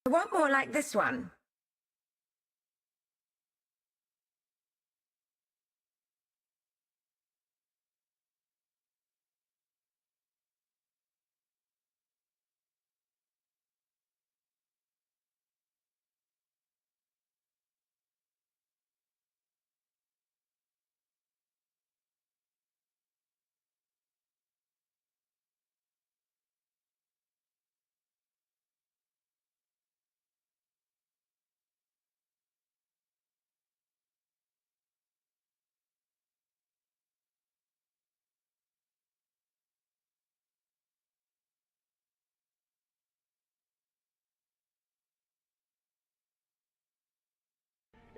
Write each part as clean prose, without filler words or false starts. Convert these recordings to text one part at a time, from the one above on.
I want more like this one.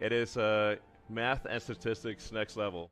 It is math and statistics next level.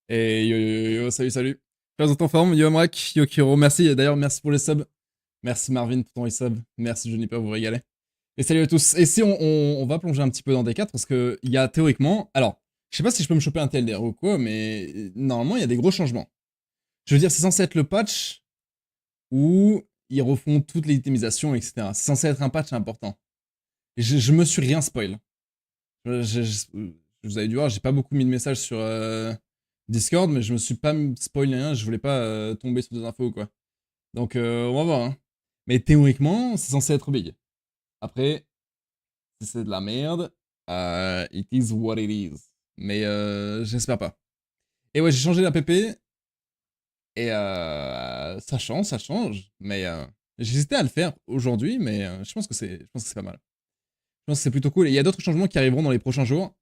Et yo yo yo yo, salut salut. Très en forme, yo Amrak, yo Kiro, merci, et d'ailleurs merci pour les subs. Merci Marvin pour ton resub, merci Juniper, vous régalez. Et salut à tous. Et si on va plonger un petit peu dans D4, parce que il y a théoriquement... Alors, je sais pas si je peux me choper un TLDR ou quoi, mais normalement il y a des gros changements. Je veux dire, c'est censé être le patch où ils refont toute l'itemisation, etc. C'est censé être un patch important. Et je me suis rien spoil. Vous avez dû voir, j'ai pas beaucoup mis de messages sur Discord, mais je me suis pas spoilé rien, je voulais pas tomber sur des infos ou quoi. Donc on va voir. Hein. Mais théoriquement, c'est censé être big. Après, si c'est de la merde, it is what it is. Mais j'espère pas. Et ouais, j'ai changé l'APP, et ça change, ça change. Mais j'hésitais à le faire aujourd'hui, mais je pense que c'est pas mal. Je pense que c'est plutôt cool. Et il y a d'autres changements qui arriveront dans les prochains jours.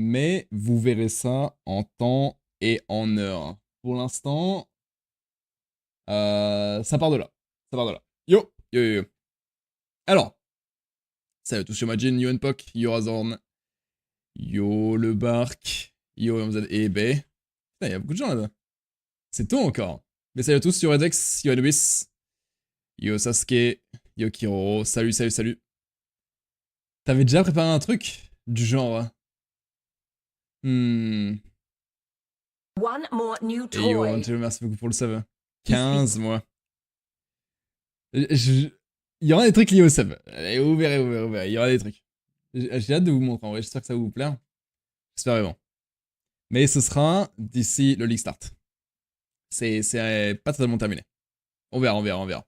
Mais vous verrez ça en temps et en heure. Pour l'instant, ça part de là. Ça part de là. Yo, yo, yo, yo. Alors, salut à tous, yo Majin, yo Npok, yo Razorn, yo le Bark, yo MZ et B. Putain, y'a beaucoup de gens là-bas. C'est tôt encore. Mais salut à tous, yo Redex, yo Anubis, yo Sasuke, yo Kiro, salut, salut, salut. T'avais déjà préparé un truc du genre... One more new Et yo, toy. Angelo, merci beaucoup pour le sub. 15 mois. Il y aura des trucs liés au sub. Allez, vous verrez, vous verrez, vous verrez. Il y aura des trucs. J'ai hâte de vous montrer en vrai, j'espère que ça va vous plaire. J'espère vraiment. Mais ce sera d'ici le League Start. C'est pas totalement terminé. On verra, on verra, on verra.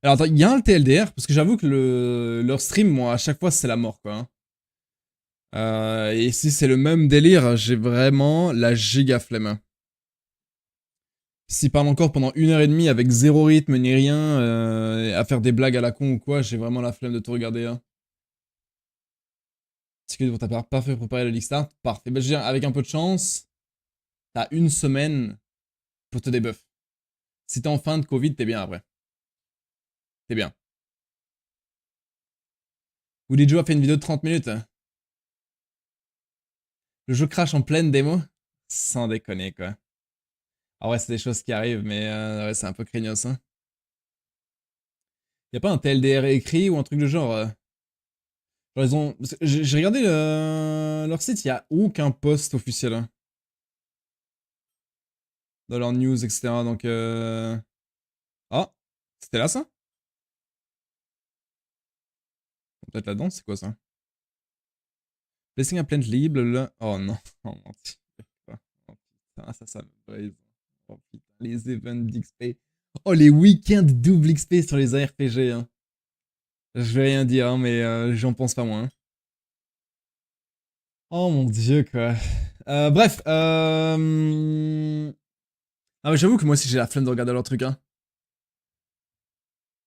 Alors attends, il y a un TLDR, parce que j'avoue que leur stream, moi, à chaque fois, c'est la mort, quoi. Et si c'est le même délire, j'ai vraiment la giga flemme. S'ils parlent encore pendant 1h30 avec zéro rythme ni rien, à faire des blagues à la con ou quoi, j'ai vraiment la flemme de tout regarder. Hein. Est-ce que t'as parfait pour préparer le League Start? Parfait. Bah, je veux dire, avec un peu de chance, t'as une semaine pour te débuff. Si t'es en fin de Covid, t'es bien après. T'es bien. Woody Joe a fait une vidéo de 30 minutes. Le jeu crash en pleine démo? Sans déconner, quoi. Ah ouais, c'est des choses qui arrivent, mais ouais, c'est un peu craignos. Hein. Y'a pas un TLDR écrit ou un truc de genre genre ils ont... J'ai regardé leur site, y'a aucun post officiel. Hein. Dans leurs news, etc. Donc ah, c'était là ça? Peut-être là-dedans, c'est quoi ça? Blessing à Plant libre, là. Oh non. Oh mon dieu. Oh putain, ça me brise. Oh putain, les events d'XP. Oh, les week-ends double XP sur les ARPG. Hein. Je vais rien dire, hein, mais j'en pense pas moins. Hein. Oh mon dieu, quoi. Bref. Ah, mais j'avoue que moi aussi j'ai la flemme de regarder leur truc. Hein.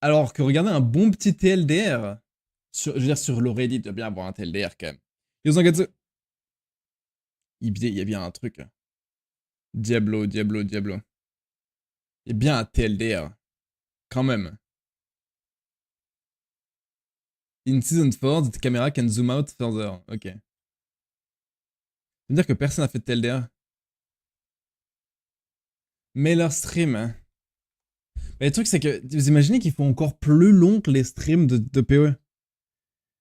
Alors que regarder un bon petit TLDR. Je veux dire, sur le Reddit, il doit bien avoir un TLDR quand même. Yozangatsu. Il y a bien un truc. Diablo. Il y a bien un TLDR. Quand même. In Season 4, the camera can zoom out further. Ok. Ça veut dire que personne n'a fait de TLDR. Mais leur stream. Hein. Mais le truc, c'est que vous imaginez qu'ils font encore plus long que les streams de PoE.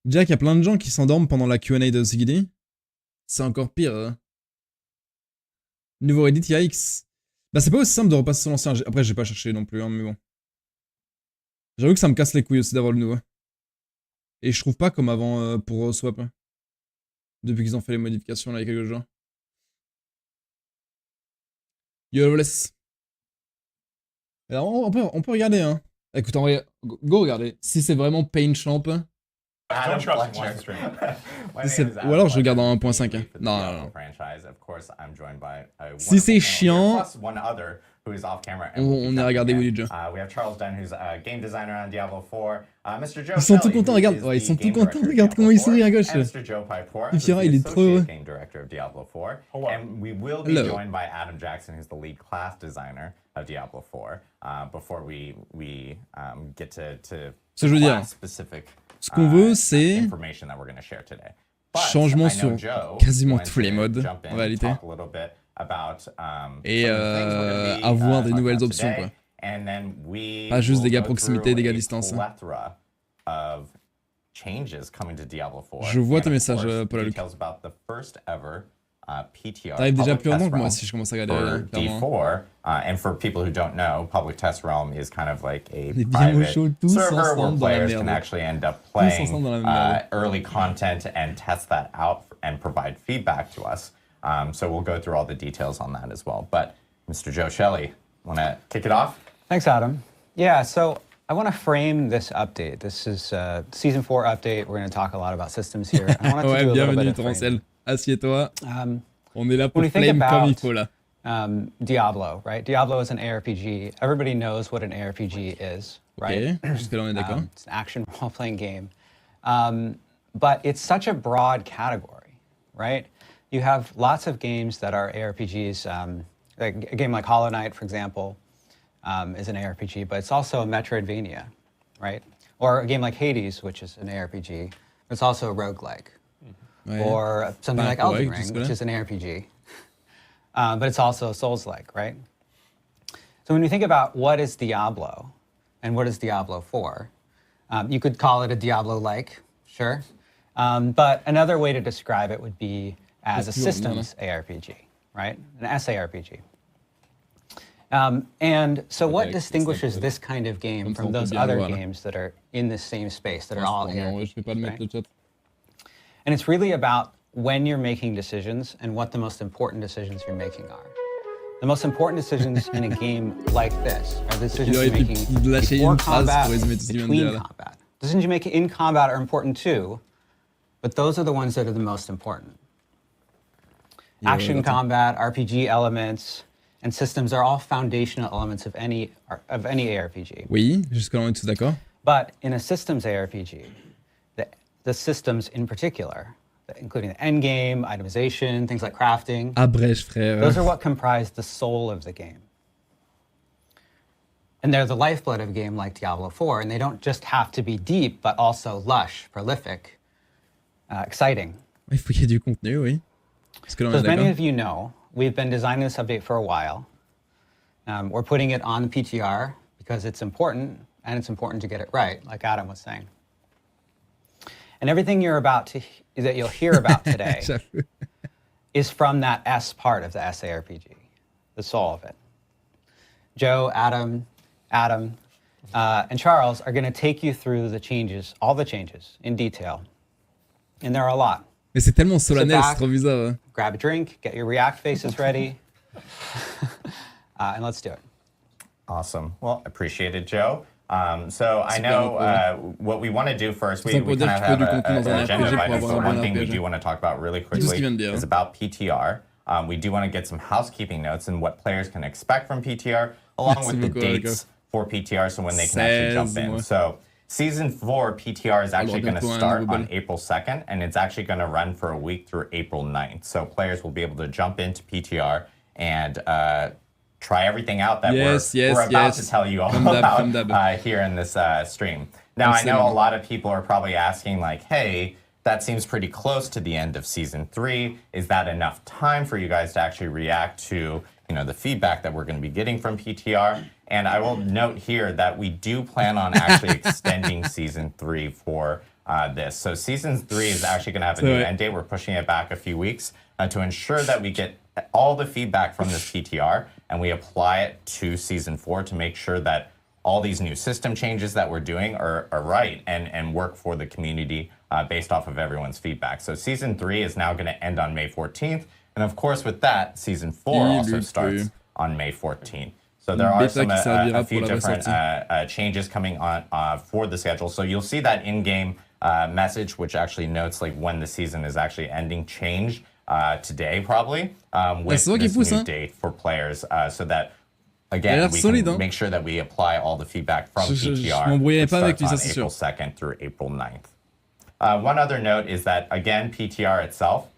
Déjà qu'il y a plein de gens qui s'endorment pendant la Q&A de Ziggy. C'est encore pire. Hein. Nouveau Reddit, yikes. Bah, c'est pas aussi simple de repasser sur l'ancien. Après, j'ai pas cherché non plus, hein, mais bon. J'avoue que ça me casse les couilles aussi d'avoir le nouveau. Et je trouve pas comme avant pour Swap. Hein. Depuis qu'ils ont fait les modifications là il y a quelques jours. Yo, laisse. Alors, on peut regarder, hein. Écoute, en vrai, go regarder. Si c'est vraiment Pain Champ. Adam Ou alors je regarde en 1.5. Hein. Non. Si c'est chiant, on est regardé Willy Joe. Ils sont tout contents, regarde. Ouais, ils sont tout contents, regarde comment ils sourient à gauche. Fira, il est trop heureux. Hello. Ce que je veux dire, ce qu'on veut, c'est changement sur quasiment tous les modes, en réalité. Et avoir des nouvelles options, quoi. Pas juste dégâts proximité, dégâts distance. Je vois tes messages, Paul Luc. T'arrives déjà plus longtemps que moi si je commence à regarder. D4, and for people who don't know, Public Test Realm is kind of like a private server where players can actually end up playing early content and test that out and provide feedback to us. So we'll go through all the details on that as well. But Mr. Joe Shelley, want to kick it off? Thanks, Adam. Yeah, so I want to frame this update. This is a Season 4 update. We're going to talk a lot about systems here. I wanted to do a little bit of framing. Assieds-toi. On est là pour flame comme il faut là. Diablo, right? Diablo is an ARPG. Everybody knows what an ARPG is, right? Okay. Jusque là on est d'accord. It's an action role-playing game. But it's such a broad category, right? You have lots of games that are ARPGs. Like a game like Hollow Knight, for example, is an ARPG, but it's also a Metroidvania. right? Or a game like Hades, which is an ARPG. It's also a roguelike. Ouais. Or something Pas like Elden correct, Ring, jusque-là. which is an ARPG. But it's also Souls-like, right? So when you think about what is Diablo and what is Diablo 4, you could call it a Diablo-like, sure. But another way to describe it would be as a systems ARPG, right? An SARPG. And so what distinguishes this kind of game from those other games that are in the same space, that are all ARPGs, right? And it's really about when you're making decisions and what the most important decisions you're making are. The most important decisions in a game like this are the decisions you're making before combat, between combat. Decisions you make in combat are important too, but those are the ones that are the most important. Action combat, RPG elements, and systems are all foundational elements of any ARPG. Oui, jusqu'à là on est tous d'accord. But in a systems ARPG, the systems in particular, including the end game, itemization, things like crafting, Abrège, frère. those are what comprise the soul of the game. And they're the lifeblood of a game like Diablo 4, and they don't just have to be deep, but also lush, prolific, exciting. Il faut qu'il y ait du contenu, oui. Parce que là, on So est as many d'accord. of you know, we've been designing this update for a while. We're putting it on the PTR because it's important, and it's important to get it right, like Adam was saying. And everything that you'll hear about today J'avoue. is from that S part of the SARPG, the soul of it. Joe, Adam, and Charles are going to take you through the changes, all the changes, in detail. And there are a lot. Mais c'est tellement solennel, back. c'est trop bizarre. Hein. Grab a drink, get your React faces ready, and let's do it. Awesome. Well, appreciate it, Joe. So I know what we want to do first. We kind of have an agenda of items. So one thing we do want to talk about really quickly is about PTR. We do want to get some housekeeping notes and what players can expect from PTR, along with the dates for PTR, so when they can actually jump in. So Season 4 PTR is actually going to start on April 2nd, and it's actually going to run for a week through April 9th. So players will be able to jump into PTR and try everything out that we're about to tell you all about here in this stream. Now, I know a lot of people are probably asking, like, hey, that seems pretty close to the end of Season 3. Is that enough time for you guys to actually react to the feedback that we're going to be getting from PTR? And I will note here that we do plan on actually extending Season 3 for this. So Season 3 is actually going to have a new end date. We're pushing it back a few weeks to ensure that we get all the feedback from this PTR and we apply it to Season 4 to make sure that all these new system changes that we're doing are right and work for the community based off of everyone's feedback. So Season 3 is now going to end on May 14th. And of course, with that, Season 4 also starts on May 14th. So there are a few different changes coming on for the schedule. So you'll see that in-game message, which actually notes like when the season is actually ending, change today probably with this new date for players, so that again we can make sure that we apply all the feedback from PTR, which starts on April 2nd through April 9th. One other note is that again PTR itself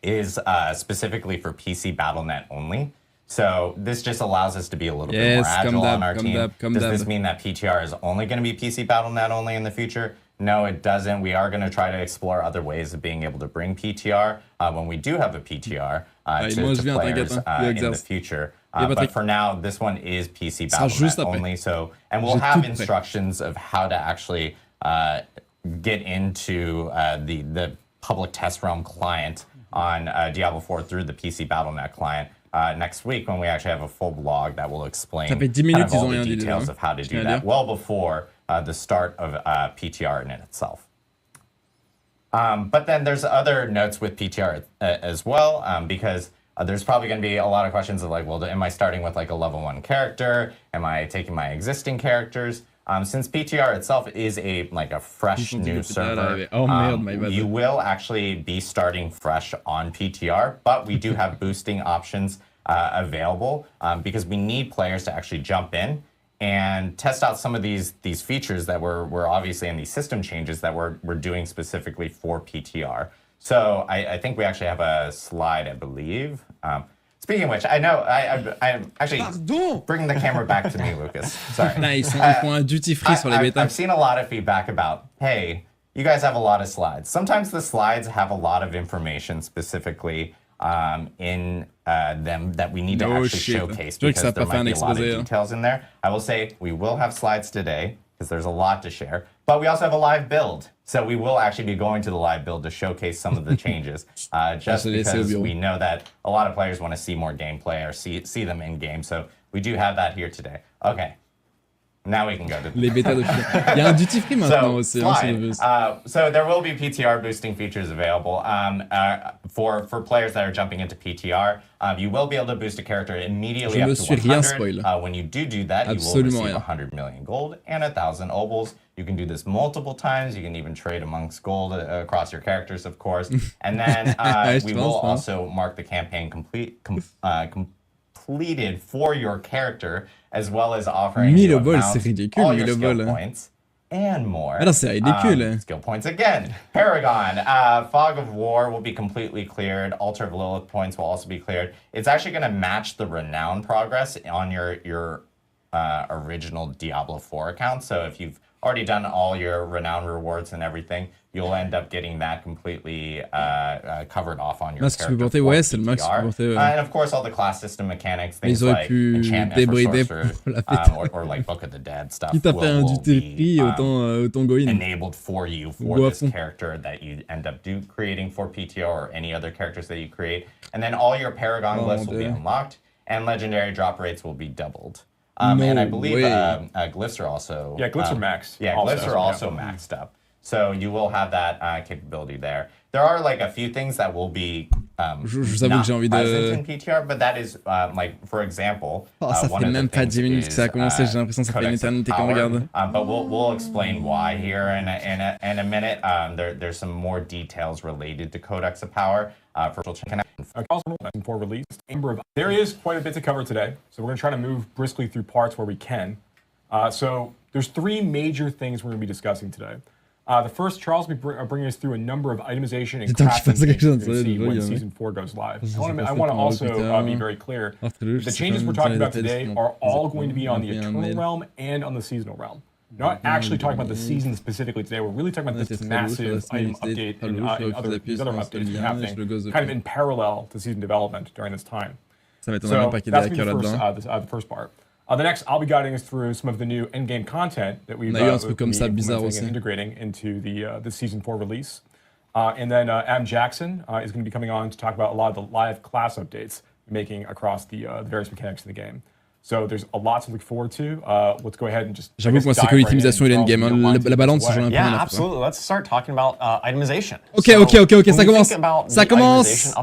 is specifically for PC BattleNet only. So this just allows us to be a little bit more agile on our team. Does this mean that PTR is only going to be PC BattleNet only in the future? No, it doesn't. We are going to try to explore other ways of being able to bring PTR when we do have a PTR to players in the future. But for now, this one is PC BattleNet only. So, and we'll have instructions of how to actually get into the public test realm client on Diablo 4 through the PC BattleNet client. Next week when we actually have a full blog that will explain kind of all the details of how to do that well before the start of PTR in itself. But then there's other notes with PTR as well, because there's probably going to be a lot of questions of like, well, am I starting with like a level 1 character? Am I taking my existing characters? Since PTR itself is a fresh new server, you will actually be starting fresh on PTR, but we do have boosting options available because we need players to actually jump in and test out some of these features that we're obviously in these system changes that we're doing specifically for PTR. So I think we actually have a slide, I believe. Speaking of which, I know I'm actually bringing the camera back to me, Lucas. Sorry. Ils font un duty free sur les bêtas. I've seen a lot of feedback about, hey, you guys have a lot of slides. Sometimes the slides have a lot of information specifically in them that we need to actually showcase because there might be a lot of details in there. I will say we will have slides today because there's a lot to share, but we also have a live build. So we will actually be going to the live build to showcase some of the changes, just because we know that a lot of players want to see more gameplay or see them in game. So we do have that here today. Okay. Now we can go to les bêtas de Il y a un duty free maintenant aussi. So there will be PTR boosting features available for players that are jumping into PTR. You will be able to boost a character immediately up to 100. When you do that, you will receive 100 million gold and 1,000 obols. You can do this multiple times. You can even trade amongst gold across your characters, of course. And then we will also mark the campaign completed for your character, as well as offering you all your skill points and more. Alors c'est ridicule. Skill points again. Paragon, Fog of War will be completely cleared. Altar of Lilith points will also be cleared. It's actually going to match the renown progress on your original Diablo 4 account. So if you've already done all your renown rewards and everything, you'll end up getting that completely covered off on your character. Ouais, c'est le max que tu peux porter. And of course, all the class system mechanics, things like enchantment for sorcerer, or like Book of the Dead stuff will be enabled for you for this character that you end up creating for PTO or any other characters that you create. And then all your Paragon glyphs will be unlocked, and legendary drop rates will be doubled. And I believe glyphs are also... Yeah, glyphs are maxed. Yeah, glyphs are also maxed up. So you will have that capability there. There are like a few things that will be not present in PTR, but that is like, for example, ça fait même pas 10 minutes que ça a commencé, j'ai l'impression que ça fait une éternité qu'on regarde. But we'll explain why here in a minute. There's some more details related to Codex of Power. For release, there is quite a bit to cover today, so we're going to try to move briskly through parts where we can. So there's 3 major things we're going to be discussing today. The first, Charles will be bringing us through a number of itemization and crafting things you're going to see when Season 4 goes live. I want to also be very clear, the changes we're talking about today are all going to be on the Eternal Realm and on the Seasonal Realm. Not actually talking about the season specifically today, we're really talking about this massive item update and these other updates happening kind of in parallel to season development during this time. So that's the first part. The next, I'll be guiding us through some of the new endgame content that we've been integrating into the Season 4 release. And then Adam Jackson is going to be coming on to talk about a lot of the live class updates we're making across the various mechanics in the game. So there's a lot to look forward to. Let's go ahead and just... J'avoue que moi, c'est que l'optimisation et l'endgame. La balance, ça joue un peu. Yeah, absolutely. Let's start talking about itemization. Ok, ça commence. Ça commence.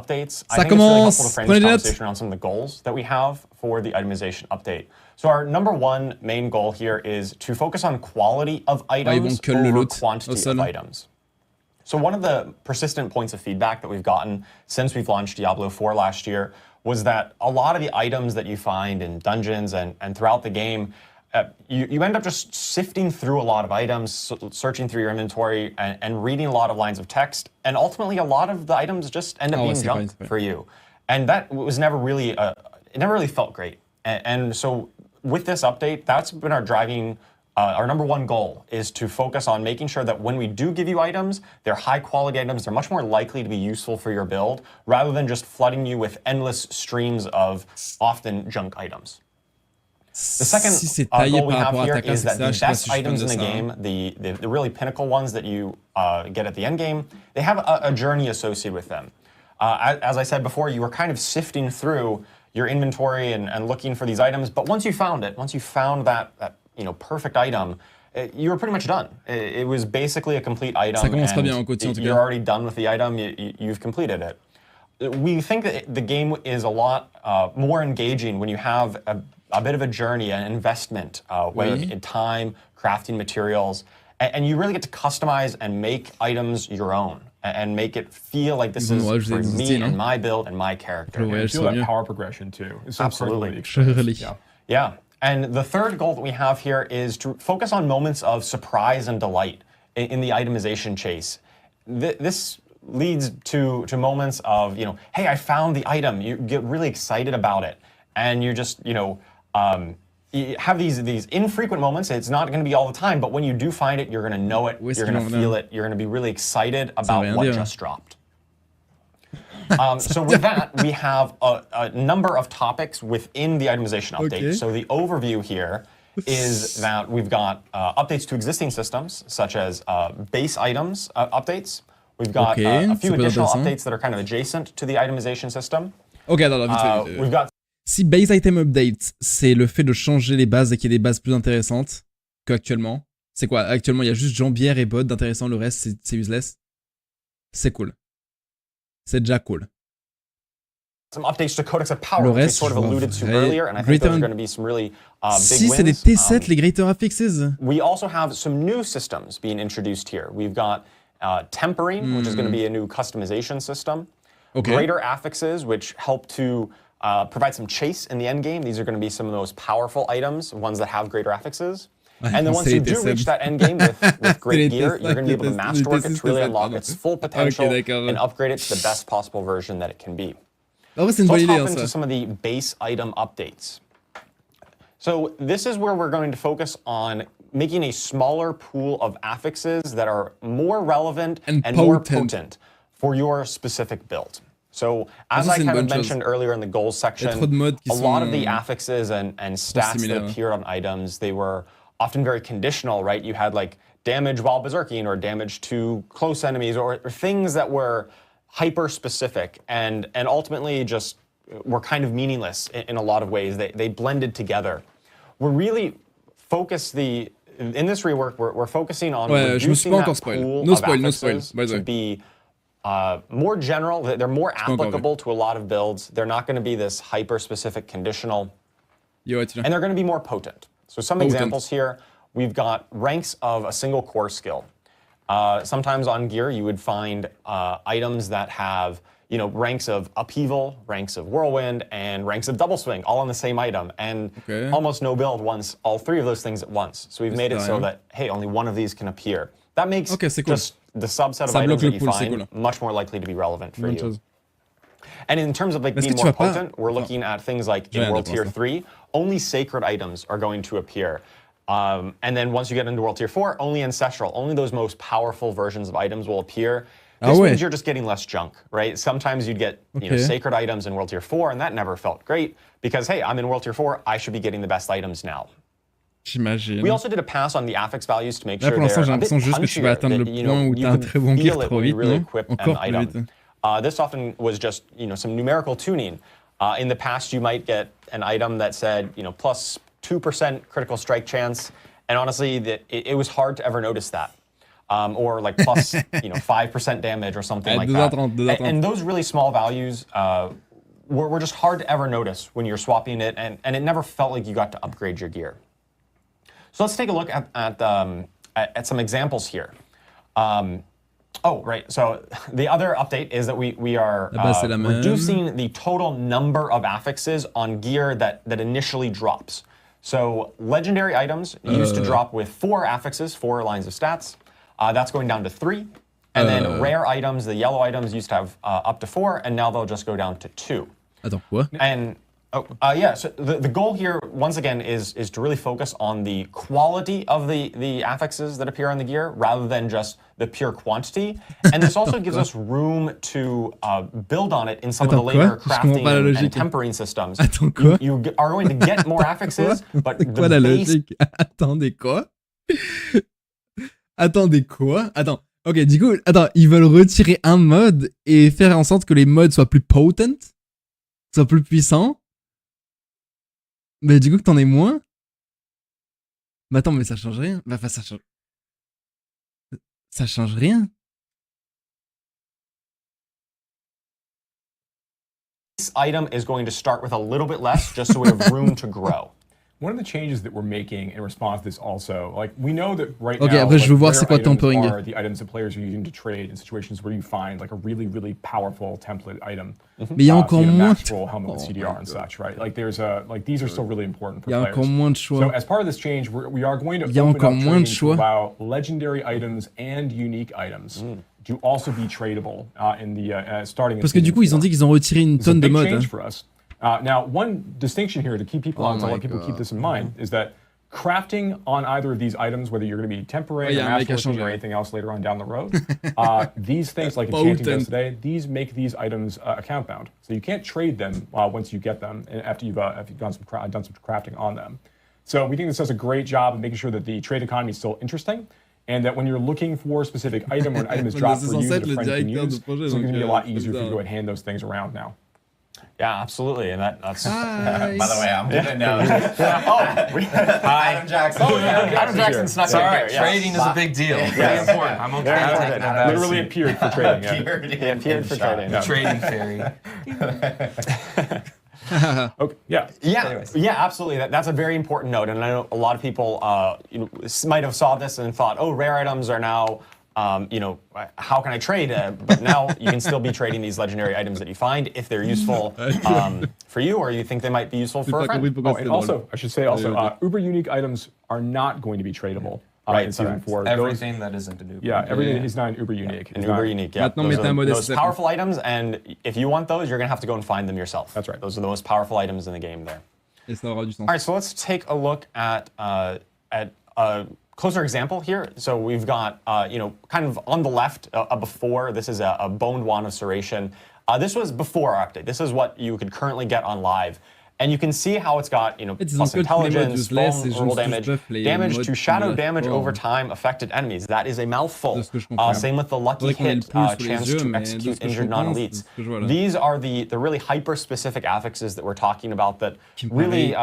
Ça commence. Prenez des notes. On some of the goals that we have for the itemization update. So our number 1 main goal here is to focus on quality of items over quantity of items. So one of the persistent points of feedback that we've gotten since we've launched Diablo 4 last year was that a lot of the items that you find in dungeons and throughout the game, you end up just sifting through a lot of items, searching through your inventory, and reading a lot of lines of text, and ultimately a lot of the items just end up being junk for you. And that was never really, it never really felt great. And so with this update, that's been our number 1 goal is to focus on making sure that when we do give you items, they're high quality items, they're much more likely to be useful for your build, rather than just flooding you with endless streams of often junk items. The second goal we have here is that the best items in the game, the really pinnacle ones that you get at the end game, they have a journey associated with them. As I said before, you were kind of sifting through your inventory and looking for these items, but once you found that perfect item, you were pretty much done. It was basically a complete item, and you're already done with the item, you've completed it. We think that the game is a lot more engaging when you have a bit of a journey, an investment, whether in time, crafting materials, and you really get to customize and make items your own, and make it feel like this is for me and my build and my character. You feel that power progression too. It's absolutely. Yeah. And the third goal that we have here is to focus on moments of surprise and delight in the itemization chase. This leads to moments of, hey, I found the item. You get really excited about it, and you're just, you have these infrequent moments. It's not going to be all the time, but when you do find it, you're going to know it. You're going to feel it. You're going to be really excited about what just dropped. So with that, we have a number of topics within the itemization update. Okay. So the overview here is that we've got updates to existing systems, such as base items updates. We've got a few additional updates that are kind of adjacent to the itemization system. Ok, attends, vite fait. We've got Si base item update, c'est le fait de changer les bases et qu'il y ait des bases plus intéressantes qu'actuellement, c'est quoi? Actuellement, il y a juste jambière et bot d'intéressant, le reste, c'est useless. C'est cool. C'est déjà cool. some updates to Codex of Power, which we sort of alluded to earlier, and I think those are going to be some really big Si, wins. c'est des T7, les Greater Affixes. We also have some new systems being introduced here. We've got Tempering, which is going to be a new customization system. Okay. Greater Affixes, which help to provide some chase in the end game. These are going to be some of the most powerful items, ones that have Greater Affixes. And then once you do reach that end game with great gear, you're going to be able to masterwork it to really unlock its full potential and upgrade it to the best possible version that it can be. Ah ouais, c'est une So bonne let's idée, hop hein, into ça. some of the base item updates. So this is where we're going to focus on making a smaller pool of affixes that are more relevant and more potent for your specific build. So as I kind of mentioned earlier in the goals section, a lot of the affixes and stats that appeared on items, they were often very conditional, right? You had like damage while berserking or damage to close enemies or things that were hyper specific and ultimately just were kind of meaningless in a lot of ways. They blended together. We're really focused in this rework, we're focusing on reducing that pool of affixes to be more general. They're more applicable to a lot of builds. They're not going to be this hyper specific conditional, and they're going to be more potent. So some examples here, we've got ranks of a single core skill. Sometimes on gear, you would find items that have, ranks of upheaval, ranks of whirlwind, and ranks of double swing, all on the same item. And almost no build wants all three of those things at once. So we've made it so that, hey, only one of these can appear. That makes just the subset of items that you find much more likely to be and for you. And in terms of being more potent, we're looking at things like in World Tier 3, only sacred items are going to appear. And then once you get into World Tier 4, only ancestral, only those most powerful versions of items will appear. This means you're just getting less junk, right? Sometimes you'd get sacred items in World Tier 4, and that never felt great because, hey, I'm in World Tier 4, I should be getting the best items now. J'imagine. We also did a pass on the affix values to make sure they're a bit punchier, that, you can feel it when you really equip an item. This often was just some numerical tuning. In the past, you might get an item that said plus 2% critical strike chance, and honestly, it was hard to ever notice that. Or like plus 5% damage or something like that. And those really small values were just hard to ever notice when you're swapping it, and it never felt like you got to upgrade your gear. So let's take a look at some examples here. So the other update is that we are reducing the total number of affixes on gear that initially drops. So legendary items used to drop with 4 affixes, 4 lines of stats. That's going down to 3. And then rare items, the yellow items, used to have up to 4, and now they'll just go down to 2. Attends, quoi? And so the goal here, once again, is to really focus on the quality of the affixes that appear on the gear rather than just the pure quantity. And this also gives us room to build on it in some of the later crafting and tempering systems. You are going to get more affixes, but the base... Attendez quoi? Attendez quoi? Attends. Ok, du coup, attends, ils veulent retirer un mode et faire en sorte que les modes soient plus potent, soient plus puissants. Mais du coup que t'en aies moins. Mais attends, mais ça change rien. Enfin, ça change rien. This item is going to start with a little bit less, just so we have room to grow. One of the changes that we're making in response to this also, like we know that right now, après, je veux voir c'est quoi tempering. Are the items that players are using to trade in situations where you find like a really, really powerful template item. Mais il y a encore moins. Helmet with CDR and such, right? Like these are still really important for players. Il y a encore moins de choix. So as part of this change, we are going to open up training to allow legendary items and unique items to also be tradable in the starting. Parce que du coup, ils ont dit qu'ils ont retiré une tonne de modes. For us. Now, one distinction here to keep people on, to let people keep this in mind, is that crafting on either of these items, whether you're going to be temporary or master or anything else later on down the road, these things like enchanting does today, these make these items account bound. So you can't trade them once you get them after you've done some crafting on them. So we think this does a great job of making sure that the trade economy is still interesting, and that when you're looking for a specific item or an item is dropped for you that a friend can use, it's going to be a lot easier for you to go and hand those things around now. Yeah, absolutely, and that's. By the way, I'm gonna know. Adam Jackson. Oh, yeah, Adam Jackson snuck in here. Yes. Trading is a big deal. Very important. I'm okay with taking that. Literally appeared for trading. Appeared for trading. The trading fairy. Okay. Yeah, absolutely. That's a very important note, and I know a lot of people, might have saw this and thought, oh, rare items are now. How can I trade? But now you can still be trading these legendary items that you find if they're useful for you, or you think they might be useful for a friend. Oh, and also, I should say uber unique items are not going to be tradable in Season 4. Everything that isn't an uber. Yeah, everything is not an uber unique. Uber unique, yeah. Those powerful items, and if you want those, you're going to have to go and find them yourself. That's right. Those are the most powerful items in the game there. All right, so let's take a look at closer example here. So we've got, kind of on the left, before. This is a Boned Wand of Serration. This was before our update. This is what you could currently get on live. And you can see how it's got, plus intelligence, vulnerable damage, damage to shadow damage over time affected enemies. That is a mouthful. Same with the lucky hit, chance to execute injured non-elites. These are the really hyper-specific affixes that we're talking about that really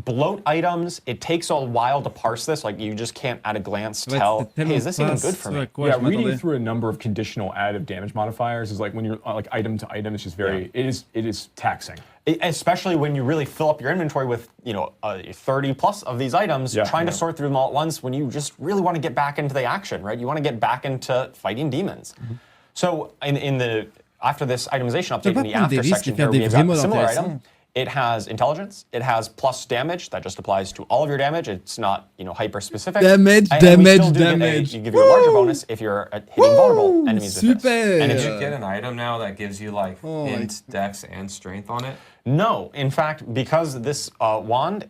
bloat items. It takes a while to parse this. Like, you just can't at a glance tell, hey, is this even good for me? Yeah, reading through a number of conditional additive damage modifiers is like when you're like item to item, it's just very, it is taxing. Especially when you really fill up your inventory with 30 plus of these items, trying to sort through them all at once when you just really want to get back into the action, right? You want to get back into fighting demons. So after this itemization update in the after section here, we've got a similar item. It has intelligence. It has plus damage. That just applies to all of your damage. It's not hyper specific. Damage. You give you a larger bonus if you're hitting vulnerable enemies with this. And if you get an item now that gives you like int, dex, and strength on it. No, in fact, because this wand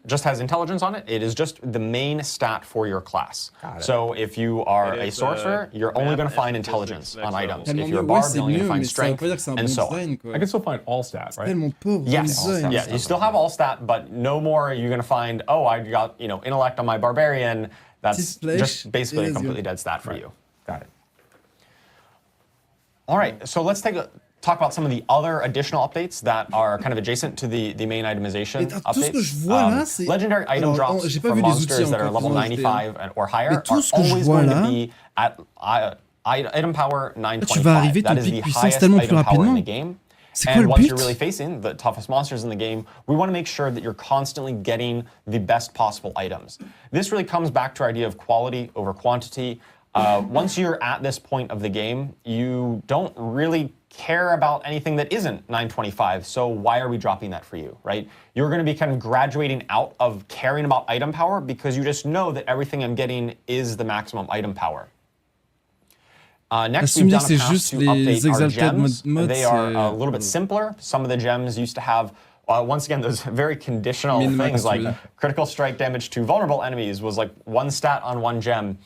just has intelligence on it, it is just the main stat for your class. So if you are a sorcerer, you're only going to find intelligence on items. If you're a bard, you're only going to find strength, and so on. I can still find all stat, right? Yes, you still have all stat, but no more are you going to find, oh, I got intellect on my barbarian. That's just basically a completely dead stat for you. Got it. All right, so let's talk about some of the other additional updates that are kind of adjacent to the main itemization updates. Legendary item drops for monsters that are level 95 or higher are always going to be at item power 925. That is the highest item power in the game. And once you're really facing the toughest monsters in the game, we want to make sure that you're constantly getting the best possible items. This really comes back to our idea of quality over quantity. Once you're at this point of the game, you don't really care about anything that isn't 925, so why are we dropping that for you, right? You're going to be kind of graduating out of caring about item power because you just know that everything I'm getting is the maximum item power. Next, we've done a pass to update our gems. They are a little bit simpler. Some of the gems used to have, once again, those very conditional things like critical strike damage to vulnerable enemies was like one stat on one gem.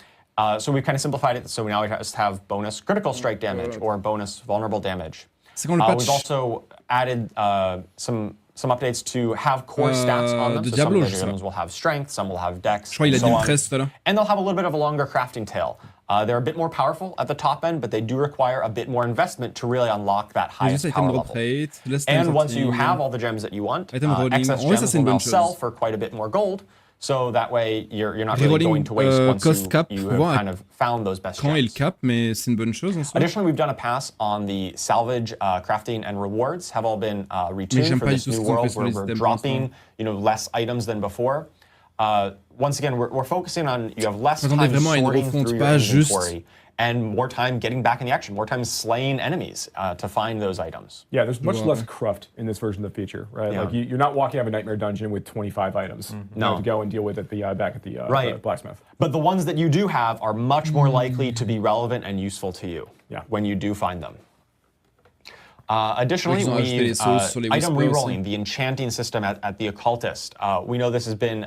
So we've kind of simplified it, so now we just have bonus critical strike damage or bonus vulnerable damage. We've also added some updates to have core stats on them. So some of the gems will have strength, some will have dex, and so on. And they'll have a little bit of a longer crafting tail. They're a bit more powerful at the top end, but they do require a bit more investment to really unlock that highest power level. And once you have all the gems that you want, excess gems will now sell for quite a bit more gold. So that way, you're not really going to waste once you have kind of found those best gems. Additionally, we've done a pass on the salvage, crafting, and rewards have all been retuned for this new world where we're dropping less items than before. once again, we're focusing on you have less time sorting through your inventory and more time getting back in the action, more time slaying enemies to find those items. Yeah, there's much less cruft in this version of the feature, right? Yeah. Like you're not walking out of a nightmare dungeon with 25 items. You have to go and deal with it back at the blacksmith. But the ones that you do have are much more likely to be relevant and useful to you when you do find them. Additionally, we item rerolling, the enchanting system at the occultist. We know this has been,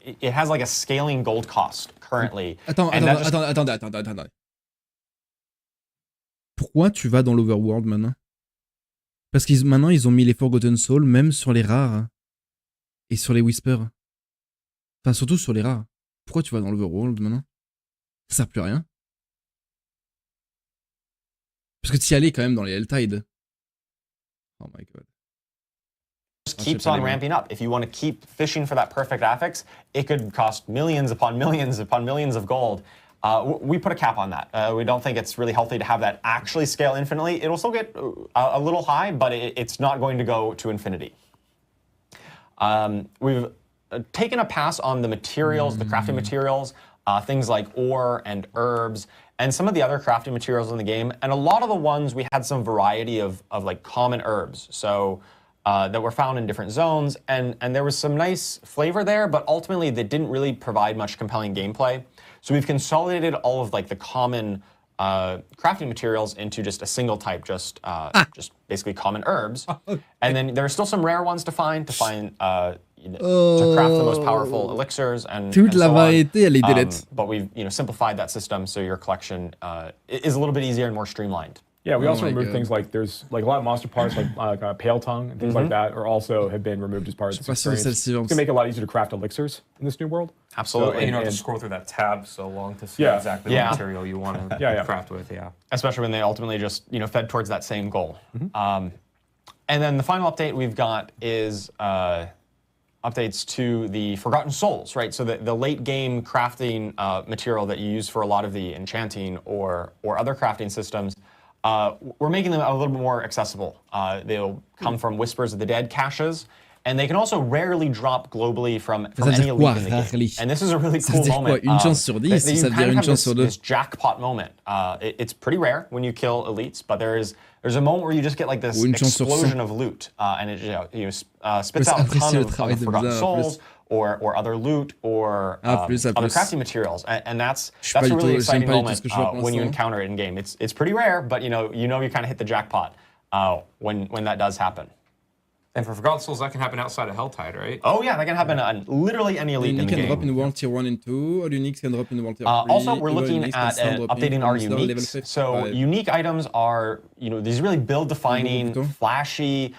it has like a scaling gold cost currently. Attends. Pourquoi tu vas dans l'Overworld maintenant? Parce qu'ils maintenant ils ont mis les Forgotten Souls même sur les rares et sur les Whispers. Enfin surtout sur les rares. Pourquoi tu vas dans l'Overworld maintenant? Ça sert plus à rien. Parce que tu y allais quand même dans les Helltide. Oh my god. Just keeps on ramping up. If you want to keep fishing for that perfect affix, it could cost millions upon millions upon millions of gold. We put a cap on that. We don't think it's really healthy to have that actually scale infinitely. It'll still get a little high, but it's not going to go to infinity. We've taken a pass on the materials, the crafting materials, things like ore and herbs, and some of the other crafting materials in the game. And a lot of the ones, we had some variety of like common herbs. So that were found in different zones, and there was some nice flavor there, but ultimately they didn't really provide much compelling gameplay. So we've consolidated all of like the common crafting materials into just a single type, just basically common herbs. And then there are still some rare ones to find to craft the most powerful elixirs and so on. But we've simplified that system so your collection is a little bit easier and more streamlined. Yeah, we also removed things like there's like a lot of monster parts like Pale Tongue and things like that have been removed as part of this experience. It's going to make it a lot easier to craft elixirs in this new world. Absolutely. And you don't have to scroll through that tab so long to see exactly what material you want to craft with. Yeah. Especially when they ultimately just fed towards that same goal. And then the final update we've got is updates to the Forgotten Souls, right? So the late game crafting material that you use for a lot of the enchanting or other crafting systems. We're making them a little bit more accessible. They'll come from Whispers of the Dead caches, and they can also rarely drop globally from any elite in the game. And this is a really cool moment. Une chance sur 10, ça veut dire une chance sur 2. This jackpot moment. It's pretty rare when you kill elites, but there's a moment where you just get like this explosion of loot, and it spits out a ton of Forgotten Souls. Or other loot, or other crafting materials, and that's a really exciting moment when you encounter it in game. It's pretty rare, but you kind of hit the jackpot when that does happen. And for Forgotten Souls, that can happen outside of Helltide, right? Oh yeah, that can happen on literally any elite in the game. Unique can drop in World Tier 1 and 2, or Unique can drop in World Tier 3. Also, we're looking at updating our uniques. So unique items are these really build-defining, flashy,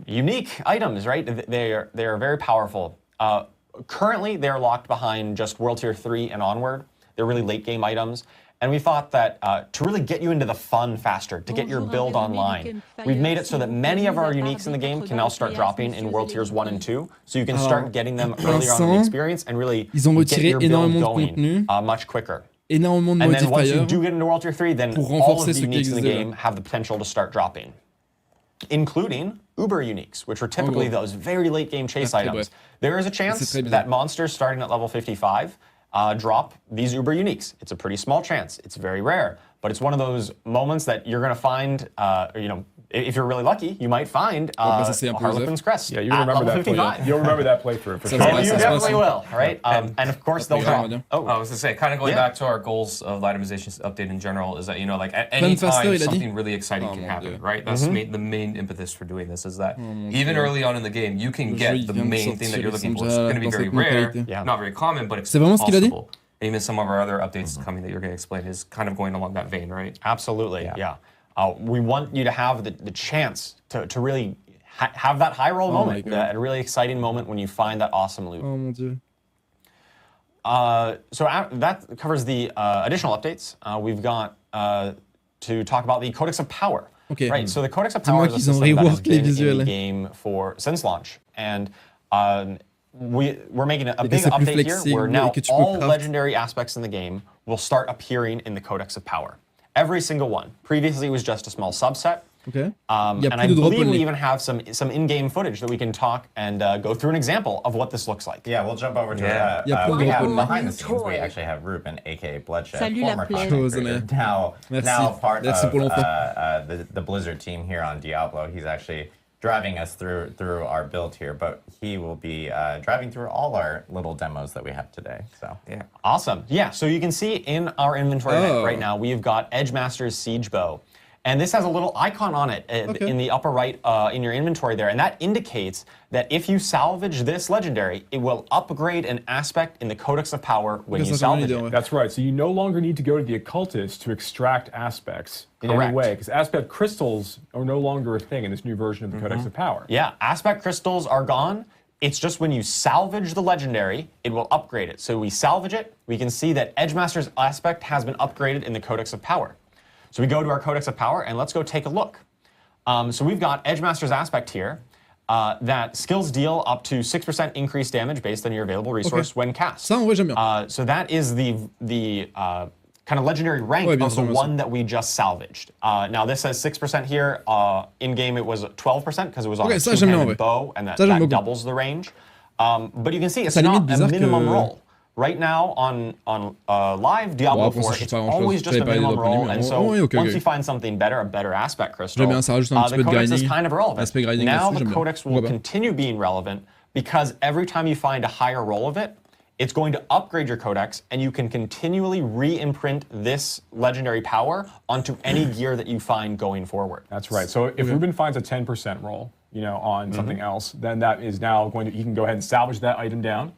unique items, right? They are very powerful. Currently, they're locked behind just World Tier 3 and onward. They're really late game items. And we thought that to really get you into the fun faster, to get your build online, we've made it so that many of our uniques in the game can now start dropping in World Tiers 1 and 2. So you can start getting them earlier on in the experience and really get your build going much quicker. And then once you do get into World Tier 3, then all of the uniques in the game have the potential to start dropping, including Uber uniques, which are typically those very late game chase items. There is a chance that monsters starting at level 55 drop these Uber uniques. It's a pretty small chance. It's very rare, but it's one of those moments that you're going to find, if you're really lucky, you might find Harlequin's Crest. Yeah, you remember that playthrough. You'll remember that playthrough for sure. You definitely will, right? And of course they'll drop. I was going to say, kind of going back to our goals of the itemization update in general, is that like at any time something really exciting can happen, right? That's the main impetus for doing this. Is that even early on in the game, you can get the main thing that you're looking for. It's going to be very rare, not very common, but it's possible. And even some of our other updates coming that you're going to explain is kind of going along that vein, right? Absolutely, yeah. We want you to have the chance to really have that high roll moment, a really exciting moment when you find that awesome loot. Oh mon Dieu. So that covers the additional updates. We've got to talk about the Codex of Power. Okay. Right, so the Codex of Power is a system that has been in the game since launch. And we're making a big update here where now all legendary aspects in the game will start appearing in the Codex of Power. Every single one. Previously, it was just a small subset. Okay. And I believe we even have some in-game footage that we can talk and go through an example of what this looks like. Yeah, we'll jump over to it. We have behind the scenes, we actually have Ruben, aka Bloodshed, former content creator, now part of the Blizzard team here on Diablo. He's actually driving us through our build here, but he will be driving through all our little demos that we have today. So yeah, awesome. Yeah, so you can see in our inventory right now, we've got Edgemaster's Siege Bow. And this has a little icon on it in the upper right in your inventory there. And that indicates that if you salvage this legendary, it will upgrade an aspect in the Codex of Power when you salvage it. That's right. So you no longer need to go to the occultist to extract aspects in any way, because aspect crystals are no longer a thing in this new version of the Codex of Power. Yeah, aspect crystals are gone. It's just when you salvage the legendary, it will upgrade it. So we salvage it, we can see that Edgemaster's aspect has been upgraded in the Codex of Power. So we go to our Codex of Power, and let's go take a look. So we've got Edgemaster's Aspect here that skills deal up to 6% increased damage based on your available resource when cast. So that is the kind of legendary rank of the one that we just salvaged. Now this says 6% here. In-game it was 12% because it was on a two-handed bow, and that doubles the range. But you can see it's not a minimum roll. Right now on live Diablo 4, it's always just a minimum roll, and so once you find something better, a better aspect crystal, the Codex is kind of irrelevant. Now the Codex will continue being relevant because every time you find a higher roll of it, it's going to upgrade your Codex, and you can continually re-imprint this legendary power onto any gear that you find going forward. That's right. So if Ruben finds a 10% roll, on something else, then that is now going to, he can go ahead and salvage that item down.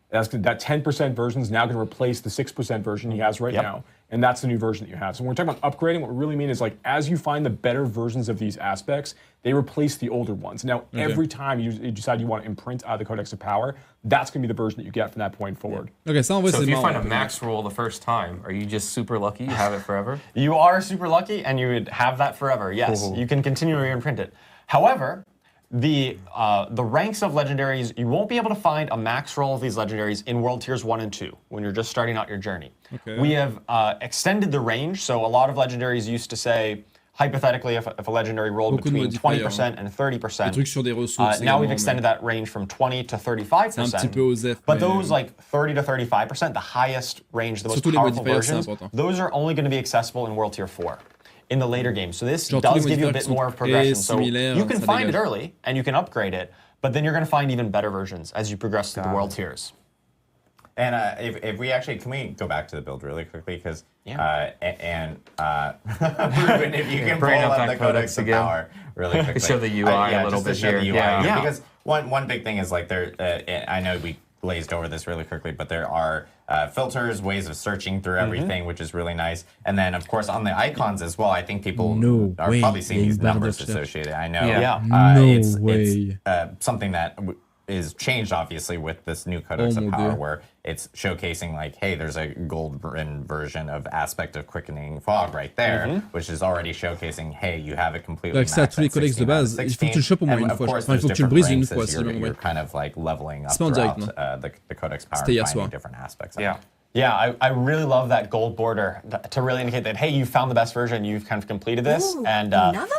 That 10% version is now going to replace the 6% version he has right now, and that's the new version that you have. So when we're talking about upgrading, what we really mean is like as you find the better versions of these aspects, they replace the older ones. Now, every time you decide you want to imprint the Codex of Power, that's going to be the version that you get from that point forward. So if you find a max roll the first time, are you just super lucky? You have it forever? You are super lucky, and you would have that forever. Yes, you can continually imprint it. However, the ranks of legendaries, you won't be able to find a max roll of these legendaries in World Tiers 1 and 2 when you're just starting out your journey. We have extended the range, so a lot of legendaries used to say, hypothetically, if a legendary rolled between 20% and 30%, now we've extended that range from 20 to 35%. But those like 30 to 35%, the highest range, the most powerful versions, those are only going to be accessible in World Tier 4. In the later games. So this does give you a bit more of progression. So you can find it early and you can upgrade it, but then you're going to find even better versions as you progress through the world tiers. And if we actually, can we go back to the build really quickly? Because, Ruben, if you can pull up the Codex of Power really quickly. To show the UI a little bit here. Because one big thing is like I know we glazed over this really quickly, but there are filters, ways of searching through everything, which is really nice. And then, of course, on the icons as well, I think people are probably seeing these numbers associated. I know it's something that is changed, obviously, with this new Codex of Power, where it's showcasing, like, hey, there's a golden version of Aspect of Quickening Fog right there, which is already showcasing, hey, you have it completely maxed at 16 out of 16. And, of course, there's different ranks as you're kind of, like, leveling up throughout the Codex Power and finding different aspects of it. Yeah, I really love that gold border to really indicate that, hey, you found the best version, you've kind of completed this. And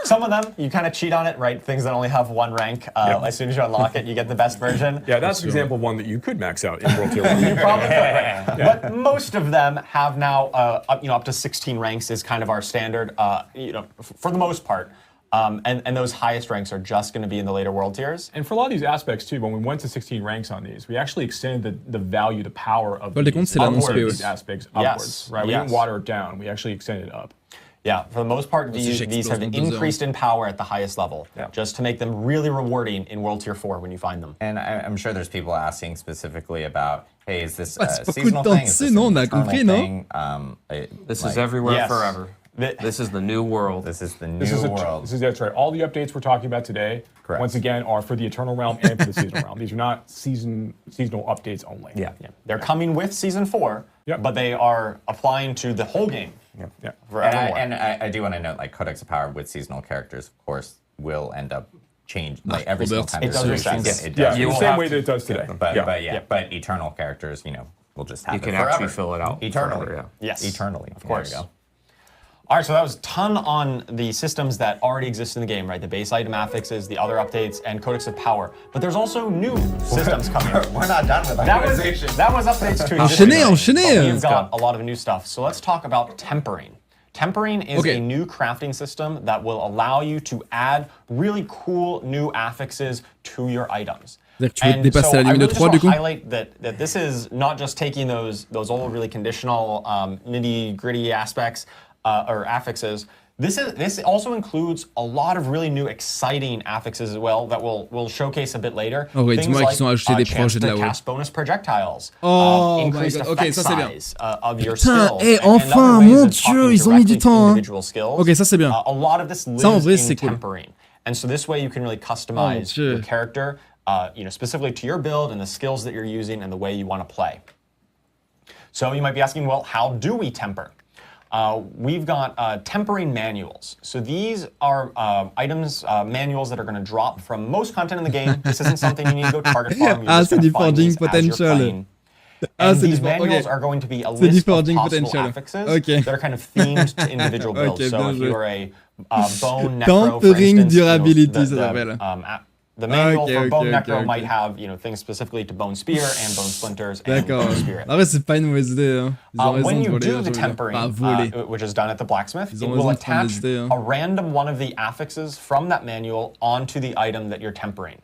some of them, you kind of cheat on it, right? Things that only have one rank. As soon as you unlock it, you get the best version. Yeah, that's an example of one that you could max out in World Tier 1. You probably could. But most of them have now, up to 16 ranks is kind of our standard, for the most part. And those highest ranks are just going to be in the later world tiers. And for a lot of these aspects, too, when we went to 16 ranks on these, we actually extended the value, the power of these aspects upwards. Right? We didn't water it down. We actually extended it up. Yeah, for the most part, these have increased in power at the highest level, just to make them really rewarding in World Tier 4 when you find them. And I'm sure there's people asking specifically about, hey, is this a seasonal thing? Is this an eternal thing? This is everywhere forever. This is the new world. This is the new world. That's right. All the updates we're talking about today, once again, are for the Eternal Realm and for the Seasonal Realm. These are not seasonal updates only. They're coming with Season 4, but they are applying to the whole game. Forevermore. And I do want to note, like, Codex of Power with seasonal characters, of course, will end up changing. Like, every single time it does reset. It does. The same way that it does today. But eternal characters, will just have you can actually fill it out eternally. Forever, Yes. Eternally. Of course. There you go. All right, so that was a ton on the systems that already exist in the game, right? The base item affixes, the other updates, and Codex of Power. But there's also new systems coming. We're not done with itemization. That was updates to Enchaînez. We've got a lot of new stuff. So let's talk about tempering. Tempering is a new crafting system that will allow you to add really cool new affixes to your items. And so I really just want to highlight that this is not just taking those old really conditional nitty-gritty aspects or affixes. This also includes a lot of really new exciting affixes as well that we'll showcase a bit later. Things like chance to cast bonus projectiles, increased effect size of your skills, et enfin, mon Dieu, ils ont mis du temps. Ok, ça c'est bien. A lot of this lives in tempering. And so this way you can really customize your character, specifically to your build and the skills that you're using and the way you want to play. So you might be asking, well, how do we temper? We've got tempering manuals. So these are manuals that are going to drop from most content in the game. This isn't something you need to go target farm. C'est du forging potential. And these manuals are going to be a list of possible affixes that are kind of themed to individual builds. So if you are a bone necro, for instance, the manual for bone necro might have things specifically to bone spear and bone splinters and bone spirit. C'est pas une mauvaise idée. When you do the tempering, which is done at the blacksmith, it will attach a random one of the affixes from that manual onto the item that you're tempering.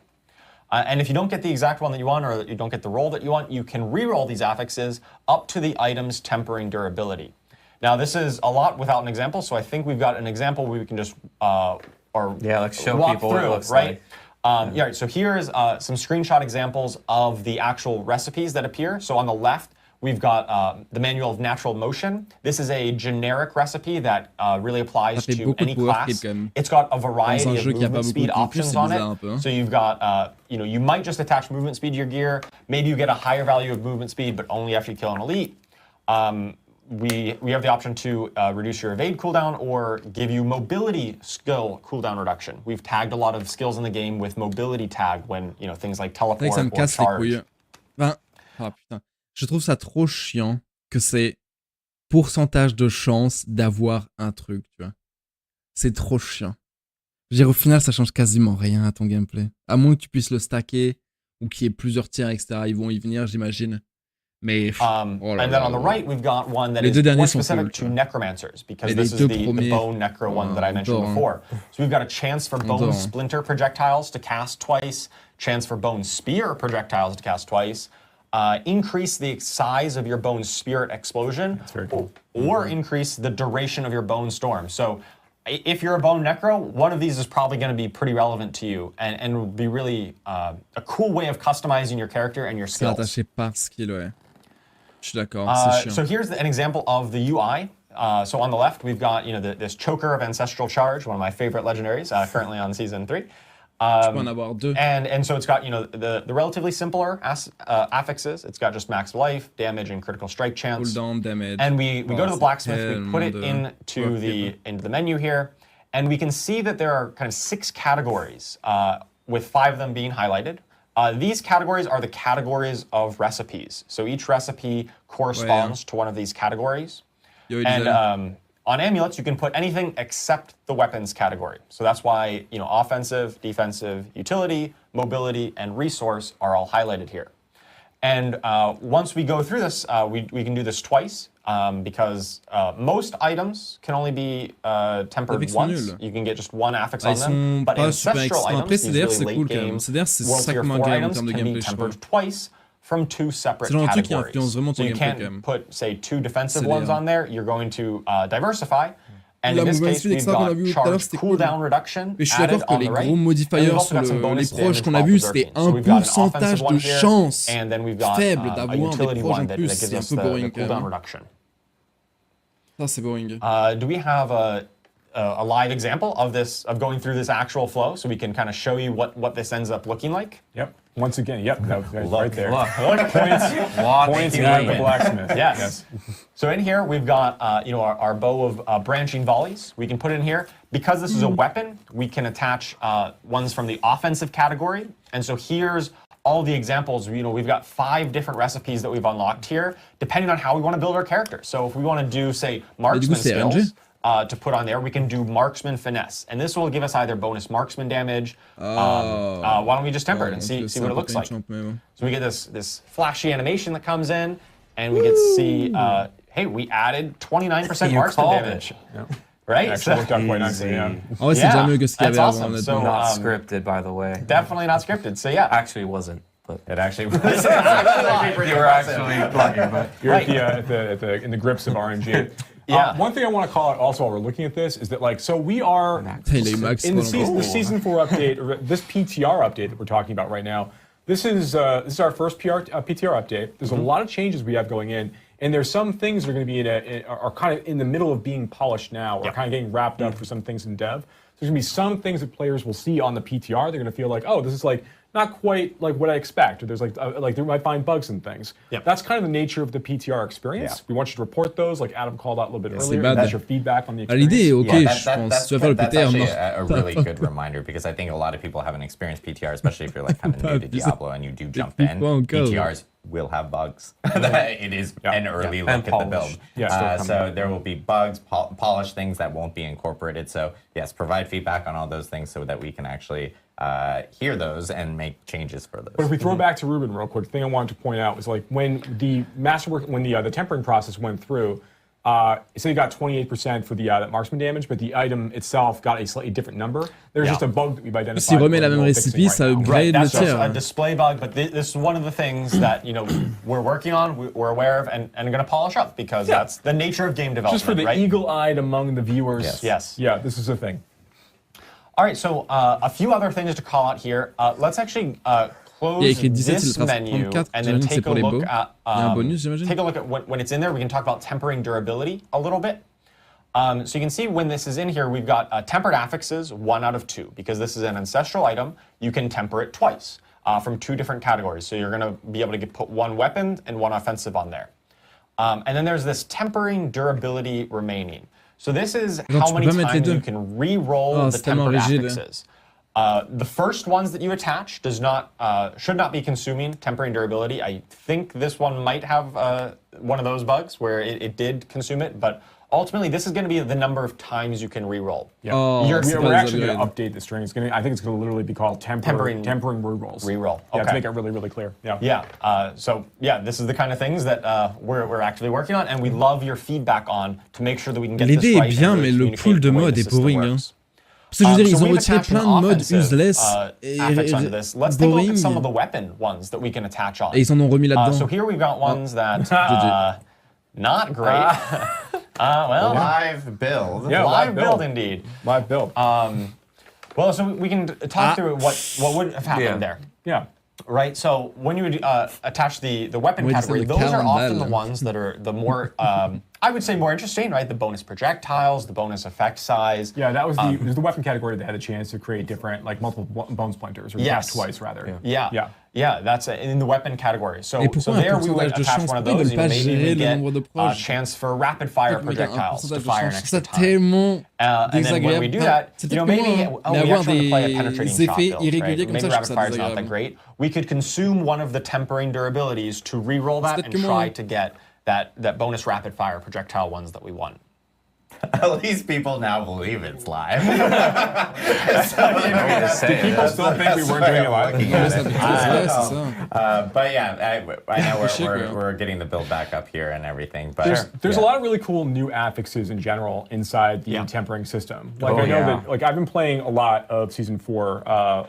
And if you don't get the exact one that you want, or you don't get the roll that you want, you can re-roll these affixes up to the item's tempering durability. Now, this is a lot without an example, so I think we've got an example where we can just let's show walk people through, what it looks right? like. So here's some screenshot examples of the actual recipes that appear. So on the left, we've got the Manual of Natural Motion. This is a generic recipe that really applies to any class. It's got a variety of movement speed options on it. So you've got, you might just attach movement speed to your gear. Maybe you get a higher value of movement speed, but only after you kill an elite. We have the option to reduce your evade cooldown or give you mobility skill cooldown reduction. We've tagged a lot of skills in the game with mobility tag when things like teleport or charge. Putain. Je trouve ça trop chiant que c'est pourcentage de chance d'avoir un truc, tu vois. C'est trop chiant. Je veux dire, au final, ça change quasiment rien à ton gameplay. À moins que tu puisses le stacker ou qu'il y ait plusieurs tiers, etc. Ils vont y venir, j'imagine. Mais, and then on the right, we've got one that is more specific to necromancers, because this is the bone necro one that I mentioned before. So we've got a chance for bone splinter projectiles to cast twice, chance for bone spear projectiles to cast twice, increase the size of your bone spirit explosion, or increase the duration of your bone storm. So if you're a bone necro, one of these is probably going to be pretty relevant to you and will be really a cool way of customizing your character and your skills. Attaché par skill, ouais. Je suis d'accord, c'est chiant. So here's an example of the UI. So on the left, we've got this Choker of Ancestral Charge, one of my favorite legendaries, currently on Season 3. And so it's got the relatively simpler affixes. It's got just max life, damage, and critical strike chance. Cooldown, damage. And we go to the blacksmith, we put it into the menu here, and we can see that there are kind of 6 categories, with 5 of them being highlighted. These categories are the categories of recipes. So each recipe corresponds to one of these categories. And on amulets, you can put anything except the weapons category. So that's why offensive, defensive, utility, mobility, and resource are all highlighted here. And once we go through this, we can do this twice because most items can only be tempered once. You can get just one affix on them. But ancestral items, these really late game World Tier 4 items can be tempered twice from 2 separate categories. So you can't put, say, 2 defensive ones on there. You're going to diversify. And in this case, we've got charge cooldown reduction added on the right. And we've also got some bonus damage while preserving. So we've got an offensive one here, and then we've got a utility one that gives us the cooldown reduction. Do we have a live example of this, of going through this actual flow, so we can kind of show you what this ends up looking like? Yep. Once again, yep, that was right there. Points at the blacksmith. Yes. So in here we've got our bow of branching volleys. We can put it in here because this is a weapon. We can attach ones from the offensive category, and so here's all the examples. We've got 5 different recipes that we've unlocked here, depending on how we want to build our character. So if we want to do, say, marksman skills, to put on there. We can do marksman finesse, and this will give us either bonus marksman damage. Why don't we just temper it and see what it looks like? So we get this flashy animation that comes in, and we get to see, hey, we added 29% marksman damage. Right? Actually worked out quite nicely, yeah. Oh, c'est déjà mieux que ce qu'il y avait awesome. avant. So, not scripted, by the way. Definitely not scripted. So yeah, Actually, it wasn't. But It actually was. you were actually plugging, but You're in the grips of RNG. Yeah. One thing I want to call out also while we're looking at this is that like, so we are in the season 4 update, or this PTR update that we're talking about right now. This is our first PTR update. There's a lot of changes we have going in, and there's some things that are going to be are kind of in the middle of being polished now, or kind of getting wrapped up for some things in dev. There's going to be some things that players will see on the PTR. They're going to feel like, oh, this is like not quite like what I expect, or there's like they might find bugs and things. Yep. That's kind of the nature of the PTR experience. Yeah. We want you to report those, like Adam called out a little bit earlier. bad. That's your feedback on the À experience. l'idée, ok, Yeah, je pense. Tu vas faire le that's PTR, actually non. a really good reminder, because I think a lot of people haven't experienced PTR, especially if you're like kind of new to Diablo and you do jump in. PTRs will have bugs. It is an early look at the build. So there will be bugs, polished things that won't be incorporated. So yes, provide feedback on all those things so that we can actually hear those and make changes for those. But if we throw back to Ruben real quick, the thing I wanted to point out was like when the masterwork, when the tempering process went through, so you got 28% for the that marksman damage, but the item itself got a slightly different number. There's just a bug that we've identified. S'il remet la même recipe, ça upgrade le That's just tir. a display bug, but this is one of the things that we're working on, we're aware of, and going to polish up, because that's the nature of game development. Just for the eagle-eyed among the viewers. Yes. Yeah, this is a thing. All right, so a few other things to call out here. Let's actually close this menu and then take a look at when it's in there. We can talk about tempering durability a little bit. So you can see when this is in here, we've got tempered affixes, 1 out of 2. Because this is an ancestral item, you can temper it twice from 2 different categories. So you're going to be able to put 1 weapon and 1 offensive on there. And then there's this tempering durability remaining. So this is how many times you can re-roll the tempered affixes. The first ones that you attach should not be consuming tempering durability. I think this one might have one of those bugs where it did consume it, but ultimately this is going to be the number of times you can re-roll. Yeah. We're actually going to update the string. I think it's going to literally be called tempering re-rolls. Re-roll. Yeah, to make it really, really clear. Yeah. Yeah. So yeah, this is the kind of things that we're actively working on, and we love your feedback on to make sure that we can get this right. L'idée est bien, mais le pool de mode est boring. Hein. Parce que je veux dire, ils ont retiré plein de modes useless et Let's take a look at some of the weapon ones that we can attach on. Et ils en ont remis là-dedans. So here we've got ones that not great. Well, live build. Yeah, live build indeed. Live build. Well, so we can talk through what would have happened there. Yeah. Right. So when you would attach the weapon category, those are often the ones that are the more I would say more interesting, right? The bonus projectiles, the bonus effect size. Yeah, that was the weapon category that had a chance to create different, like multiple bone splinters, or twice rather. Yeah, that's in the weapon category. So there we would attach one of those. Maybe we get a chance for rapid fire projectiles to fire next to time. And then when we do that, maybe we actually want to play a penetrating shot build, right? Maybe rapid fire is not that great. We could consume one of the tempering durabilities to re-roll that and try to get that bonus rapid fire projectile ones that we want. At least people now believe it's live. Do people still think we weren't doing it live? But yeah, I know we're getting the build back up here and everything. But there's a lot of really cool new affixes in general inside the tempering system. Like I know that, like I've been playing a lot of Season 4,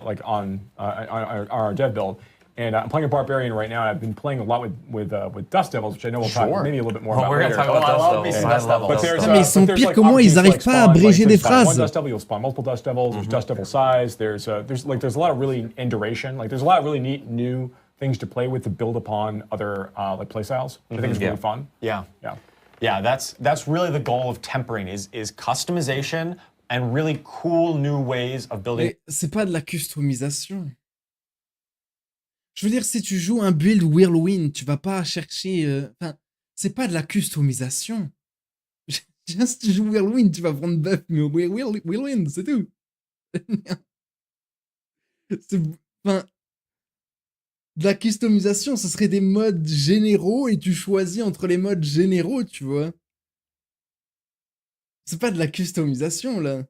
like on our dev build. And I'm playing a Barbarian right now, and I've been playing a lot with Dust Devils, which I know we'll talk maybe a little bit more about later. Mais ils sont pires que moi, ils n'arrivent pas à abréger des phrases. One Dust Devil, you'll spawn multiple Dust Devils, there's Dust Devil size, there's a lot of really, and duration, like there's a lot of really neat new things to play with to build upon other like playstyles, which I think is really fun. Yeah, that's really the goal of tempering is customization and really cool new ways of building. Mais c'est pas de la customisation. Je veux dire, si tu joues un build Whirlwind, tu vas pas chercher... Enfin, c'est pas de la customisation. Si tu joues Whirlwind, tu vas prendre buff, mais Whirlwind, c'est tout. Enfin, de la customisation, ce serait des modes généraux et tu choisis entre les modes généraux, tu vois. C'est pas de la customisation, là.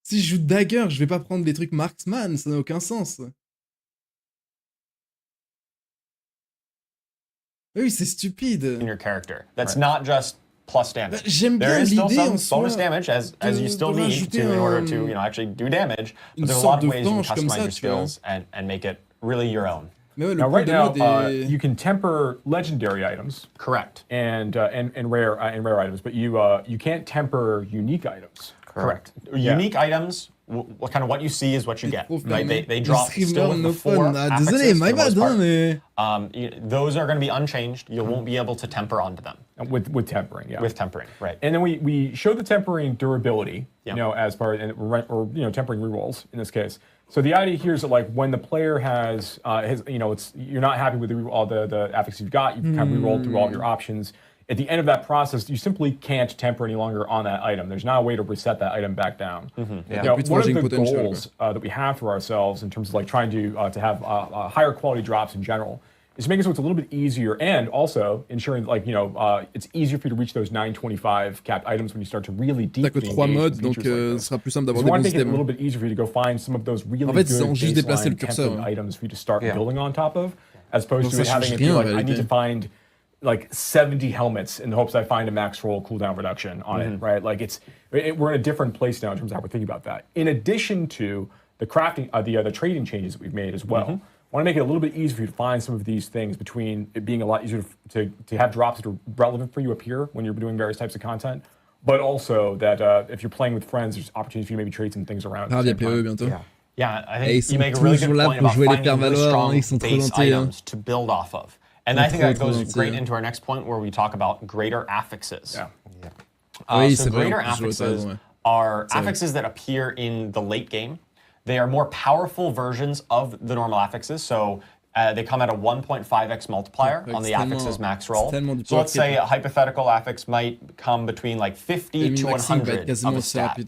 Si je joue Dagger, je vais pas prendre des trucs Marksman, ça n'a aucun sens. Oui, c'est stupide. In your character. That's not just plus damage. J'aime bien l'idée en soi. Bonus damage as you still need to in order to actually do damage. But there's a lot of ways you can customize your skills and make it really your own. Now, right now, you can temper legendary items. Correct. And rare items, but you can't temper unique items. Correct. Unique items, what you see is what you get. Right? They drop still with the 4 affixes for the most part. Those are going to be unchanged. You won't be able to temper onto them. With tempering, yeah. With tempering, right. And then we show the tempering durability, as part or tempering rerolls in this case. So the idea here is that like when the player has you're not happy with all the affixes you've got, you've kind of rerolled through all of your options. At the end of that process, you simply can't temper any longer on that item. There's not a way to reset that item back down. One of the goals that we have for ourselves in terms of like trying to have higher quality drops in general is to make it so it's a little bit easier, and also ensuring like it's easier for you to reach those 925 capped items when you start to really deeply engage with features like this. Sera plus simple d'avoir des bons systèmes. A little bit easier for you to go find some of those really good baseline tempting items for you to start building on top of, as opposed to having it be like I need to find like 70 helmets in the hopes I find a max roll cooldown reduction on it, right? Like we're in a different place now in terms of how we're thinking about that. In addition to the crafting, the trading changes that we've made as well. I want to make it a little bit easier for you to find some of these things, between it being a lot easier to have drops that are relevant for you appear when you're doing various types of content, but also that if you're playing with friends, there's opportunities for you to maybe trade some things around. Yeah, I think you make a really good point about finding really strong base items to build off of. And I think that goes great into our next point where we talk about greater affixes. So greater affixes are affixes that appear in the late game. They are more powerful versions of the normal affixes. So they come at a 1.5x multiplier on the affixes max roll. So let's say a hypothetical affix might come between like 50 to 100 of a stat.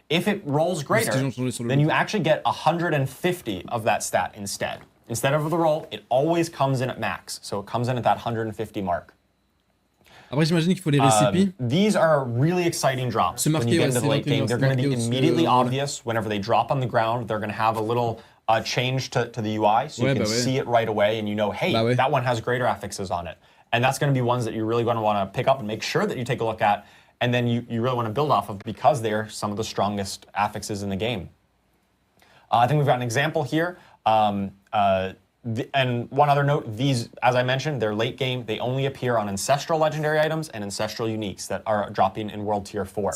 If it rolls greater, then you actually get 150 of that stat instead. Instead of the roll, it always comes in at max. So it comes in at that 150 mark. Après, j'imagine qu'il faut les récipients. These are really exciting drops. When you get into the late game, they're going to be immediately obvious. Whenever they drop on the ground, they're going to have a little change to the UI, so you can see it right away, and you know, hey, that one has greater affixes on it. And that's going to be ones that you're really going to want to pick up and make sure that you take a look at, and then you really want to build off of, because they're some of the strongest affixes in the game. I think we've got an example here. And one other note, these, as I mentioned, they're late game. They only appear on Ancestral Legendary items and Ancestral Uniques that are dropping in World Tier 4.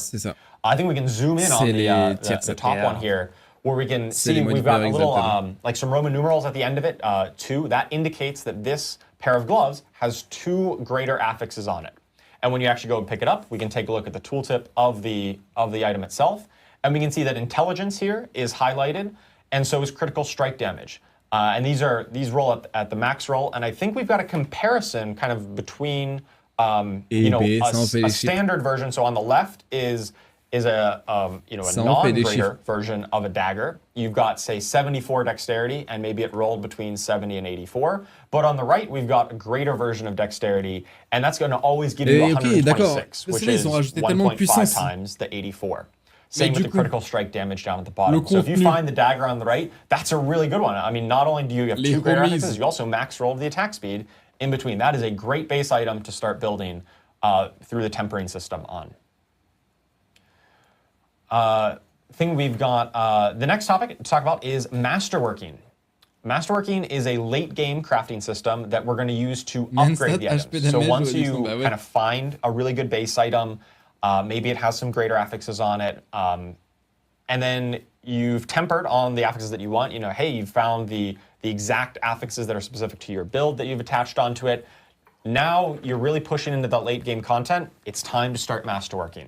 I think we can zoom in on the top one here, where we can see we've got a little, like some Roman numerals at the end of it, 2. That indicates that this pair of gloves has 2 greater affixes on it. And when you actually go and pick it up, we can take a look at the tooltip of the item itself. And we can see that intelligence here is highlighted, and so is critical strike damage. And these roll at the max roll, and I think we've got a comparison kind of between a standard version. So on the left is a non-greater version of a dagger. You've got, say, 74 dexterity, and maybe it rolled between 70 and 84. But on the right, we've got a greater version of dexterity, and that's going to always give you 126, which is 1.5 times the 84. Same with the critical strike damage down at the bottom. So if you find the dagger on the right, that's a really good one. I mean, not only do you have 2 greater affixes, you also max roll the attack speed in between. That is a great base item to start building through the tempering system on. Thing we've got, the next topic to talk about is masterworking. Masterworking is a late game crafting system that we're going to use to upgrade the items. So once you kind of find a really good base item, maybe it has some greater affixes on it, and then you've tempered on the affixes that you want. You know, hey, you've found the exact affixes that are specific to your build that you've attached onto it. Now you're really pushing into the late game content. It's time to start masterworking.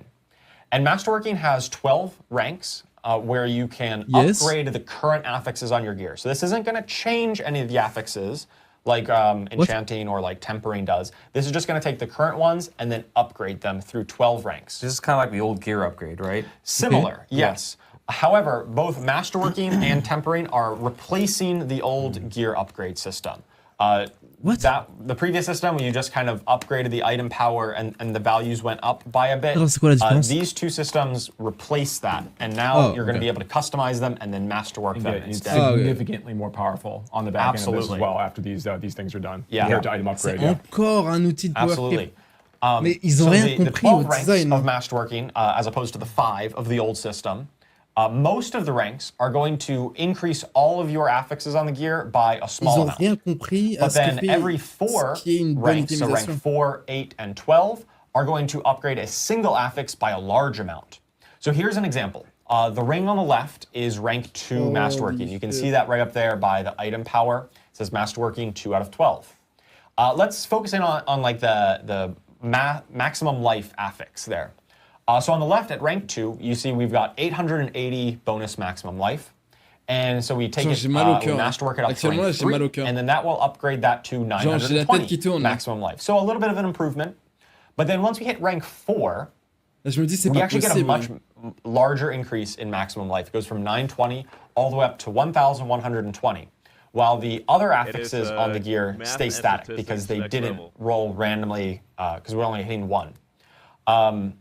And masterworking has 12 ranks where you can upgrade the current affixes on your gear. So this isn't going to change any of the affixes like enchanting or like tempering does. This is just going to take the current ones and then upgrade them through 12 ranks. This is kind of like the old gear upgrade, right? Similar, yes. However, both masterworking and tempering are replacing the old gear upgrade system. the previous system, you just kind of upgraded the item power and the values went up by a bit. C'est quoi la différence? These two systems replace that, and now you're going to be able to customize them and then masterwork them instead. Significantly more powerful on the back end of this as well after these things are done. Compared to item upgrade. C'est encore un outil de power Absolutely. Mais ils ont rien compris au design. Of masterworking, as opposed to the 5 of the old system, most of the ranks are going to increase all of your affixes on the gear by a small amount. Rien compris à but then every 4 ranks, so rank 4, 8, and 12, are going to upgrade a single affix by a large amount. So here's an example. The ring on the left is rank 2 masterworking. You can see that right up there by the item power. It says masterworking 2 out of 12. Let's focus in on like the maximum life affix there. So on the left at rank 2, you see we've got 880 bonus maximum life. And so we take it, we masterwork it up to rank 3, and then that will upgrade that to 920 maximum life. So a little bit of an improvement. But then once we hit rank 4, we actually get a much larger increase in maximum life. It goes from 920 all the way up to 1,120. While the other affixes on the gear stay static because they didn't roll randomly because we're only hitting 1.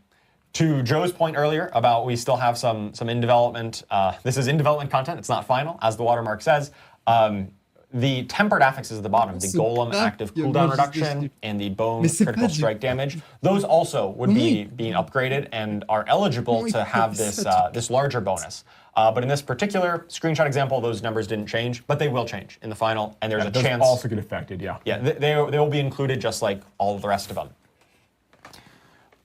To Joe's point earlier about we still have some in development. This is in development content. It's not final, as the watermark says. The tempered affixes at the bottom, the Golem active cooldown reduction and the Bone critical strike damage, those also would be being upgraded and are eligible to have this larger bonus. But in this particular screenshot example, those numbers didn't change, but they will change in the final, and there's a chance also get affected. Yeah, they will be included just like all of the rest of them.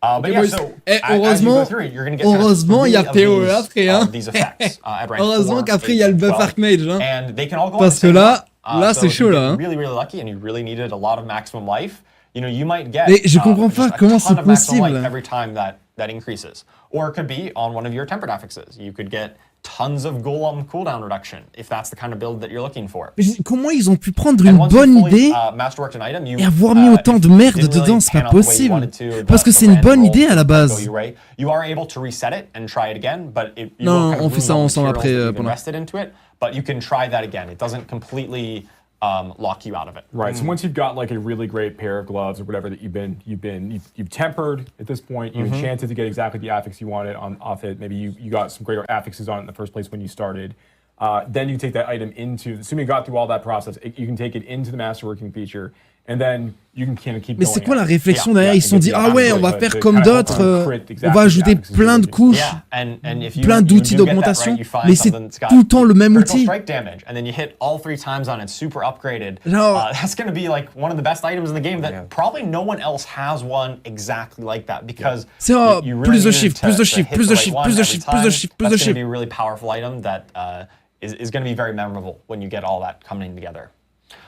But yeah, so as you go through, you're going to get heureusement, il y a PoE après, hein. These effects at rank Heureusement 4, qu'après il y a le buff 12, Archmage, hein. and they can all go Parce que là c'est chaud là. Hein. Really lucky, and you really needed a lot of maximum life. You know, you might get Mais je comprends pas comment c'est possible. Every time that increases, or it could be on one of your tempered affixes. You could get tons of Golem cooldown reduction if that's the kind of build that you're looking for. Mais comment ils ont pu prendre une bonne idée et avoir mis autant de merde dedans, c'est pas possible. Parce que c'est une bonne idée à la base. You are able to reset it and try it again, but non, on fait ça ensemble après. But you can try that again. It doesn't completely lock you out of it. Right. So once you've got like a really great pair of gloves or whatever that you've tempered at this point, you've enchanted to get exactly the affix you wanted off it. Maybe you got some greater affixes on it in the first place when you started. Then you take that item into, assuming you got through all that process, you can take it into the masterworking feature. And then you can kind of keep Mais c'est quoi la réflexion derrière? Ils se sont dit, ah ouais, on va faire comme d'autres, on va ajouter plein de couches, plein d'outils d'augmentation, mais c'est tout le temps le même outil. And then you hit all 3 times on it, super upgraded. That's going to be like one of the best items in the game that probably no one else has one exactly like that because you really plus de chiffres, plus de chiffres, plus de chiffres, plus de chiffres, plus de chiffres, plus de chiffres. That's going to be a really powerful item that is going to be very memorable when you get all that coming together.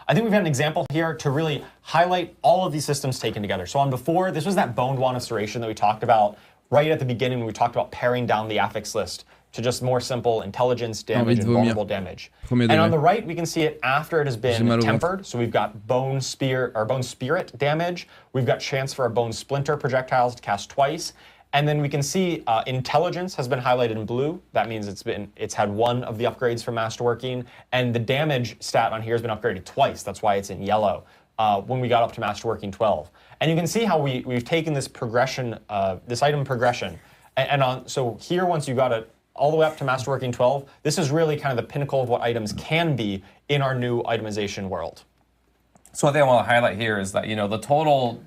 I think we've got an example here to really highlight all of these systems taken together. So on before, this was that boned one restoration that we talked about right at the beginning when we talked about paring down the affix list to just more simple intelligence damage and vulnerable damage. And on the right, we can see it after it has been tempered. So we've got bone spirit damage. We've got chance for a bone splinter projectiles to cast twice. And then we can see intelligence has been highlighted in blue. That means it's had 1 of the upgrades from masterworking, and the damage stat on here has been upgraded twice. That's why it's in yellow when we got up to masterworking 12. And you can see how we've taken this progression, this item progression, so here once you got it all the way up to masterworking 12, this is really kind of the pinnacle of what items can be in our new itemization world. So one thing I want to highlight here is that the total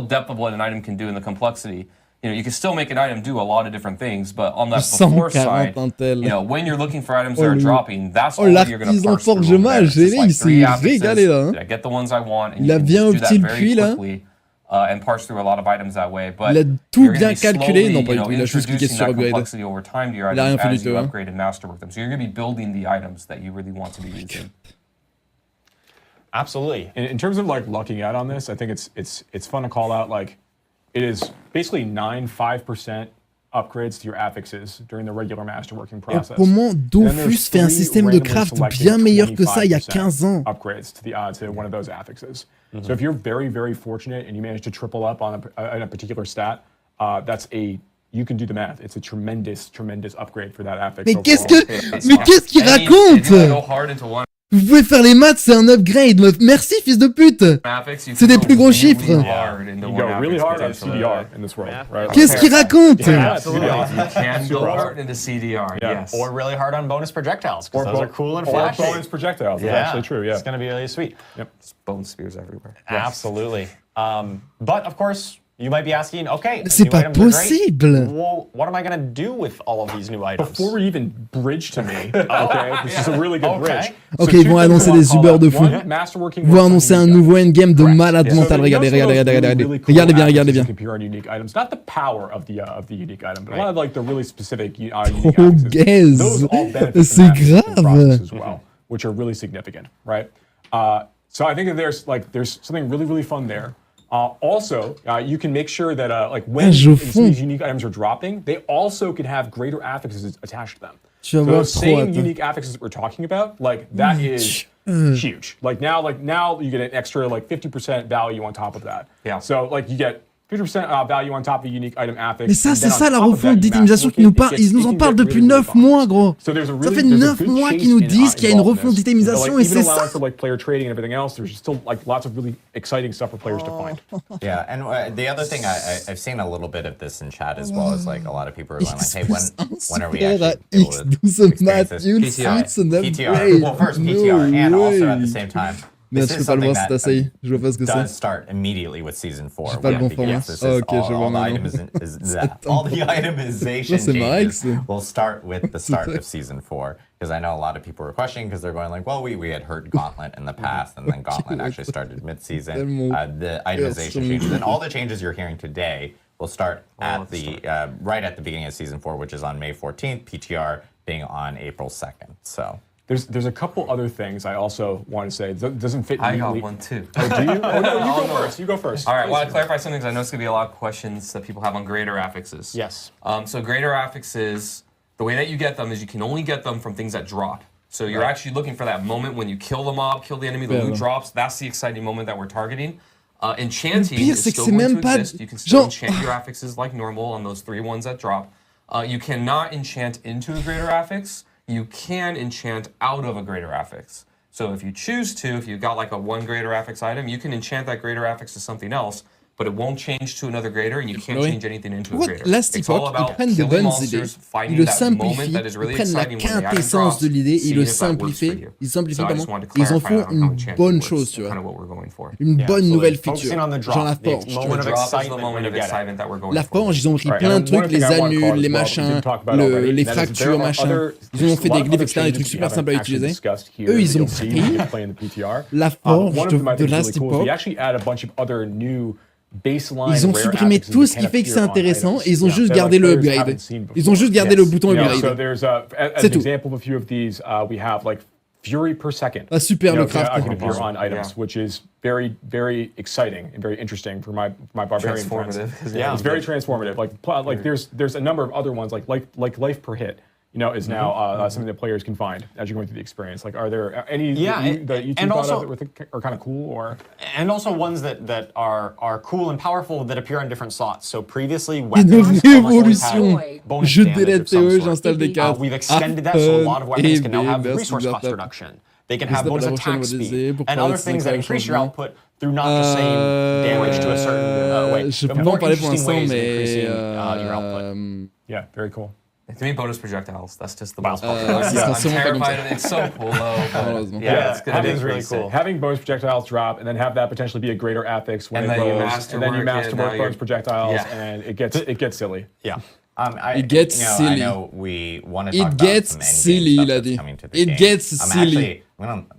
depth of what an item can do and the complexity, you can still make an item do a lot of different things, but on that before side, when you're looking for items that are dropping, that's all you're going to parse through. Like 3 affixes, I get the ones I want, and you can do that very quickly and parse through a lot of items that way. But il a tout bien calculé, non pas du tout, il a juste cliqué sur upgrade. Complexity over time to your items as you upgrade and masterwork them. So you're going to be building the items that you really want to be using. Absolutely. In terms of like lucking out on this, I think it's fun to call out like it is basically 5% upgrades to your affixes during the regular masterworking process. Comment Dofus fait un système de craft bien meilleur que ça il y a 15 ans? Upgrades to one of those affixes. So if you're very, very fortunate and you manage to triple up on a particular stat, you can do the math. It's a tremendous upgrade for that affix. Mais qu'est-ce qu'il raconte? Vous pouvez faire les maths, c'est un upgrade. Merci, fils de pute. C'est des plus gros chiffres. You go really hard on CDR in this world, right? Qu'est-ce qu'il raconte? Yeah, absolutely. You can go hard into CDR, yes. Or really hard on bonus projectiles, Or because those are cool and flashy. Or bonus projectiles, that's actually true, yeah. It's going to be really sweet. Yep. Bone spears everywhere. Absolutely. But of course, you might be asking, okay, C'est new pas items are great. possible. Well, what am I going to do with all of these new items? Before we even bridge to me, okay, this is a really good bridge. Ok, ils vont annoncer des Uber de fou. Ils vont annoncer un nouveau endgame de malade mental. Regardez bien. Not the power of the unique item, but a lot of like the really specific unique Oh, accesses. Those all benefit c'est grave. as well, which are really significant, right? So I think that there's something really fun there. Also, you can make sure that when these unique items are dropping, they also can have greater affixes attached to them. So those same unique affixes that we're talking about, like that is huge. Like now you get an extra 50% value on top of that. Yeah. So you get 50% value on top of the unique item affix. Mais ça, c'est ça la refonte d'itemisation qu'ils nous parlent. Ils nous en parlent depuis 9 mois, gros. Ça fait 9 mois qu'ils nous disent qu'il y a une refonte d'itemisation et c'est ça. For player trading and everything else, there's still lots of really exciting stuff for players to find. Yeah, and the other thing I've seen a little bit of this in chat as well is a lot of people are going hey, when are we actually able to experience this? PTR. Well, first PTR, and also at the same time. Mais je peux pas le voir, c'est ta série. Je vois pas ce que c'est. Does start immediately with season 4. J'ai pas le bon format. Ok, je vois maintenant. All the itemization changes will start with the start of season 4. Because I know a lot of people were questioning because they're going well, we had heard Gauntlet in the past, and then Gauntlet actually started mid-season. The itemization changes, and all the changes you're hearing today will start at right at the beginning of season 4, which is on May 14th. PTR being on April 2nd. So. There's a couple other things I also want to say. It doesn't fit I neatly. got one too. Oh, do you? Oh, no, you go first. All right, I want to clarify something because I know it's going to be a lot of questions that people have on greater affixes. Yes. So greater affixes, the way that you get them is you can only get them from things that drop. So you're actually looking for that moment when you kill the mob, kill the enemy, the loot drops. That's the exciting moment that we're targeting. Enchanting is still going to exist. You can still enchant your affixes like normal on those 3 ones that drop. You cannot enchant into a greater affix. You can enchant out of a greater affix. So if you choose to, if you've got a 1 greater affix item, you can enchant that greater affix to something else, but it won't change to another greater, and you can't change anything into a greater. Last époque, ils prennent de bonnes idées, ils le simplifient, ils prennent la quintessence de l'idée, ils le simplifient, ils simplifient comment? Ils en font une bonne chose, tu vois. Une bonne nouvelle feature, genre la forge. La forge, ils ont pris plein de trucs, les annuls, les machins, les fractures, machin. Ils ont fait des glyphes, etc., des trucs super simples à utiliser. Eux, ils ont pris la forge de Last époque. Ils ont supprimé tout ce qui fait que c'est intéressant et ils ont juste gardé le upgrade. Ils ont juste gardé le bouton upgrade. C'est tout. Fury per second. Super le craft. Appear on items, which is very, very exciting and very interesting for my barbarian friends. Yeah, it's very transformative. There's a number of other ones like life per hit. Is now something that players can find as you're going through the experience. Are there any that you thought of that are kind of cool, or? And also ones that are cool and powerful that appear on different slots. So previously, weapons always have bonus damage of some sort. We've extended that, so a lot of weapons can now have resource cost reduction. They can have bonus attack speed and other things that increase your output through not just saying damage to a certain way, but more interesting ways of increasing your output. Yeah, very cool. To me, bonus projectiles, that's just the most popular. I'm terrified of it. It's so cool, though. Yeah, it's going to be really cool. Having bonus projectiles drop and then have that potentially be a greater affix when it goes, and then you masterwork bonus projectiles, and it gets silly. Yeah. It gets silly. I know we want to talk about some silly, stuff that's coming to the game. It gets silly.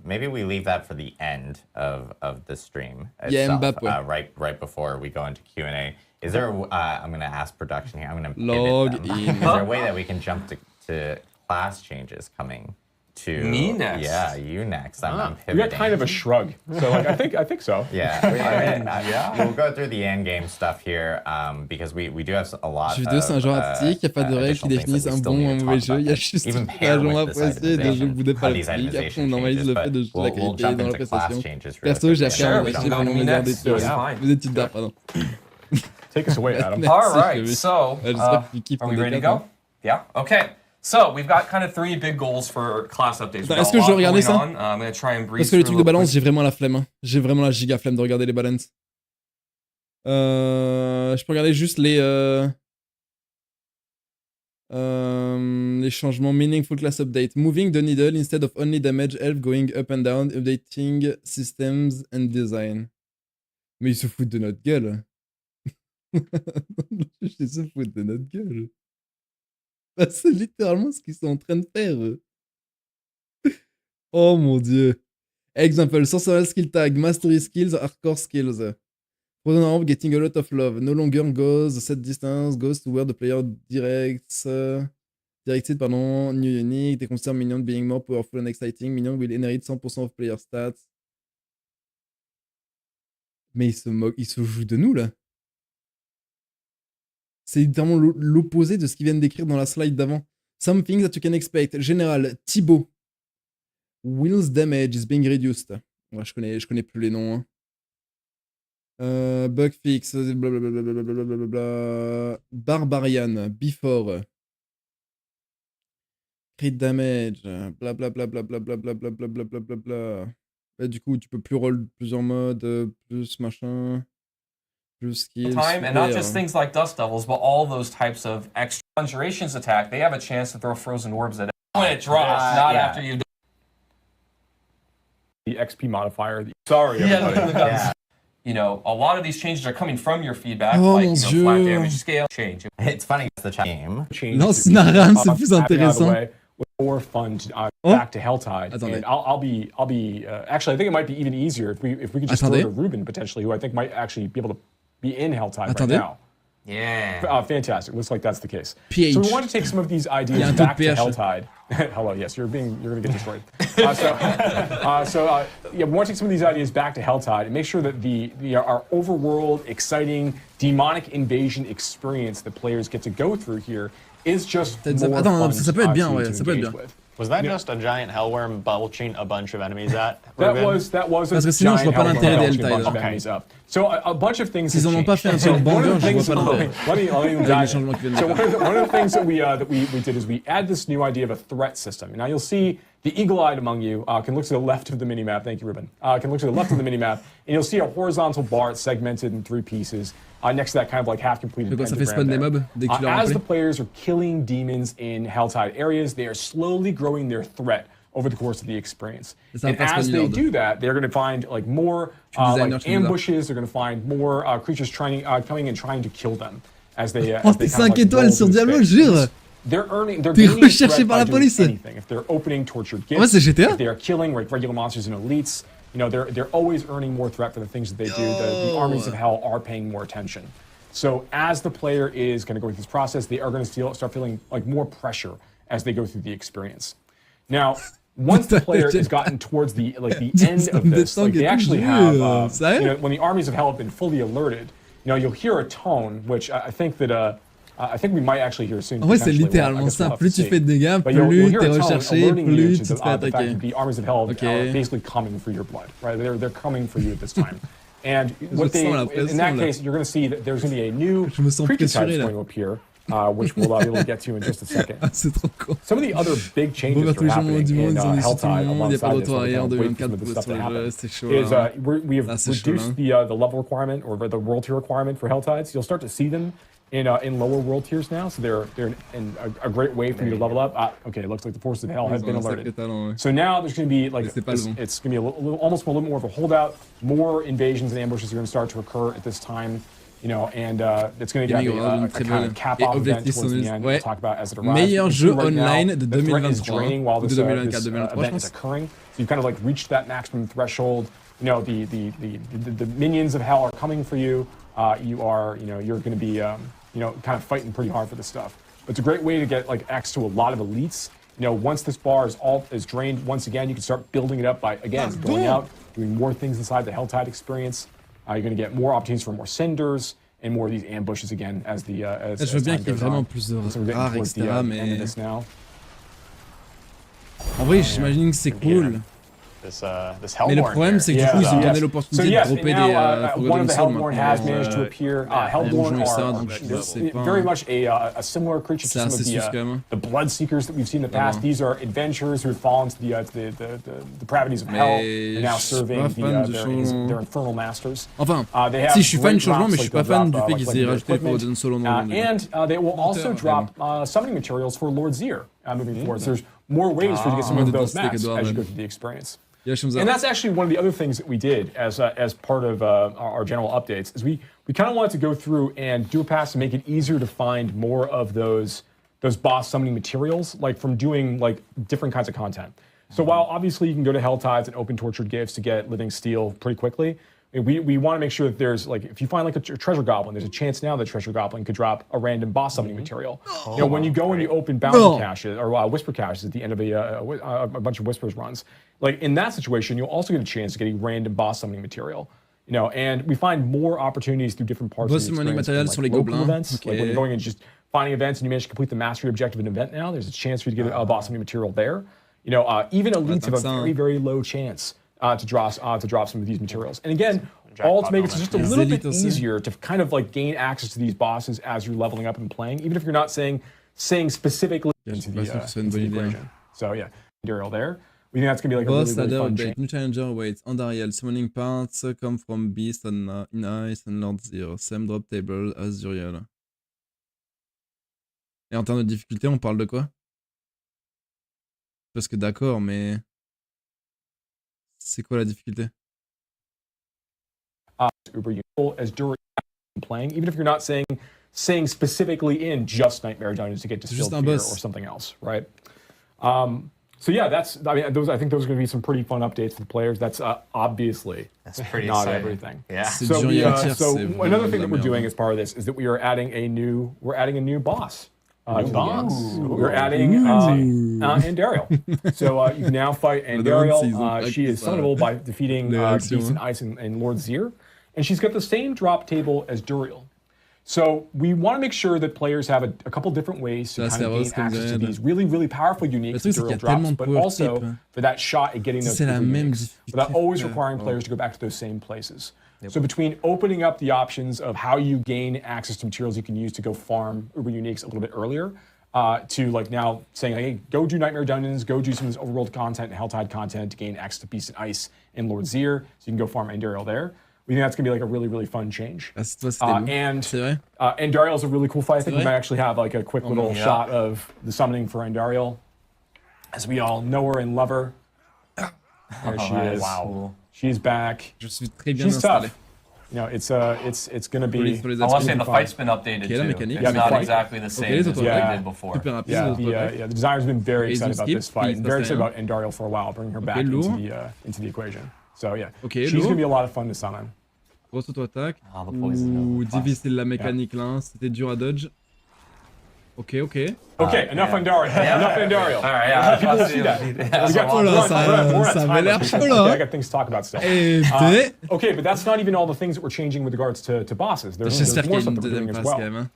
Maybe we leave that for the end of the stream itself, right before we go into Q&A. Is there I'm going to ask production here. I'm going to pivot them. Is there a way that we can jump to class changes coming to me next? Yeah, you next. I'm pivoting. You got kind of a shrug. So I think so. Yeah. We'll go through the end game stuff here because we do have a lot of c'est un genre artistique, il n'y a pas de règles qui définissent un bon ou un mauvais jeu, il y a juste un genre apprécié des jeux vous pas le prix, après on normalise le fait de la qualité dans l'appréciation. Perso, j'ai appris à enregistrer pendant mes heures d'études. Mes études d'art, pardon. Take us away, Adam. All right, so are we ready to go? Yeah? Okay. So we've got kind of 3 big goals for class updates. Est-ce que je dois regarder ça? I'm gonna try and breeze Parce que les trucs de balance, j'ai vraiment la flemme. Hein. J'ai vraiment la giga flemme de regarder les balances. Je peux regarder juste les changements meaningful class update. Moving the needle instead of only damage, health going up and down, updating systems and design. Mais ils se foutent de notre gueule. Ils se foutent de notre gueule. Bah, c'est littéralement ce qu'ils sont en train de faire. Oh mon dieu. Example, sorcerer skill tag, mastery skills, hardcore skills. Frozen Orb getting a lot of love. No longer goes set distance, goes to where the player directed, pardon. New unique, they consider minion being more powerful and exciting. Minion will inherit 100% of player stats. Mais ils se moquent, ils se jouent de nous là. C'est littéralement l'opposé de ce qu'ils viennent d'écrire dans la slide d'avant. Some things that you can expect. Général, Thibaut. Will's damage is being reduced. Ouais, je connais plus les noms. Hein. Bug fix. Blablabla. Barbarian. Before. Crit damage. Blablabla. Du coup, tu peux plus roll plusieurs modes, plus machin. Skills, time, and not just things like Dust Devils, but all those types of extra Conjurations attack. They have a chance to throw Frozen Orbs at it when it drops, not after you. The XP modifier. Sorry, everybody. You know, a lot of these changes are coming from your feedback, like flat damage scale change. It's funny, it's the game. Lance Naran, c'est plus intéressant. More fun to, back to Helltide. And I'll be actually, I think it might be even easier if we could just throw to Ruben potentially, who I think might actually be able to be in Helltide right now. Yeah. Fantastic. Looks like that's the case. PH. So we want to take some of these ideas back to Helltide. Hello. Yes, you're going to get destroyed. We want to take some of these ideas back to Helltide and make sure that our overworld, exciting, demonic invasion experience that players get to go through here is just more fun ça peut être bien, ouais, ça peut être bien. Was that just a giant hellworm belching a bunch of enemies at? That was a giant hellworm belching a bunch of enemies up. So a bunch of things. S'ils en ont pas fait un seul banger, je vois pas l'intérêt. So one of the things that we did is we add this new idea of a threat system. Now you'll see the eagle-eyed among you can look to the left of the minimap. Thank you, Ruben. Can look to the left of the minimap, and you'll see a horizontal bar segmented in 3 pieces. Next to that kind of like half-completed pentagram there. As the players are killing demons in Helltide areas, they are slowly growing their threat over the course of the experience. And as they do that, they're going to find like more ambushes. They're going to find more creatures coming and trying to kill them as they. T'es 5 étoiles sur Diablo, jure. They're gaining recherché par la police. Anything. If they're opening tortured gifts, c'est GTA. If they are killing like regular monsters and elites, you know, they're always earning more threat for the things that they do. The armies of hell are paying more attention. So as the player is going to go through this process, they are going to start feeling like more pressure as they go through the experience. Now, once the player has gotten towards the end of this, like they actually have, you know, when the armies of hell have been fully alerted, you know, you'll hear a tone, which I think that I think we might actually hear soon. En vrai, c'est littéralement ça. Plus tu fais de dégâts, plus t'es recherché, plus tu te fais attaquer. The armies of hell are basically coming for your blood, right? They're coming for you at this time. And what they, in that case, you're going to see that there's going to be a new creature type going to appear, which we'll be able to get to in just a second. C'est trop cool. Some of the other big changes that are happening in Helltide alongside this, wait for some of the stuff to happen, is we have reduced the level requirement or the world tier requirement for Helltides. You'll start to see them in lower world tiers now, so they're in a great way for you to level up. Okay, it looks like the forces of hell have been alerted. So now there's going to be like it's going to be almost a little more of a holdout. More invasions and ambushes are going to start to occur at this time, you know, and it's going to get a kind of cap-off event towards the end. We'll talk about as it arrives. Meilleur jeu online de 2023 while this event is occurring. So you've kind of like reached that maximum threshold. You know, the minions of hell are coming for you. You're going to be you know, kind of fighting pretty hard for this stuff. But it's a great way to get like access to a lot of elites. You know, once this bar is drained once again, you can start building it up by going out, doing more things inside the Helltide experience. You're going to get more opportunities for more senders and more of these ambushes again as the as je veux bien qu'il y ait vraiment plus de rares, etc. Mais now. en vrai, j'imagine que c'est cool. this Mais le problème, c'est que du coup, ils ont donné l'opportunité de dropper des one of the Hellborn has managed to appear. Hellborn are very much a similar creature to some of the Bloodseekers that we've seen in the past. These are adventurers who have fallen to the depravities of hell and now serving their infernal masters. Enfin, si je suis fan du changement, mais je suis pas fan du fait qu'ils aient rajouté Paladin Solo dans le and they will also drop summoning materials for Lord Zir moving forward. So there's more ways for you to get some of those maps as you go through the experience. And that's actually one of the other things that we did as part of our general updates is we kind of wanted to go through and do a pass to make it easier to find more of those boss summoning materials, like from doing like different kinds of content. So while obviously you can go to Hell Tides and open Tortured Gifts to get Living Steel pretty quickly, we want to make sure that there's like, if you find like a Treasure Goblin, there's a chance now that Treasure Goblin could drop a random boss summoning material. You know, when you go and you open Bounty Caches or Whisper Caches at the end of a bunch of Whispers runs, like in that situation, you'll also get a chance to get a random boss summoning material. You know, and we find more opportunities through different parts of the experience. Like local events, like when you're going and just finding events and you manage to complete the mastery objective of an event now, there's a chance for you to get a boss summoning material there. You know, even elites have a very, very low chance to drop some of these materials. And again, all to make it just a little bit easier to kind of like gain access to these bosses as you're leveling up and playing, even if you're not saying specifically into the equation. So yeah, material there. We think that's gonna be like a really, really fun change. New challenger awaits. Andariel, summoning parts come from Beast in Ice and Lord Zero. Same drop table as Uriel. Et en termes de difficulté, on parle de quoi? Parce que d'accord, mais c'est quoi la difficulté? Uber useful as during playing, even if you're not saying specifically in just Nightmare Dungeons to get Distilled Fear or something else, right? So yeah, I think those are going to be some pretty fun updates for the players. That's obviously pretty not exciting. Everything. Yeah. So another thing that we're doing as part of this is that we are adding a new boss. We're adding Andariel. So you can now fight Andariel. She is summonable by defeating Beast and Ice and Lord Zir. And she's got the same drop table as Duriel. So we want to make sure that players have a couple different ways to kind of gain access to these really, really powerful uniques that Duriel drops, but also for that shot at getting those uniques without always requiring players to go back to those same places. So between opening up the options of how you gain access to materials you can use to go farm Uber Uniques a little bit earlier, to like now saying, hey, go do Nightmare Dungeons, go do some of this overworld content and Helltide content to gain access to Beast and Ice and Lord Zir, so you can go farm Andariel there. We think that's going to be like a really, really fun change. And Andariel is a really cool fight. I think we might actually have like a quick little shot of the summoning for Andariel, as we all know her and love her. There she is. Wow. She's back. She's tough. You know, it's going to be. I want to say the fight's been updated too. It's not exactly the same as what we did before. The designer's been very excited about this fight and very excited about Andariel for a while, bringing her back into the equation. So yeah, she's going to be a lot of fun to summon. Grosse auto-attaque. Ou difficile la mécanique là, c'était dur à dodge. Okay, enough Andariel. Enough Andariel. All right, yeah. People will see that. I got things to talk about still. Okay, but that's not even all the things that we're changing with regards to bosses. There's more stuff that we're doing as well.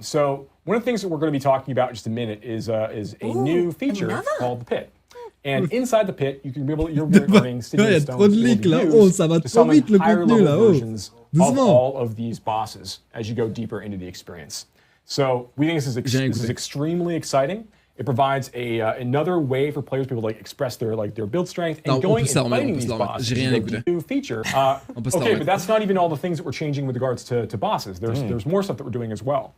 So one of the things that we're going to be talking about in just a minute is a new feature called the Pit. And inside the pit, you can be able to, you're earning Stygian stones to summon higher level versions of all of these bosses as you go deeper into the experience. So we think this is extremely exciting. It provides another way for players to be able to like express their build strength and going and fighting these bosses. A new feature. Okay, but that's not even all the things that we're changing with regards to bosses. There's more stuff that we're doing as well.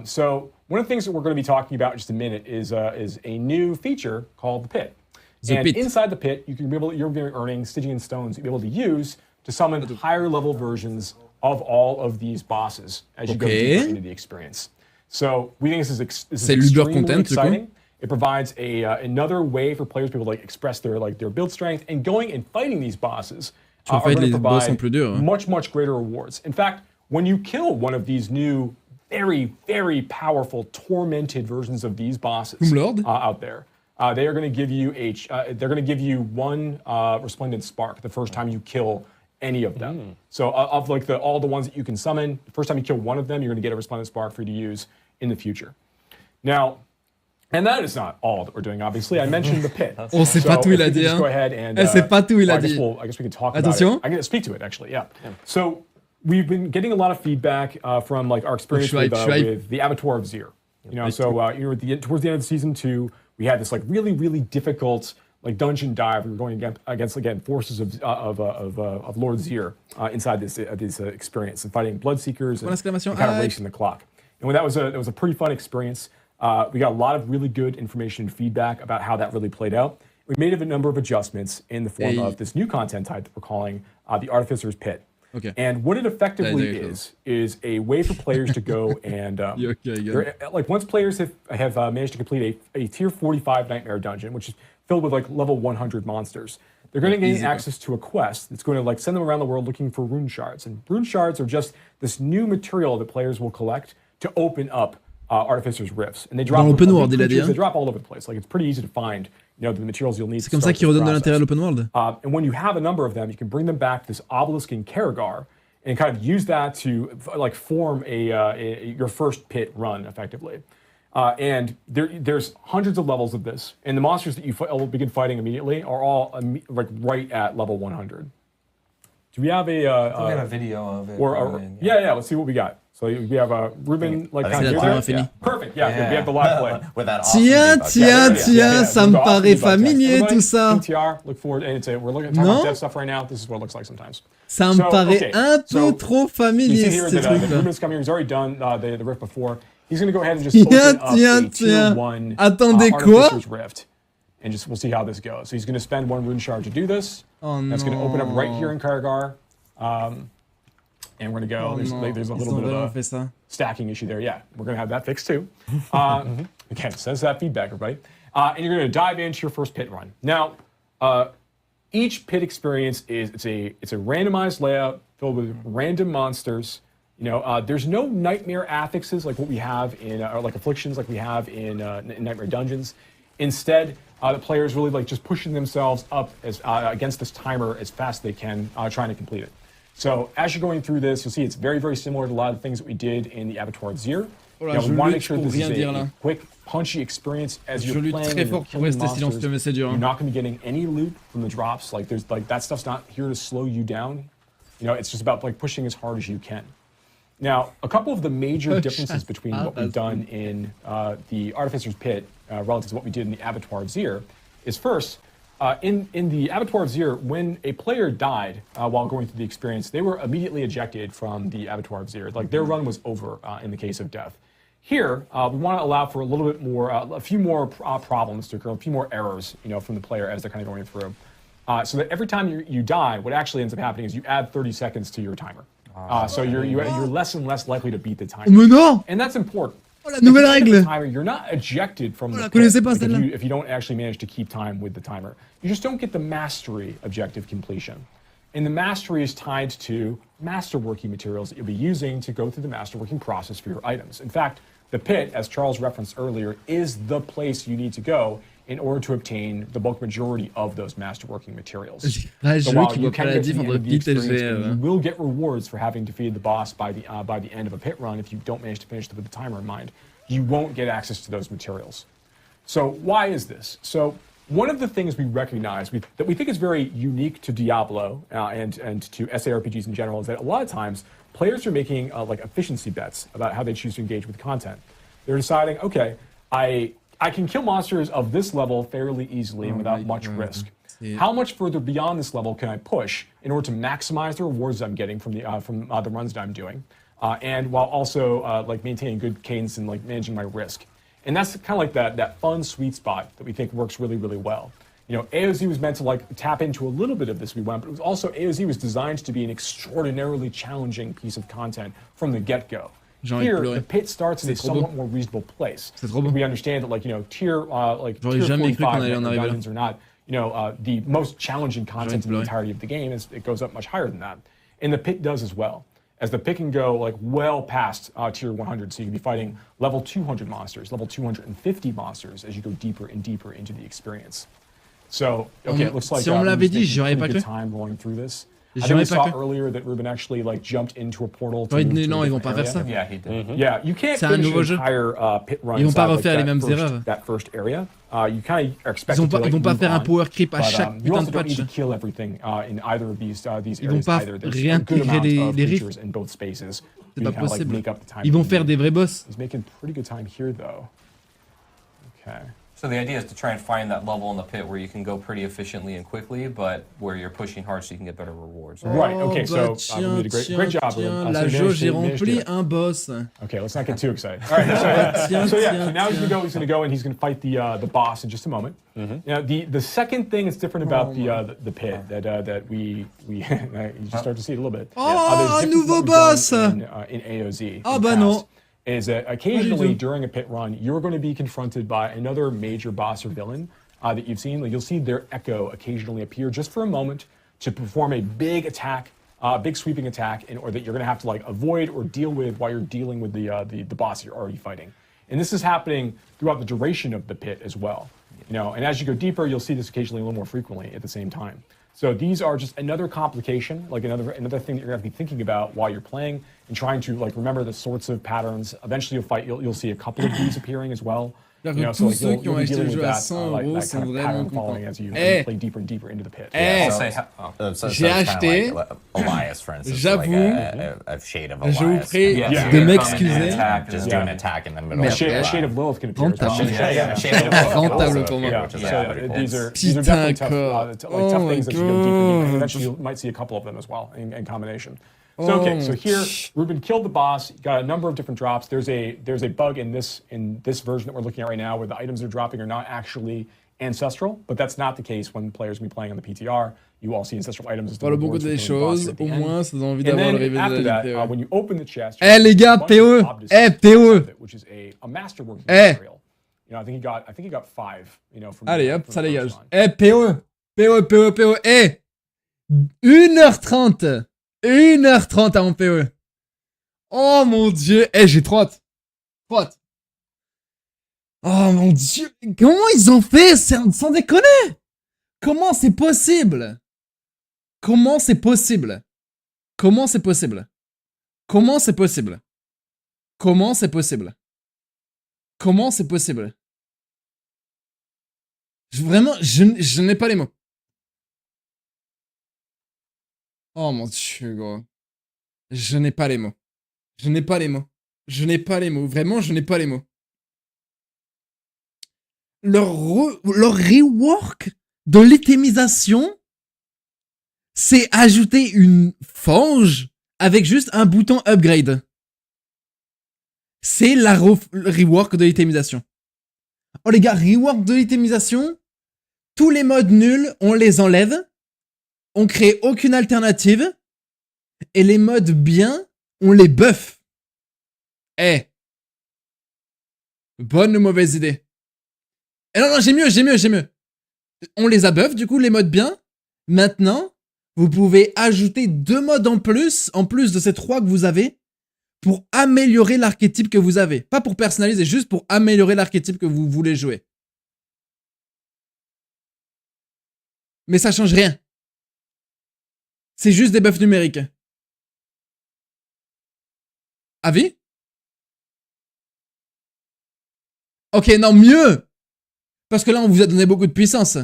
So one of the things that we're going to be talking about in just a minute is a new feature called the Pit. Inside the Pit, you can be able you're earning Stygian stones you'll be able to use to summon higher level versions of all of these bosses as you go deeper into the experience. So we think this is extremely exciting. It provides another way for players to be able to like express their build strength and going and fighting these bosses are going to provide much greater rewards. In fact, when you kill one of these new very, very powerful, tormented versions of these bosses out there. They are going to give you they're going to give you one resplendent spark the first time you kill any of them. So of like all the ones that you can summon, the first time you kill one of them, you're going to get a resplendent spark for you to use in the future. Now, And that is not all that we're doing, obviously. I mentioned the pit. On sait pas tout, il a dit. Go ahead and, c'est pas tout, il a I guess dit. I guess we can talk about it. I'm going to speak to it, actually, yeah. So we've been getting a lot of feedback from like our experience with the Abattoir of Zir. You know, so towards the end of season 2, we had this like really difficult like dungeon dive. We were going against again forces of Lord Zir inside this experience and fighting Bloodseekers and kind of racing the clock. And that was a pretty fun experience. We got a lot of really good information and feedback about how that really played out. We made a number of adjustments in the form of this new content type that we're calling the Artificer's Pit. Okay. And what it effectively is a way for players to go and like once players have managed to complete a tier 45 nightmare dungeon, which is filled with like level 100 monsters, they're going to gain access to a quest that's going to like send them around the world looking for rune shards. And rune shards are just this new material that players will collect to open up Artificer's Rifts. And they drop they drop all over the place. Like it's pretty easy to find, you know, the materials you'll need. C'est comme ça qu'ils redonnent de l'intérêt à l'open world. And when you have a number of them, you can bring them back to this obelisk in Karagar and kind of use that to like form your first pit run effectively. And there's hundreds of levels of this, and the monsters that you will begin fighting immediately are all like right at level 100. Do we have we got a video of it? Yeah. Let's see what we got. So we have Ruben like kind of there. Perfect. Yeah. We have the live play. With that Tiens, ça me paraît familier tout ça. PTR, look forward, and we're looking at talking dev stuff right now. This is what it looks like sometimes. Ça me paraît un peu trop familier ce truc. Ruben's coming here. He's already done the rift before. He's going to go ahead and just open up a tier 1 Artificer's Rift. And we'll see how this goes. So he's going to spend 1 rune shard to do this. That's going to open up right here in Karagar. And we're going to go. There's a little bit of a stacking issue there. Yeah, we're going to have that fixed too. Again, sends that feedback, everybody. And you're going to dive into your first pit run. Now, each pit experience it's a randomized layout filled with random monsters. You know, there's no nightmare affixes like what we have in, or like afflictions like we have in Nightmare Dungeons. Instead, the players really like just pushing themselves up as against this timer as fast as they can, trying to complete it. So as you're going through this, you'll see it's very similar to a lot of the things that we did in the Abattoir of Zir. We want to make sure this is a quick, punchy experience as you're playing and you're killing monsters. You're not going to be getting any loot from the drops. Like there's like that stuff's not here to slow you down. You know, it's just about like pushing as hard as you can. Now, a couple of the major differences between what we've done in the Artificer's Pit relative to what we did in the Abattoir of Zir is first, in the Abattoir of Zir, when a player died while going through the experience, they were immediately ejected from the Abattoir of Zir. Like their run was over in the case of death. Here, we want to allow for a little bit more, a few more problems to occur, a few more errors, you know, from the player as they're kind of going through. So that every time you die, what actually ends up happening is you add 30 seconds to your timer. So you're less and less likely to beat the timer. Mais non! And that's important. Nouvelle règle. Timer, you're not ejected from the pit if you don't actually manage to keep time with the timer. You just don't get the mastery objective completion. And the mastery is tied to masterworking materials that you'll be using to go through the masterworking process for your items. In fact, the pit, as Charles referenced earlier, is the place you need to go in order to obtain the bulk majority of those masterworking materials. So while you can get to the end of the experience, you will get rewards for having defeated the boss by the end of a pit run if you don't manage to finish with the timer in mind. You won't get access to those materials. So why is this? So one of the things we recognize that we think is very unique to Diablo and to SARPGs in general is that a lot of times players are making like efficiency bets about how they choose to engage with content. They're deciding, okay, I can kill monsters of this level fairly easily and without much risk. How much further beyond this level can I push in order to maximize the rewards I'm getting from the runs that I'm doing, and while also like maintaining good cadence and like managing my risk? And that's kind of like that fun sweet spot that we think works really well. You know, AOZ was meant to like tap into a little bit of this but it was also AOZ was designed to be an extraordinarily challenging piece of content from the get-go. Here, the pit starts in a somewhat more reasonable place. We understand that, like, you know, tier 45 dungeons are not, you know, the most challenging content in the entirety of the game. It goes up much higher than that. And the pit does as well, as the pit can go, like, well past tier 100. So you can be fighting level 200 monsters, level 250 monsters as you go deeper and deeper into the experience. So, okay, it looks like si on me l'avait dit, j'aurais pas good time going through this. I think we saw earlier that Ruben actually like jumped into a portal. Non, ils vont pas faire ça. Yeah, he did. Yeah, you can't finish an entire pit run. Ils vont pas refaire les mêmes erreurs. That first area. You kind of are expected ils vont pas faire un power creep à chaque putain de patch. Kill everything in either of these Ils vont pas réintégrer les rifts. C'est pas possible. Ils vont faire des vrais boss. He's making pretty good time here though. Okay. So the idea is to try and find that level in the pit where you can go pretty efficiently and quickly, but where you're pushing hard so you can get better rewards. Right. Okay. So you did a great job. La jauge est remplie un boss. Okay. Let's not get too excited. All right. So now he's gonna go and he's gonna fight the boss in just a moment. Now the second thing that's different about the pit that we you just start to see it a little bit. Oh, nouveau boss in AOZ. Ah bah non. Is that occasionally during a pit run, you're going to be confronted by another major boss or villain that you've seen. Like, you'll see their echo occasionally appear just for a moment to perform a big attack, big sweeping attack, or that you're going to have to like avoid or deal with while you're dealing with the boss you're already fighting. And this is happening throughout the duration of the pit as well. You know, and as you go deeper, you'll see this occasionally a little more frequently at the same time. So these are just another complication, like another thing that you're going to be thinking about while you're playing and trying to like remember the sorts of patterns. Eventually, you'll see a couple of these appearing as well. You know, so like you'll be dealing with that, that kind of pattern following as you play deeper and deeper into the pit. J'ai acheté. Like Elias, for instance. J'avoue. Like a shade of Elias. Je vous prie de m'excuser. Just do an attack in the middle. A shade of Lilith can appear. Rentable pour moi. These are definitely tough things that you go deeper and eventually you might see a couple of them as well in combination. So okay, so here Ruben killed the boss, got a number of different drops. There's a bug in this version that we're looking at right now where the items they're dropping are not actually ancestral, but that's not the case when players will be playing on the PTR. You all see ancestral items as Voilà beaucoup des choses, au moins ça donne envie d'avoir le réveil de la vidéo. When you open the chest, les gars, PE, PE, which is a masterwork material. You know, I think he got 5, you know, from allez hop, ça dégage. PE, 1h30 1h30 à mon PE. Oh mon dieu. J'ai trop hâte. Oh mon dieu. Comment ils ont fait sans déconner? Comment c'est possible? Comment c'est possible? Vraiment, je n'ai pas les mots. Oh mon dieu, gros. Je n'ai pas les mots. Vraiment, je n'ai pas les mots. Leur rework de l'itémisation, c'est ajouter une fange avec juste un bouton upgrade. C'est la rework de l'itémisation. Oh les gars, rework de l'itémisation, tous les modes nuls, on les enlève. On crée aucune alternative. Et les modes bien, on les buff. Bonne ou mauvaise idée? Non, j'ai mieux. On les a buff, du coup, les modes bien. Maintenant, vous pouvez ajouter 2 modes en plus de ces 3 que vous avez, pour améliorer l'archétype que vous avez. Pas pour personnaliser, juste pour améliorer l'archétype que vous voulez jouer. Mais ça change rien. C'est juste des buffs numériques. Avis? Ok, non, mieux! Parce que là, on vous a donné beaucoup de puissance.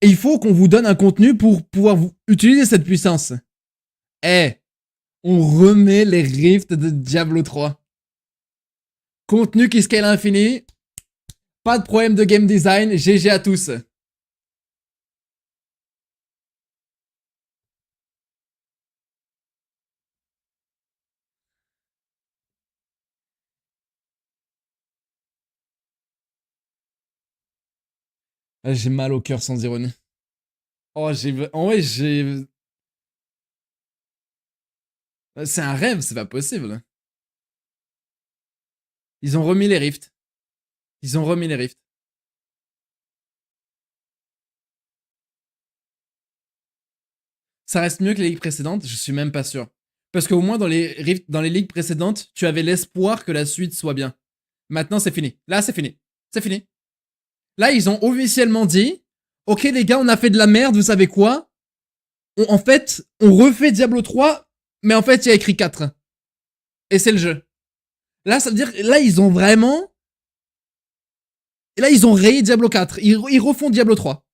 Et il faut qu'on vous donne un contenu pour pouvoir utiliser cette puissance. On remet les rifts de Diablo 3. Contenu qui scale à l'infini. Pas de problème de game design. GG à tous. J'ai mal au cœur sans ironie. En vrai, c'est un rêve, c'est pas possible. Ils ont remis les rifts. Ça reste mieux que les ligues précédentes, je suis même pas sûr. Parce qu'au moins dans les ligues précédentes, tu avais l'espoir que la suite soit bien. Maintenant, c'est fini. Là, c'est fini. Là, ils ont officiellement dit, ok les gars, on a fait de la merde, vous savez quoi? En fait, on refait Diablo 3, mais en fait, il y a écrit 4. Et c'est le jeu. Là, ça veut dire, là, ils ont vraiment... Et là, ils ont rayé Diablo 4. Ils refont Diablo 3.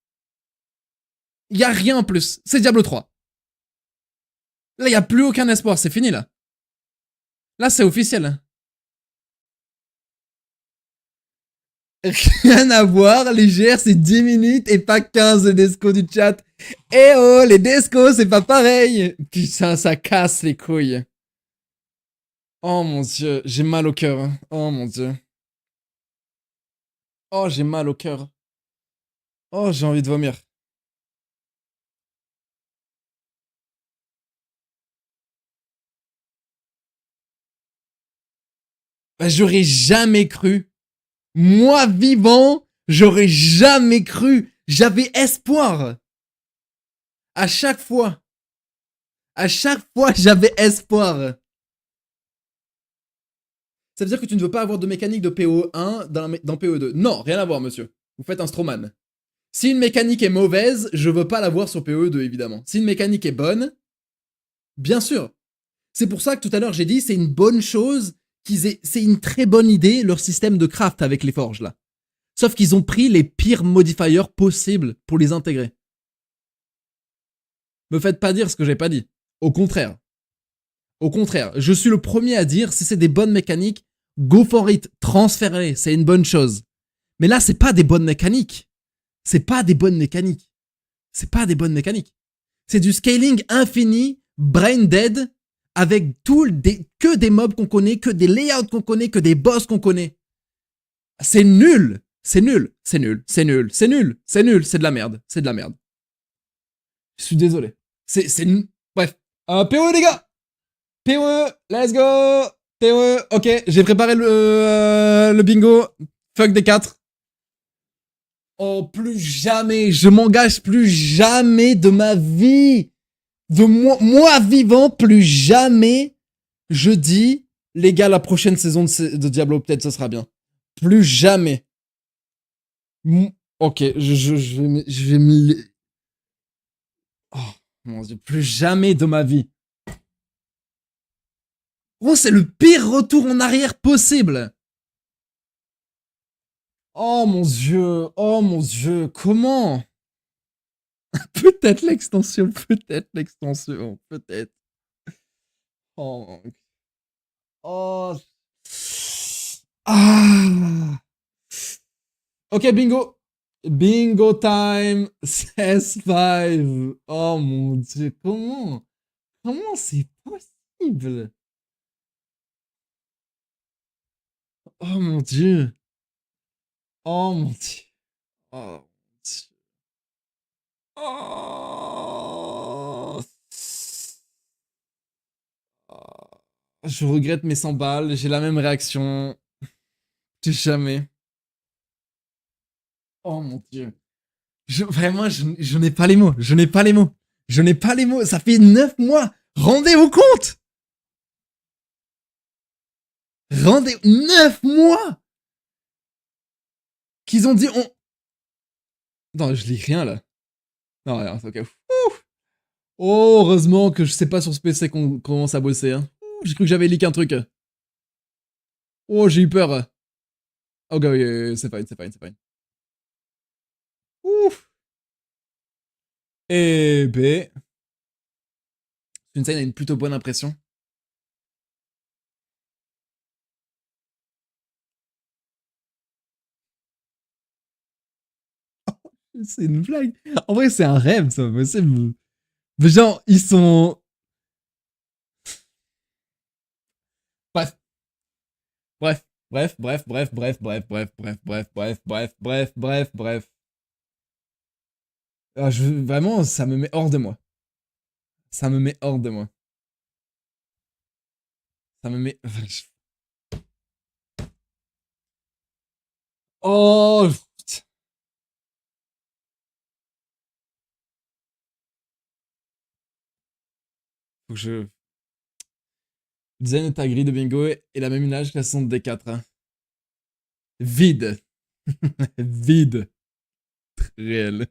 Il n'y a rien en plus. C'est Diablo 3. Là, il n'y a plus aucun espoir. C'est fini, là. Là, c'est officiel. Rien à voir. Les GR, c'est 10 minutes et pas 15 desco du chat. Eh oh, les descos, c'est pas pareil. Putain, ça casse les couilles. Oh mon dieu, j'ai mal au cœur. Hein. Oh mon dieu. Oh, j'ai mal au cœur. Oh, j'ai envie de vomir. Bah, j'aurais jamais cru. Moi, vivant, j'aurais jamais cru. J'avais espoir. À chaque fois. À chaque fois, j'avais espoir. Ça veut dire que tu ne veux pas avoir de mécanique de PO1 dans PO2. Non, rien à voir, monsieur. Vous faites un Strawman. Si une mécanique est mauvaise, je veux pas l'avoir sur PO2, évidemment. Si une mécanique est bonne, bien sûr. C'est pour ça que tout à l'heure, j'ai dit, c'est une bonne chose qu'ils aient... C'est une très bonne idée, leur système de craft avec les forges, là. Sauf qu'ils ont pris les pires modifiers possibles pour les intégrer. Me faites pas dire ce que j'ai pas dit. Au contraire. Au contraire, je suis le premier à dire, si c'est des bonnes mécaniques, go for it, transférez, c'est une bonne chose. Mais là, c'est pas des bonnes mécaniques. C'est pas des bonnes mécaniques. C'est pas des bonnes mécaniques. C'est du scaling infini, brain dead, avec que des mobs qu'on connaît, que des layouts qu'on connaît, que des boss qu'on connaît. C'est nul. C'est nul. C'est nul. C'est nul. C'est nul. C'est nul. C'est de la merde. C'est de la merde. Je suis désolé. C'est nul. Bref. PoE, les gars. PoE. Let's go. PoE. Ok, j'ai préparé le bingo. Fuck des 4. Oh, plus jamais. Je m'engage plus jamais de ma vie. De moi vivant, plus jamais je dis, les gars, la prochaine saison de Diablo, peut-être ce sera bien. Plus jamais. Ok, je vais me... Oh, mon dieu, plus jamais de ma vie. Oh, c'est le pire retour en arrière possible. Oh mon dieu, comment? Peut-être l'extension, peut-être. Oh. Oh. Ah. Ok, bingo. Bingo time. 16-5. Oh mon dieu, comment? Comment c'est possible? Oh mon dieu. Oh mon dieu. Oh mon dieu. Oh. Je regrette mes 100 balles, j'ai la même réaction. Jamais. Oh mon dieu. Vraiment, je n'ai pas les mots. Je n'ai pas les mots. Je n'ai pas les mots. Ça fait 9 mois. Rendez-vous compte. Rendez... 9 mois qu'ils ont dit... Non, je lis rien, là. Non, rien, c'est ok. Oh, heureusement que je sais pas sur ce PC qu'on commence à bosser. Hein. J'ai cru que j'avais leak un truc. Oh, j'ai eu peur. Ok, oui, c'est fine. Ouf. Eh ben... Sunshine a une plutôt bonne impression. C'est une blague. En vrai, c'est un rêve, ça. Mais genre, ils sont... Bref. Ah, vraiment, ça me met hors de moi. Ça me met hors de moi. Ça me met... Oh... Faut que je... Design de ta grille de bingo est la même image que la saison de D4. Hein. Vide. Vide. Réel.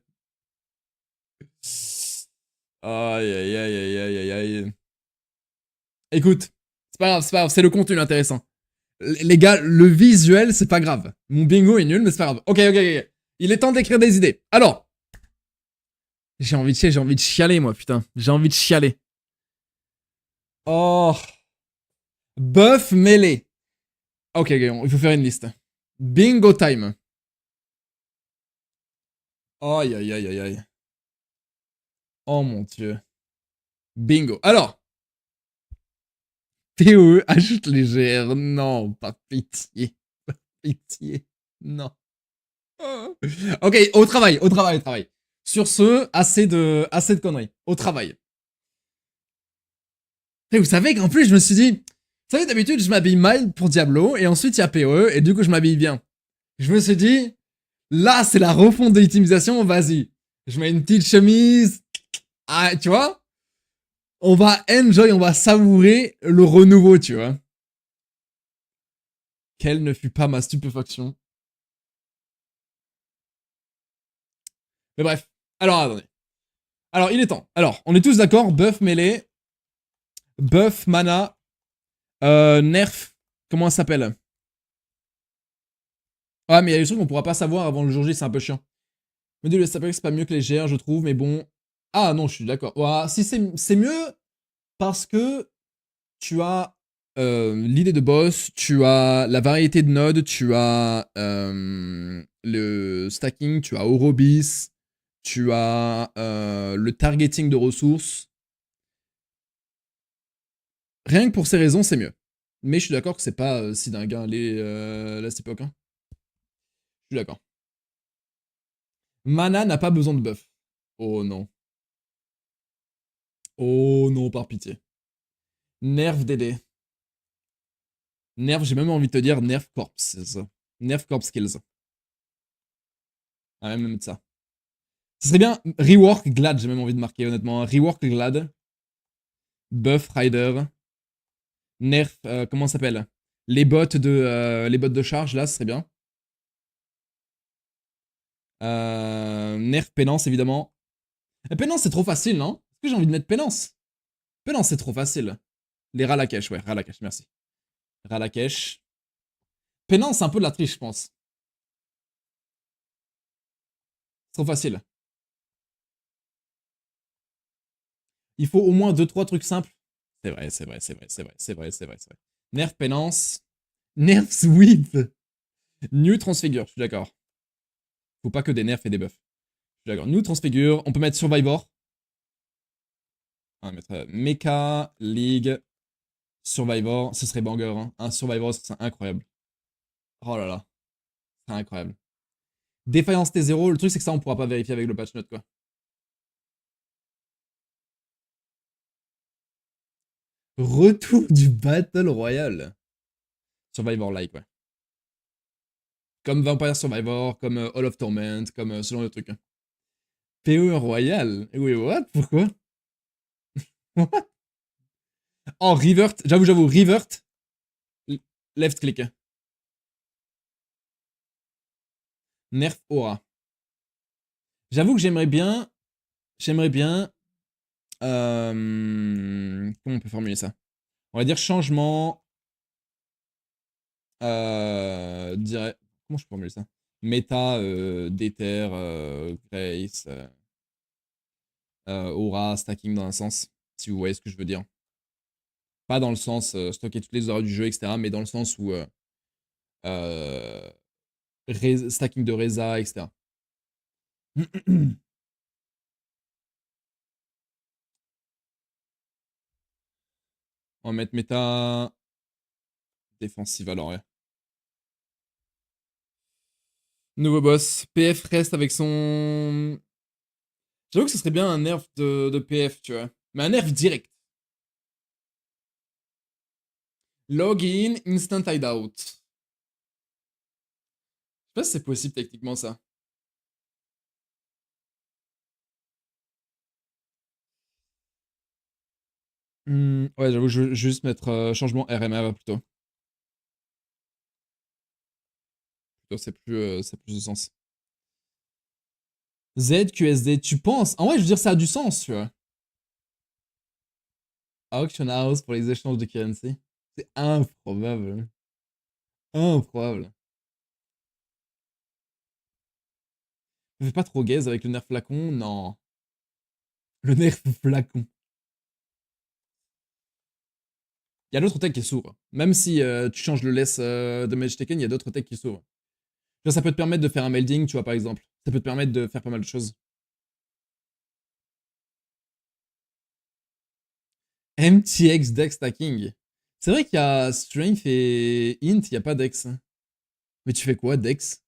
Aïe, aïe, aïe, aïe, aïe, aïe, aïe. Écoute, c'est pas grave, c'est le contenu intéressant. Les gars, le visuel, c'est pas grave. Mon bingo est nul, mais c'est pas grave. Ok. Il est temps d'écrire des idées. Alors, j'ai envie de chialer, moi, putain. J'ai envie de chialer. Oh. Buff mêlé. Ok, il faut faire une liste. Bingo time. Aïe, aïe, aïe, aïe, aïe. Oh mon dieu. Bingo. Alors. POE, ajoute les GR. Non, par pitié. Par pitié. Non. Oh. Ok, au travail. Sur ce, assez de conneries. Au travail. Et vous savez qu'en plus, je me suis dit... Vous savez, d'habitude, je m'habille mal pour Diablo, et ensuite, il y a POE, et du coup, je m'habille bien. Je me suis dit... Là, c'est la refonte de l'utilisation, vas-y. Je mets une petite chemise. Ah, tu vois? On va enjoy, on va savourer le renouveau, tu vois. Quelle ne fut pas ma stupéfaction. Mais bref. Alors, attendez. Alors, il est temps. Alors, on est tous d'accord. Buff mêlée. Buff mana. Nerf. Comment ça s'appelle? Ah, mais il y a des trucs qu'on pourra pas savoir avant le jour J, c'est un peu chiant. Mais le SAPEX, c'est pas mieux que les GR, je trouve, mais bon. Ah non, je suis d'accord. Ouais, si c'est mieux parce que tu as l'idée de boss, tu as la variété de nodes, tu as le stacking, tu as Orobis, tu as le targeting de ressources. Rien que pour ces raisons, c'est mieux. Mais je suis d'accord que c'est pas si dingue, hein, à cette époque. Hein. Je suis d'accord. Mana n'a pas besoin de buff. Oh non. Oh non, par pitié. Nerf DD. Nerf, j'ai même envie de te dire Nerf Corpse. Nerf Corpse Skills. Ah, même ça. Ce serait bien Rework Glad, j'ai même envie de marquer honnêtement. Rework Glad. Buff Rider. Nerf, comment ça s'appelle? Les bots de charge, là, ce serait bien. Nerf Pénance, évidemment. Pénance, c'est trop facile, non? Est-ce que j'ai envie de mettre Pénance? Pénance, c'est trop facile. Les Ralakesh, ouais, Ralakesh, merci. Ralakesh. Pénance, c'est un peu de la triche, je pense. C'est trop facile. Il faut au moins 2-3 trucs simples. C'est vrai. Nerf Pénance. Nerf Sweep. New Transfigure, je suis d'accord. Faut pas que des nerfs et des buffs. Je suis d'accord. New Transfigure. On peut mettre Survivor. On va mettre Mecha, League, Survivor. Ce serait banger. Hein. Un Survivor, ce serait incroyable. Oh là là. Ce serait incroyable. Défaillance T0. Le truc, c'est que ça, on pourra pas vérifier avec le patch note, quoi. Retour du Battle Royale. Survivor-like, ouais. Comme Vampire Survivor, comme Hall of Torment, comme ce genre de trucs. PE Royal. Oui, what? Pourquoi? What? Oh, Revert. J'avoue, Revert. Left click. Nerf Aura. J'avoue que j'aimerais bien... comment on peut formuler ça? On va dire changement... Comment je peux formuler ça? Méta, Déter, Grace, Aura, stacking dans un sens, si vous voyez ce que je veux dire. Pas dans le sens stocker toutes les auras du jeu, etc., mais dans le sens où stacking de Reza, etc. On va mettre méta défensive alors, ouais. Nouveau boss. PF reste avec son... J'avoue que ce serait bien un nerf de PF, tu vois. Mais un nerf direct. Login, instant hideout. Je sais pas si c'est possible techniquement ça. Ouais, j'avoue, je vais juste mettre changement RMR plutôt. C'est plus de sens. ZQSD, tu penses? En vrai, je veux dire, ça a du sens, tu vois. Auction House pour les échanges de currency. C'est improbable. Improbable. Je fais pas trop gaze avec le nerf flacon, non. Le nerf flacon. Il y a d'autres techs qui s'ouvrent. Même si tu changes le less de Mage Taken, il y a d'autres techs qui s'ouvrent. Ça peut te permettre de faire un melding, tu vois, par exemple. Ça peut te permettre de faire pas mal de choses. MTX Dex Stacking. C'est vrai qu'il y a Strength et Int, il n'y a pas Dex. Mais tu fais quoi, Dex?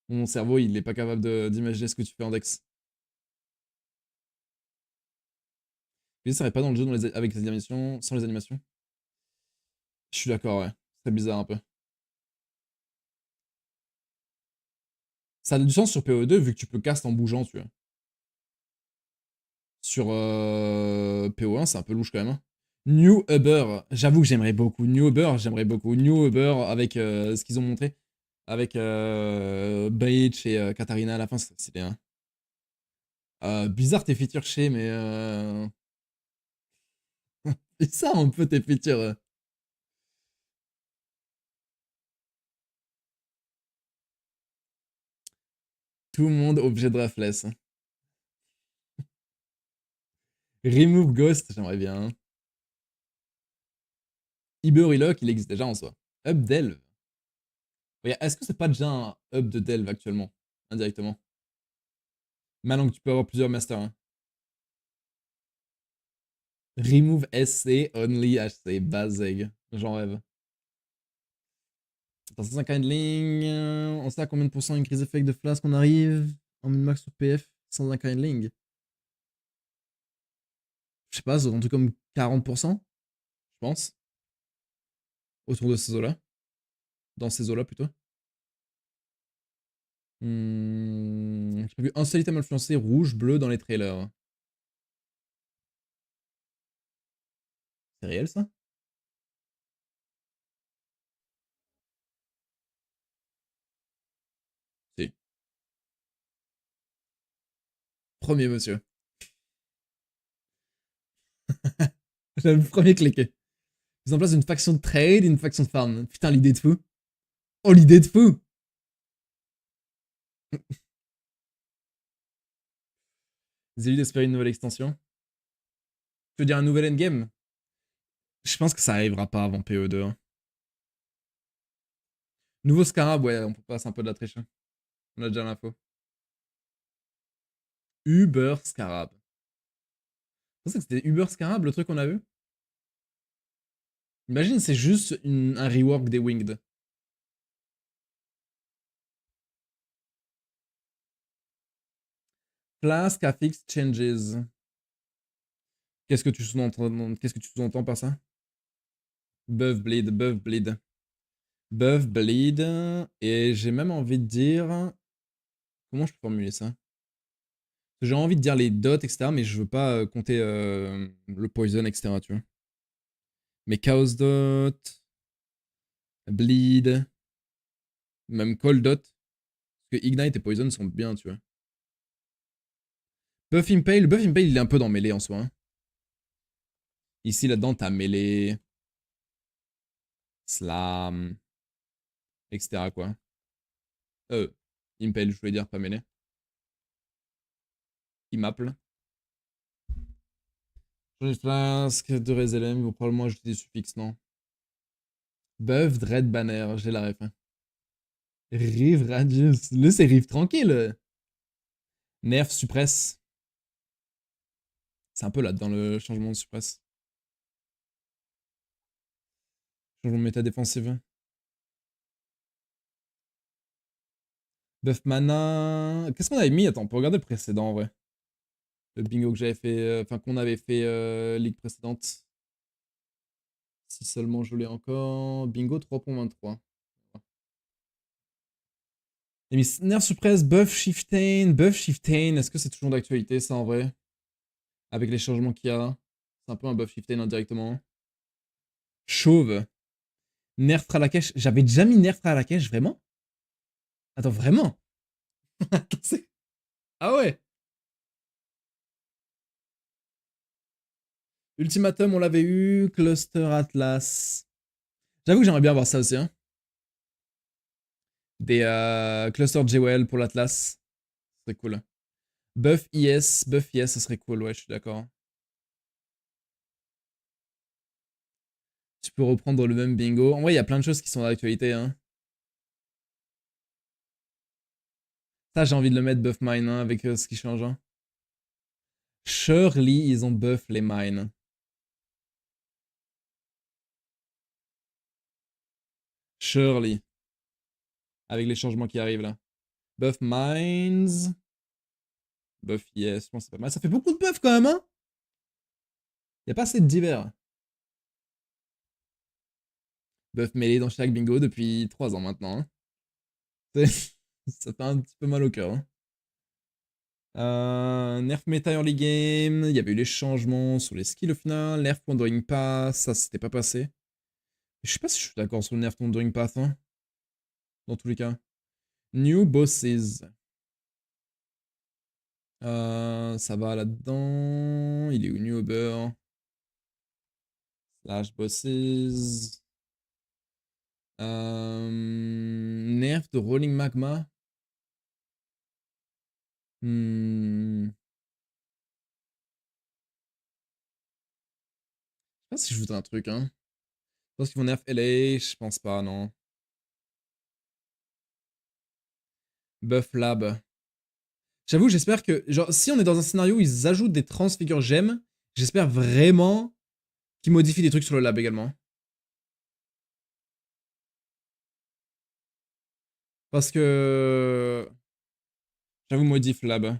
Mon cerveau, il est pas capable d'imaginer ce que tu fais en Dex. Je ne serait pas dans le jeu avec les animations, sans les animations. Je suis d'accord, ouais. C'est bizarre un peu. Ça a du sens sur PO2 vu que tu peux cast en bougeant, tu vois. Sur PO1, c'est un peu louche quand même. Hein. New Uber, j'avoue que j'aimerais beaucoup. New Uber, j'aimerais beaucoup. New Uber avec ce qu'ils ont montré. Avec Breach et Katarina à la fin, c'est bien. Bizarre tes features chez, mais... c'est ça un peu tes features. Tout le monde objet de Raffles. Remove Ghost, j'aimerais bien. Iberylock, il existe déjà en soi. Up Delve. Est-ce que c'est pas déjà un hub de Delve actuellement? Indirectement. Maintenant que tu peux avoir plusieurs masters. Hein. Remove SC, only HC, Bazeg. J'en rêve. Attends, 105 handling. On sait à combien de pourcents increase effect de flasque on arrive en min-max sur PF 105 handling. Je sais pas, c'est un truc comme 40%, je pense. Autour de ces eaux-là. Dans ces eaux-là plutôt. J'ai pas vu un seul item influencé rouge, bleu dans les trailers. C'est réel ça? Si. Premier monsieur. J'ai le premier cliqué. Ils en place une faction de trade et une faction de farm. Putain, l'idée de fou. Oh, l'idée de fou. J'ai eu d'espérer une nouvelle extension. Tu veux dire un nouvel endgame? Je pense que ça arrivera pas avant PE2. Hein. Nouveau Scarab, ouais, on peut passer un peu de la triche. Hein. On a déjà l'info. Uber Scarab. C'est que c'était Uber Scarab le truc qu'on a vu? Imagine, c'est juste un rework des Winged. Flask affix changes. Qu'est-ce que tu sous-entends par ça? Buff bleed, buff bleed. Buff bleed. Et j'ai même envie de dire... Comment je peux formuler ça? J'ai envie de dire les dots, etc. Mais je veux pas compter le poison, etc. Tu vois. Mais chaos dot... Bleed... Même cold dot. Parce que ignite et poison sont bien, tu vois. Buff impale. Buff impale, il est un peu dans mêlée en soi. Hein. Ici, là-dedans, t'as mêlée... Slam... Etc. quoi. Impale, je voulais dire, pas mêlée. Il m'appelle. Changer de flasque, de Reselem, ils vont probablement ajouter des suffixes, non? Buff, Dread Banner, j'ai la ref. Rive Radius. Là, c'est Rive tranquille. Nerf suppresse. C'est un peu là dans le changement de suppresse. Changement de méta défensive. Buff mana. Qu'est-ce qu'on avait mis? Attends, on peut regarder le précédent en vrai. Le bingo que j'avais fait. Enfin, qu'on avait fait ligue précédente. Si seulement je l'ai encore. Bingo 3.23. Et mis nerf suppresse, buff shiftain. Buff shiftain. Est-ce que c'est toujours d'actualité ça en vrai? Avec les changements qu'il y a. C'est un peu un buff shiftain indirectement. Chauve. Nerf Fralakesh. J'avais déjà mis nerf Fralakesh, vraiment? Attends, vraiment? Attends, ah ouais. Ultimatum, on l'avait eu. Cluster Atlas. J'avoue que j'aimerais bien voir ça aussi. Hein. Des clusters JWL pour l'Atlas. Ce serait cool. Buff IS, ça serait cool, ouais, je suis d'accord. Tu peux reprendre le même bingo. En vrai, il y a plein de choses qui sont dans l'actualité. Hein. Ça, j'ai envie de le mettre buff mine hein, avec ce qui change. Hein. Surely, ils ont buff les mines. Surely. Avec les changements qui arrivent là. Buff mines. Buff yes, je pense que c'est pas mal. Ça fait beaucoup de buffs quand même, hein. Y a pas assez de divers. Buff mêlé dans chaque bingo depuis 3 ans maintenant. Hein. Ça fait un petit peu mal au cœur. Hein. Nerf méta early game. Il y avait eu les changements sur les skills au final. Nerf wandering path, ça c'était pas passé. Je sais pas si je suis d'accord sur le nerf wandering path. Hein. Dans tous les cas. New bosses. Ça va là-dedans. Il est où New Uber? Slash bosses. Nerf de Rolling Magma. Je sais pas si je voudrais un truc, hein. Je pense qu'ils vont nerf LA, je pense pas, non. Buff Lab. J'avoue, j'espère que, genre, si on est dans un scénario où ils ajoutent des transfigures gemmes, j'espère vraiment qu'ils modifient des trucs sur le lab également. Parce que... J'avoue, modif lab.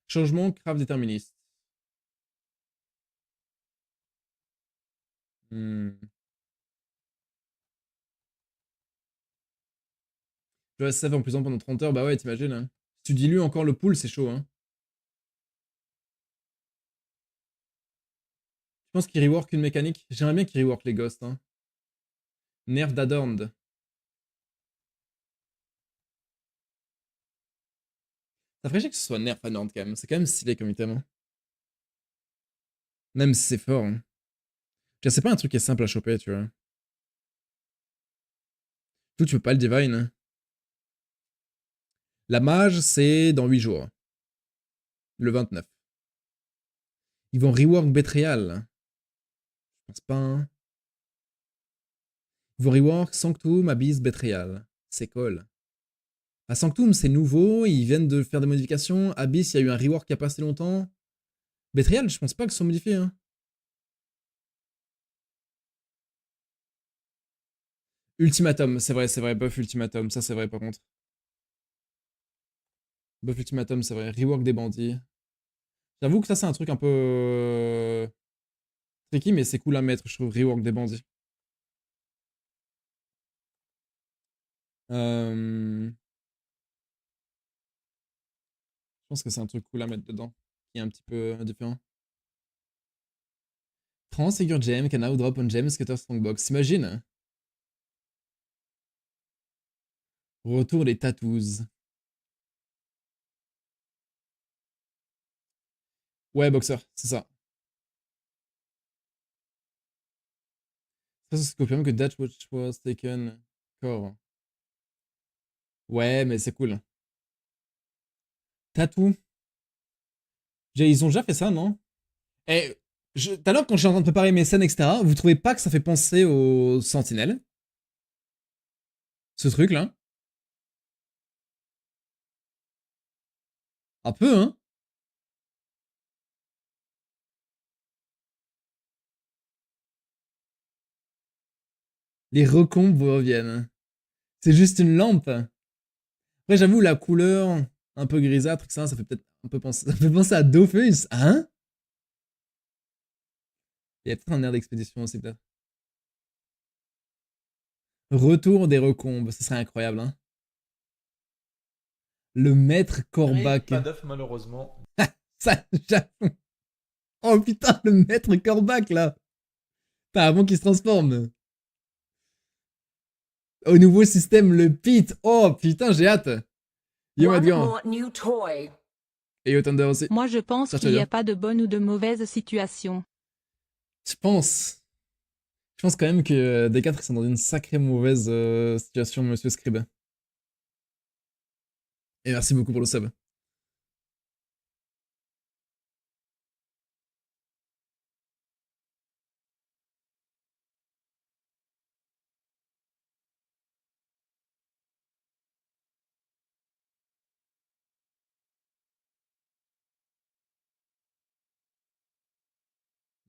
Changement, craft déterministe. Je reste save en plus pendant 30 heures, bah ouais, t'imagines. Hein. Si tu dilues encore le pool, c'est chaud. Hein. Je pense qu'il rework une mécanique. J'aimerais bien qu'il rework les ghosts. Hein. Nerf d'Adorned. Ça ferait chier que ce soit nerf Adorned quand même. C'est quand même stylé comme item. Hein. Même si c'est fort. Hein. C'est pas un truc qui est simple à choper, tu vois. Tout, tu peux pas le divine. Hein. La mage, c'est dans 8 jours. Le 29. Ils vont rework Betrayal. Je pense pas. Hein. Ils vont rework Sanctum, Abyss, Betrayal. C'est cool. À Sanctum, c'est nouveau. Ils viennent de faire des modifications. Abyss, il y a eu un rework il y a pas assez longtemps. Betrayal, je pense pas que ce soit modifié. Hein. Ultimatum, c'est vrai. Buff Ultimatum, ça c'est vrai par contre. Buff Ultimatum, c'est vrai. Rework des bandits. J'avoue que ça c'est un truc un peu... tricky, mais c'est cool à mettre, je trouve, rework des bandits. Je pense que c'est un truc cool à mettre dedans, qui est un petit peu différent. Transfigure gem can now drop on gem scatter strongbox. Imagine. Retour des tattoos. Ouais, boxer, c'est ça. Ça, c'est confirmé que that watch was taken core. Ouais, mais c'est cool. Tattoo. Ils ont déjà fait ça, non? Eh, tout à l'heure, quand je suis en train de préparer mes scènes, etc., vous trouvez pas que ça fait penser aux sentinelles? Ce truc-là? Un peu, hein? Les recombes reviennent. C'est juste une lampe. Après, j'avoue, la couleur un peu grisâtre, ça fait peut-être un peu penser, ça fait penser à Dofus. Hein? Il y a peut-être un air d'expédition aussi, peut-être. Retour des recombes, ce serait incroyable, hein? Le maître Corbac. Pas d'œuf, malheureusement. Ça, j'avoue. Oh putain, le maître Corbac, là. Putain, avant qu'il se transforme. Au nouveau système, le pit. Oh putain, j'ai hâte. Yo, Adgan. Et Attendant aussi. Moi, je pense qu'il n'y a pas de bonne ou de mauvaise situation. Je pense quand même que des quatre, ils sont dans une sacrée mauvaise situation, monsieur Scribe. Et merci beaucoup pour le sub.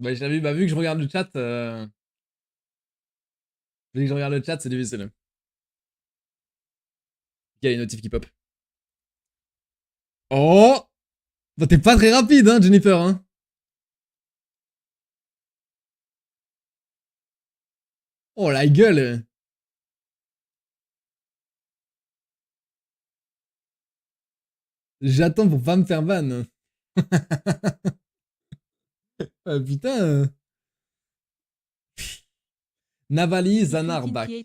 Bah, vu que je regarde le chat, vu que je regarde le chat, c'est difficile. Il y a les notifs qui pop. Oh! Bah, t'es pas très rapide, hein, Jennifer, hein? Oh, la gueule! J'attends pour pas me faire ban. Ah, putain! Navali Zanarbak. Je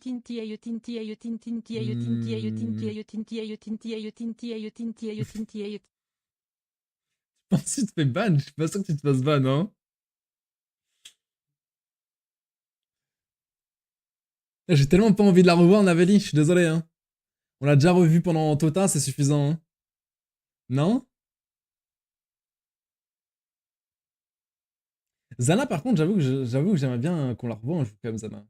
pense que tu te fais ban, je suis pas sûr que tu te fasses ban, hein. J'ai tellement pas envie de la revoir, Navali, je suis désolé, hein. On l'a déjà revu pendant Tota, c'est suffisant, hein. Non? Zana, par contre, j'avoue que j'aimerais bien qu'on la revoie un jour quand même, Zana.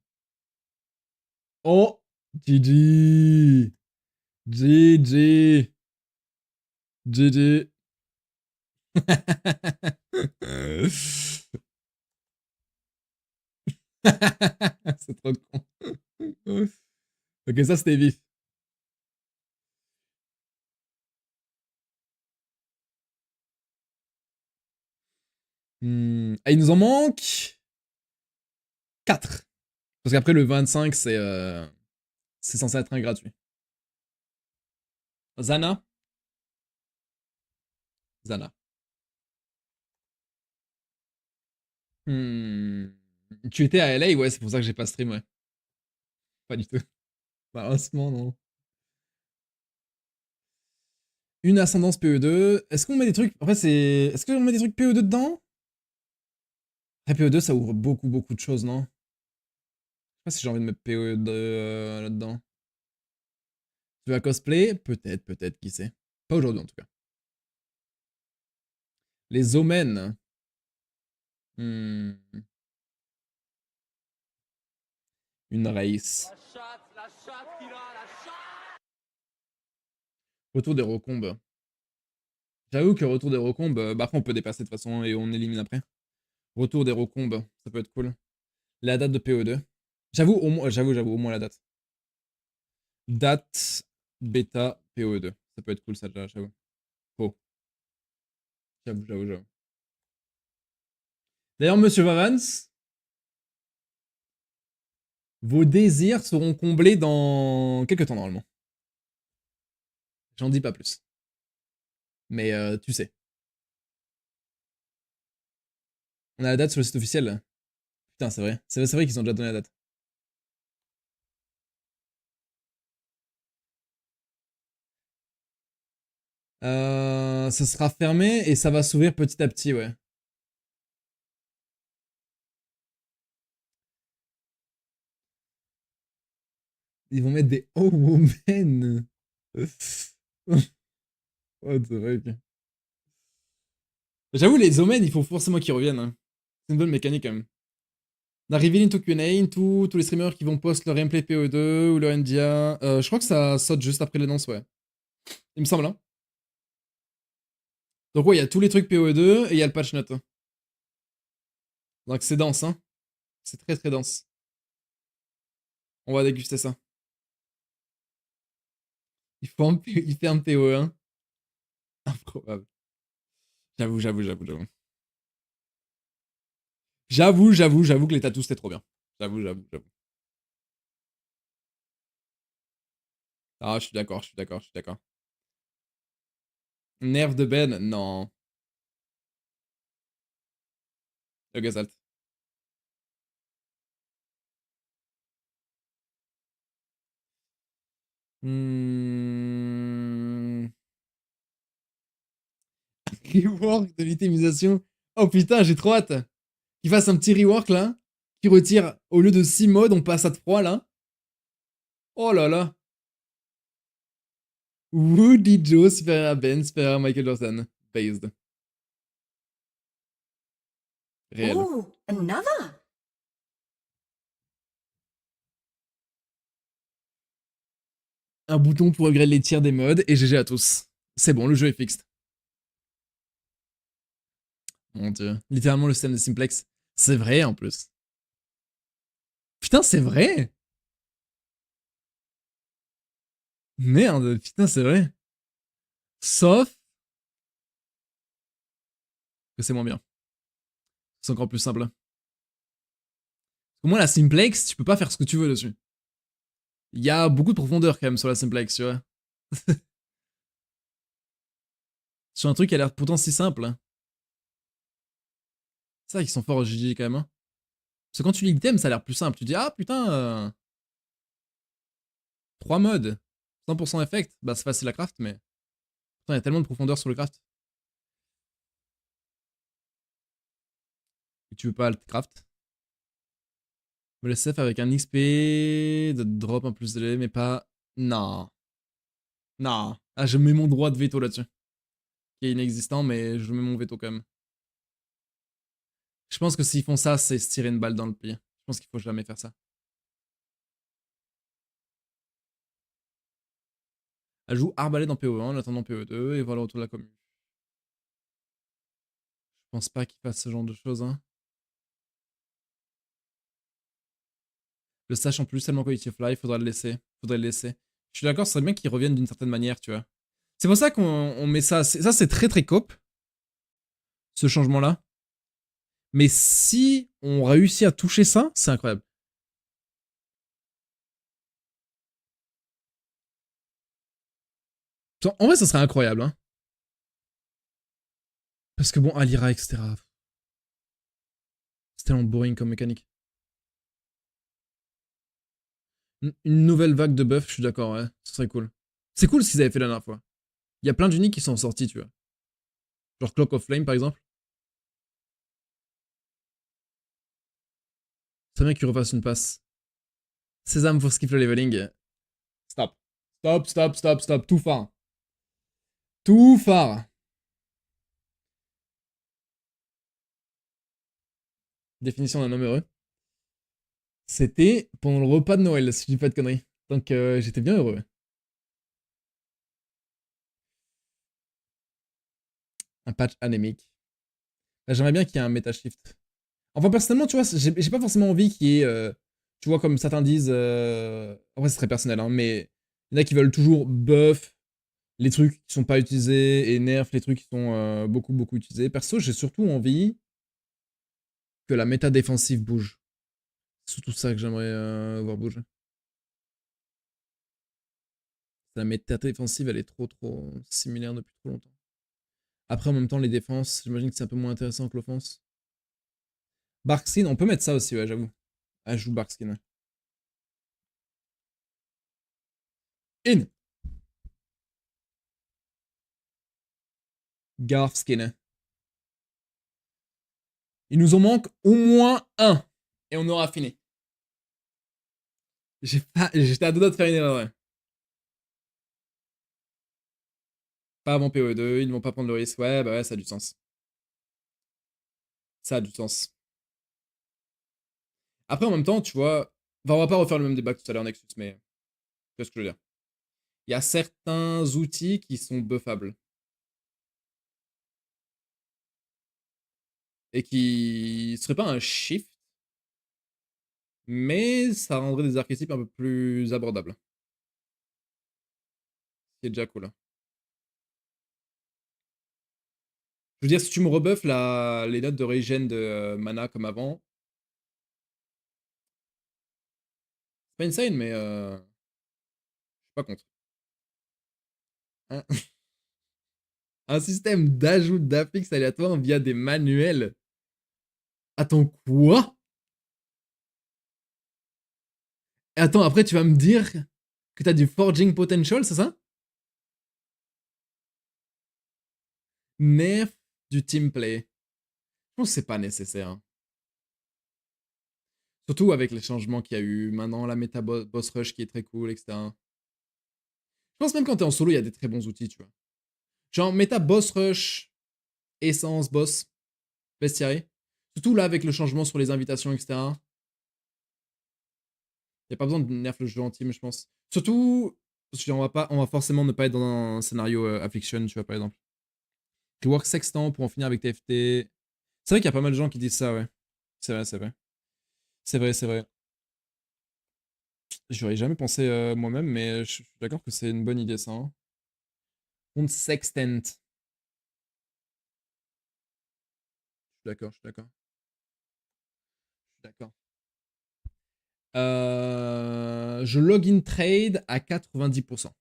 Oh! GG! GG! GG! C'est trop con. Ok, ça c'était vif. Ah, il nous en manque 4. Parce qu'après le 25, c'est censé être un gratuit. Zana? Zana. Tu étais à LA? Ouais, c'est pour ça que j'ai pas stream, ouais. Pas du tout. Malheureusement, non. Une ascendance PE2. Est-ce qu'on met des trucs... Après, c'est... Est-ce qu'on met des trucs PE2 dedans? Après, PE2, ça ouvre beaucoup de choses, non? Je sais pas si j'ai envie de mettre PE2 là-dedans. Tu vas cosplay? Peut-être, qui sait. Pas aujourd'hui, en tout cas. Les omens. Une race. Retour des recombes. J'avoue que retour des recombes, bah après on peut dépasser de toute façon et on élimine après. Retour des recombes, ça peut être cool. La date de PO2. J'avoue au moins la date. Date bêta PO2. Ça peut être cool ça déjà, j'avoue. Oh. J'avoue. D'ailleurs, monsieur Vavans, vos désirs seront comblés dans quelques temps normalement. J'en dis pas plus. Mais tu sais. On a la date sur le site officiel là. Putain, c'est vrai. C'est vrai qu'ils ont déjà donné la date. Ça sera fermé et ça va s'ouvrir petit à petit, ouais. Ils vont mettre des oh women. What the fuck. J'avoue, les Omen, il faut forcément qu'ils reviennent. Hein. C'est une bonne mécanique quand même. On a reveal into Q&A, tous les streamers qui vont post leur gameplay PO2 ou leur NDA. Je crois que ça saute juste après l'annonce, ouais. Il me semble, hein. Donc ouais, il y a tous les trucs PO2 et il y a le patch note. Donc c'est dense, hein. C'est très dense. On va déguster ça. Il fait un PO1. Improbable. J'avoue. J'avoue que les tatous c'était trop bien. J'avoue. Ah, je suis d'accord. Nerf de Ben, non. Ok, salt. rework de l'itémisation. Oh putain, j'ai trop hâte. Qu'il fasse un petit rework là. Qui retire, au lieu de 6 modes, on passe à 3 là. Oh là là. Woody Joe, supérieur à Ben, supérieur à Michael Jordan. Based. Réel. Ooh, another. Un bouton pour upgrade les tiers des modes et GG à tous. C'est bon, le jeu est fixe. Mon dieu. Littéralement le système de simplex. C'est vrai en plus. Putain, c'est vrai. Merde, putain, c'est vrai. Sauf que c'est moins bien. C'est encore plus simple. Au moins, la simplex, tu peux pas faire ce que tu veux dessus. Il y a beaucoup de profondeur quand même sur la simplex, tu vois. Sur un truc qui a l'air pourtant si simple. C'est vrai qu'ils sont forts au GG quand même. Hein. Parce que quand tu lis l'item, ça a l'air plus simple. Tu dis, ah putain, 3 modes, 100% effect. Bah, c'est facile à craft, mais putain, il y a tellement de profondeur sur le craft. Et tu veux pas alt craft. Me le safe avec un XP de drop en plus de mais pas. Non. Non. Ah, je mets mon droit de veto là-dessus. Qui est inexistant, mais je mets mon veto quand même. Je pense que s'ils font ça, c'est se tirer une balle dans le pied. Je pense qu'il faut jamais faire ça. Ajoute arbalète dans PO1, en attendant PO2, et voilà autour de la commune. Je pense pas qu'il fasse ce genre de choses, hein. Le stage en plus, tellement quality of life, faudrait le laisser. Faudrait le laisser. Je suis d'accord, ce serait bien qu'il revienne d'une certaine manière, tu vois. C'est pour ça qu'on met ça. Ça, c'est très très cope. Ce changement-là. Mais si on réussit à toucher ça, c'est incroyable. En vrai, ça serait incroyable, hein. Parce que bon, Alira, etc. C'est tellement boring comme mécanique. Une nouvelle vague de buffs, je suis d'accord, ouais. Ce serait cool. C'est cool ce qu'ils avaient fait la dernière fois. Il y a plein d'uniques qui sont sortis, tu vois. Genre Clock of Flame, par exemple. C'est bien qu'ils refassent une passe. Sésame pour skip le leveling. Stop. Stop, stop, stop, stop. Tout phare. Tout phare. Définition d'un homme heureux. C'était pendant le repas de Noël, si je dis pas de conneries. Donc j'étais bien heureux. Un patch anémique. J'aimerais bien qu'il y ait un meta shift. Enfin, personnellement, tu vois, j'ai pas forcément envie qu'il y ait, tu vois, comme certains disent, en vrai, c'est très personnel, hein, mais il y en a qui veulent toujours buff les trucs qui sont pas utilisés et nerf les trucs qui sont beaucoup utilisés. Perso, j'ai surtout envie que la méta défensive bouge. C'est surtout ça que j'aimerais voir bouger. La méta défensive, elle est trop similaire depuis trop longtemps. Après, en même temps, les défenses, j'imagine que c'est un peu moins intéressant que l'offense. Barkskin, on peut mettre ça aussi, ouais, j'avoue. Ah, je joue Barkskin, ouais. In. Garfskin. Il nous en manque au moins un. Et on aura fini. J'étais à deux doigts de faire une erreur, ouais. Pas avant PO2, ils ne vont pas prendre le risque. Ouais, bah ouais, ça a du sens. Ça a du sens. Après, en même temps, tu vois... Enfin, on va pas refaire le même débat que tout à l'heure, Nexus, mais... Tu vois ce que je veux dire. Il y a certains outils qui sont buffables. Et qui seraient pas un shift, mais ça rendrait des archétypes un peu plus abordables. C'est déjà cool. Je veux dire, si tu me rebuffes les notes de regen de mana comme avant, c'est pas insane, mais je suis pas contre. Hein. Un système d'ajout d'affix aléatoire via des manuels. Attends, quoi? Et attends, après tu vas me dire que t'as du forging potential, c'est ça? Nerf du team play. Je pense que c'est pas nécessaire. Hein. Surtout avec les changements qu'il y a eu. Maintenant, la méta boss rush qui est très cool, etc. Je pense même quand t'es en solo, il y a des très bons outils, tu vois. Genre, méta boss rush, essence, boss, bestiaire. Surtout là, avec le changement sur les invitations, etc. Il n'y a pas besoin de nerf le jeu en team, je pense. Surtout, parce qu'on va forcément ne pas être dans un scénario Affliction, tu vois, par exemple. Rework Sextant pour en finir avec TFT. C'est vrai qu'il y a pas mal de gens qui disent ça, ouais. C'est vrai, c'est vrai. C'est vrai, c'est vrai. J'aurais jamais pensé moi-même, mais je suis d'accord que c'est une bonne idée, ça. Hein. Compte Sextant. Je suis d'accord, je suis d'accord. Je suis d'accord. Je login trade à 90%.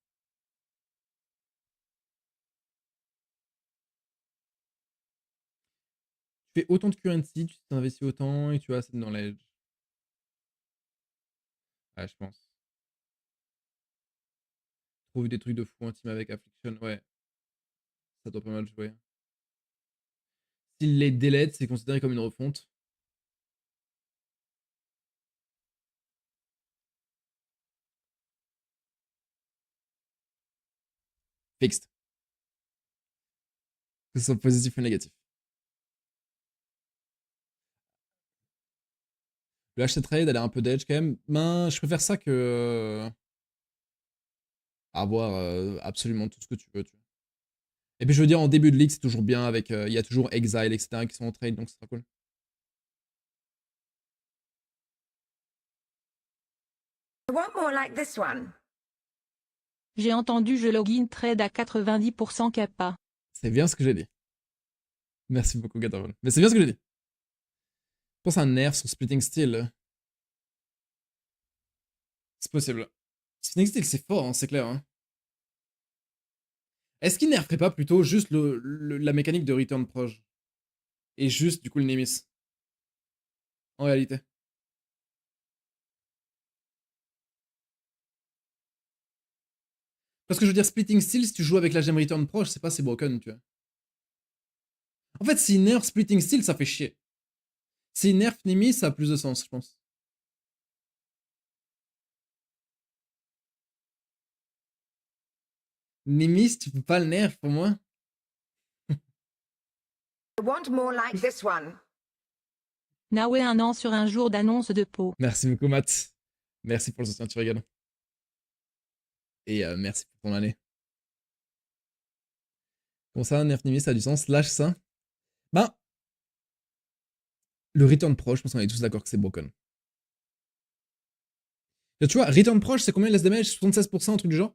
Tu fais autant de currency, tu t'investis autant et tu as assez de knowledge. Ouais, je pense. Trouve des trucs de fou intime avec Affliction, ouais. Ça doit pas mal jouer. S'il les délète, c'est considéré comme une refonte. Fixed. Que ce soit positif ou négatif. Le HT trade, elle a un peu d'edge quand même. Ben, je préfère ça que avoir absolument tout ce que tu veux. Tu vois. Et puis je veux dire, en début de ligue, c'est toujours bien avec. Il y a toujours Exile, etc. qui sont en trade, donc c'est très cool. J'ai entendu je login trade à 90% kappa. C'est bien ce que j'ai dit. Merci beaucoup, Gatorol. Mais c'est bien ce que j'ai dit. Je pense à un nerf sur Splitting Steel. C'est possible. Splitting Steel, c'est fort, hein, c'est clair. Hein. Est-ce qu'il nerferait pas plutôt juste la mécanique de Return Proj et juste, du coup, le Nemesis en réalité. Parce que je veux dire, Splitting Steel, si tu joues avec la gemme Return Proj, c'est pas assez broken, tu vois. En fait, si nerf Splitting Steel, ça fait chier. Si nerf Nemesis, ça a plus de sens, je pense. Nemesis, tu peux pas le nerf pour moi. I want more like this one. Nouveau 1 an sur un jour d'annonce de peau. Merci beaucoup, Matt. Merci pour le soutien, tu régales. Et merci pour ton année. Bon, ça, nerf Nemesis, ça a du sens. Lâche ça. Ben, le Return Pro, je pense qu'on est tous d'accord que c'est broken. Là, tu vois, Return Pro, c'est combien less damage? 76%, un truc du genre?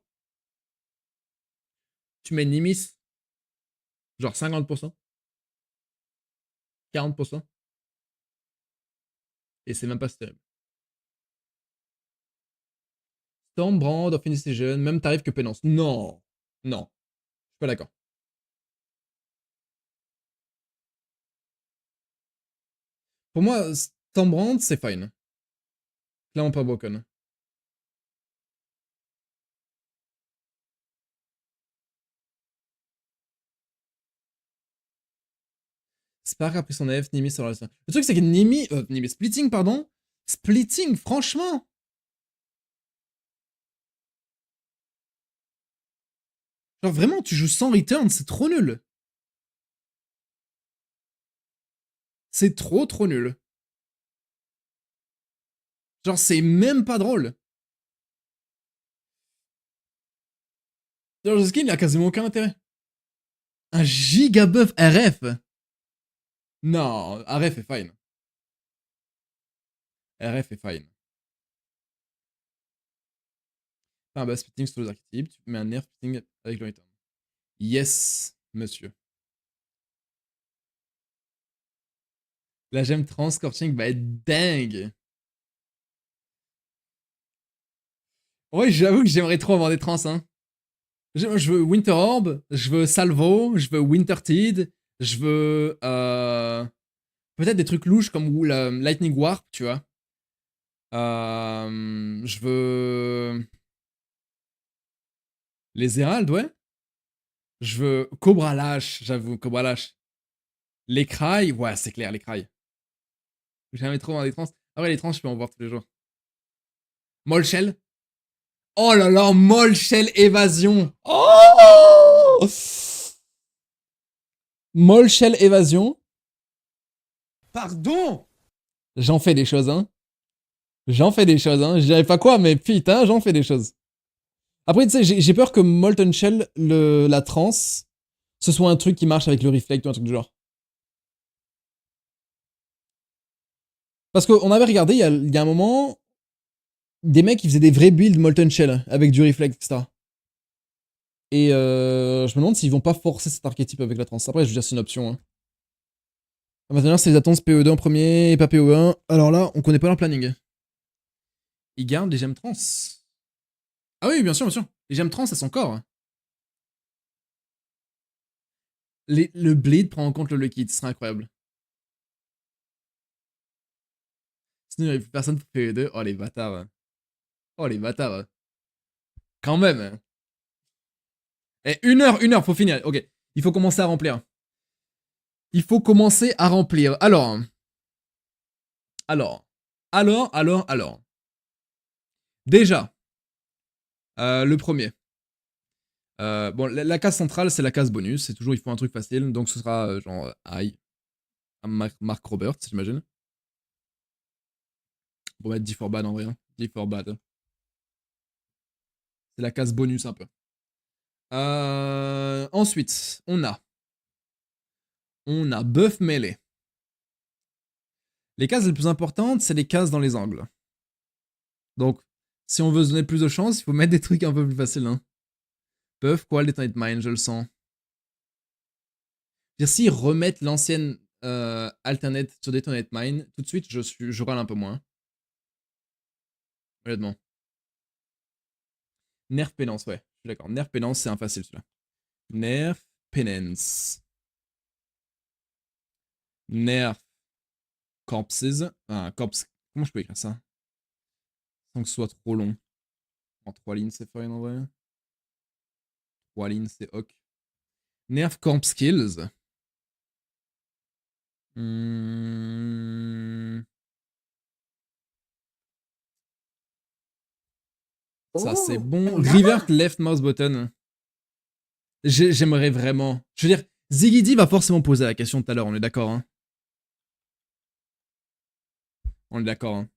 Tu mets Nemesis, genre 50%, 40%, et c'est même pas si terrible. Storm, Brand, of Indecision, même tarif que Pénance. Non, non, je suis pas d'accord. Pour moi, Storm Brand, c'est fine. Clairement pas broken. Spark a pris son AF, Nimi sur la... Le truc, c'est que Nimi Splitting, pardon. Splitting, franchement. Genre, vraiment, tu joues sans return, c'est trop nul. C'est trop nul. Genre, c'est même pas drôle. Genre, le skin, il a quasiment aucun intérêt. Un gigabuff RF. Non, RF est fine. RF est fine. Pas un bas splitting sur les archétypes, tu mets un nerf splitting avec le return. Yes, monsieur. La gemme trans scorching va être dingue. Ouais, j'avoue que j'aimerais trop avoir des trans, hein. Je veux Winter Orb, je veux Salvo, je veux Wintertide, je veux peut-être des trucs louches comme la Lightning Warp, tu vois. Je veux les Héraldes, ouais. Je veux Cobra Lash, j'avoue, Cobra Lash. Les crails, ouais, c'est clair, les crails. Jamais trop dans les trans. Après, les trans, je peux en voir tous les jours. Molshell. Oh là là, Molshell évasion. Oh Molshell évasion. Pardon. J'en fais des choses, hein. J'en fais des choses, hein. Je dirais pas quoi, mais putain, j'en fais des choses. Après, tu sais, j'ai peur que Molten Shell, la trans, ce soit un truc qui marche avec le reflect ou un truc du genre. Parce qu'on avait regardé, il y a un moment, des mecs qui faisaient des vrais builds Molten Shell avec du reflect, etc. Et je me demande s'ils vont pas forcer cet archétype avec la trans. Après, je veux dire, c'est une option. Hein. Maintenant, c'est les attentes PO2 en premier et pas PO1. Alors là, on connaît pas leur planning. Ils gardent les gemmes trans. Ah oui, bien sûr, bien sûr. Les gemmes trans, elles sont corps. Le bleed prend en compte le liquide, ce serait incroyable. Sinon, il n'y aurait plus personne pour PO2. Oh, les bâtards. Oh, les bâtards. Quand même. Et une heure, faut finir. Ok, il faut commencer à remplir. Il faut commencer à remplir. Alors. Déjà, le premier. Bon, la case centrale, c'est la case bonus. C'est toujours, il faut un truc facile. Donc, ce sera genre I. Mark Roberts, j'imagine. On va mettre D for bad en vrai. Hein. D for bad. C'est la case bonus un peu. Ensuite, on a buff melee. Les cases les plus importantes, c'est les cases dans les angles. Donc, si on veut se donner plus de chance, il faut mettre des trucs un peu plus faciles. Hein. Buff, quoi, le Detonate Mine, je le sens. Dire s'ils remettent l'ancienne alternate sur Detonate Mine, tout de suite, je râle un peu moins. Honnêtement. Nerf Penance, ouais. Je suis d'accord. Nerf Penance, c'est un facile celui-là. Nerf Penance. Nerf Corpses. Ah, Corpse. Comment je peux écrire ça? Sans que ce soit trop long. En 3 lignes, c'est fine en vrai. 3 lignes, c'est ok. Nerf Corp Skills. Ça, c'est bon. Revert Left Mouse Button. J'aimerais vraiment. Je veux dire, Ziggy va forcément poser la question tout à l'heure, on est d'accord, hein? On est d'accord, hein?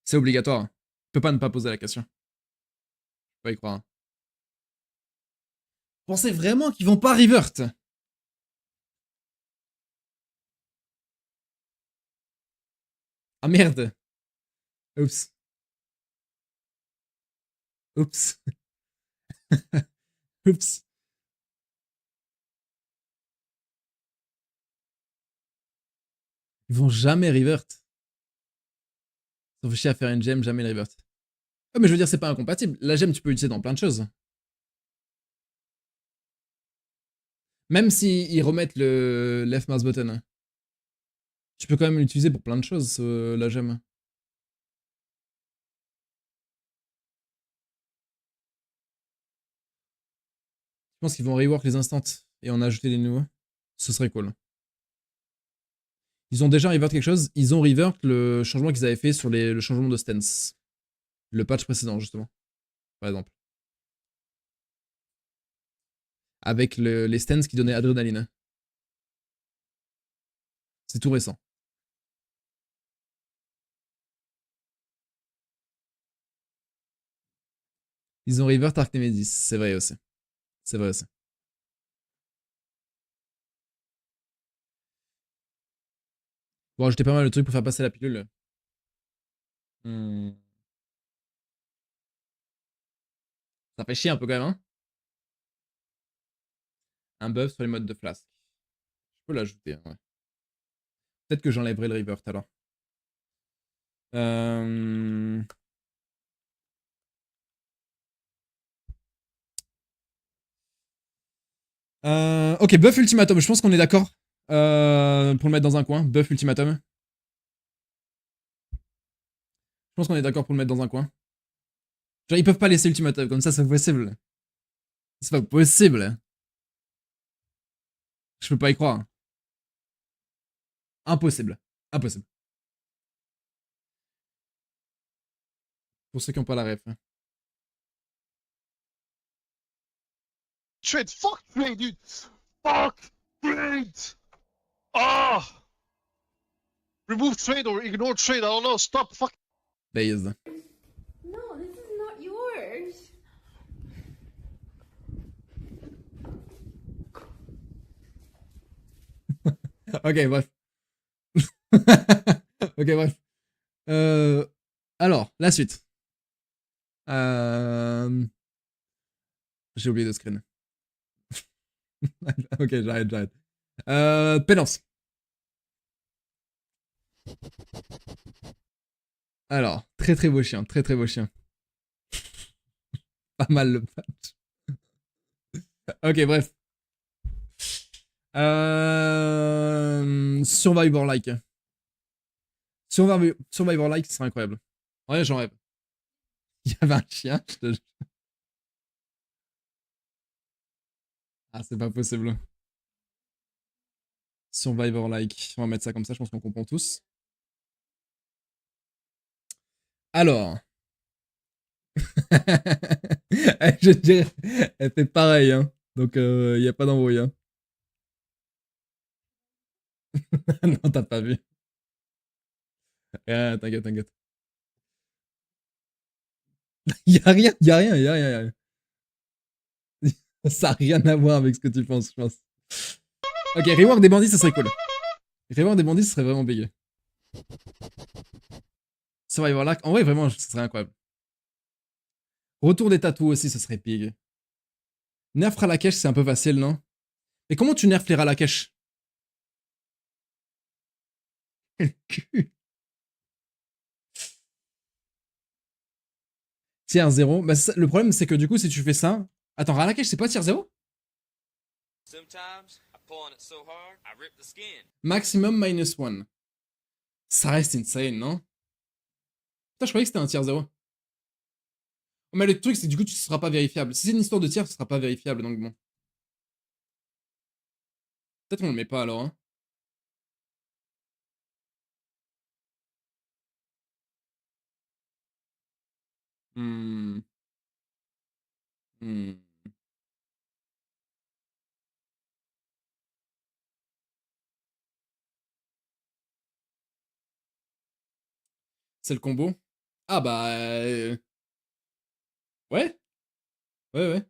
C'est obligatoire. Hein. Je peux pas ne pas poser la question. Je peux pas y croire. Hein. Pensez vraiment qu'ils vont pas revert? Ah merde. Oups. Oups. Oups. Ils vont jamais revert. Ils ont fait chier à faire une gemme, jamais le revert. Oh, mais je veux dire, c'est pas incompatible. La gemme, tu peux l'utiliser dans plein de choses. Même s'ils remettent le left mouse button. Hein. Tu peux quand même l'utiliser pour plein de choses, la gemme. Je pense qu'ils vont rework les instants et en ajouter des nouveaux. Ce serait cool. Ils ont déjà revert quelque chose. Ils ont revert le changement qu'ils avaient fait sur le changement de stance. Le patch précédent, justement. Par exemple. Avec les stances qui donnaient adrénaline. C'est tout récent. Ils ont revert Arc Nemesis. C'est vrai aussi. C'est vrai aussi. Bon, ajouter pas mal de trucs pour faire passer la pilule. Ça fait chier un peu quand même, hein. Un buff sur les modes de flasque. Je peux l'ajouter, hein, ouais. Peut-être que j'enlèverai le revert alors. Ok, buff ultimatum, je pense qu'on est d'accord. Pour le mettre dans un coin, buff ultimatum. Je pense qu'on est d'accord pour le mettre dans un coin. Genre, ils peuvent pas laisser ultimatum, comme ça, c'est pas possible. C'est pas possible. Je peux pas y croire. Impossible. Impossible. Pour ceux qui n'ont pas la ref. Trade, fuck trade, dude. Fuck trade. Ah. Remove trade or ignore trade. I don't know. Stop. Fuck. Based. No, this is not yours. Ok, bref. Ok, bref. Alors, la suite. J'ai oublié de screen. Ok, j'arrête. Pénance. Alors, très beau chien, très beau chien. Pas mal le patch. Ok, bref. Survivor-like. Survivor-like, ce serait incroyable. Ouais, j'en rêve. Il y avait un chien, je te jure. Ah, c'est pas possible. Survivor-like. On va mettre ça comme ça, je pense qu'on comprend tous. Alors. Je dirais, elle fait pareil, hein. Donc, il n'y a pas d'embrouille, hein. Non, t'as pas vu. Ah, t'inquiète. Y'a rien. Ça a rien à voir avec ce que tu penses, je pense. Ok, rework des bandits, ça serait cool. Rework des bandits, ce serait vraiment big. Survivor Lac, en vrai, vraiment, ce serait incroyable. Retour des tatous aussi, ce serait big. Nerf Ralakesh, c'est un peu facile, non? Mais comment tu nerfs les Ralakesh? Quel cul. Tier 0. Bah, le problème, c'est que du coup, si tu fais ça... Attends, Ralakesh, c'est pas tier 0? Maximum -1. Ça reste insane, non? Putain, je croyais que c'était un tier 0. Mais le truc, c'est que du coup, ce sera pas vérifiable. Si c'est une histoire de tiers, ce sera pas vérifiable, donc bon. Peut-être qu'on le met pas alors, hein. C'est le combo. Ah bah... Ouais. Ouais.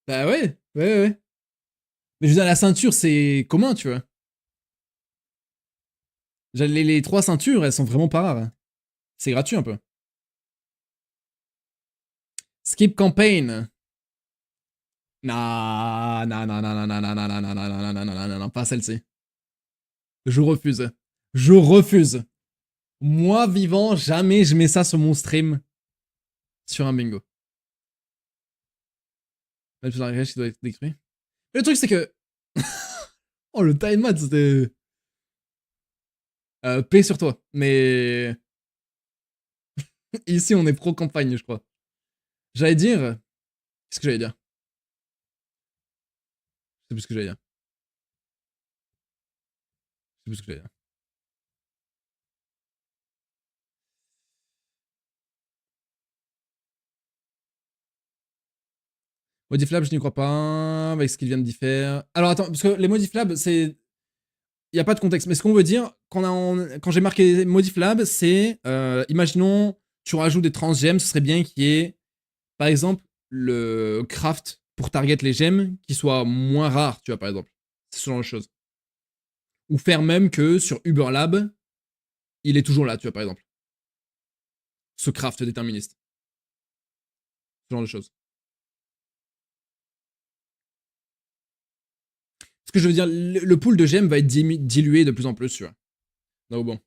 Bah ouais. Mais je veux dire, la ceinture, c'est commun, tu vois. Les 3 ceintures, elles sont vraiment pas rares. C'est gratuit un peu. Skip campaign. Non, pas celle-ci. Je refuse. Moi, vivant, jamais je mets ça sur mon stream. Sur un bingo. Même sur un réglage qui doit être détruit. Mais le truc, c'est que... Oh, le time mat, c'était... paix sur toi. Mais... Ici, on est pro-campagne, je crois. J'allais dire... Qu'est-ce que j'allais dire? Je sais plus ce que j'allais dire. Modiflab, je n'y crois pas, avec ce qu'il vient de faire. Alors attends, parce que les modiflab, c'est... Il n'y a pas de contexte. Mais ce qu'on veut dire, quand j'ai marqué modiflab, c'est... imaginons, tu rajoutes des transgemmes, ce serait bien qu'il y ait, par exemple, le craft pour target les gemmes qui soit moins rare, tu vois, par exemple. C'est ce genre de choses. Ou faire même que sur Uberlab, il est toujours là, tu vois, par exemple. Ce craft déterministe. Ce genre de choses. Ce que je veux dire, le pool de gemmes va être dilué de plus en plus, tu vois. Donc bon.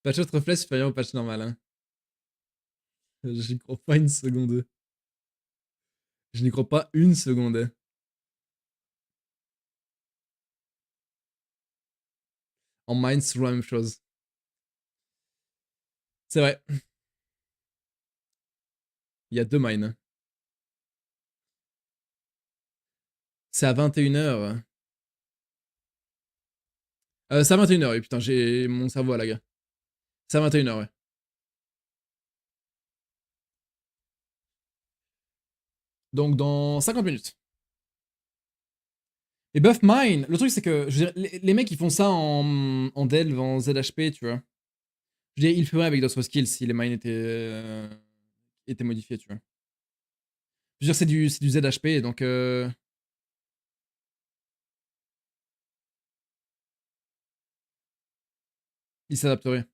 Patch autre flèche supérieur au patch normal, hein. J'y crois pas une seconde. Je n'y crois pas une seconde. En Mine, c'est toujours la même chose. C'est vrai. Il y a 2 mines. C'est à 21h. C'est à 21h, oui, putain, j'ai mon cerveau à la gare. C'est à 21h, ouais. Donc dans 50 minutes. Et buff mine, le truc c'est que, je veux dire, les mecs ils font ça en delve, en ZHP, tu vois. Je veux dire, ils le feraient avec d'autres skills si les mines étaient modifiés, tu vois. Je veux dire, c'est du ZHP, donc... Ils s'adapteraient.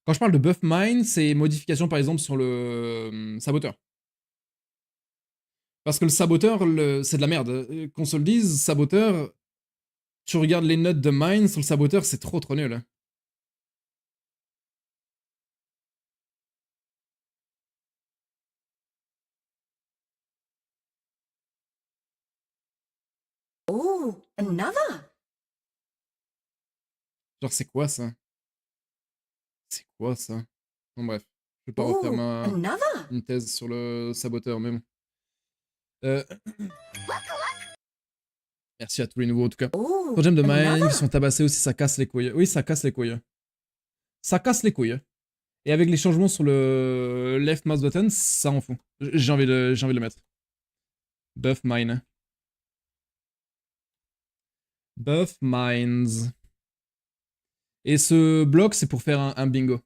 Quand je parle de buff mine, c'est modification par exemple sur le saboteur. Parce que le saboteur, c'est de la merde. Qu'on se le dise, saboteur, tu regardes les notes de mine sur le saboteur, c'est trop nul. Oh, another. Genre, c'est quoi ça? C'est quoi ça? Bon, bref. Je vais pas refaire une thèse sur le saboteur, mais bon. Merci à tous les nouveaux en tout cas. Quand j'aime de mine qui sont tabassés aussi, ça casse les couilles. Oui, ça casse les couilles. Ça casse les couilles. Et avec les changements sur le left mouse button, ça en fout. J'ai envie de le mettre. Buff mine. Buff mines. Et ce bloc, c'est pour faire un bingo.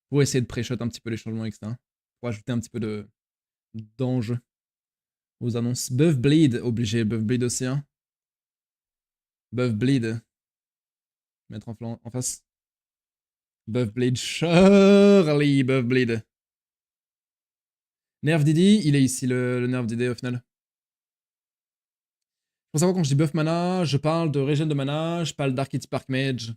Pour essayer de pré-shot un petit peu les changements, etc. Pour ajouter un petit peu d'ange aux annonces. Buff bleed, obligé. Buff bleed aussi, hein. Buff bleed. Mettre en face. Buff bleed, surely. Buff bleed. Nerf Didi, il est ici, le nerf Didi au final. Faut savoir, quand je dis buff mana, je parle de régène de mana, je parle d'archetype Archmage,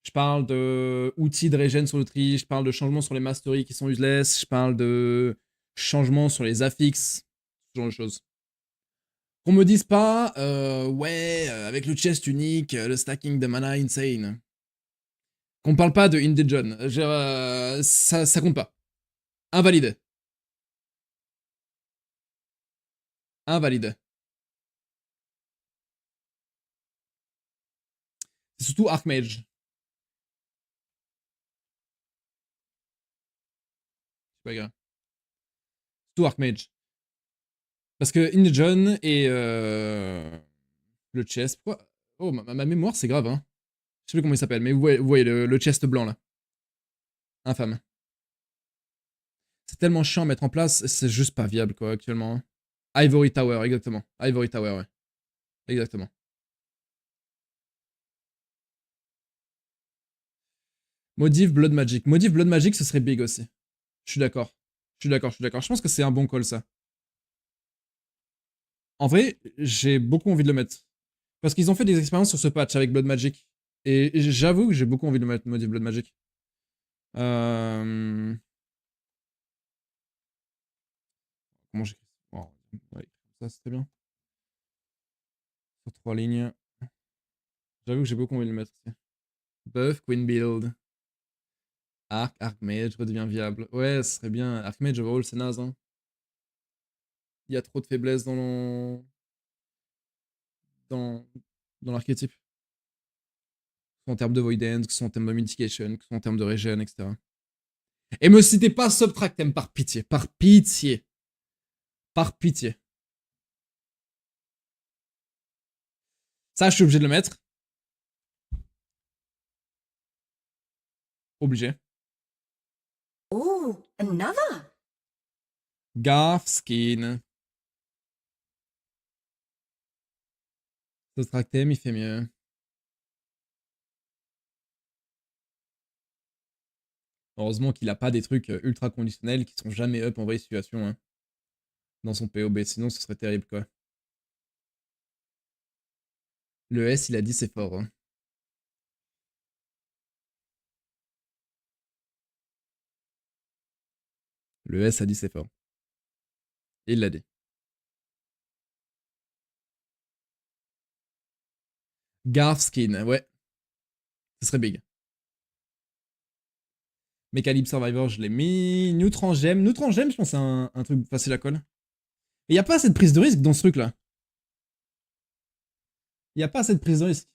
je parle de outils de régène sur l'outil, je parle de changements sur les masteries qui sont useless, je parle de changements sur les affixes, ce genre de choses. Qu'on me dise pas, ouais, avec le chest unique, le stacking de mana insane. Qu'on parle pas de Indigen, ça compte pas. Invalide. Invalide. C'est surtout Archmage. C'est pas grave. Surtout Archmage. Parce que Indigen et le chest... Pourquoi? Oh, ma mémoire, c'est grave, hein. Je sais plus comment il s'appelle, mais vous voyez le chest blanc, là. Infâme. C'est tellement chiant à mettre en place, c'est juste pas viable, quoi, actuellement. Ivory Tower, exactement. Ivory Tower, ouais. Exactement. Modif Blood Magic. Modif Blood Magic, ce serait big aussi. Je suis d'accord. Je suis d'accord, je suis d'accord. Je pense que c'est un bon call, ça. En vrai, j'ai beaucoup envie de le mettre. Parce qu'ils ont fait des expériences sur ce patch avec Blood Magic. Et j'avoue que j'ai beaucoup envie de le mettre, Modif Blood Magic. Comment j'écris ça? Ouais, ça, c'était bien. Sur 3 lignes. J'avoue que j'ai beaucoup envie de le mettre aussi. Buff, Queen Build. Archmage redevient viable. Ouais, ce serait bien. Archmage overall, c'est naze, hein. Il y a trop de faiblesses dans l'archétype. Que ce soit en termes de voidance, que ce soit en termes de mitigation, que ce soit en termes de regen, etc. Et me citez pas Subtractem, par pitié. Par pitié. Par pitié. Ça, je suis obligé de le mettre. Obligé. Oh, another. Garf Skin. Subtractem, il fait mieux. Heureusement qu'il a pas des trucs ultra conditionnels qui sont jamais up en vraie situation, hein, dans son POB, sinon ce serait terrible, quoi. Le S, il a dit c'est fort, hein. Le S a dit c'est fort. Il l'a dit. Garf Skin, ouais. Ce serait big. Mécalib Survivor, je l'ai mis. Neutrangem. Neutrangem, je pense que c'est un truc facile à colle. Mais il n'y a pas assez de prise de risque dans ce truc-là. Il n'y a pas assez de prise de risque.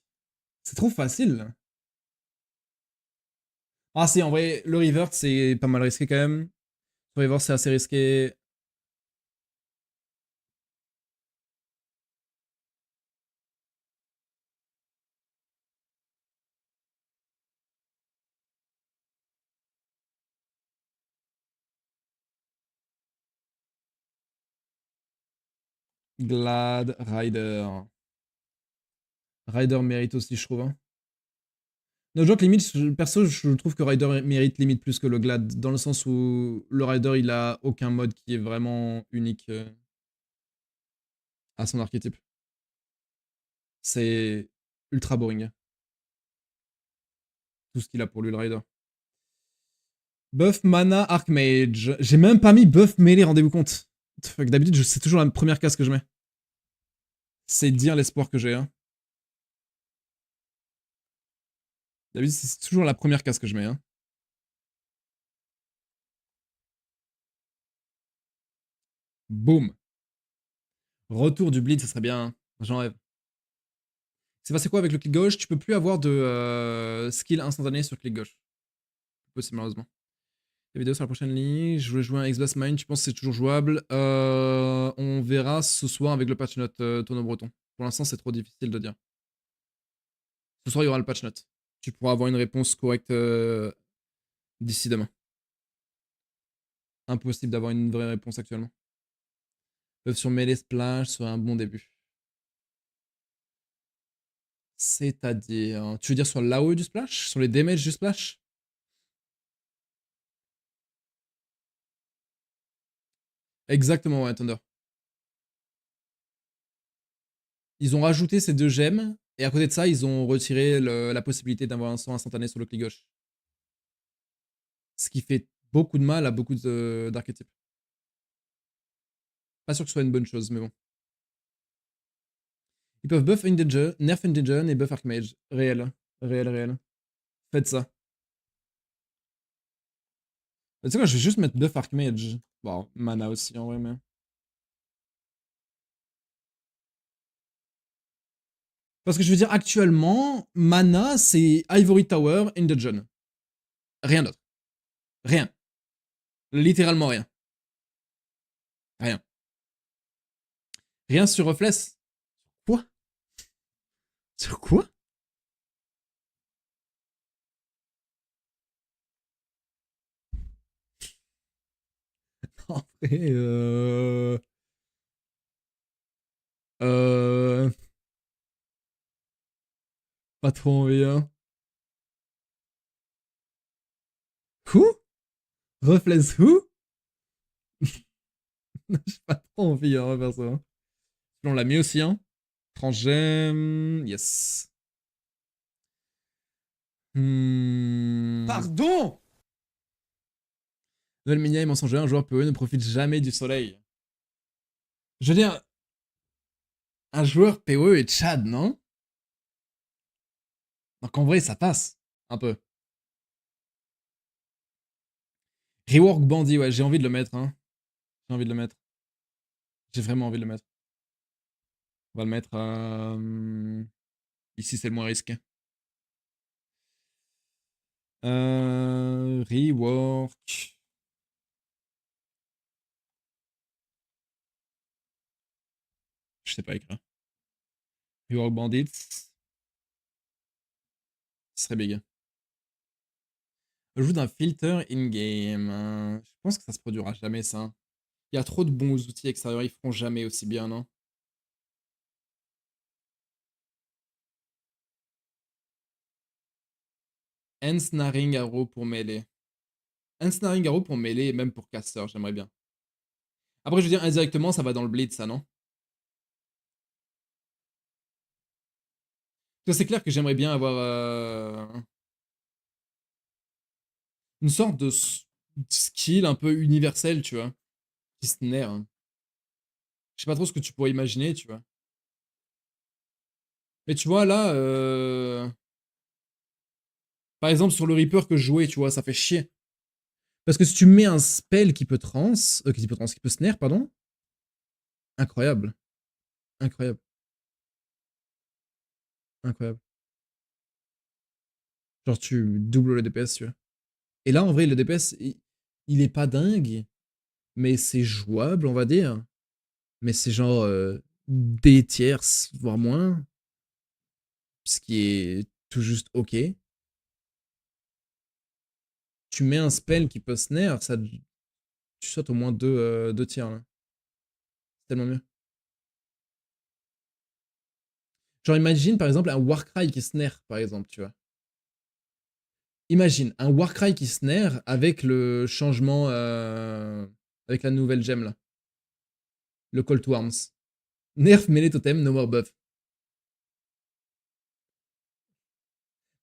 C'est trop facile. Ah si, en vrai, le Revert, c'est pas mal risqué quand même. Le Revert, c'est assez risqué. Glad, Rider. Rider mérite aussi, je trouve. Hein. No joke, limite, perso, je trouve que Rider mérite limite plus que le Glad, dans le sens où le Rider, il a aucun mode qui est vraiment unique à son archétype. C'est ultra boring. Tout ce qu'il a pour lui, le Rider. Buff Mana Archmage. J'ai même pas mis buff Melee, rendez-vous compte. D'habitude, c'est toujours la première case que je mets. C'est dire l'espoir que j'ai. Hein. D'habitude, c'est toujours la première case que je mets. Hein. Boum. Retour du bleed, ça serait bien. Hein. J'en rêve. C'est passé quoi avec le clic gauche? Tu peux plus avoir de skill instantané sur clic gauche. Possible, malheureusement. La vidéo sur la prochaine ligne. Je voulais jouer un X-Blast Mine. Tu penses que c'est toujours jouable? On verra ce soir avec le patch note tonneau breton. Pour l'instant, c'est trop difficile de dire. Ce soir, il y aura le patch note. Tu pourras avoir une réponse correcte d'ici demain. Impossible d'avoir une vraie réponse actuellement. Peuvent sur Melee Splash serait un bon début. C'est-à-dire... Tu veux dire sur l'AOE du Splash? Sur les damages du Splash? Exactement, ouais, Thunder. Ils ont rajouté ces 2 gemmes, et à côté de ça, ils ont retiré la possibilité d'avoir un sang instantané sur le clic gauche. Ce qui fait beaucoup de mal à beaucoup d'archétypes. Pas sûr que ce soit une bonne chose, mais bon. Ils peuvent buff Endanger, nerf Endanger et buff Archmage. Réel. Réel, réel. Faites ça. Tu sais quoi, je vais juste mettre buff Archmage. Bon, mana aussi en vrai, mais... Parce que je veux dire, actuellement, mana, c'est Ivory Tower, Endanger. Rien d'autre. Rien. Littéralement rien. Rien. Rien sur Reflex. Quoi? Sur quoi? En vrai, Pas trop envie, hein. Who? Reflex who? J'ai pas trop envie, hein, faire ça. Hein. On l'a mis aussi, hein. Transgem, yes. Pardon! Noël Minia et mensonger, un joueur PoE ne profite jamais du soleil. Je veux dire, un joueur PoE est Chad, non? Donc en vrai, ça passe, un peu. Rework Bandit, ouais, j'ai envie de le mettre, hein. J'ai envie de le mettre. J'ai vraiment envie de le mettre. On va le mettre ici, c'est le moins risqué. Rework. Je sais pas écrire. Rework Bandits. Ce serait big. Ajout d'un filter in-game. Je pense que ça se produira jamais, ça. Il y a trop de bons outils extérieurs, ils feront jamais aussi bien, non? Ensnaring Arrow pour mêler. Ensnaring Arrow pour mêler et même pour caster, j'aimerais bien. Après, je veux dire, indirectement, ça va dans le bleed, ça, non? C'est clair que j'aimerais bien avoir une sorte de skill un peu universel, tu vois. Qui snare. Hein. Je sais pas trop ce que tu pourrais imaginer, tu vois. Mais tu vois, là... Par exemple, sur le Reaper que je jouais, tu vois, ça fait chier. Parce que si tu mets un spell qui peut qui peut snare, pardon. Incroyable. Incroyable. Incroyable. Genre, tu doubles le DPS, tu vois. Et là, en vrai, le DPS, il est pas dingue, mais c'est jouable, on va dire. Mais c'est genre des tierces, voire moins. Ce qui est tout juste ok. Tu mets un spell qui peut snare, ça, tu sautes au moins deux tiers, là. C'est tellement mieux. Genre, imagine, par exemple, un Warcry qui snare, par exemple, tu vois. Imagine, un Warcry qui snare avec le changement... avec la nouvelle gemme, là. Le Call to Arms. Nerf, mêlée, totem, no more buff.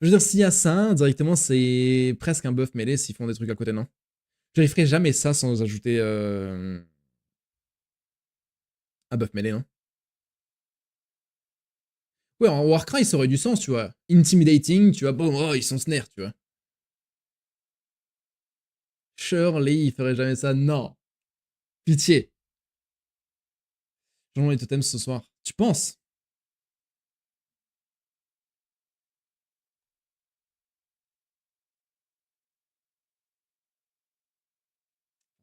Je veux dire, s'il y a ça, directement, c'est presque un buff mêlée s'ils font des trucs à côté, non? Je ferais jamais ça sans ajouter un buff mêlée, non? Ouais, en Warcry, ça aurait du sens, tu vois. Intimidating, tu vois, bon, oh, ils sont snare, tu vois. Surely, il ferait jamais ça, non. Pitié. Changeons les totems ce soir. Tu penses?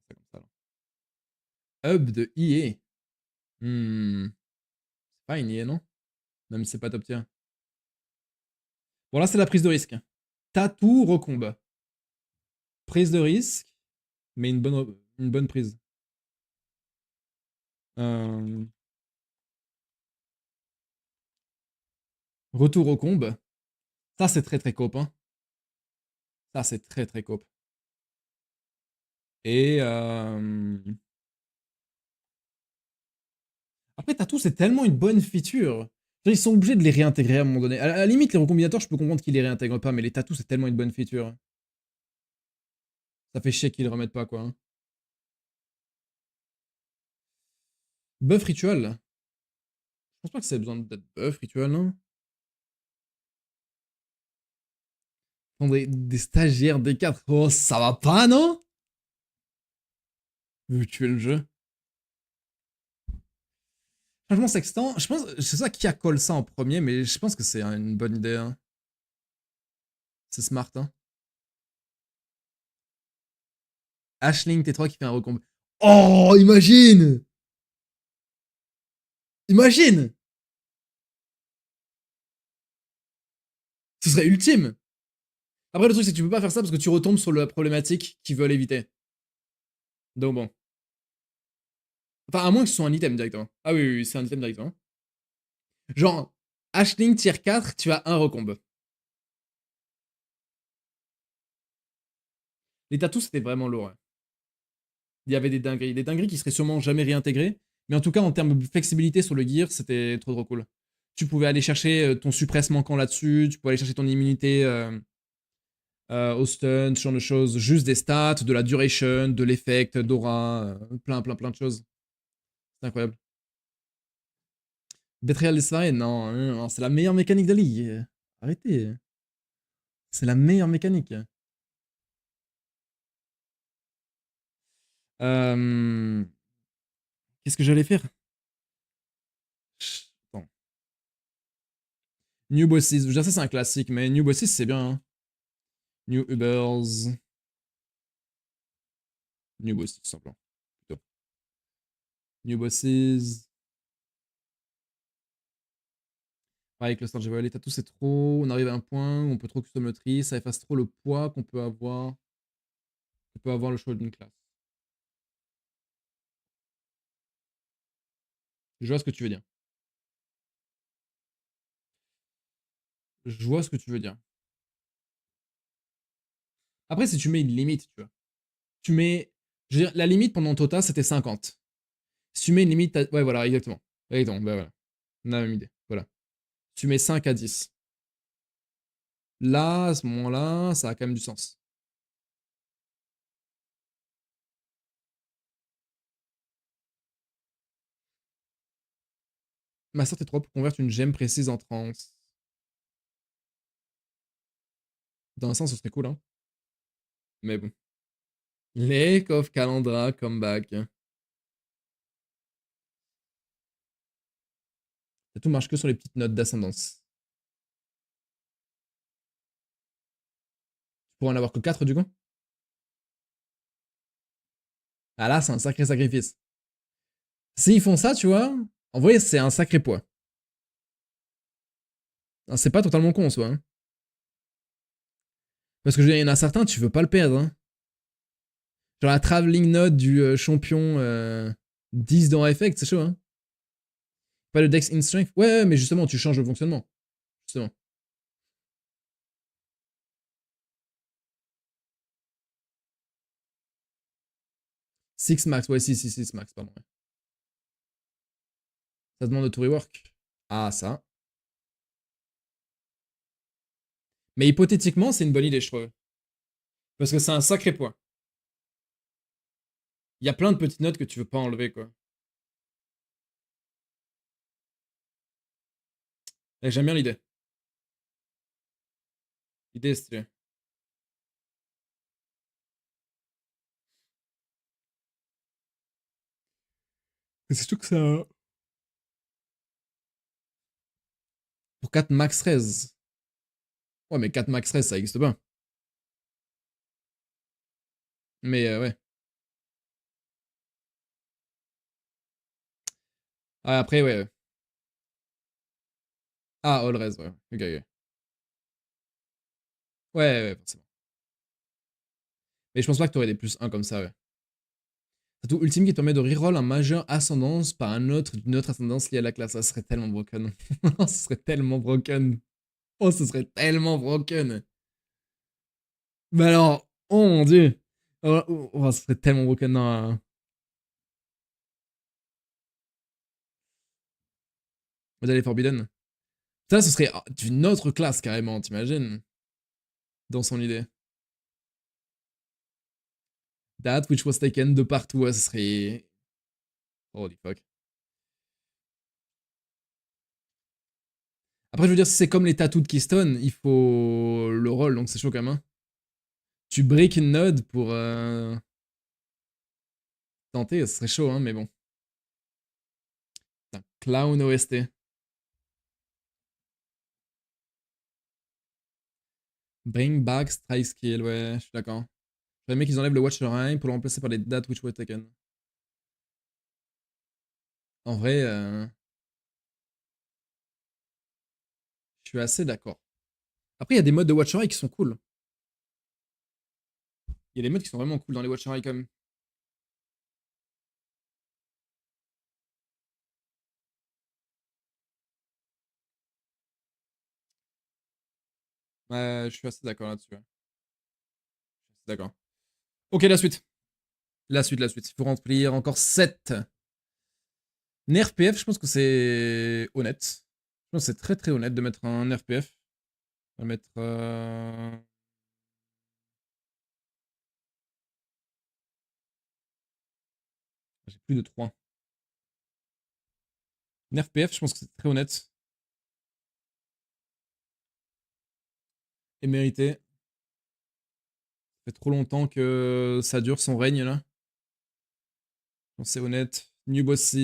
C'est comme ça, là. Hub de IE. C'est pas une IE, non? Même si c'est pas top tier. Bon, là, c'est la prise de risque. Tatou recombe. Prise de risque, mais une bonne prise. Retour au combe. Ça, c'est très très cope. Hein. Ça, c'est très très cope. Et après, Tatou, c'est tellement une bonne feature. Ils sont obligés de les réintégrer à un moment donné. À la limite, les recombinateurs, je peux comprendre qu'ils les réintègrent pas, mais les tatous, c'est tellement une bonne feature. Ça fait chier qu'ils le remettent pas, quoi. Hein. Buff rituel. Je pense pas que c'est besoin d'être buff rituel, non? Des stagiaires D4. Oh, ça va pas, non? Vu tuer le jeu. Changement sextant, je pense, c'est ça qui a call ça en premier, mais je pense que c'est une bonne idée. Hein. C'est smart, hein. Ashling T3 qui fait un recombe. Oh, imagine! Imagine! Ce serait ultime! Après, le truc, c'est que tu peux pas faire ça parce que tu retombes sur la problématique qu'ils veulent éviter. Donc bon. Enfin, à moins que ce soit un item directement. Ah oui, oui, c'est un item directement. Genre, Ashling tier 4, tu as un recombe. Les tatous, c'était vraiment lourd. Hein. Il y avait des dingueries qui seraient sûrement jamais réintégrées. Mais en tout cas, en termes de flexibilité sur le gear, c'était trop cool. Tu pouvais aller chercher ton suppress manquant là-dessus, tu pouvais aller chercher ton immunité au stun, ce genre de choses. Juste des stats, de la duration, de l'effect, d'aura, plein de choses. C'est incroyable. Betrayal des soirées, non, non, c'est la meilleure mécanique de la ligue. Arrêtez. C'est la meilleure mécanique. Qu'est-ce que j'allais faire? Attends. New Bosses. Je veux dire, ça c'est un classique, mais New Bosses c'est bien. Hein. New Ubers. New Bosses, tout simplement. Plutôt. New Bosses. Pareil, cluster j'ai les tatous c'est trop. On arrive à un point où on peut trop custom le tri. Ça efface trop le poids qu'on peut avoir. On peut avoir le choix d'une classe. Je vois ce que tu veux dire. Je vois ce que tu veux dire. Après, si tu mets une limite, tu vois. Tu mets. Je veux dire, la limite pendant Tota, c'était 50. Si tu mets une limite. Ouais, voilà, exactement. Exactement, bah voilà. On a la même idée. Voilà. Tu mets 5 à 10. Là, à ce moment-là, ça a quand même du sens. Master T3 pour convertir une gemme précise en trance. Dans un sens, ce serait cool, hein. Mais bon. Lake of Calandra, comeback. Ça tout marche que sur les petites notes d'ascendance. Tu pourras en avoir que 4 du coup. Ah là, c'est un sacré sacrifice. S'ils font ça, tu vois, en vrai, c'est un sacré poids. C'est pas totalement con en soi. Hein. Parce que je veux dire, il y en a certains, tu veux pas le perdre. Hein. Genre la traveling note du champion 10 dans Effect, c'est chaud. Hein. Pas le Dex in Strength. Ouais, mais justement, tu changes le fonctionnement. Justement. Six max, ouais, 6 max, pardon. Ouais. Ça demande de tout rework. Ah, ça. Mais hypothétiquement, c'est une bonne idée, je trouve. Parce que c'est un sacré poids. Il y a plein de petites notes que tu veux pas enlever, quoi. Et j'aime bien l'idée. L'idée est stylée. C'est surtout que ça... Pour 4 max 13. Ouais, mais 4 max 13, ça existe pas. Mais ouais. Ah, après, ouais. Ah, all res, ouais. Ok, ok. Ouais, forcément. Mais je pense pas que t'aurais des plus 1 comme ça, ouais. Surtout ultime qui te permet de reroll un majeur ascendance par un autre d'une autre ascendance liée à la classe. Ça serait tellement broken. Ce serait tellement broken. Oh, ce serait tellement broken. Mais alors, oh mon dieu. Oh, ce serait tellement broken. Non. Vous allez Forbidden. Ça, ce serait d'une autre classe carrément, t'imagines? Dans son idée. That which was taken de partout, ouais, ce serait. Holy fuck. Après, je veux dire, si c'est comme les tattoos de Keystone, il faut le roll, donc c'est chaud quand même. Hein. Tu break une node pour tenter, ce serait chaud, hein, mais bon. Putain, Clown OST. Bring back strike skill, ouais, je suis d'accord. J'aurais aimé qu'ils enlèvent le Watcher Eye pour le remplacer par les dates which were taken. En vrai, je suis assez d'accord. Après, il y a des modes de Watcher Eye qui sont cool. Il y a des modes qui sont vraiment cool dans les Watcher Eye quand même. Ouais, je suis assez d'accord là-dessus. Ouais. D'accord. Ok, la suite. La suite. Il faut remplir encore 7. Nerf PF, je pense que c'est honnête. Je pense que c'est très très honnête de mettre un Nerf PF. On va mettre... J'ai plus de 3. Nerf PF, je pense que c'est très honnête. Et mérité. Ça fait trop longtemps que ça dure son règne là. Je pense que c'est honnête. New bosses,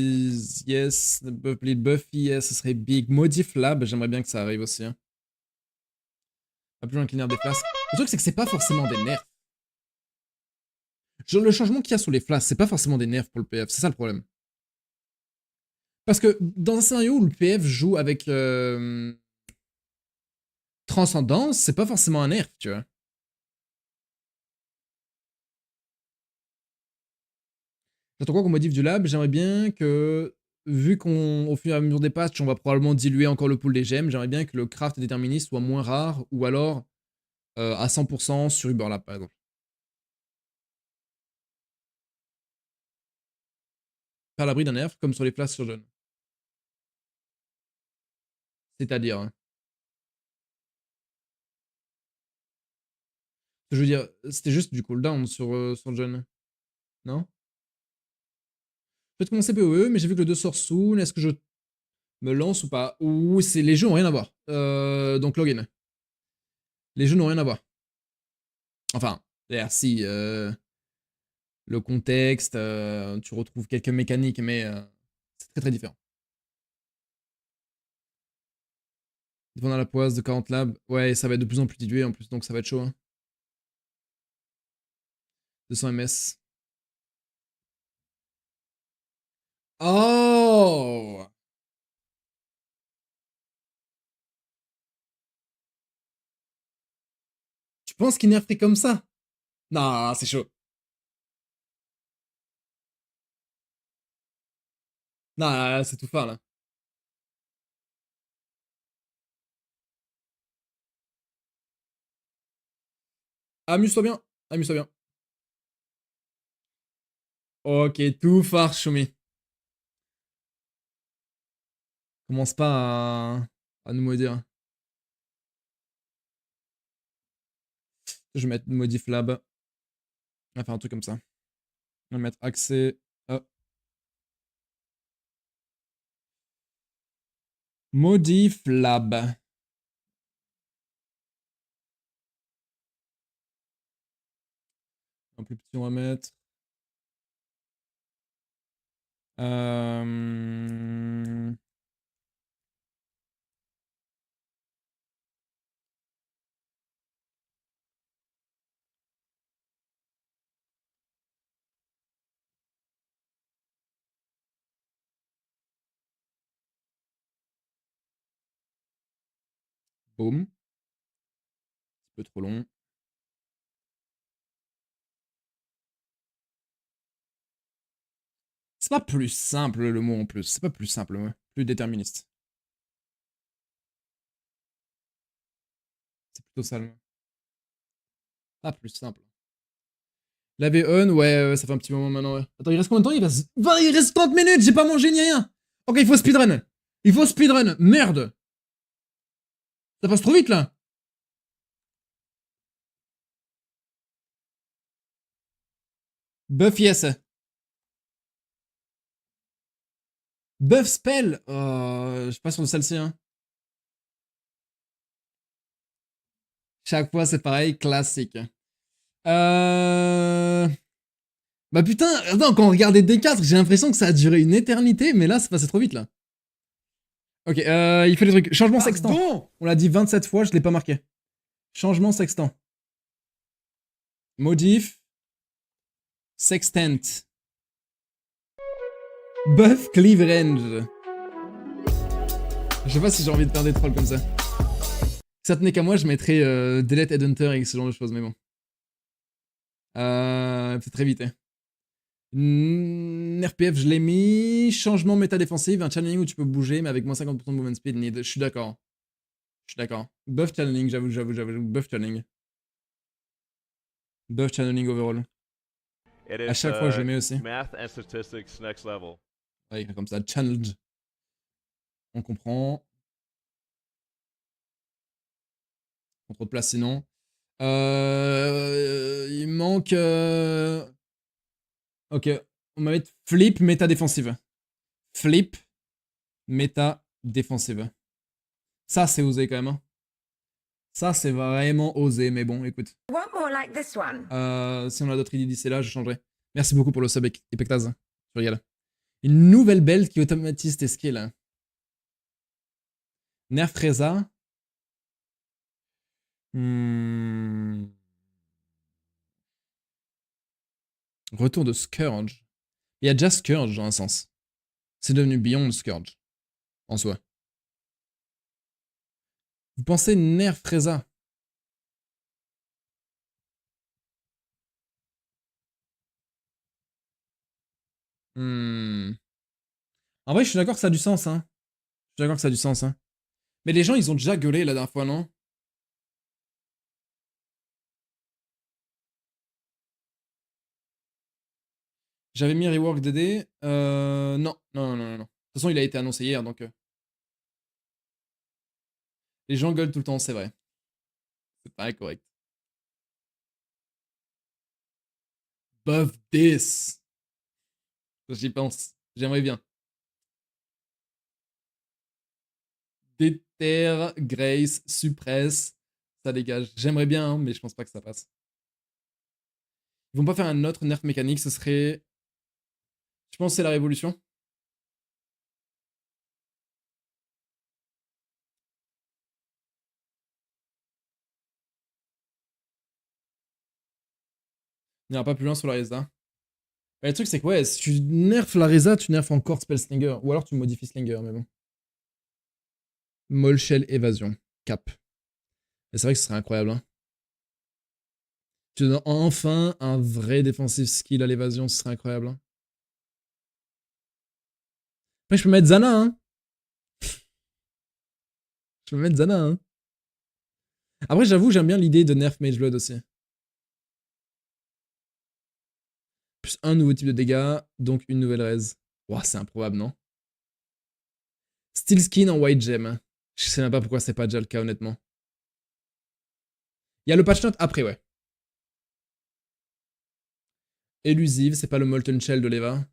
yes. Buffy, yes. Ce serait big. Modif Lab, j'aimerais bien que ça arrive aussi. Hein. Pas plus loin que les nerfs des flasques. Le truc, c'est que c'est pas forcément des nerfs. Genre, le changement qu'il y a sur les flasques, c'est pas forcément des nerfs pour le PF. C'est ça le problème. Parce que dans un scénario où le PF joue avec Transcendance, c'est pas forcément un nerf, tu vois. J'attends quoi qu'on modifie du lab? J'aimerais bien que, vu qu'au fur et à mesure des patchs, on va probablement diluer encore le pool des gemmes, j'aimerais bien que le craft déterministe soit moins rare, ou alors à 100% sur Uberlab, par exemple. Faire l'abri d'un nerf, comme sur les flasques sur jaune. C'est-à-dire... Hein. Je veux dire, c'était juste du cooldown sur le jeune. Non? Je vais commencer PoE, mais j'ai vu que le 2 sort soon. Est-ce que je me lance ou pas? Ou c'est les jeux n'ont rien à voir. Donc login. Les jeux n'ont rien à voir. Enfin, si. le contexte, tu retrouves quelques mécaniques, mais c'est très très différent. Devant la poisse de 40 labs, ouais, ça va être de plus en plus dilué en plus, donc ça va être chaud. Hein. 200 ms. Oh! Tu penses qu'il nerfait comme ça? Non, c'est chaud. Non, c'est tout fort là. Amuse-toi bien. Amuse-toi bien. Ok, tout fort, Choumi. Commence pas à nous maudire. Je vais mettre modif lab. On va faire un truc comme ça. On va mettre accès. Modif lab. Un plus petit, on va mettre. Boum. Un peu trop long. C'est pas plus simple le mot en plus. C'est pas plus simple, ouais. Plus déterministe. C'est plutôt ça le mot. Pas plus simple. La V1, ouais, ça fait un petit moment maintenant, ouais. Attends, il reste combien de temps? Il reste 30 minutes, j'ai pas mangé ni rien. Ok, il faut speedrun. Il faut speedrun. Merde. Ça passe trop vite là. Buff yes. Buff spell. Je suis pas sûr de celle-ci, hein. Chaque fois, c'est pareil, classique. Bah putain, attends, quand on regardait D4, j'ai l'impression que ça a duré une éternité, mais là, c'est passé trop vite, là. Ok, il fait des trucs. Changement sextant. On l'a dit 27 fois, je l'ai pas marqué. Changement sextant. Modif. Sextant. Buff cleave range. Je sais pas si j'ai envie de faire des trolls comme ça. Si ça tenait qu'à moi, je mettrais Delete Headhunter et ce genre de choses, mais bon. C'est très vite, hein. RPF, je l'ai mis. Changement méta défensive, un channeling où tu peux bouger, mais avec moins 50% de movement speed need. Je suis d'accord. Je suis d'accord. Buff channeling, j'avoue. Buff channeling. Buff channeling overall. À chaque fois, je le mets aussi. Math and statistics next level. Ouais, comme ça, challenge. On comprend. On trop de place sinon. Il manque. Ok, on va mettre flip méta défensive. Flip méta défensive. Ça, c'est osé quand même. Hein. Ça, c'est vraiment osé, mais bon, écoute. Want more like this one? Si on a d'autres idées d'ici là, je changerai. Merci beaucoup pour le sub, Epectaz. Je regarde. Une nouvelle belt qui automatise tes skills. Nerf Reza. Retour de Scourge. Il y a déjà Scourge dans un sens. C'est devenu Beyond Scourge. En soi. Vous pensez Nerf Reza? En vrai, je suis d'accord que ça a du sens, hein. Je suis d'accord que ça a du sens, hein. Mais les gens, ils ont déjà gueulé la dernière fois, non? J'avais mis rework DD. Non. De toute façon, il a été annoncé hier, donc... Les gens gueulent tout le temps, c'est vrai. C'est pas correct. Buff this. J'y pense. J'aimerais bien. Déterre, Grace, suppresse. Ça dégage. J'aimerais bien, hein, mais je pense pas que ça passe. Ils vont pas faire un autre nerf mécanique, ce serait... Je pense que c'est la révolution. On n'ira pas plus loin sur la Reza. Le truc, c'est que ouais, si tu nerfs la Reza, tu nerfs encore Spell Slinger. Ou alors tu modifies Slinger, mais bon. Moll Shell Évasion. Cap. Et c'est vrai que ce serait incroyable. Hein. Tu donnes enfin un vrai defensive skill à l'évasion, ce serait incroyable. Hein. Après, je peux mettre Zana. Hein. Je peux mettre Zana. Hein. Après, j'avoue, j'aime bien l'idée de nerf Mage Blood aussi. Plus un nouveau type de dégâts, donc une nouvelle raise. Ouah, c'est improbable, non? Steel Skin en White Gem. Je sais même pas pourquoi c'est pas déjà le cas, honnêtement. Il y a le patch note après, ouais. Élusive, c'est pas le Molten Shell de l'Eva.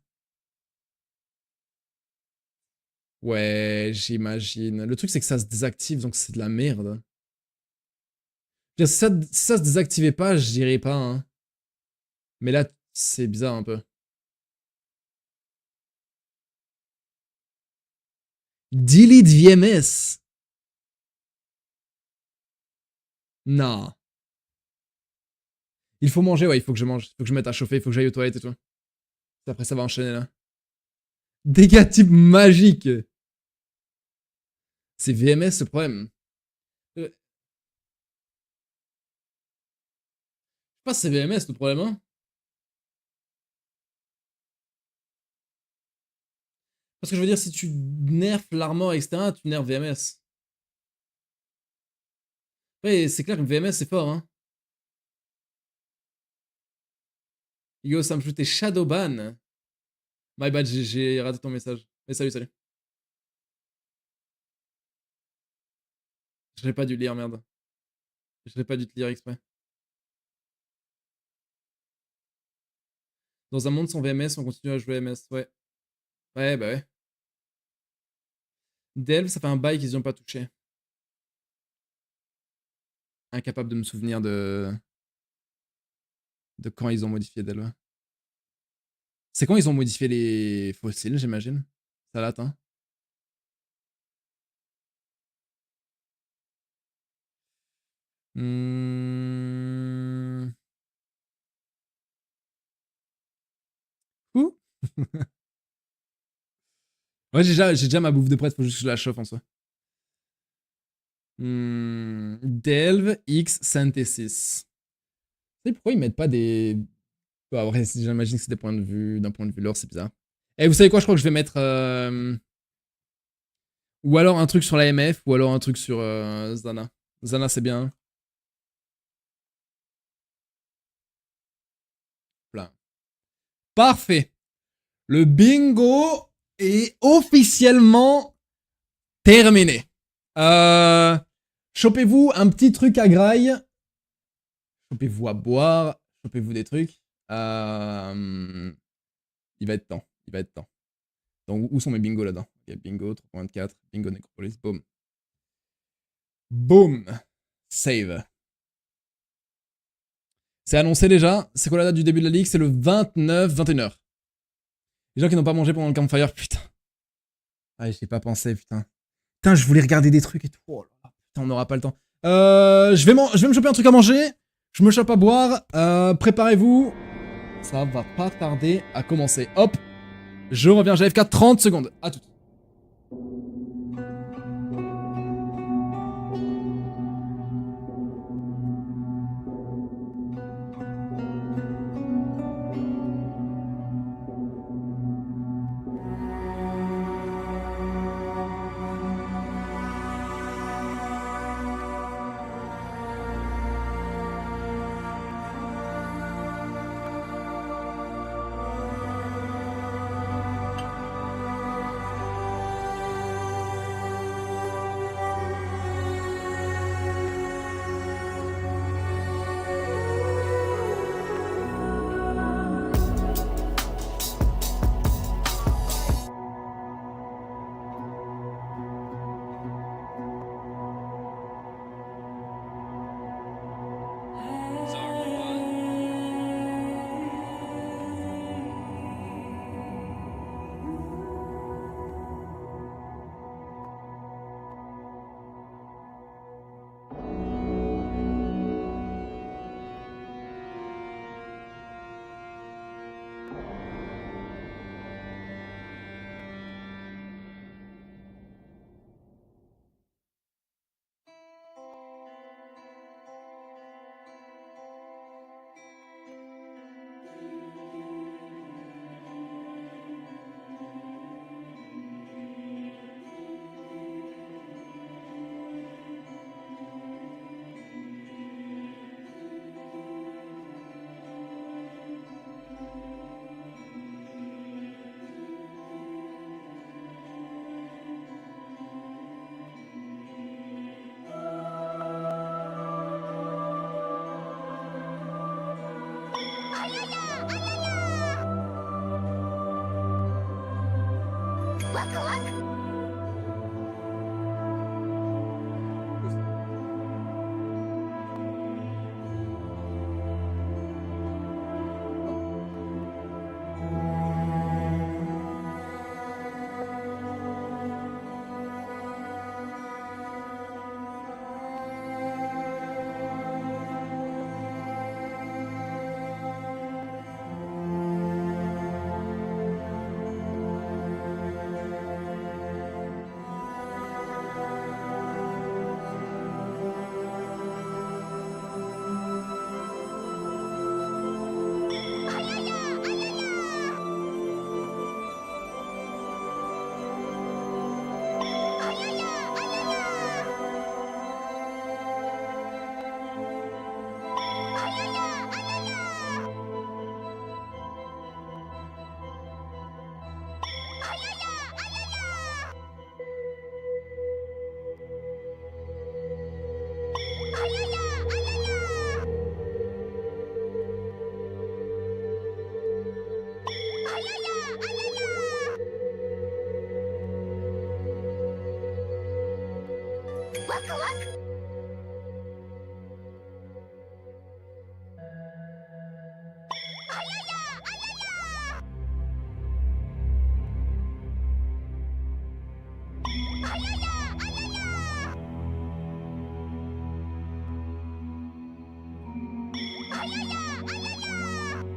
Ouais, j'imagine. Le truc, c'est que ça se désactive, donc c'est de la merde. Si ça se désactivait pas, je dirais pas. Hein. Mais là, c'est bizarre un peu. Delete VMS. Non. Il faut manger, ouais, il faut que je mange. Il faut que je mette à chauffer, il faut que j'aille aux toilettes et tout. Après, ça va enchaîner là. Dégâts type magique. C'est VMS le problème. Je sais pas si c'est VMS le problème, hein. Parce que je veux dire, si tu nerfs l'armor, etc., tu nerfs VMS. Ouais, c'est clair que VMS c'est fort, hein. Yo, ça me joue tes Shadowban. My bad, j'ai raté ton message. Mais salut, salut. J'aurais pas dû lire, merde. J'aurais pas dû te lire exprès. Dans un monde sans VMS, on continue à jouer MS, ouais. Ouais, bah ouais. Delve, ça fait un bail qu'ils y ont pas touché. Incapable de me souvenir de quand ils ont modifié Delve. C'est quand ils ont modifié les fossiles, j'imagine. Ça date, hein. Ouh. Ouais, j'ai déjà ma bouffe de prête, faut juste que je la chauffe en soi. Delve X Synthesis. Tu sais pourquoi ils mettent pas des... Bah, ouais, j'imagine que c'est des points de vue, d'un point de vue lore, c'est bizarre. Et vous savez quoi, je crois que je vais mettre... Ou alors un truc sur la MF, ou alors un truc sur Zana. Zana, c'est bien. Voilà. Parfait. Le bingo est officiellement terminé. Chopez-vous un petit truc à graille. Chopez-vous à boire. Chopez-vous des trucs. Il va être temps. Il va être temps. Donc, où sont mes bingos là-dedans? Ok, bingo 3.4. Bingo Necropolis. Boom. Boom. Save. C'est annoncé déjà. C'est quoi la date du début de la ligue? C'est le 29, 21h. Les gens qui n'ont pas mangé pendant le campfire, putain. Ah, j'y ai pas pensé, putain. Putain, je voulais regarder des trucs et tout. Oh là là, putain, on n'aura pas le temps. Je vais me choper un truc à manger. Je me chope à boire. Préparez-vous. Ça va pas tarder à commencer. Hop. Je reviens, j'ai AFK 30 secondes. À tout.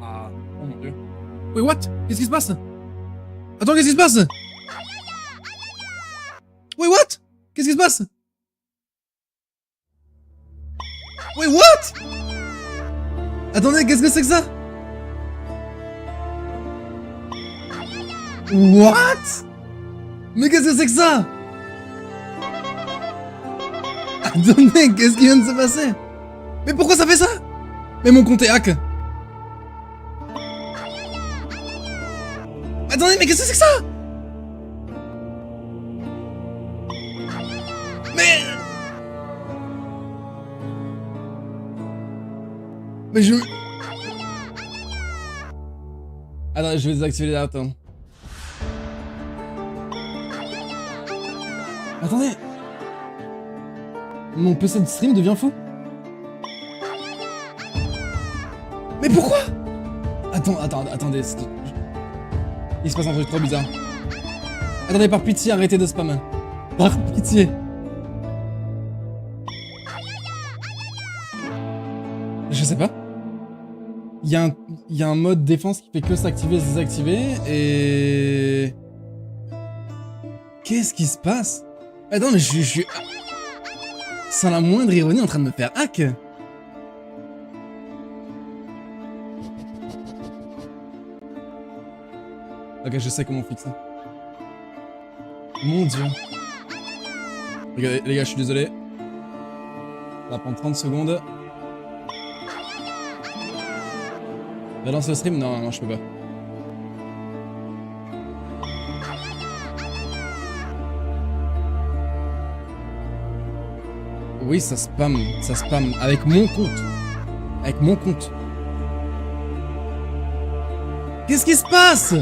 Ah, oh mon dieu. Wait, what? Qu'est-ce qui se passe? Attends, qu'est-ce qui se passe? Wait, what? Qu'est-ce qui se passe? Wait, what? Attendez, qu'est-ce que c'est que ça? What? Mais qu'est-ce que c'est que ça? Attendez, qu'est-ce qui vient de se passer? Mais pourquoi ça fait ça? Mais mon compte est hack. Attendez, mais qu'est-ce que c'est que ça? Mais je... Attends, je vais désactiver les alertes. Attendez. Mon PC de stream devient fou. Mais pourquoi? Attendez. Il se passe un truc trop bizarre. Attendez, par pitié, arrêtez de spammer. Par pitié. Je sais pas. Il y a un mode défense qui fait que s'activer et se désactiver, et... Qu'est-ce qui se passe? Attends, mais je suis... Sans la moindre ironie en train de me faire hack. Ok, je sais comment fixer. Mon dieu. Regardez, les gars, je suis désolé. Ça va prendre 30 secondes. Relance le stream? Non, je peux pas. Oui, ça spam. Avec mon compte. Qu'est-ce qui se passe?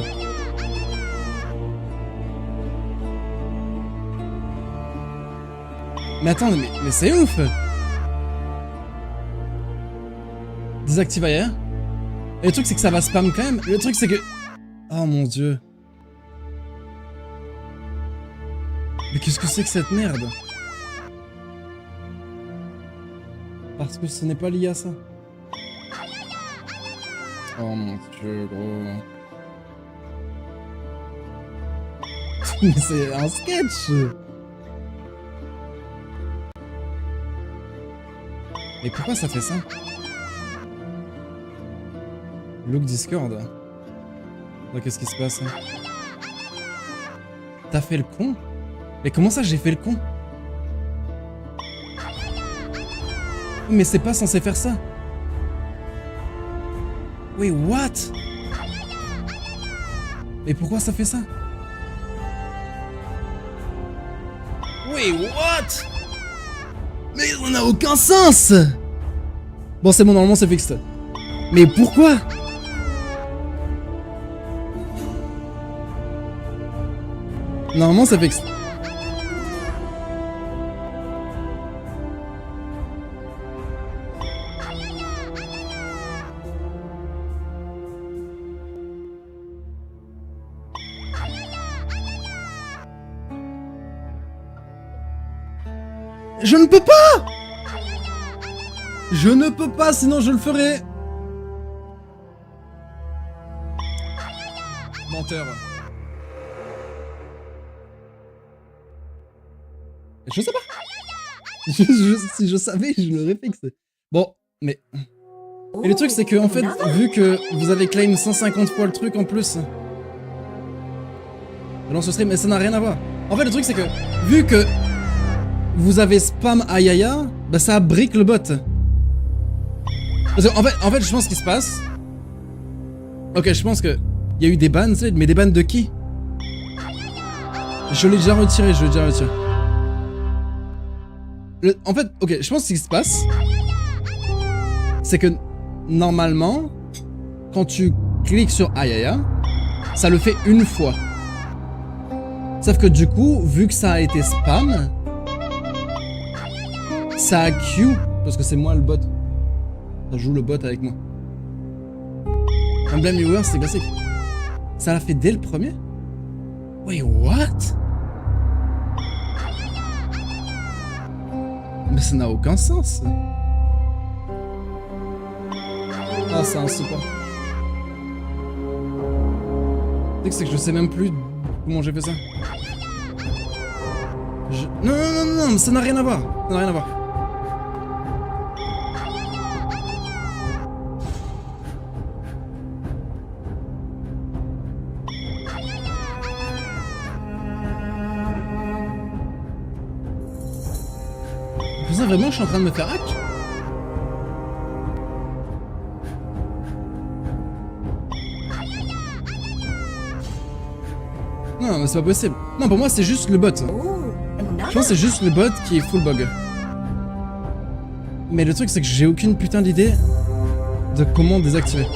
Mais attends, mais c'est ouf! Désactive ailleurs. Et le truc, c'est que ça va spam quand même. Le truc, c'est que... Oh mon dieu. Mais qu'est-ce que c'est que cette merde? Parce que ce n'est pas lié à ça. Oh mon dieu, gros. Mais c'est un sketch! Mais pourquoi ça fait ça? Look Discord. Oh, qu'est-ce qui se passe? T'as fait le con? Mais comment ça j'ai fait le con? Mais c'est pas censé faire ça. Wait, what? Mais pourquoi ça fait ça? Wait, what? Mais ça n'a aucun sens! Bon, c'est bon, normalement c'est fixe. Mais pourquoi? Normalement, ça fait... Je ne peux pas! Je ne peux pas, sinon je le ferai. Menteur. Je sais pas. Si je savais, je l'aurais fixé. Bon, mais... Et le truc, c'est que, en fait, vu que vous avez claim 150 fois le truc en plus... Non, ce serait... Mais ça n'a rien à voir. En fait, le truc, c'est que, vu que vous avez spam Ayaya, bah ça brique le bot. Parce que, en fait, je pense qu'il se passe... Ok, je pense que... Il y a eu des bans, tu sais, mais des bans de qui? Je l'ai déjà retiré, En fait, ok, je pense que ce qui se passe, c'est que normalement, quand tu cliques sur Ayaya, ça le fait une fois. Sauf que du coup, vu que ça a été spam, ça a queue, parce que c'est moi le bot. Ça joue le bot avec moi. Emblem Viewer, c'est classique. Ça l'a fait dès le premier? Wait, what? Mais ça n'a aucun sens. Ah, c'est insupportable. Tu sais que je sais même plus comment j'ai fait ça. Non, ça n'a rien à voir. Ça n'a rien à voir. Ça, vraiment, je suis en train de me faire hack? Non, mais c'est pas possible. Non, pour moi, c'est juste le bot. Je pense que c'est juste le bot qui est full bug. Mais le truc, c'est que j'ai aucune putain d'idée de comment désactiver.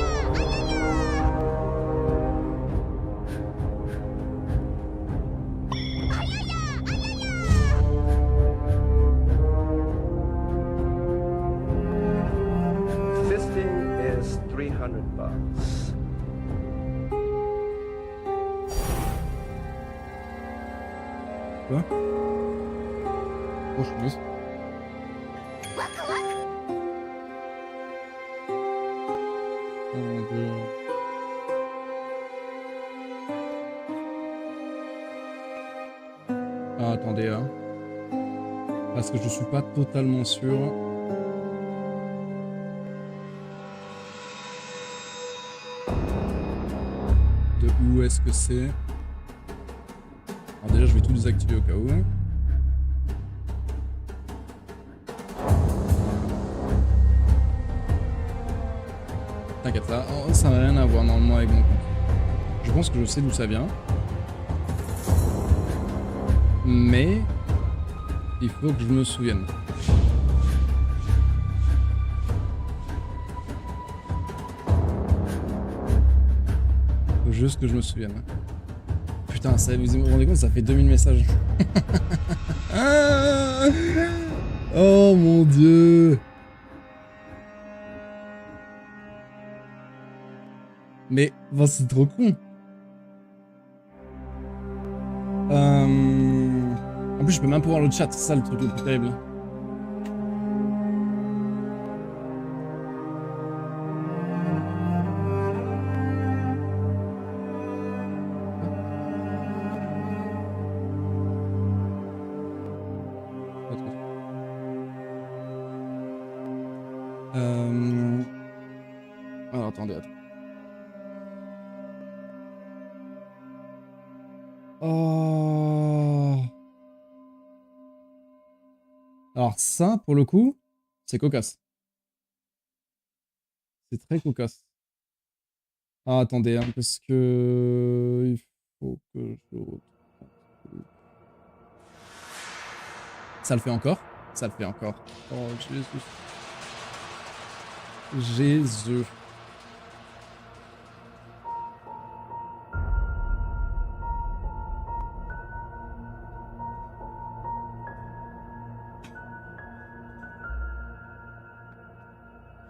Quoi? Oh, je suis Oh mon dieu. Ah, attendez, hein. Parce que je suis pas totalement sûr. De où est-ce que c'est? Alors déjà, je vais tout désactiver au cas où. T'inquiète là, oh, ça n'a rien à voir normalement avec mon compte. Je pense que je sais d'où ça vient. Mais il faut que je me souvienne. Faut juste que je me souvienne. Putain, ça, vous vous rendez compte, ça fait 2000 messages. Oh mon dieu. Mais, bon, c'est trop con. En plus, je peux même pas voir le chat, c'est ça le truc le plus terrible. Alors, attendez. Oh. Alors ça, pour le coup, c'est cocasse. C'est très cocasse. Ah, attendez, hein, parce que... Il faut que je... Ça le fait encore? Ça le fait encore. Oh, Jésus. Jésus.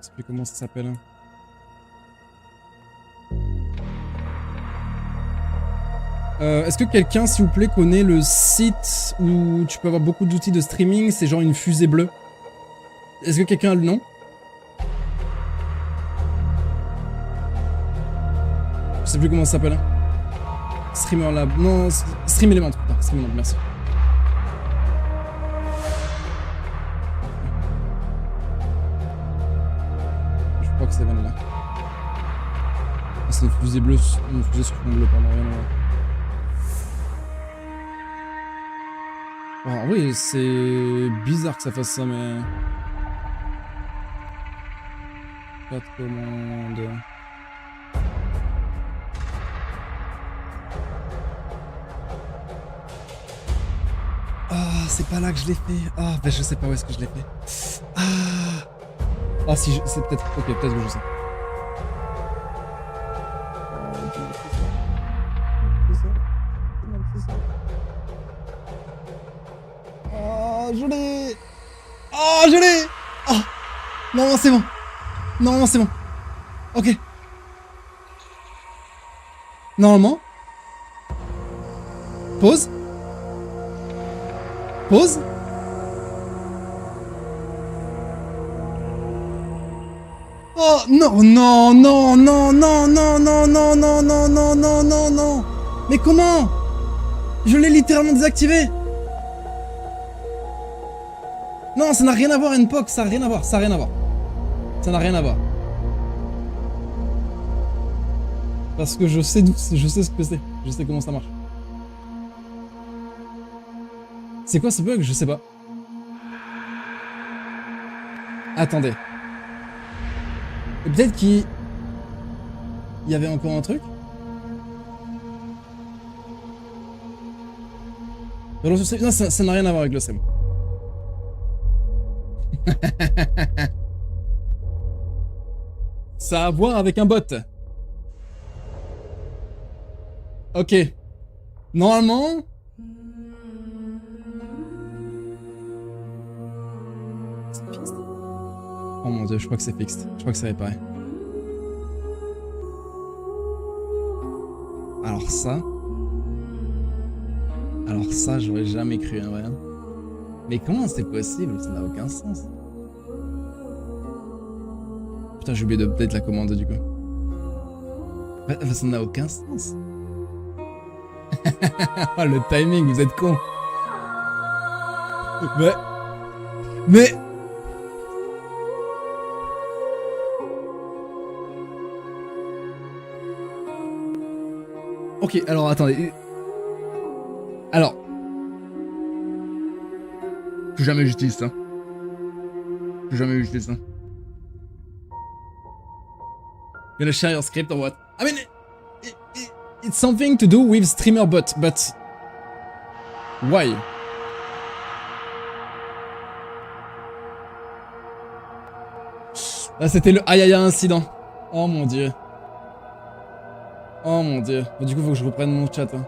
Je sais plus comment ça s'appelle. Est-ce que quelqu'un, s'il vous plaît, connaît le site où tu peux avoir beaucoup d'outils de streaming? C'est genre une fusée bleue. Est-ce que quelqu'un a le nom? Je sais plus comment ça s'appelle. Streamer Lab. Non, Stream Element. Putain, Stream Element, merci. Je crois que c'est là. C'est une fusée bleue, une fusée sur fond bleu, pardon, rien à voir. Oh, oui, c'est bizarre que ça fasse ça, mais... Pas de commande... Ah, c'est pas là que je l'ai fait. Ah, ben je sais pas où est-ce que je l'ai fait. Ah. Ah si, c'est peut-être... Ok, peut-être que je sais. Oh, je l'ai. Oh, je l'ai. Oh. Non, c'est bon. Non, c'est bon. Ok. Normalement. Pause. Pause. Oh non, non, non, non, non, non, non, non, non, non, non, non, non, non. Mais comment? Je l'ai littéralement désactivé. Non, ça n'a rien à voir, Npox, ça n'a rien à voir, ça n'a rien à voir. Ça n'a rien à voir. Parce que je sais ce que c'est. Je sais comment ça marche. C'est quoi ce bug? Je sais pas. Attendez. Peut-être qu'il y avait encore un truc? Non, ça n'a rien à voir avec le SEM. Ça a à voir avec un bot. Ok. Normalement... Oh mon dieu, je crois que c'est fixe. Je crois que c'est réparé. Alors ça, j'aurais jamais cru, hein, rien. Mais comment c'est possible? Ça n'a aucun sens. Putain, j'ai oublié de peut-être la commande du coup. Ça n'a aucun sens. Oh, le timing, vous êtes con. Mais... Ok, alors attendez. Alors. Plus jamais j'utilise ça. Plus jamais j'utilise ça. You're gonna share your script or what? I mean, it's something to do with streamer bot, but why? Là, c'était le aïe aïe incident. Oh mon dieu. Oh mon dieu. Du coup, faut que je reprenne mon chat. Hein.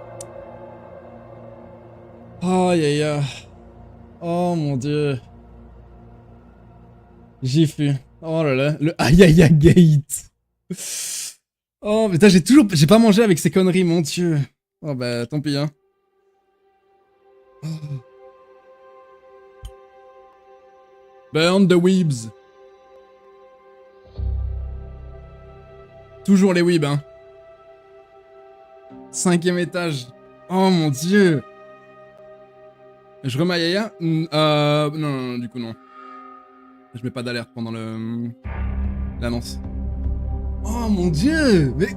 Aïe aïe aïe. Oh mon dieu. J'y fus. Oh là là. Le aïe aïe aïe gate. Oh putain, j'ai pas mangé avec ces conneries, mon dieu. Oh bah, tant pis, hein. Oh. Burn the weebs. Toujours les weebs, hein. 5e étage. Oh mon dieu. Je remaille Yaya? Non, du coup non. Je mets pas d'alerte pendant l'annonce. Oh mon dieu. Mais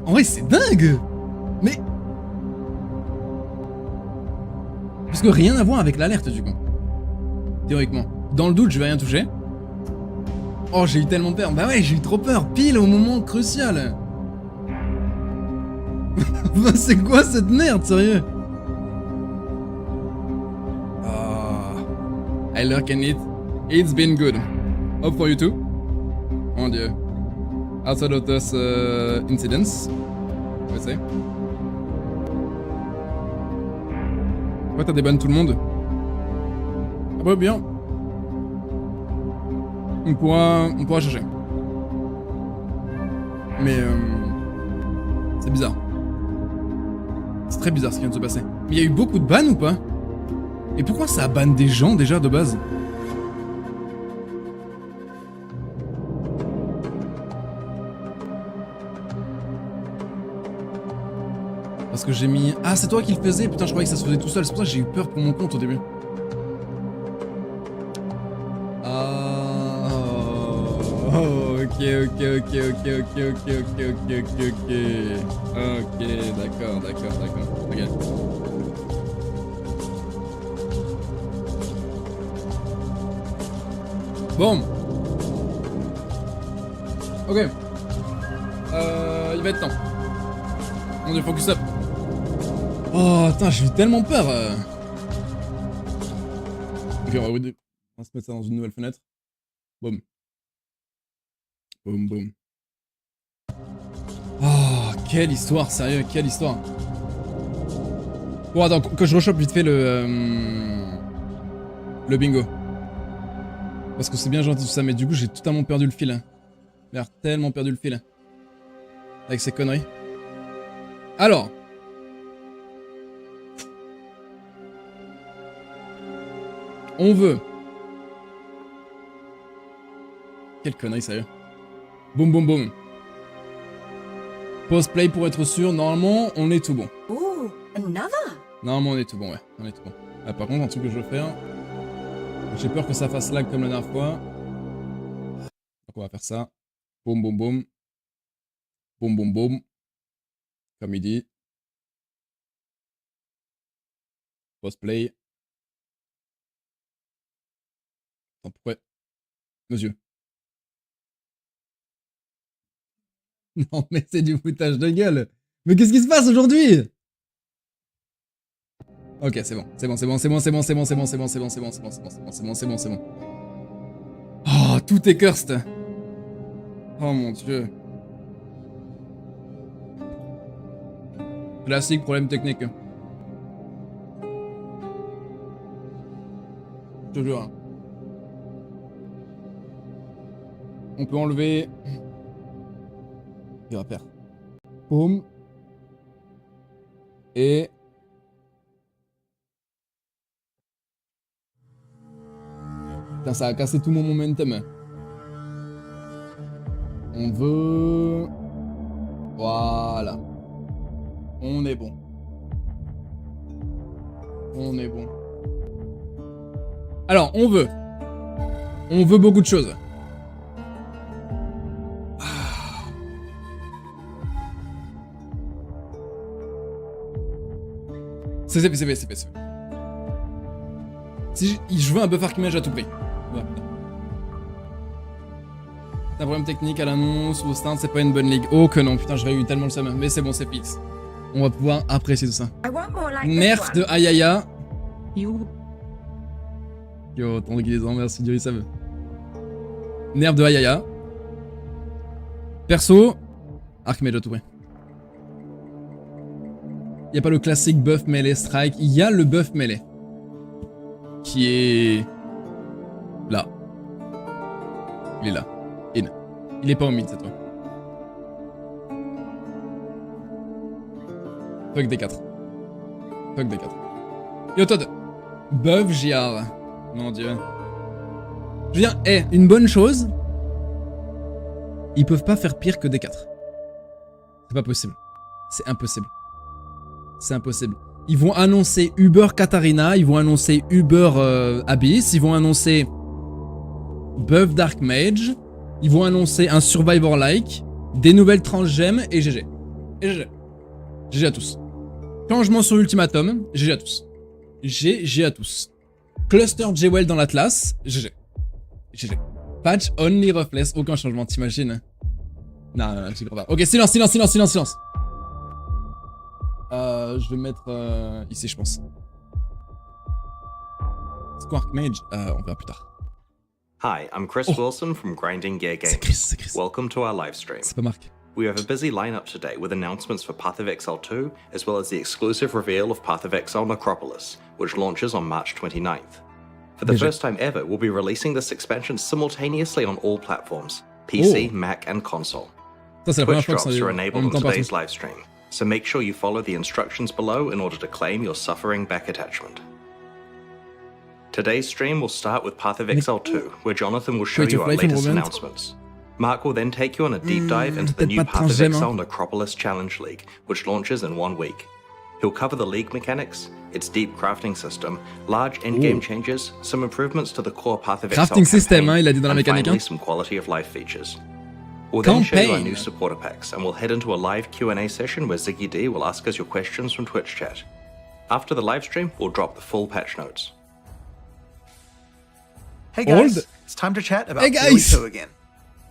en vrai c'est dingue. Mais... Parce que rien à voir avec l'alerte du coup. Théoriquement. Dans le doute je vais rien toucher. Oh j'ai eu tellement peur. Bah ouais j'ai eu trop peur. Pile au moment crucial. C'est quoi cette merde, sérieux? Oh, I look in it. It's been good. Hope for you too. Mon dieu. Outside of those incidents, je sais. Pourquoi t'as des bannes tout le monde? Ah bah bien. On pourra chercher. Mais c'est bizarre. C'est très bizarre ce qui vient de se passer. Mais il y a eu beaucoup de bans ou pas? Et pourquoi ça ban des gens déjà de base? Parce que j'ai mis... Ah, c'est toi qui le faisais? Putain, je croyais que ça se faisait tout seul. C'est pour ça que j'ai eu peur pour mon compte au début. Ah... Oh, ok. Ok, d'accord. Ok. Bon. Ok. Il va être temps. Mon dieu, focus up. Oh, putain, j'ai eu tellement peur. Ok, on va se mettre ça dans une nouvelle fenêtre. Boum. Boum. Oh, quelle histoire, sérieux, quelle histoire. Bon, attends, que je rechoppe vite fait le bingo. Parce que c'est bien gentil tout ça, mais du coup, j'ai totalement perdu le fil. Hein. J'ai tellement perdu le fil. Avec ces conneries. Alors. On veut. Quelle connerie, sérieux. Boum. Pause play pour être sûr. Normalement, on est tout bon. Ooh, another. Normalement, on est tout bon, ouais. On est tout bon. Ah, par contre, un truc que je veux faire. J'ai peur que ça fasse lag comme la dernière fois. Donc, on va faire ça. Boum. Boum. Comme il dit. Pause play. Attends, pourquoi? Monsieur. Non, mais c'est du foutage de gueule. Mais qu'est-ce qui se passe aujourd'hui? Ok, c'est bon. Oh, tout est cursed. Oh mon dieu. Classique problème technique. Je te jure. On peut enlever... Il va faire. Boum. Et... Putain, ça a cassé tout mon momentum. On veut... Voilà. On est bon. Alors, on veut beaucoup de choses. C'est fait. Si je veux un buff Archimage à tout prix. Ouais. C'est un problème technique à l'annonce ou au stand, c'est pas une bonne ligue. Oh que non, putain, j'aurais eu tellement le seum. Mais c'est bon, c'est fixe. On va pouvoir apprécier tout ça. Nerf de Ayaya. Yo, tranquillisant, merci Dieu, ça veut. Nerf de Ayaya. Perso, Archimage à tout prix. Il n'y a pas le classique buff melee strike, il y a le buff melee. Qui est... là. Il est là. In. Il est pas en mid cette fois. Fuck D4. Yo Todd. Buff JR. Mon dieu. Je veux dire, une bonne chose. Ils peuvent pas faire pire que D4. C'est pas possible. C'est impossible. Ils vont annoncer Uber Katarina, ils vont annoncer Uber Abyss, ils vont annoncer Buff Dark Mage, ils vont annoncer un Survivor-like, des nouvelles transgemmes et GG. GG à tous. Changement sur Ultimatum, GG à tous. GG à tous. Cluster Jewel dans l'Atlas, GG. Patch Only Reflex, aucun changement, t'imagines? Non, j'y crois pas. Ok, silence. Je vais mettre ici, je pense. Squark Mage, on verra plus tard. Hi, I'm Chris Wilson from Grinding Gear Games. C'est Chris. Welcome to our live stream. C'est pas Marc. We have a busy lineup today with announcements for Path of Exile 2, as well as the exclusive reveal of Path of Exile Necropolis, which launches on March 29th. For the first time ever, we'll be releasing this expansion simultaneously on all platforms, PC, Mac, and console. Twitch drops are enabled on today's livestream, so make sure you follow the instructions below in order to claim your suffering back attachment. Today's stream will start with Path of Exile 2, where Jonathan will show you our latest announcements. Mark will then take you on a deep dive into the new Path of Exile Necropolis Challenge League, which launches in 1 week. He'll cover the league mechanics, its deep crafting system, large endgame changes, some improvements to the core Path of Exile Crafting system, campaign, il a dit dans la and mécanique. finally some quality of life features. We'll then show you our new supporter packs, and we'll head into a live Q&A session where Ziggy D will ask us your questions from Twitch chat. After the live stream, we'll drop the full patch notes. Hey guys, it's time to chat about Theory 2 again.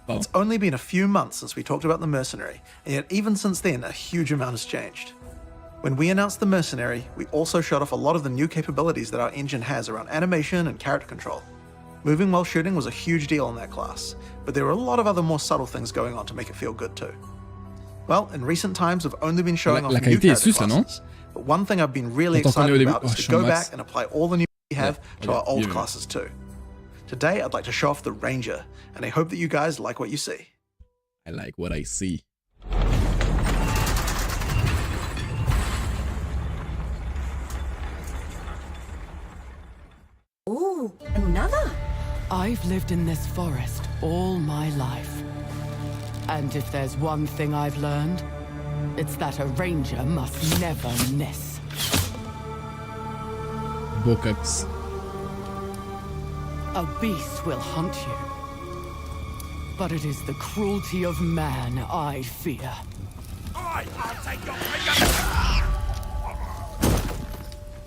It's only been a few months since we talked about the Mercenary, and yet even since then, a huge amount has changed. When we announced the Mercenary, we also showed off a lot of the new capabilities that our engine has around animation and character control. Moving while shooting was a huge deal in that class, but there were a lot of other more subtle things going on to make it feel good too. Well, in recent times, we've only been showing off new character classes, but one thing I've been really excited about is to go back and apply all the new we have to our old classes too. Today, I'd like to show off the Ranger, and I hope that you guys like what you see. I like what I see. Ooh, another? I've lived in this forest all my life. And if there's one thing I've learned, it's that a ranger must never miss. Bocax. A beast will hunt you. But it is the cruelty of man I fear. I'll take your finger!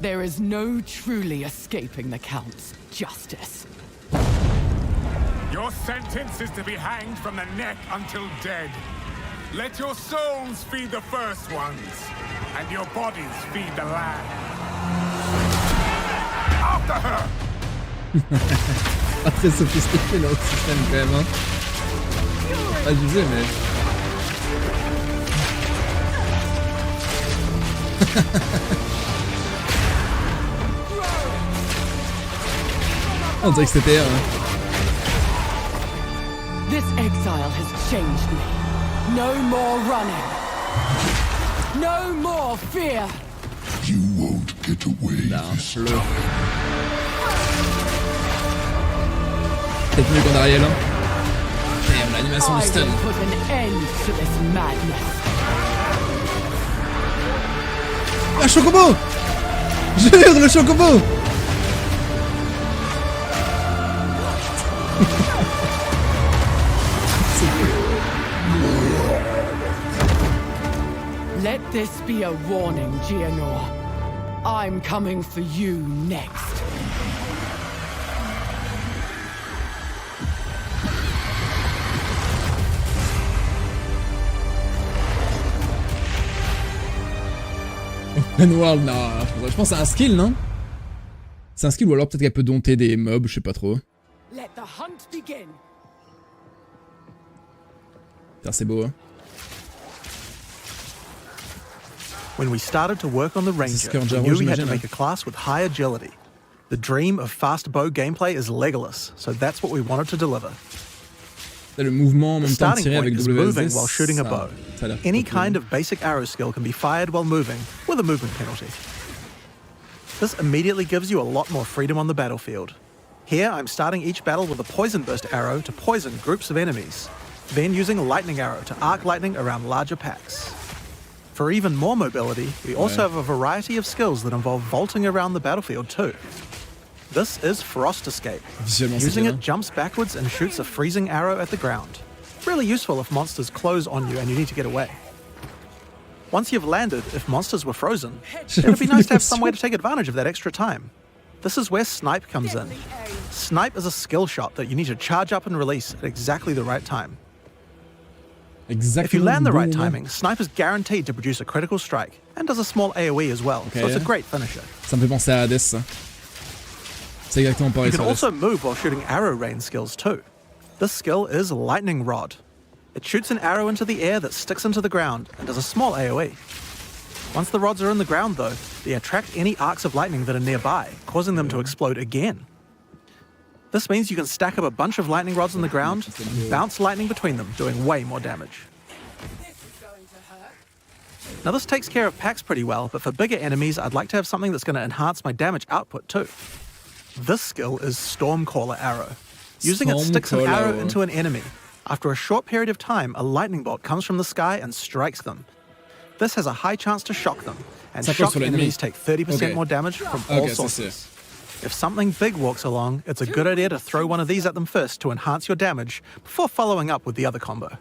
There is no truly escaping the Count's justice. Your sentence is to be hanged from the neck until dead. Let your souls feed the first ones, and your bodies feed the land. After her! Pas très sophistiqué leur système quand même, hein. Pas abusé, mais... On dirait que c'était... This exile has changed me. No more running. No more fear. You won't get away this time. Peut-être mieux qu'en Ariel, hein. Damn, l'animation du stun. Put an end to this madness. Un chocobo! Jure, le chocobo! Let this be a warning, Gianor. I'm coming for you next. Open world, non, je pense que c'est un skill, non? C'est un skill ou alors peut-être qu'elle peut dompter des mobs, je sais pas trop. Let the hunt begin. Putain, c'est beau, hein. When we started to work on the Ranger, we knew we had to make a class with high agility. The dream of fast bow gameplay is Legolas, so that's what we wanted to deliver. Le mouvement en même temps tiré avec WSD, moving while shooting a bow. Any kind of basic arrow skill can be fired while moving, with a movement penalty. This immediately gives you a lot more freedom on the battlefield. Here, I'm starting each battle with a poison burst arrow to poison groups of enemies, then using a lightning arrow to arc lightning around larger packs. For even more mobility, we also have a variety of skills that involve vaulting around the battlefield too. This is Frost Escape. Using it jumps backwards and shoots a freezing arrow at the ground. Really useful if monsters close on you and you need to get away. Once you've landed, if monsters were frozen, it would be nice to have some way to take advantage of that extra time. This is where Snipe comes in. Snipe is a skill shot that you need to charge up and release at exactly the right time. If you land the right timing, Snipe is guaranteed to produce a critical strike, and does a small AoE as well, so it's a great finisher. Ça me fait penser à Hades, ça. C'est exactement pareil. You can also move while shooting arrow rain skills too. This skill is Lightning Rod. It shoots an arrow into the air that sticks into the ground, and does a small AoE. Once the rods are in the ground though, they attract any arcs of lightning that are nearby, causing them to explode again. This means you can stack up a bunch of lightning rods on the ground and bounce lightning between them, doing way more damage. Now this takes care of packs pretty well, but for bigger enemies, I'd like to have something that's going to enhance my damage output too. This skill is Stormcaller Arrow. Using it sticks an arrow into an enemy. After a short period of time, a lightning bolt comes from the sky and strikes them. This has a high chance to shock them, and shocked enemies take 30% more damage from all sources. If something big walks along, it's a good idea to throw one of these at them first to enhance your damage before following up with the other combo.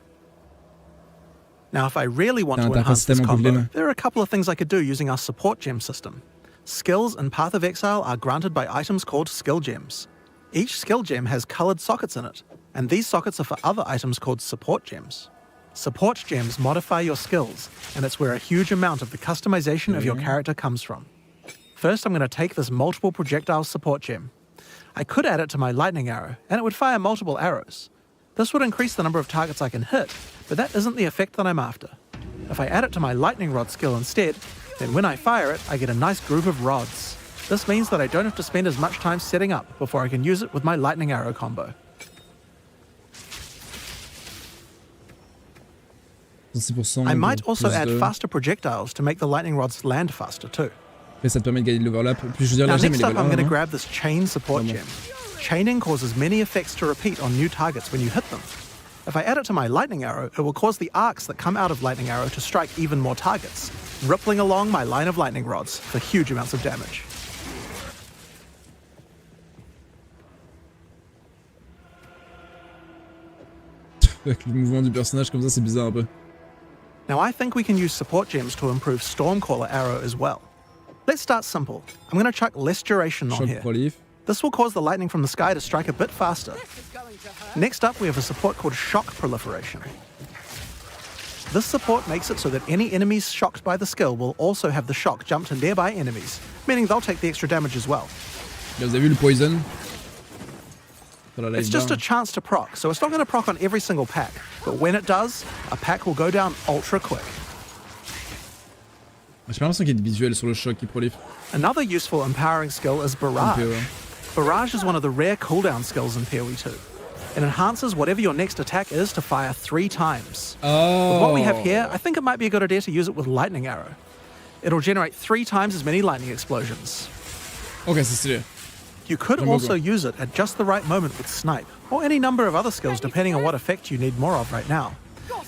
Now, if I really want to enhance this combo, there are a couple of things I could do using our support gem system. Skills in Path of Exile are granted by items called skill gems. Each skill gem has colored sockets in it, and these sockets are for other items called support gems. Support gems modify your skills, and it's where a huge amount of the customization of your character comes from. First, I'm going to take this multiple projectile support gem. I could add it to my lightning arrow, and it would fire multiple arrows. This would increase the number of targets I can hit, but that isn't the effect that I'm after. If I add it to my lightning rod skill instead, then when I fire it, I get a nice group of rods. This means that I don't have to spend as much time setting up before I can use it with my lightning arrow combo. I might also add faster projectiles to make the lightning rods land faster too. Ça te permet de gagner de l'overlap. Now next up I'm going to grab this chain support gem. Chaining causes many effects to repeat on new targets when you hit them. If I add it to my lightning arrow, it will cause the arcs that come out of lightning arrow to strike even more targets, rippling along my line of lightning rods for huge amounts of damage. Avec le mouvement du personnage comme ça, c'est bizarre un peu. Now I think we can use support gems to improve Stormcaller Arrow as well. Let's start simple. I'm going to chuck less duration on here. Prolife. This will cause the lightning from the sky to strike a bit faster. Next up, we have a support called Shock Proliferation. This support makes it so that any enemies shocked by the skill will also have the shock jump to nearby enemies, meaning they'll take the extra damage as well. Vous avez vu le poison? It's just a chance to proc, so it's not going to proc on every single pack, but when it does, a pack will go down ultra quick. J'ai l'impression qu'il y a des visuels sur le choc qui prolife. Another useful empowering skill is Barrage. Barrage is one of the rare cooldown skills in PoE 2. It enhances whatever your next attack is to fire 3 times. Oh. With what we have here, I think it might be a good idea to use it with Lightning Arrow. It'll generate 3 times as many lightning explosions. Okay, c'est stylé. You could also use it at just the right moment with Snipe, or any number of other skills depending on what effect you need more of right now.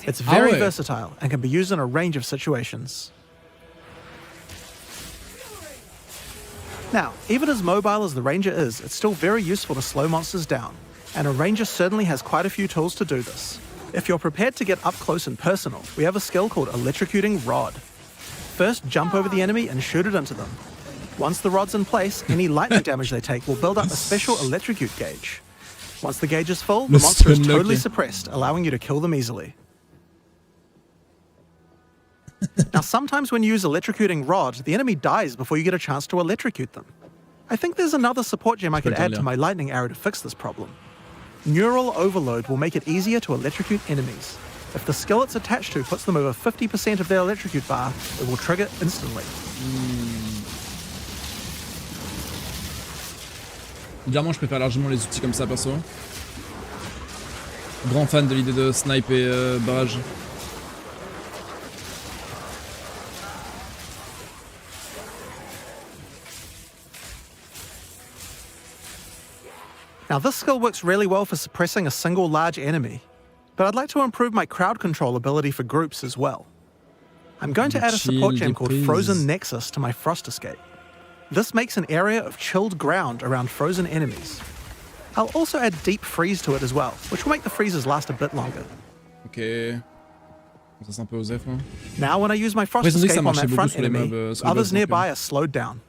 It's very versatile and can be used in a range of situations. Now, even as mobile as the Ranger is, it's still very useful to slow monsters down, and a Ranger certainly has quite a few tools to do this. If you're prepared to get up close and personal, we have a skill called Electrocuting Rod. First, jump over the enemy and shoot it into them. Once the rod's in place, any lightning damage they take will build up a special electrocute gauge. Once the gauge is full, the monster is totally suppressed, allowing you to kill them easily. Now, sometimes when you use Electrocuting Rod, the enemy dies before you get a chance to electrocute them. I think there's another support gem I could add to my lightning arrow to fix this problem. Neural Overload will make it easier to electrocute enemies. If the skill it's attached to puts them over 50% of their electrocute bar, it will trigger instantly. Bizarrement, je préfère largement les outils comme ça, perso. Grand fan de l'idée de snipe et barrage. Now this skill works really well for suppressing a single large enemy, but I'd like to improve my crowd control ability for groups as well. I'm going to add a support gem called Frozen Nexus to my Frost Escape. This makes an area of chilled ground around frozen enemies. I'll also add Deep Freeze to it as well, which will make the freezes last a bit longer. Ok. Ça c'est un peu osef, hein. Now when I use my Frost Escape on that front enemy, others nearby are slowed down.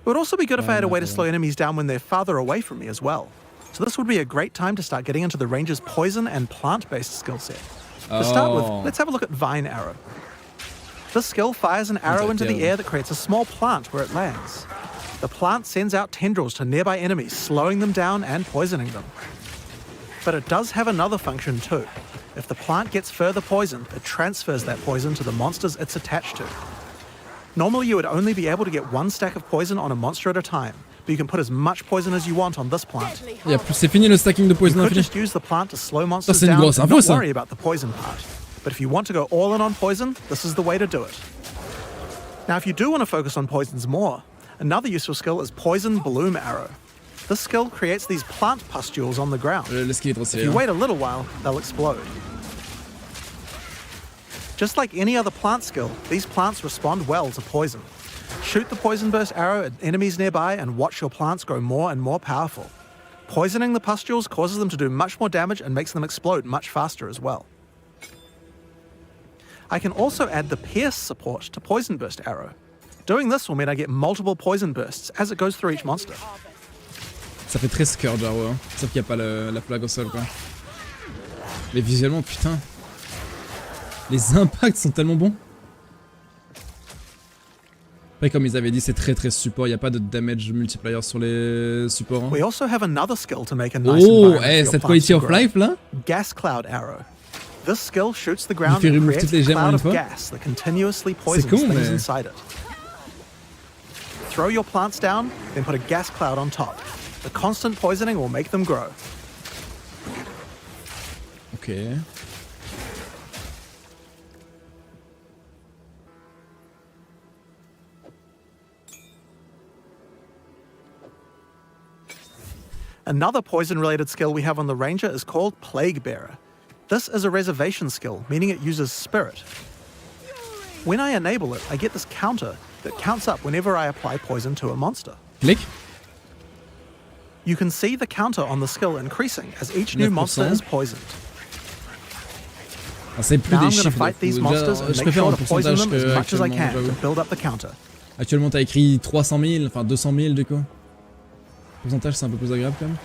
It would also be good if I had a way to slow enemies down when they're farther away from me as well. So this would be a great time to start getting into the Ranger's poison and plant-based skill set. To start with, let's have a look at Vine Arrow. This skill fires an arrow into the air that creates a small plant where it lands. The plant sends out tendrils to nearby enemies, slowing them down and poisoning them. But it does have another function too. If the plant gets further poisoned, it transfers that poison to the monsters it's attached to. Normally you would only be able to get 1 stack of poison on a monster at a time, but you can put as much poison as you want on this plant. C'est fini le stacking de poison You could infini. just use the plant to slow monsters C'est une down grosse and info, not ça. worry about the poison part. But if you want to go all in on poison, this is the way to do it. Now, if you do want to focus on poisons more, another useful skill is Poison Bloom Arrow. This skill creates these plant pustules on the ground. If you wait a little while, they'll explode. Just like any other plant skill, these plants respond well to poison. Shoot the poison burst arrow at enemies nearby and watch your plants grow more and more powerful. Poisoning the pustules causes them to do much more damage and makes them explode much faster as well. I can also add the Pierce support to Poison Burst Arrow. Doing this will mean I get multiple poison bursts as it goes through each monster. Ça fait très Scourge Arrow, hein. Sauf qu'il n'y a pas la flag au sol, quoi. Mais visuellement, putain. Les impacts sont tellement bons. Après, comme ils avaient dit, c'est très support. Il n'y a pas de damage multiplier sur les supports. Hein. We also have another skill to make a nice oh, environment cette quality of life là. Gas Cloud Arrow. This skill shoots the ground fait and remove creates toutes les a gemmes en cloud une of fois. gas that continuously poisons cool, things mais... inside it. Throw your plants down, then put a gas cloud on top. The constant poisoning will make them grow. Okay. Another poison-related skill we have on the Ranger is called Plague Bearer. This is a reservation skill, meaning it uses spirit. When I enable it, I get this counter that counts up whenever I apply poison to a monster. Click. You can see the counter on the skill increasing as each new monster is poisoned. C'est plus Now des I'm going to chiffres. fight these monsters and make sure to poison them as much as I can to build up the counter. Actuellement, t'as écrit 300 000, enfin 200 000 du coup. Pourcentage, c'est un peu plus agréable quand même.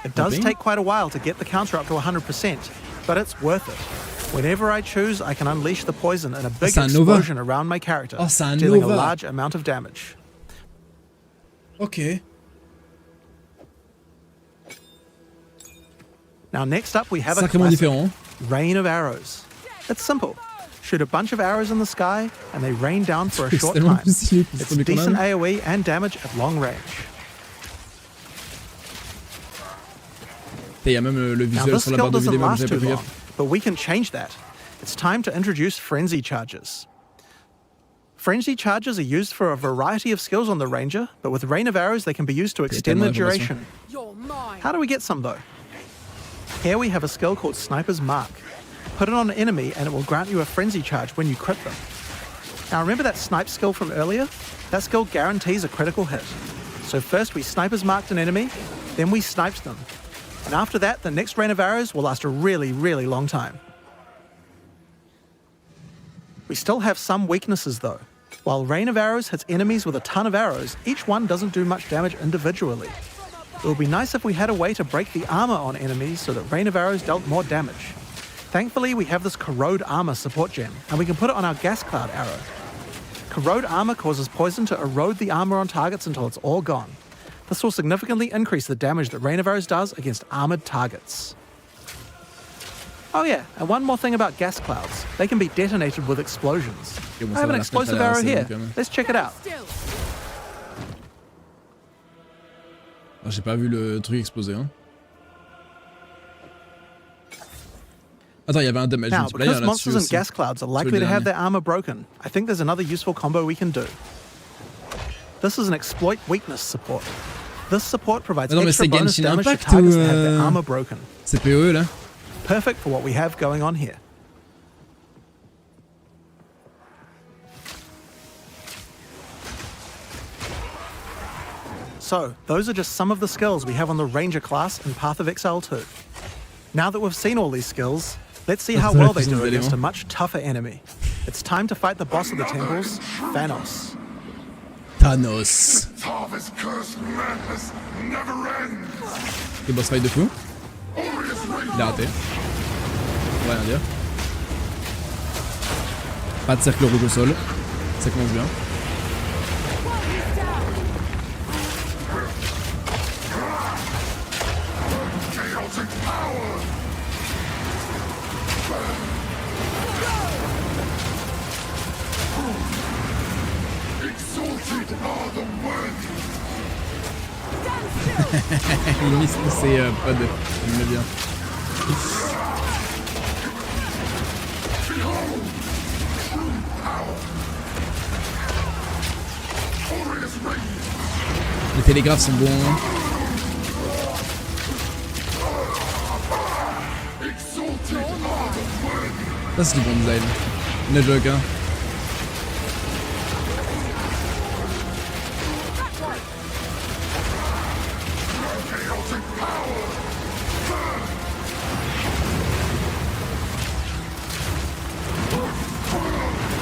It does take quite a while to get the counter up to 100%, but it's worth it. Whenever I choose, I can unleash the poison in a big explosion around my character, dealing a large amount of damage. Okay. Now next up we have a Sacrément classic, différent. Rain of Arrows. It's simple. Shoot a bunch of arrows in the sky and they rain down for a short time. It's decent AoE and damage at long range. Il y a même le Now visuel this sur la skill barre de doesn't vidéo, last j'avais too pas pris long, gaffe. but we can change that. It's time to introduce Frenzy Charges. Frenzy Charges are used for a variety of skills on the Ranger, but with Rain of Arrows they can be used to extend their duration. How do we get some though? Here we have a skill called Sniper's Mark. Put it on an enemy and it will grant you a Frenzy Charge when you crit them. Now remember that snipe skill from earlier? That skill guarantees a critical hit. So first we Sniper's Marked an enemy, then we sniped them. And after that, the next Rain of Arrows will last a really long time. We still have some weaknesses though. While Rain of Arrows hits enemies with a ton of arrows, each one doesn't do much damage individually. It would be nice if we had a way to break the armor on enemies so that Rain of Arrows dealt more damage. Thankfully, we have this Corrode Armor support gem, and we can put it on our Gas Cloud arrow. Corrode Armor causes poison to erode the armor on targets until it's all gone. This will significantly increase the damage that Rain of Arrows does against armored targets. Oh yeah, and one more thing about gas clouds. They can be detonated with explosions. I have an explosive arrow here. Let's check it out. Ah, j'ai pas vu le truc exploser, hein. Attends, il y avait un damage Now, multiplier because là-dessus monsters and aussi. gas clouds are likely to have their armor broken, I think there's another useful combo we can do. This is an exploit weakness support. This support provides extra bonus damage to targets that have their armor broken. C'est PoE là. Perfect for what we have going on here. So, those are just some of the skills we have on the Ranger class in Path of Exile 2. Now that we've seen all these skills, let's see how well they do against a much tougher enemy. It's time to fight the boss of the temples, Thanos. Thanos. Le boss fight de fou. Il a raté. On va rien dire. Pas de cercle rouge au sol. Ça commence bien. Il mise tous ses pods. Il me bien. Les télégraphes sont bons. Ça c'est du bon design. No joke hein.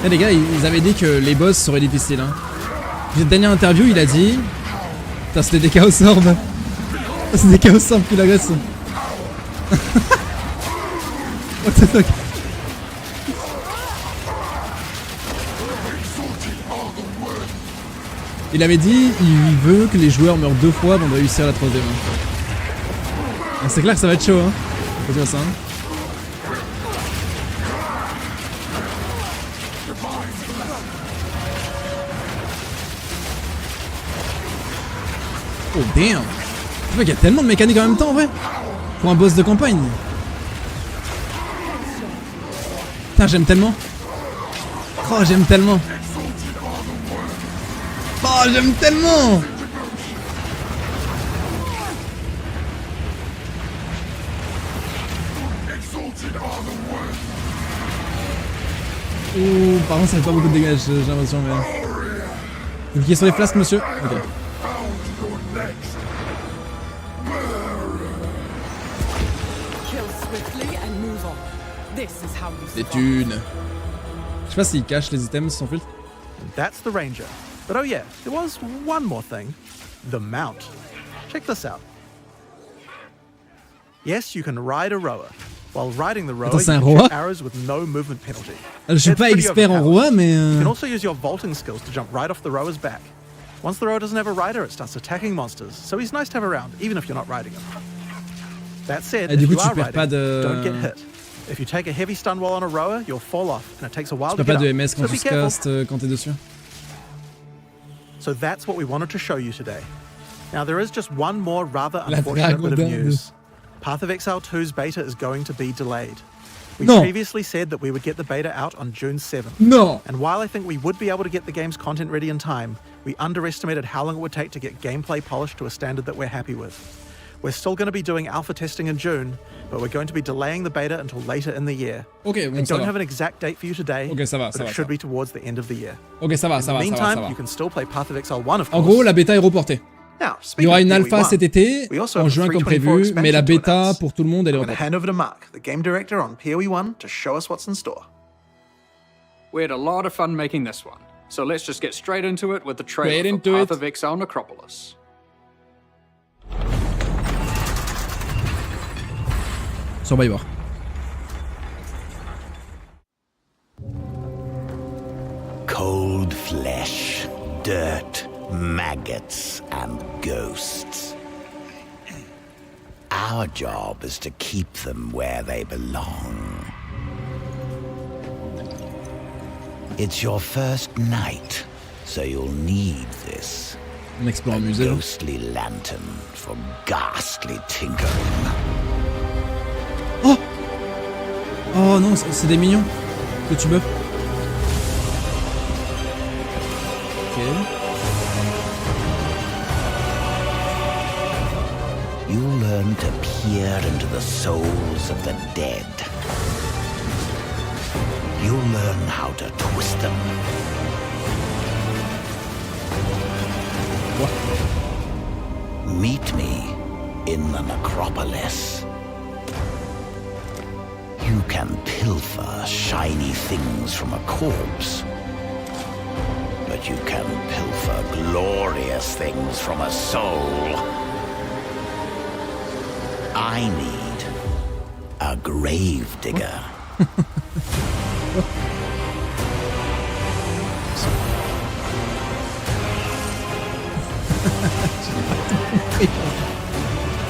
Les gars, ils avaient dit que les boss seraient difficiles. Hein. Dans cette dernière interview, il a dit... Putain, c'était des chaos orbs. C'est des chaos orbs qui l'agressent. What the fuck? Il avait dit il veut que les joueurs meurent 2 fois avant de réussir la 3ème. C'est clair que ça va être chaud, hein. Faut dire ça, hein. Oh damn! Il y a tellement de mécaniques en même temps en vrai! Pour un boss de campagne! Putain, j'aime tellement! Oh, j'aime tellement! Oh, j'aime tellement! Ouh, par contre, ça fait pas beaucoup de dégâts, j'ai l'impression, mais... Vous cliquez sur les flasques, monsieur? Ok. Des thunes. Je sais pas s'il cache les items sans filtre. That's the ranger. But oh yeah, there was one more thing. The mount. Check this out. Yes, you can ride a rower. While riding the rower, Attends, c'est un you roi? shoot arrows with no movement penalty. Je suis pas expert en roi, mais... You can also use your vaulting skills to jump right off the rower's back. Once the rower doesn't have a rider, it starts attacking monsters, so he's nice to have around, even if you're not riding him. That said, if you are riding, don't get hit. If you take a heavy stun while on a rower, you'll fall off, and it takes a while to get up, de MS so quand be tu careful. castes quand t'es dessus. So that's what we wanted to show you today. Now there is just one more rather unfortunate bit of news. Path of Exile 2's beta is going to be delayed. We previously said that we would get the beta out on June 7th. No! And while I think we would be able to get the game's content ready in time, we underestimated how long it would take to get gameplay polished to a standard that we're happy with. We're still going to be doing alpha testing in June, but we're going to be delaying the beta until later in the year. Okay, bon, I don't have an exact date for you today, okay, ça va, but it should be towards the end of the year. Ok, ça va, in ça the va, meantime, ça va. You can still play Path of Exile 1, of course. En gros, la bêta est reportée. Now, Il y aura une alpha PoE1, cet été, en juin comme prévu, mais la bêta pour tout le monde elle est I'm going to reportée. hand over to Mark, the game director on PoE1, to show us what's in store. We had a lot of fun making this one, so let's just get straight into it with the trailer for Path of Exile Necropolis. Survivor. Cold flesh, dirt, maggots, and ghosts. Our job is to keep them where they belong. It's your first night, so you'll need this. On explore un musée. Ghostly lantern for ghastly tinkering. Oh! Oh non, c'est des mignons que tu buffes. Ok. You'll learn to peer into the souls of the dead. You'll learn how to twist them. What? Meet me in the necropolis. You can pilfer shiny things from a corpse, but you can pilfer glorious things from a soul. I need a grave digger.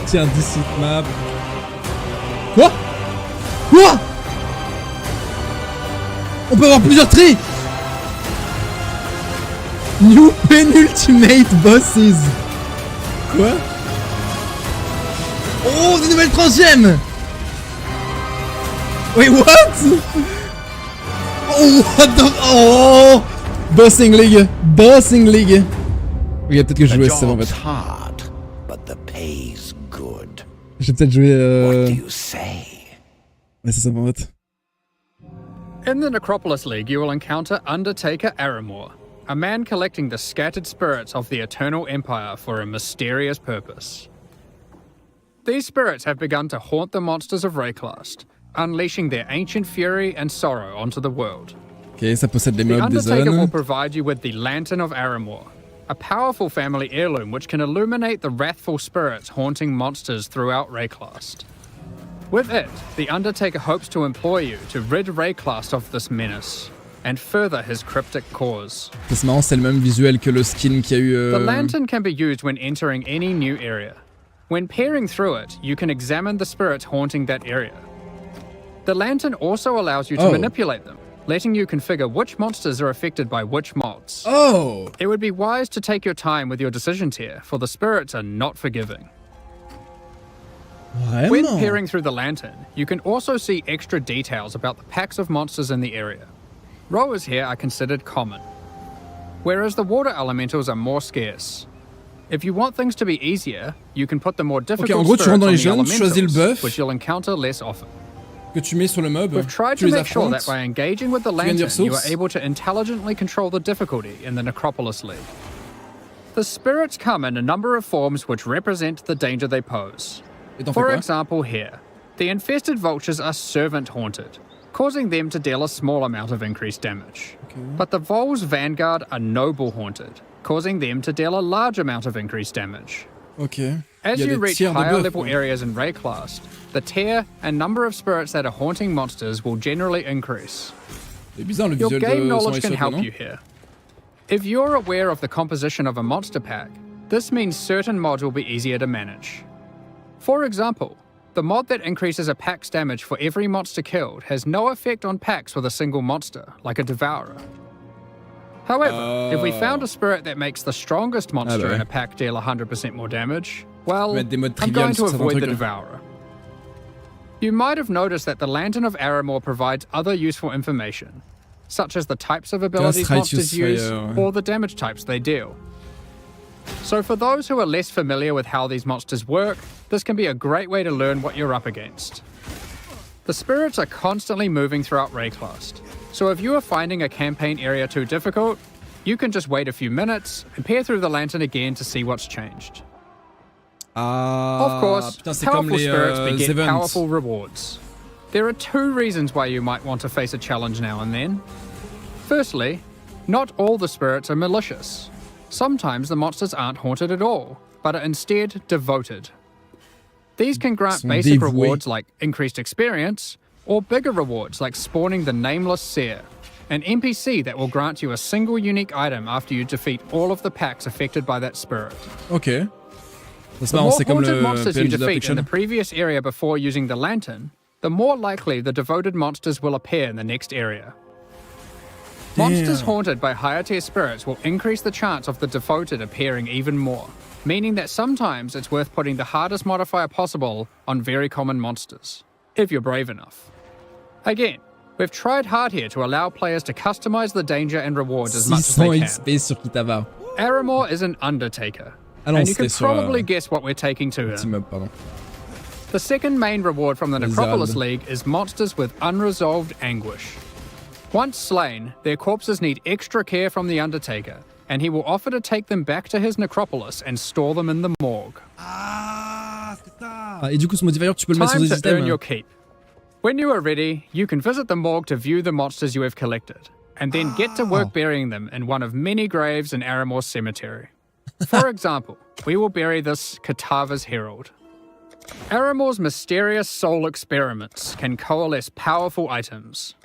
Tiens, 17 map. Quoi? Quoi? On peut avoir plusieurs traits. New penultimate bosses. Quoi? Oh, des nouvelles transgemmes. Wait, what? Oh, what the... Oh, Bossing League. Bossing League. Ok, peut-être que je jouais ça en fait. J'ai peut-être joué... Ouais, c'est ça en fait. In the Necropolis League, you will encounter Undertaker Aramor, a man collecting the scattered spirits of the Eternal Empire for a mysterious purpose. These spirits have begun to haunt the monsters of Rayclast, unleashing their ancient fury and sorrow onto the world. Ok, ça possède des The mobs, des Undertaker will zones. provide you with the Lantern of Aramor, a powerful family heirloom which can illuminate the wrathful spirits haunting monsters throughout Rayclast. With it, the Undertaker hopes to employ you to rid Rayclast of this menace, and further his cryptic cause. C'est marrant, c'est le même visuel que le skin qu'il y a eu... The lantern can be used when entering any new area. When peering through it, you can examine the spirits haunting that area. The lantern also allows you to manipulate them, letting you configure which monsters are affected by which mods. Oh! It would be wise to take your time with your decisions here, for the spirits are not forgiving. Vraiment? When peering through the lantern, you can also see extra details about the packs of monsters in the area. Rowers here are considered common, whereas the water elementals are more scarce. If you want things to be easier, you can put the more difficult en gros, tu spirits rentres dans on les the jeunes, tu choisis le elementals, buff. which you'll encounter less often. Que tu mets sur le mob, We've tried tu to les make sure that affrontes. by engaging with the Tu gagnes des lantern, you are ressources. able to intelligently control the difficulty in the Necropolis League. The spirits come in a number of forms which represent the danger they pose. Et t'en fais For quoi? example here, the infested vultures are servant haunted, causing them to deal a small amount of increased damage. But the Vol's Vanguard are noble haunted, causing them to deal a large amount of increased damage. Ok. As Il y a you des reach tiers de higher buff, level quoi. areas in Rayclast, the tier and number of spirits that are haunting monsters will generally increase. C'est bizarre le Your visuel game de knowledge Samurai can help Showdown, you here. If you're aware of the composition of a monster pack, this means certain mods will be easier to manage. For example, the mod that increases a pack's damage for every monster killed has no effect on packs with a single monster, like a Devourer. However, if we found a spirit that makes the strongest monster in a pack deal 100% more damage, well, Mettre des modes I'm going triviales to sur certains avoid the trucs, là. Devourer. You might have noticed that the Lantern of Aramor provides other useful information, such as the types of abilities Stratius monsters use Fire, ouais. or the damage types they deal. So for those who are less familiar with how these monsters work, this can be a great way to learn what you're up against. The spirits are constantly moving throughout Rayclast, so if you are finding a campaign area too difficult, you can just wait a few minutes and peer through the lantern again to see what's changed. Ah, Of course, putain, c'est comme powerful les spirits beget events. powerful rewards. There are two reasons why you might want to face a challenge now and then. Firstly, not all the spirits are malicious. Sometimes the monsters aren't haunted at all, but are instead devoted. These can grant Sont basic dévoués. rewards like increased experience, or bigger rewards like spawning the Nameless Seer, an NPC that will grant you a single unique item after you defeat all of the packs affected by that spirit. Ok. C'est The marrant, more c'est comme haunted le monsters you PNJ defeat in d'Affliction. the previous area before using the lantern, the more likely the devoted monsters will appear in the next area. Monsters haunted by higher tier spirits will increase the chance of the devoted appearing even more, meaning that sometimes it's worth putting the hardest modifier possible on very common monsters, if you're brave enough. Again, we've tried hard here to allow players to customize the danger and rewards as much as they 600 can. XP sur Kitava. Aramor is an Undertaker, Ah non, and you can c'était sur, probably guess what we're taking to Petit him. mob, pardon. The second main reward from the Exile. Necropolis League is monsters with unresolved anguish. Once slain, their corpses need extra care from the Undertaker, and he will offer to take them back to his necropolis and store them in the morgue. Ah, et du coup, ce modifier, tu peux le mettre sur Time des to earn items. your keep. When you are ready, you can visit the morgue to view the monsters you have collected, and then get to work burying them in one of many graves in Aramor's cemetery. For example, we will bury this Katava's Herald. Aramor's mysterious soul experiments can coalesce powerful items.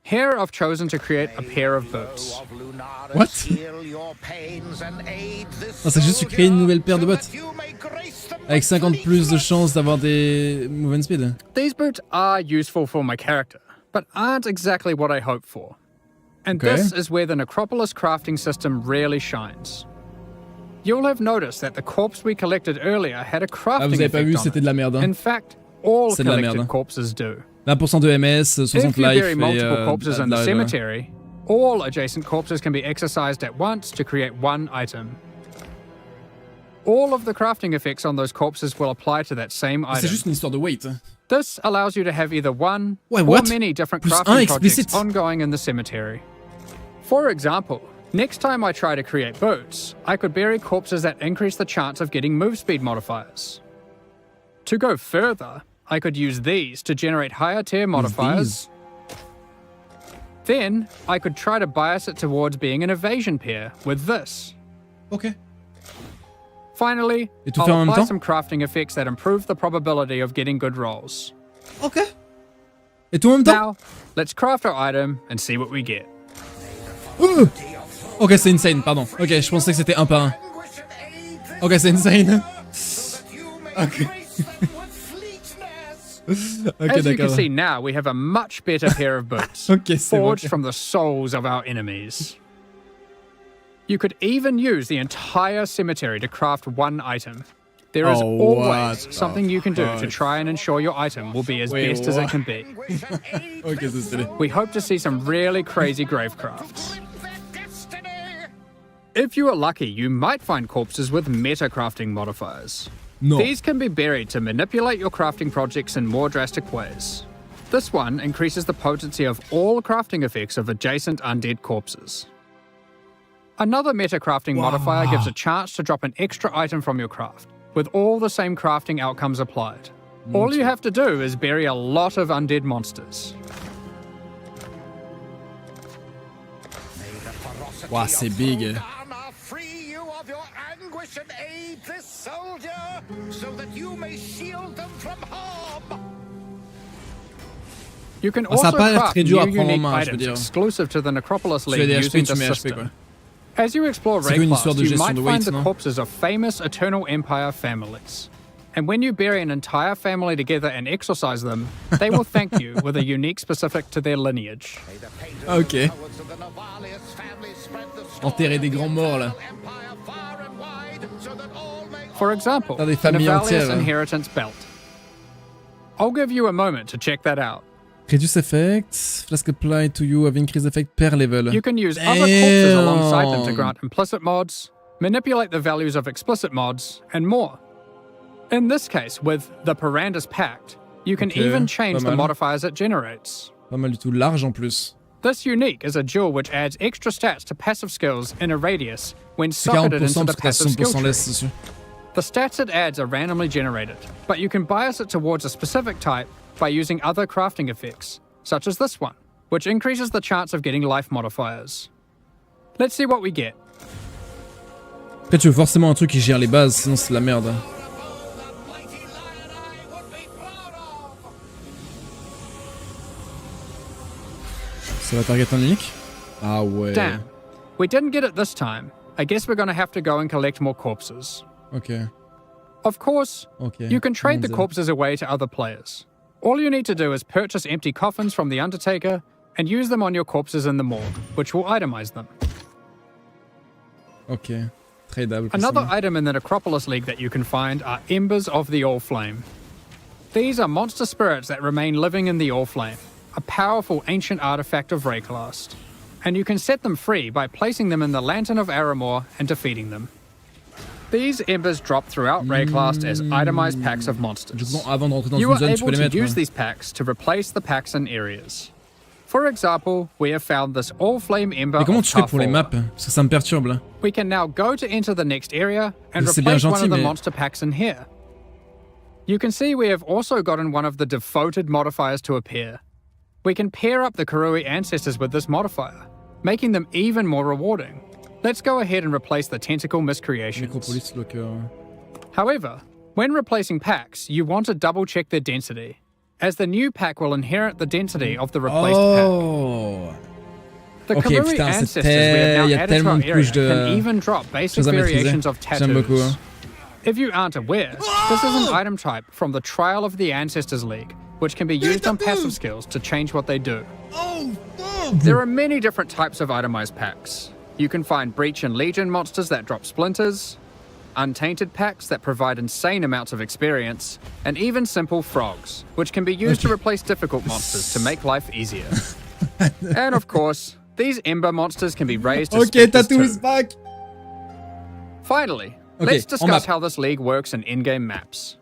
Here I've chosen to create a pair of boots. What? Ah, c'est juste tu crées une nouvelle paire de bottes. Avec 50 plus de chances d'avoir des movement speed. These boots are useful for my character, but aren't exactly what I hoped for. And Okay. this is where the Necropolis crafting system really shines. You'll have noticed that the corpse we collected earlier had a crafting vous avez pas vu, effect c'était de la merde. on it. In fact, all C'est de la collected merde. corpses do. 20% de MS, 60 If you life bury multiple corpses in the live. cemetery, all adjacent corpses can be exercised at once to create one item. All of the crafting effects on those corpses will apply to that same item. C'est juste une histoire de weight. This allows you to have either one Ouais, or what? many different Plus crafting un projects explicite. ongoing in the cemetery. For example, next time I try to create boots, I could bury corpses that increase the chance of getting move speed modifiers. To go further, I could use these to generate higher tier modifiers. Then, I could try to bias it towards being an evasion pair with this. Ok. Finally, Et tout faire en I'll même apply temps? some crafting effects that improve the probability of getting good rolls. Ok. Et tout en même temps? Now, let's craft our item and see what we get. Ok, c'est insane, pardon. Ok, je pensais que c'était un par un. Ok, c'est insane. Ok. Ok, As you can d'accord. see now, we have a much better pair of boots, Ok, c'est bon. forged from the souls of our enemies. You could even use the entire cemetery to craft one item. There is always something you can do to try and ensure your item will be as best as it can be. Ok, c'est stylé. We hope to see some really crazy grave crafts. If you are lucky, you might find corpses with meta crafting modifiers. No. These can be buried to manipulate your crafting projects in more drastic ways. This one increases the potency of all crafting effects of adjacent undead corpses. Another meta crafting modifier gives a chance to drop an extra item from your craft, with all the same crafting outcomes applied. All you have to do is bury a lot of undead monsters. Wow, c'est big. You can Ça also a pas l'air craft très dur à new prendre en unique main, je veux items dire. exclusive to the Necropolis Tu as League des using HP, tu the mets HP, system. quoi. As you explore C'est une Rayclast, histoire de you gestion might de find weight, the non? corpses of famous Eternal Empire families. And when you bury an entire family together and exorcise them, they will thank you with a unique specific to their lineage. Ok. Enterrer des grands morts, là. For example, Dans des the familles Navalius entières, hein. Inheritance Belt. I'll give you a moment to check that out. Reduce effects. Flask applied to you have increased effect per level. You can use other corpses alongside them to grant implicit mods, manipulate the values of explicit mods, and more. In this case, with the Parandus Pact, you can Ok, even change pas the mal. modifiers it generates. Pas mal du tout. Large en plus. This unique is a jewel which adds extra stats to passive skills in a radius when C'est socketed 40% into the parce que t'as passive skill 100% tree. less dessus. The stats it adds are randomly generated, but you can bias it towards a specific type by using other crafting effects, such as this one, which increases the chance of getting life modifiers. Let's see what we get. Après, tu veux forcément un truc qui gère les bases, sinon c'est de la merde. Ça va target un unique? Ah ouais. Damn, we didn't get it this time. I guess we're gonna have to go and collect more corpses. Ok. Of course, Ok. you can trade the Annonce. corpses away to other players. All you need to do is purchase empty coffins from the Undertaker and use them on your corpses in the morgue, which will itemize them. Ok. Tradeable. Another forcément. item in the Necropolis League that you can find are Embers of the All-Flame. These are monster spirits that remain living in the All-Flame, a powerful ancient artifact of Rayclast. And you can set them free by placing them in the Lantern of Aramor and defeating them. These embers drop throughout Rayclast as itemized packs of monsters. Avant de rentrer dans You une are zone, tu peux able les to mettre. use ouais. these packs to replace the packs in areas. For example, we have found this All-Flame Ember Mais comment of tu fais pour les Tarfall. maps? Parce que ça me perturbe là. We can now go to enter the next area and C'est bien replace one gentil, of the mais- monster packs in here. You can see we have also gotten one of the devoted modifiers to appear. We can pair up the Karui ancestors with this modifier, making them even more rewarding. Let's go ahead and replace the tentacle miscreations. Necropolis, Locker. However, when replacing packs, you want to double check their density, as the new pack will inherit the density of the replaced Oh. pack. The Ok, Karui putain, ancestors c'est we have now il y a added to tellement our de area couches can de even drop basic choses à maîtriser. variations of J'aime beaucoup. tattoos. Hein. If you aren't aware, this is an item type from the Trial of the Ancestors League, which can be used on passive skills to change what they do. There are many different types of itemized packs. You can find Breach and Legion monsters that drop splinters, untainted packs that provide insane amounts of experience, and even simple frogs, which can be used to replace difficult monsters to make life easier. And of course, these Ember monsters can be raised as Tattoo is back. Finally, let's discuss how this league works in in-game maps.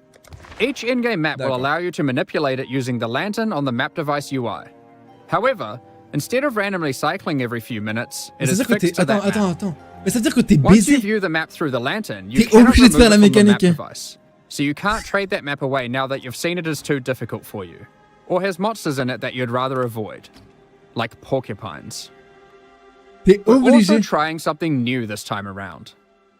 Each in-game map will allow you to manipulate it using the lantern on the map device UI. However, instead of randomly cycling every few minutes, it is fixed to that map. Mais ça veut dire que t'es Once you baisé. view the map through the lantern, you T'es cannot obligé de remove faire la it from the map mécanique. device. So you can't trade that map away now that you've seen it as too difficult for you, or has monsters in it that you'd rather avoid, like porcupines. T'es We're obligé. also trying something new this time around.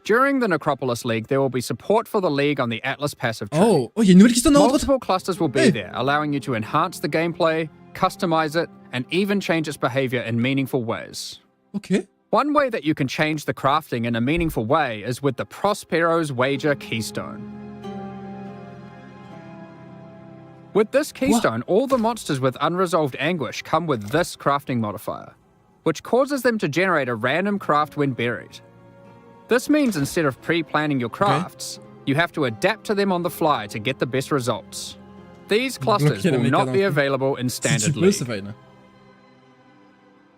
During the Necropolis League, there will be support for the League on the Atlas passive tree. Oh, il y a une nouvelle question dans l'autre. Multiple clusters will be there, allowing you to enhance the gameplay, customize it, and even change its behavior in meaningful ways. Okay. One way that you can change the crafting in a meaningful way is with the Prospero's Wager Keystone. With this keystone, all the monsters with unresolved anguish come with this crafting modifier, which causes them to generate a random craft when buried. This means instead of pre-planning your crafts, you have to adapt to them on the fly to get the best results. These clusters will not be available in Standard League.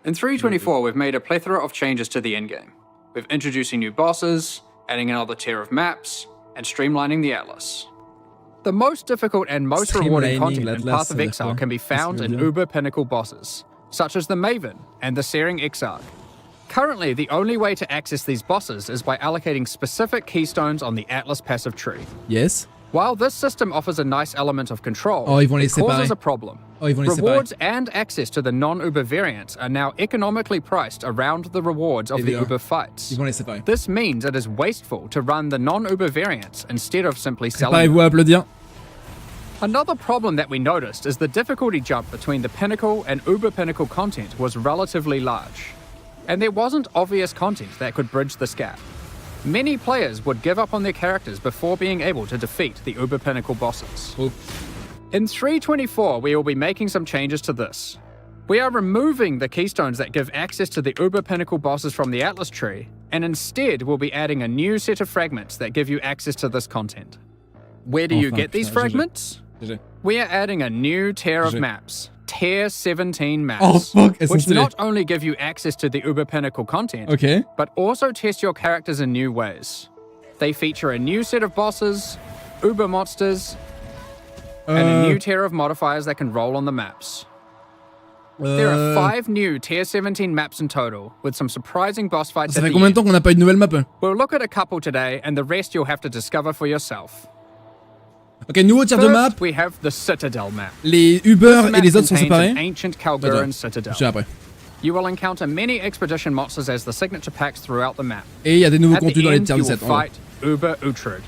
In 3.24, we've made a plethora of changes to the endgame. We're introducing new bosses, adding another tier of maps, and streamlining the Atlas. The most difficult and most rewarding content in Path of Exile can be found in Uber Pinnacle bosses, such as the Maven and the Searing Exarch. Currently, the only way to access these bosses is by allocating specific keystones on the Atlas passive tree. Yes. While this system offers a nice element of control, ils vont les it causes séparer. a problem. Ils vont les Rewards and access to the non-Uber variants are now economically priced around the rewards of the Uber fights. Ils vont les séparer. This means it is wasteful to run the non-Uber variants instead of simply selling Préparez-vous à applaudir. Another problem that we noticed is the difficulty jump between the Pinnacle and Uber Pinnacle content was relatively large, and there wasn't obvious content that could bridge this gap. Many players would give up on their characters before being able to defeat the Uber Pinnacle bosses. In 3.24, we will be making some changes to this. We are removing the keystones that give access to the Uber Pinnacle bosses from the Atlas tree, and instead we'll be adding a new set of fragments that give you access to this content. Where do you get these fragments? We are adding a new tier of maps, Tier 17 maps, which not only give you access to the Uber Pinnacle content, but also test your characters in new ways. They feature a new set of bosses, Uber monsters, and a new tier of modifiers that can roll on the maps. There are 5 new Tier 17 maps in total, with some surprising boss fights Ça at fait the combien de end. temps qu'on n'a pas eu de nouvelle map? We'll look at a couple today, and the rest you'll have to discover for yourself. Ok, nouveau tier de map. First, we have the Citadel map. Les Uber This et les map autres sont contains séparés. an ancient Kalguran citadel. Je vais après. You will encounter many expedition monsters as the signature packs throughout the map. Et il y a des nouveaux At the contenus dans les end, tier you will 17. en gros. fight Uber Uhtred.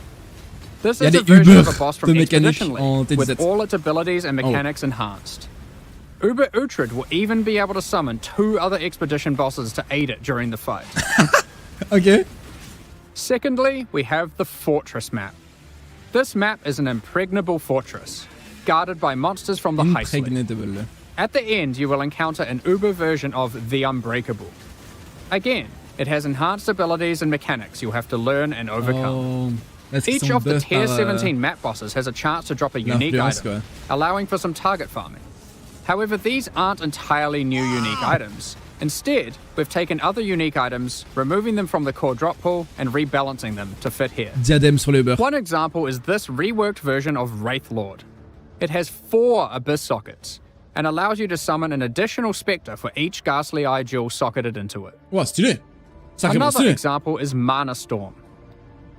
This Il y a is a des version Uber of a boss from de mécanique Expedition en League, with T17. all its abilities and mechanics enhanced. Uber Uhtred will even be able to summon 2 other expedition bosses to aid it during the fight. Ok. Secondly, we have the Fortress map. This map is an impregnable fortress, guarded by monsters from the Heist League. Impregnable. At the end, you will encounter an Uber version of the Unbreakable. Again, it has enhanced abilities and mechanics you'll have to learn and overcome. Each of the Tier 17 map bosses has a chance to drop a unique item, allowing for some target farming. However, these aren't entirely new unique items. Instead, we've taken other unique items, removing them from the core drop pool, and rebalancing them to fit here. Diadème sur les Uber. One example is this reworked version of Wraith Lord. It has 4 Abyss sockets, and allows you to summon an additional Spectre for each Ghastly Eye Jewel socketed into it. Wow, stylé. Sacrément Another stylé. example is Mana Storm.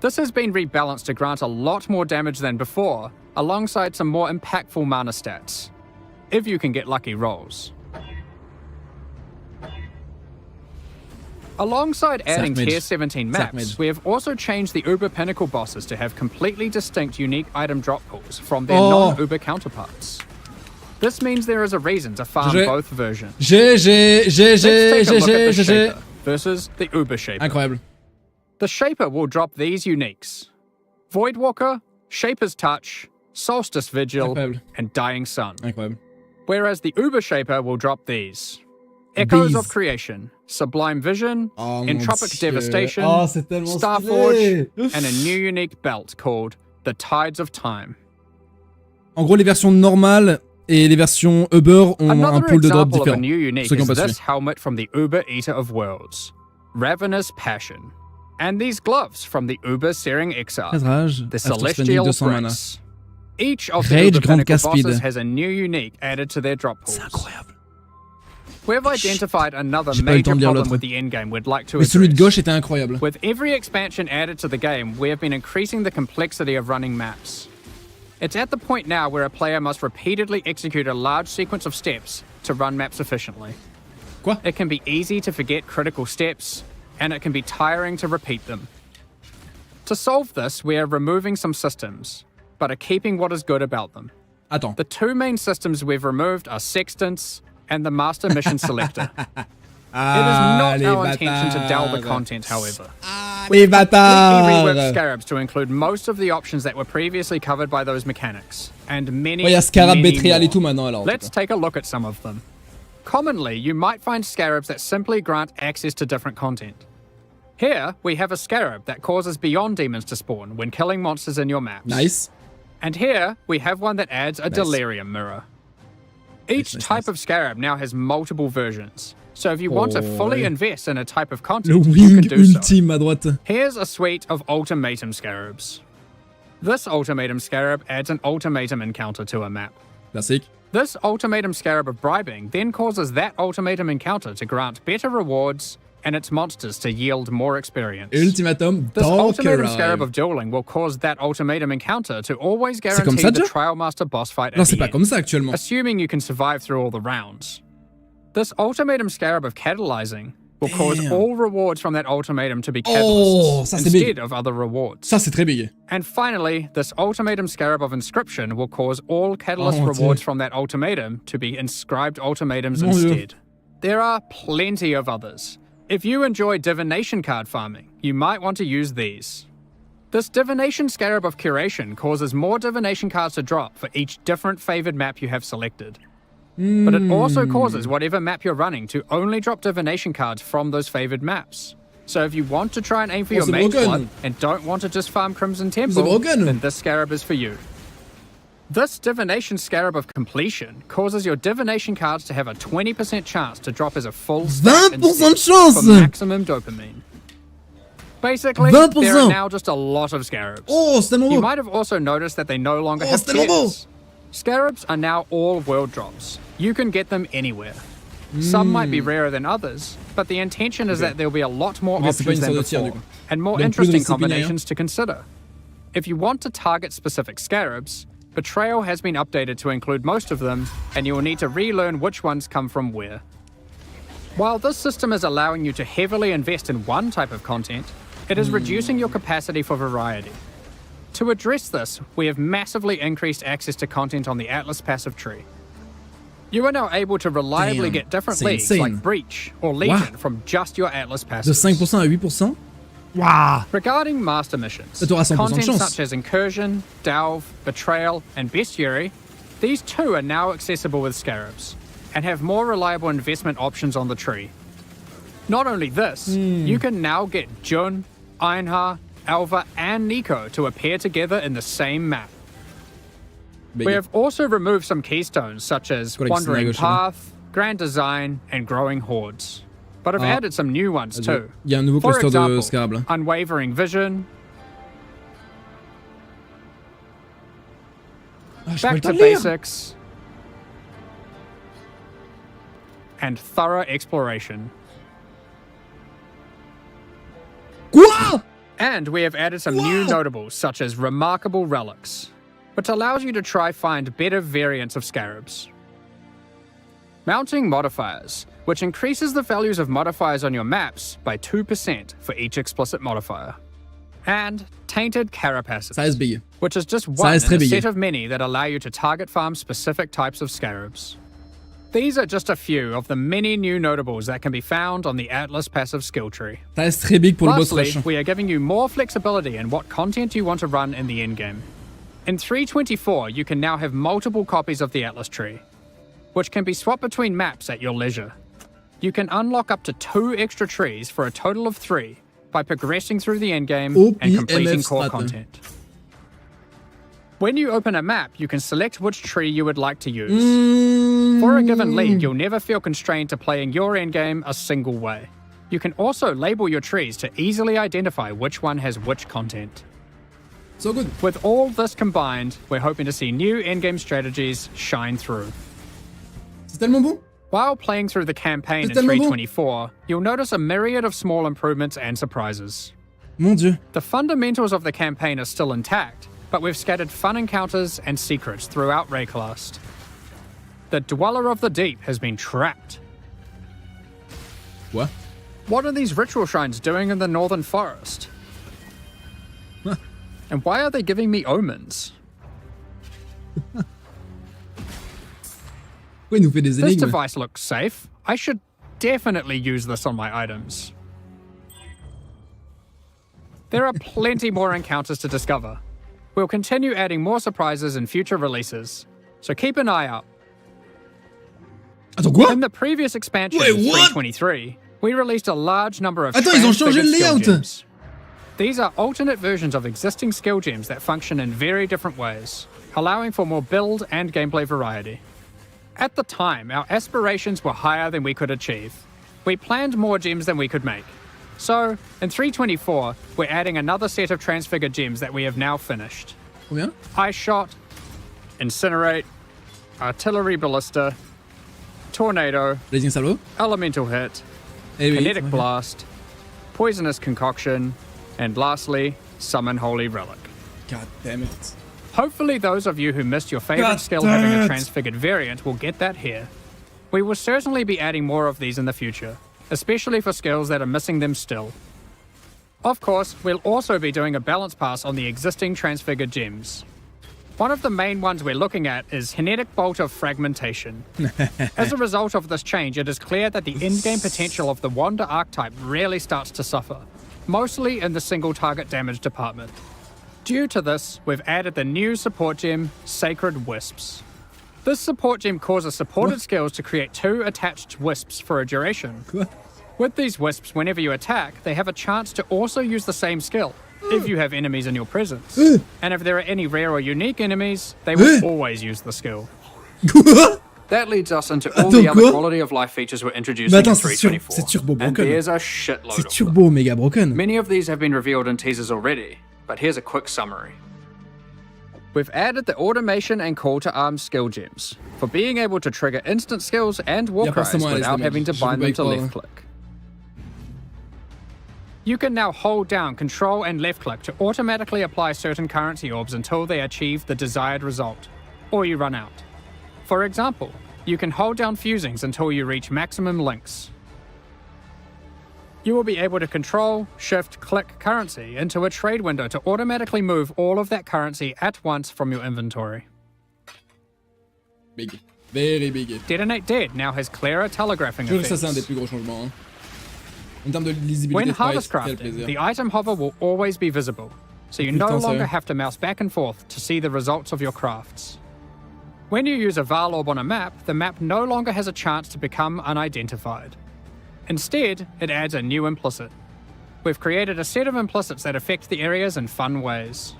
This has been rebalanced to grant a lot more damage than before, alongside some more impactful mana stats, if you can get lucky rolls. Alongside adding Sarkmage. Tier 17 maps, Sarkmage. we have also changed the Uber Pinnacle bosses to have completely distinct unique item drop pools from their Oh. non-Uber counterparts. This means there is a reason to farm GG. both versions. Let's take Let's take a look at the GG. Shaper versus the Uber Shaper. Incroyable. The Shaper will drop these uniques: Voidwalker, Shaper's Touch, Solstice Vigil, Incroyable. and Dying Sun. Incroyable. Whereas the Uber Shaper will drop these: Echoes of Creation, Sublime Vision, Entropic Devastation, Starforge, and a new unique belt called the Tides of Time. En gros, les versions normales et les versions Uber ont un pool de drop différent. Another example of a new unique is this helmet from the Uber Eater of Worlds, Ravenous Passion, and these gloves from the Uber Searing Exile, the Celestial Grace. Each of the Uber Pinnacle bosses has a new unique added to their drop pools. We've identified another major problem with the endgame we'd like to address. Celui de gauche était incroyable. With every expansion added to the game, we have been increasing the complexity of running maps. It's at the point now where a player must repeatedly execute a large sequence of steps to run maps efficiently. Quoi? It can be easy to forget critical steps, and it can be tiring to repeat them. To solve this, we are removing some systems, but are keeping what is good about them. Attends. The two main systems we've removed are Sextants and the Master Mission Selector. It is not our intention to dull the content, however. Les Completely reworked bâtards. Scarabs to include most of the options that were previously covered by those mechanics, and many, Il y a Scarab many Betrayal more. et tout maintenant alors. Let's take a look at some of them. Commonly, you might find Scarabs that simply grant access to different content. Here, we have a Scarab that causes Beyond Demons to spawn when killing monsters in your maps. Nice. And here, we have one that adds a Delirium Mirror. Each type of Scarab now has multiple versions, so if you want to fully invest in a type of Le content, you wing can do so. ultime à droite. Here's a suite of Ultimatum Scarabs. This Ultimatum Scarab adds an Ultimatum encounter to a map. Classique. This Ultimatum Scarab of bribing then causes that Ultimatum encounter to grant better rewards and its monsters to yield more experience. Ultimatum This Dark Ultimatum Arrive. Scarab of dueling will cause that Ultimatum encounter to always C'est comme guarantee ça, the déjà? Trial Master boss fight Non, at c'est the pas end, comme ça actuellement. assuming you can survive through all the rounds. This Ultimatum Scarab of catalyzing will cause all rewards from that ultimatum to be catalysts ça, c'est big. instead of other rewards. Ça, c'est très big. And finally, this Ultimatum Scarab of Inscription will cause all catalyst mon rewards Dieu. from that ultimatum to be inscribed ultimatums Mon Dieu. instead. There are plenty of others. If you enjoy divination card farming, you might want to use these. This Divination Scarab of Curation causes more divination cards to drop for each different favored map you have selected. But it also causes whatever map you're running to only drop divination cards from those favored maps. So if you want to try and aim for your c'est mage broken. blood and don't want to just farm Crimson Temple, broken. then this Scarab is for you. This Divination Scarab of Completion causes your divination cards to have a 20% chance to drop as a full stack 20% de instead chance. for maximum dopamine. Basically, 20%. there are now just a lot of Scarabs. Oh, c'est tellement You beau. might have also noticed that they no longer Oh, have c'est tellement beau. tiers. Scarabs are now all world drops. You can get them anywhere. Some might be rarer than others, but the intention is that there'll be a lot more c'est pas options une than sorte de tiers, du before, coup. and more Donc, plus de interesting discipline, combinations to consider. If you want to target specific Scarabs, Betrayal has been updated to include most of them, and you will need to relearn which ones come from where. While this system is allowing you to heavily invest in one type of content, it is reducing your capacity for variety. To address this, we have massively increased access to content on the Atlas passive tree. You are now able to reliably Damn, get different c'est leagues insane. like Breach or Legion from just your Atlas De passive. 5% à 8%. Waouh. Regarding master missions, Ça t'aura 100% de content chance. such as Incursion, Delve, Betrayal, and Bestiary, these too are now accessible with Scarabs, and have more reliable investment options on the tree. Not only this, you can now get Jun, Einhar, Alva, and Nico to appear together in the same map. Big. We have also removed some keystones such as Correct, Wandering Zlayge, Path, Grand Design, and Growing Hordes. But I've added some new ones too. Il y a un nouveau For cluster example, de Scarab là. Unwavering Vision, Ah, j'ai pas le Back temps to de lire. Basics, and Thorough Exploration. Quoi? And we have added some new notables such as Remarkable Relics, which allows you to try find better variants of Scarabs. Mounting Modifiers, which increases the values of modifiers on your maps by 2% for each explicit modifier. And Tainted Carapaces, Ça reste big. which is just Ça one reste in très a big. set of many that allow you to target farm specific types of Scarabs. These are just a few of the many new notables that can be found on the Atlas passive skill tree. Ça reste très big pour le boss Lastly, rush. we are giving you more flexibility in what content you want to run in the endgame. In 3.24, you can now have multiple copies of the Atlas tree, which can be swapped between maps at your leisure. You can unlock up to 2 extra trees for a total of 3 by progressing through the endgame and completing core content. When you open a map, you can select which tree you would like to use. For a given league, you'll never feel constrained to playing your endgame a single way. You can also label your trees to easily identify which one has which content. So good. With all this combined, we're hoping to see new endgame strategies shine through. C'est tellement bon. While playing through the campaign in 324, you'll notice a myriad of small improvements and surprises. Mon Dieu. The fundamentals of the campaign are still intact, but we've scattered fun encounters and secrets throughout Rayclast. The Dweller of the Deep has been trapped. What? What are these ritual shrines doing in the northern forest? Huh. And why are they giving me omens? This device looks safe. I should definitely use this on my items. There are plenty more encounters to discover. We'll continue adding more surprises in future releases, so keep an eye out. In the previous expansion, 323, we released a large number of transfigured skill gems. These are alternate versions of existing skill gems that function in very different ways, allowing for more build and gameplay variety. At the time, our aspirations were higher than we could achieve. We planned more gems than we could make. So, in 324, we're adding another set of transfigured gems that we have now finished. Combien? Ice Shot, Incinerate, Artillery Ballista, Tornado, Blazing Salvo, Elemental Hit, Kinetic Blast, Poisonous Concoction, and lastly, Summon Holy Relic. God damn it. Hopefully those of you who missed your favorite skill having a transfigured variant will get that here. We will certainly be adding more of these in the future, especially for skills that are missing them still. Of course, we'll also be doing a balance pass on the existing transfigured gems. One of the main ones we're looking at is Kinetic Bolt of Fragmentation. As a result of this change, it is clear that the in-game potential of the Wander archetype really starts to suffer, mostly in the single target damage department. Due to this, we've added the new support gem, Sacred Wisps. This support gem causes supported skills to create 2 attached wisps for a duration. With these wisps, whenever you attack, they have a chance to also use the same skill, if you have enemies in your presence. And if there are any rare or unique enemies, they will always use the skill. That leads us into all the other quality of life features we're introducing in 324. And there's a shitload C'est turbo méga broken. Many of these have been revealed in teasers already, but here's a quick summary. We've added the automation and call to arms skill gems, for being able to trigger instant skills and war cries without having to bind them to left click. You can now hold down Control and left click to automatically apply certain currency orbs until they achieve the desired result, or you run out. For example, you can hold down fusings until you reach maximum links. You will be able to control, shift, click currency into a trade window to automatically move all of that currency at once from your inventory. Big. Very big. Detonate Dead now has clearer telegraphing effects. Ça, c'est un des plus gros changements. En termes de lisibilité, when harvest crafting, the item hover will always be visible, so you no longer have to mouse back and forth to see the results of your crafts. When you use a Val Orb on a map, the map no longer has a chance to become unidentified. Instead, it adds a new implicit. We've created a set of implicits that affect the areas in fun ways.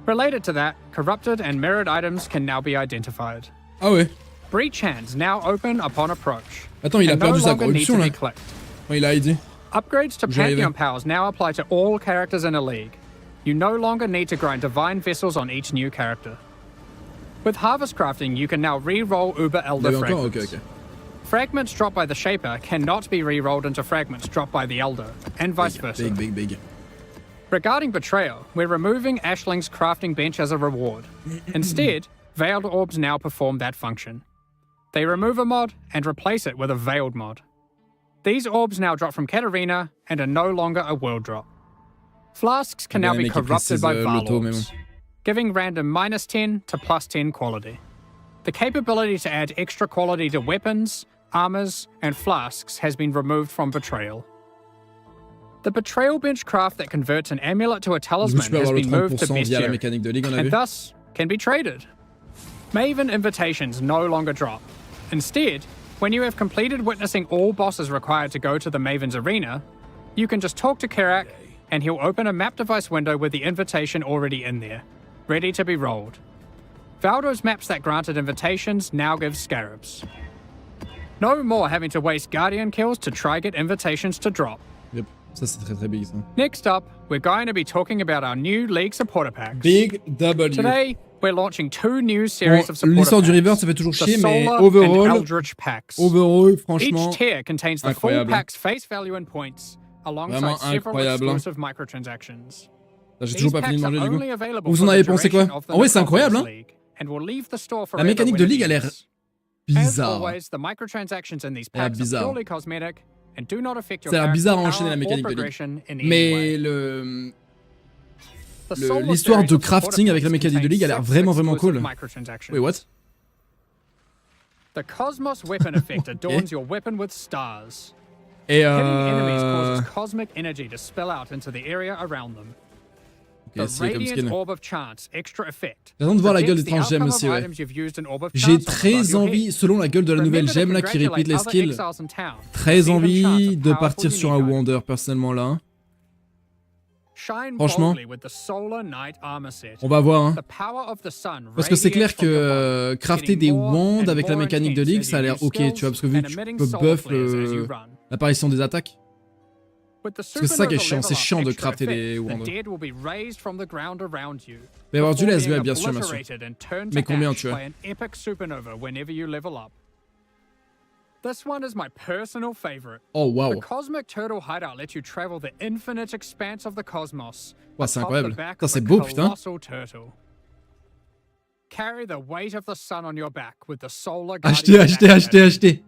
Related to that, corrupted and mirrored items can now be identified. Ah ouais. Breach hands now open upon approach. Attends, il a perdu sa corruption là. Oh, il a ID. Upgrades to Pantheon powers now apply to all characters in a league. You no longer need to grind divine vessels on each new character. With harvest crafting, you can now re-roll Uber Elder fragments. Okay. Fragments dropped by the Shaper cannot be re-rolled into fragments dropped by the Elder, and vice versa. Big. Regarding Betrayal, we're removing Ashling's crafting bench as a reward. Instead, Veiled Orbs now perform that function. They remove a mod and replace it with a Veiled mod. These orbs now drop from Katarina and are no longer a world drop. Flasks can now be corrupted by Val Orbs, giving random -10 to +10 quality. The capability to add extra quality to weapons, armors, and flasks has been removed from Betrayal. The Betrayal bench craft that converts an amulet to a talisman has been moved to bestiary, and thus can be traded. Maven invitations no longer drop. Instead, When you have completed witnessing all bosses required to go to the Maven's Arena, you can just talk to Kirak, and he'll open a map device window with the invitation already in there, ready to be rolled. Valdo's maps that granted invitations now give scarabs. No more having to waste Guardian kills to try get invitations to drop. Yep, ça c'est très très big ça. Next up, we're going to be talking about our new League supporter packs. Big W. Today, we're launching 2 new series of supporter L'histoire packs. du River, ça fait toujours chier, mais Overall, franchement, each tier contains the full incroyable. pack's face value and points, alongside Vraiment several incroyable. exclusive microtransactions. J'ai toujours pas fini de These manger packs du are coup. only available Vous for en the avez pensé quoi? duration of the En vrai, c'est Necropolis incroyable, hein? League, and will leave the store La forever mécanique de when it ligue a l'air ends. bizarre. As always, the microtransactions in these Elle a l'air packs are bizarre. purely cosmetic and do not affect your Ça a l'air bizarre à character's enchaîner la power or mécanique de progression ligue. in any way. Mais The Solar l'histoire series de of supporter crafting avec la packs mécanique de ligue a l'air contains vraiment 6 vraiment cool. exclusive microtransactions. Wait, what? The Cosmos weapon effect adorns your weapon with stars. Et Hitting enemies causes cosmic energy to spill out into the area around them. Ok, The c'est comme Radiant skin. Orb of Chance extra effect. J'attends de voir la gueule predicts the d'étrange gemme outcome aussi, of ouais. items you've used in Orb of J'ai Chance on above très your envie, head. selon la gueule de la nouvelle Remember to gemme là qui repeat les congratulate skills, other exiles in town to très see them chance envie a de powerful partir sur un unique item. Wonder personnellement là. Shine Franchement, boldly with the Solar Night armor set. on va voir, hein. The power of the sun Parce que c'est clair radiates from your que body, crafter getting des more wands and avec la more mécanique de intense ligue, as ça a you l'air use ok, tu vois, skills parce que vu and que tu emitting peux solar buff flares as you run. l'apparition des attaques. With the Parce que c'est ça qui est chiant, supernova c'est chiant de level up crafter extra des effect, wands. the dead will be raised from the ground around you. Il va y avoir du before less, being bien sûr, bien sûr. obliterated and turned to Mais combien, ash tu vois? by an epic supernova whenever you level up. This one is my personal favorite. Oh, wow. The Cosmic Turtle Hideout lets you travel the infinite expanse of the cosmos. Ouais, c'est atop incroyable. the back Putain, of c'est a beau, putain. colossal turtle. Carry the weight of the sun on your back with the solar guardian Acheter.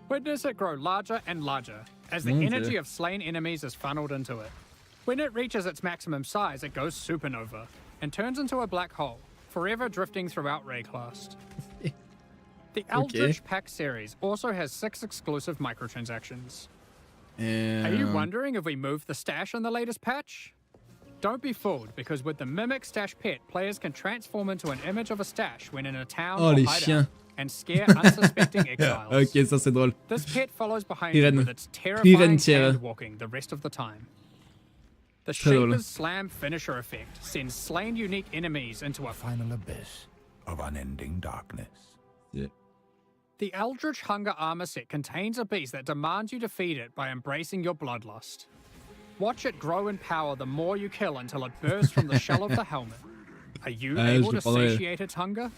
Witness it grow larger and larger as the energy of slain enemies is funneled into it. When it reaches its maximum size, it goes supernova and turns into a black hole, forever drifting throughout Rayclast. The Eldritch Pack series also has 6 exclusive microtransactions. Are you wondering if we moved the stash in the latest patch? Don't be fooled, because with the Mimic Stash Pet, players can transform into an image of a stash when in a town or les hideout chiens. and scare unsuspecting exiles. Ok, ça c'est drôle. This pet follows behind you Prirène. with its terrifying Prirène-tière. hand-walking the rest of the time. The Très drôle. Shaper's Slam finisher effect sends slain unique enemies into a Final abyss of unending darkness. Yeah. The Eldritch Hunger armor set contains a beast that demands you defeat it by embracing your bloodlust. Watch it grow in power the more you kill until it bursts from the shell of the helmet. Are you able to satiate its hunger?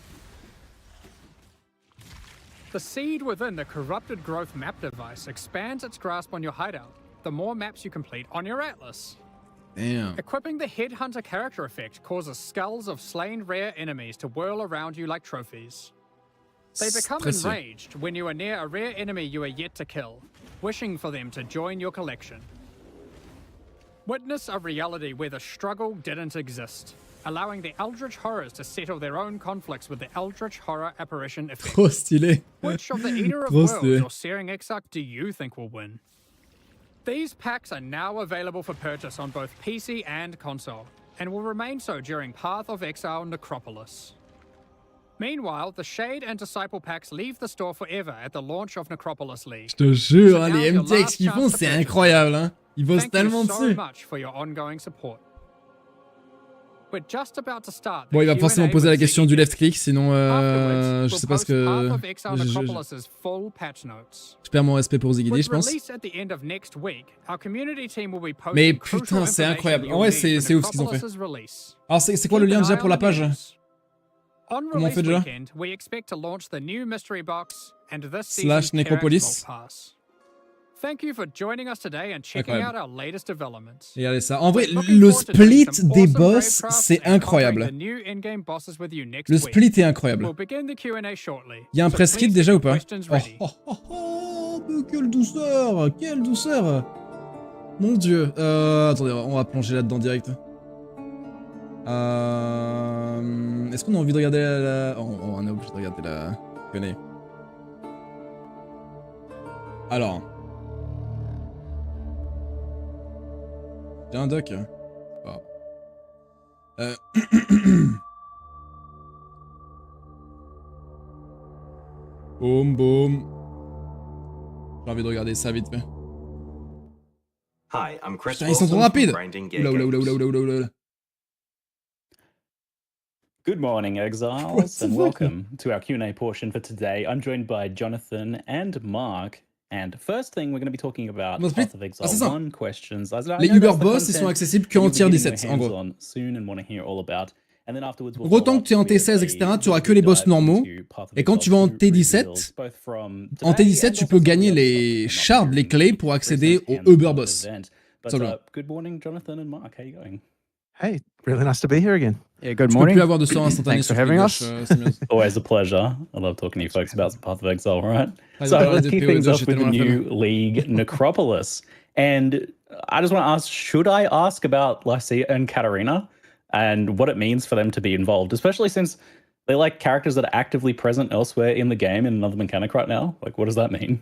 The seed within the Corrupted Growth map device expands its grasp on your hideout, the more maps you complete on your atlas. Damn. Equipping the Headhunter character effect causes skulls of slain rare enemies to whirl around you like trophies. They become Stressé. enraged when you are near a rare enemy you are yet to kill, wishing for them to join your collection. Witness a reality where the struggle didn't exist, allowing the Eldritch Horrors to settle their own conflicts with the Eldritch Horror Apparition effect. Trop stylé. Which of the Eater of Trop Worlds stylé. or Searing Exarch do you think will win? These packs are now available for purchase on both PC and console, and will remain so during Path of Exile Necropolis. Meanwhile, the Shade and Disciple packs leave the store forever at the launch of Necropolis League. Je te jure, So hein, now's les your MTX last qu'ils chance font, to c'est purchase. incroyable. Hein. Ils bossent Thank you tellement so dessus. much for your ongoing support. We're just about to start the Bon, il va Q&A forcément poser la with question du left click, sinon Afterwards, je we'll sais pas ce post que. Path of Exile Je Necropolis's full patch notes. perds mon respect pour Ziggy, With je pense. release at the end of next week, our community team will be posting Mais crucial putain, c'est information incroyable. you'll En vrai, need c'est for ouf ce qu'ils ont fait. Necropolis's release. Alors, c'est quoi le Keep lien an déjà eye pour la on the page? news. On Comment on release fait déjà? weekend, we expect to launch the new mystery box and this Slash season's Necropolis. Vault Pass. Thank you for joining us today and checking Incroyable. out our latest developments. Regardez ça. En vrai, Looking le forward to doing split some des awesome boss, Gravecrafts c'est and conquering incroyable. the new in-game bosses with you next Le week. split est incroyable. We'll begin the Q&A shortly. Il y a un so press kit please déjà get ou pas? questions Oh, ready. oh, oh, oh, mais quelle douceur! Quelle douceur! Mon dieu. Attendez, on va plonger là-dedans direct. Est-ce qu'on a envie de regarder la... Oh, on est obligé de regarder la... Q&A. Alors... J'ai un doc. Boum boum. J'ai envie de regarder ça vite fait. Hi, I'm Chris Putain, ils sont trop rapides. Games. Good morning, Exiles, and welcome to our Q&A portion for today. I'm joined by Jonathan and Mark. And first thing, we're going to be talking about Path of Exile 1 questions. Les Uber Boss, ils sont accessibles qu'en tier 17, en gros. En gros, tant que tu es en T16, etc., tu auras que les boss normaux. Et quand tu vas en T17, tu peux gagner les shards, les clés pour accéder aux Uber Boss. Good morning, Jonathan and Mark. How are you going? Hey, really nice to be here again. Yeah, good morning. Tu peux plus avoir de sort instantané. Thanks for having us. Always a pleasure. I love talking to you folks about Path of Exile, right? So let's kick things off with the new league, Necropolis. And I just want to ask, should I ask about Lycia and Katarina and what it means for them to be involved, especially since they're like characters that are actively present elsewhere in the game in another mechanic right now? Like, what does that mean?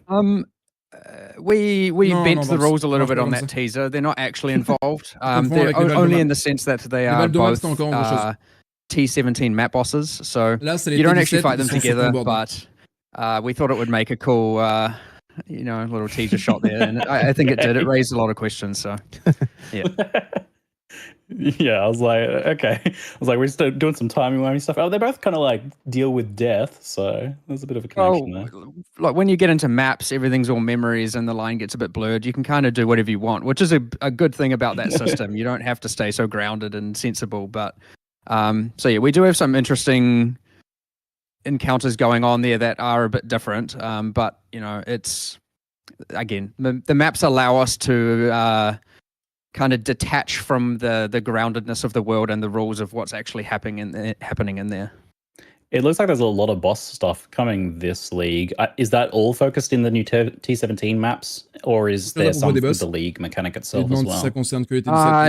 We bent the rules a little bit on that teaser. They're not actually involved. They're only in the sense that they are both T17 map bosses. So you don't actually fight them together, but we thought it would make a cool, little teaser shot there. And I think it did. It raised a lot of questions. So, yeah. Yeah, I was like, okay. I was like, we're just doing some timey-wimey stuff. Oh, they both kind of like deal with death, so there's a bit of a connection there. Like when you get into maps, everything's all memories and the line gets a bit blurred. You can kind of do whatever you want, which is a good thing about that system. You don't have to stay so grounded and sensible. But so yeah, we do have some interesting encounters going on there that are a bit different. But it's again, the maps allow us to kind of detach from the groundedness of the world and the rules of what's actually happening in there. It looks like there's a lot of boss stuff coming this league. Is that all focused in the new T17 maps, or is there some for the league mechanic itself as well?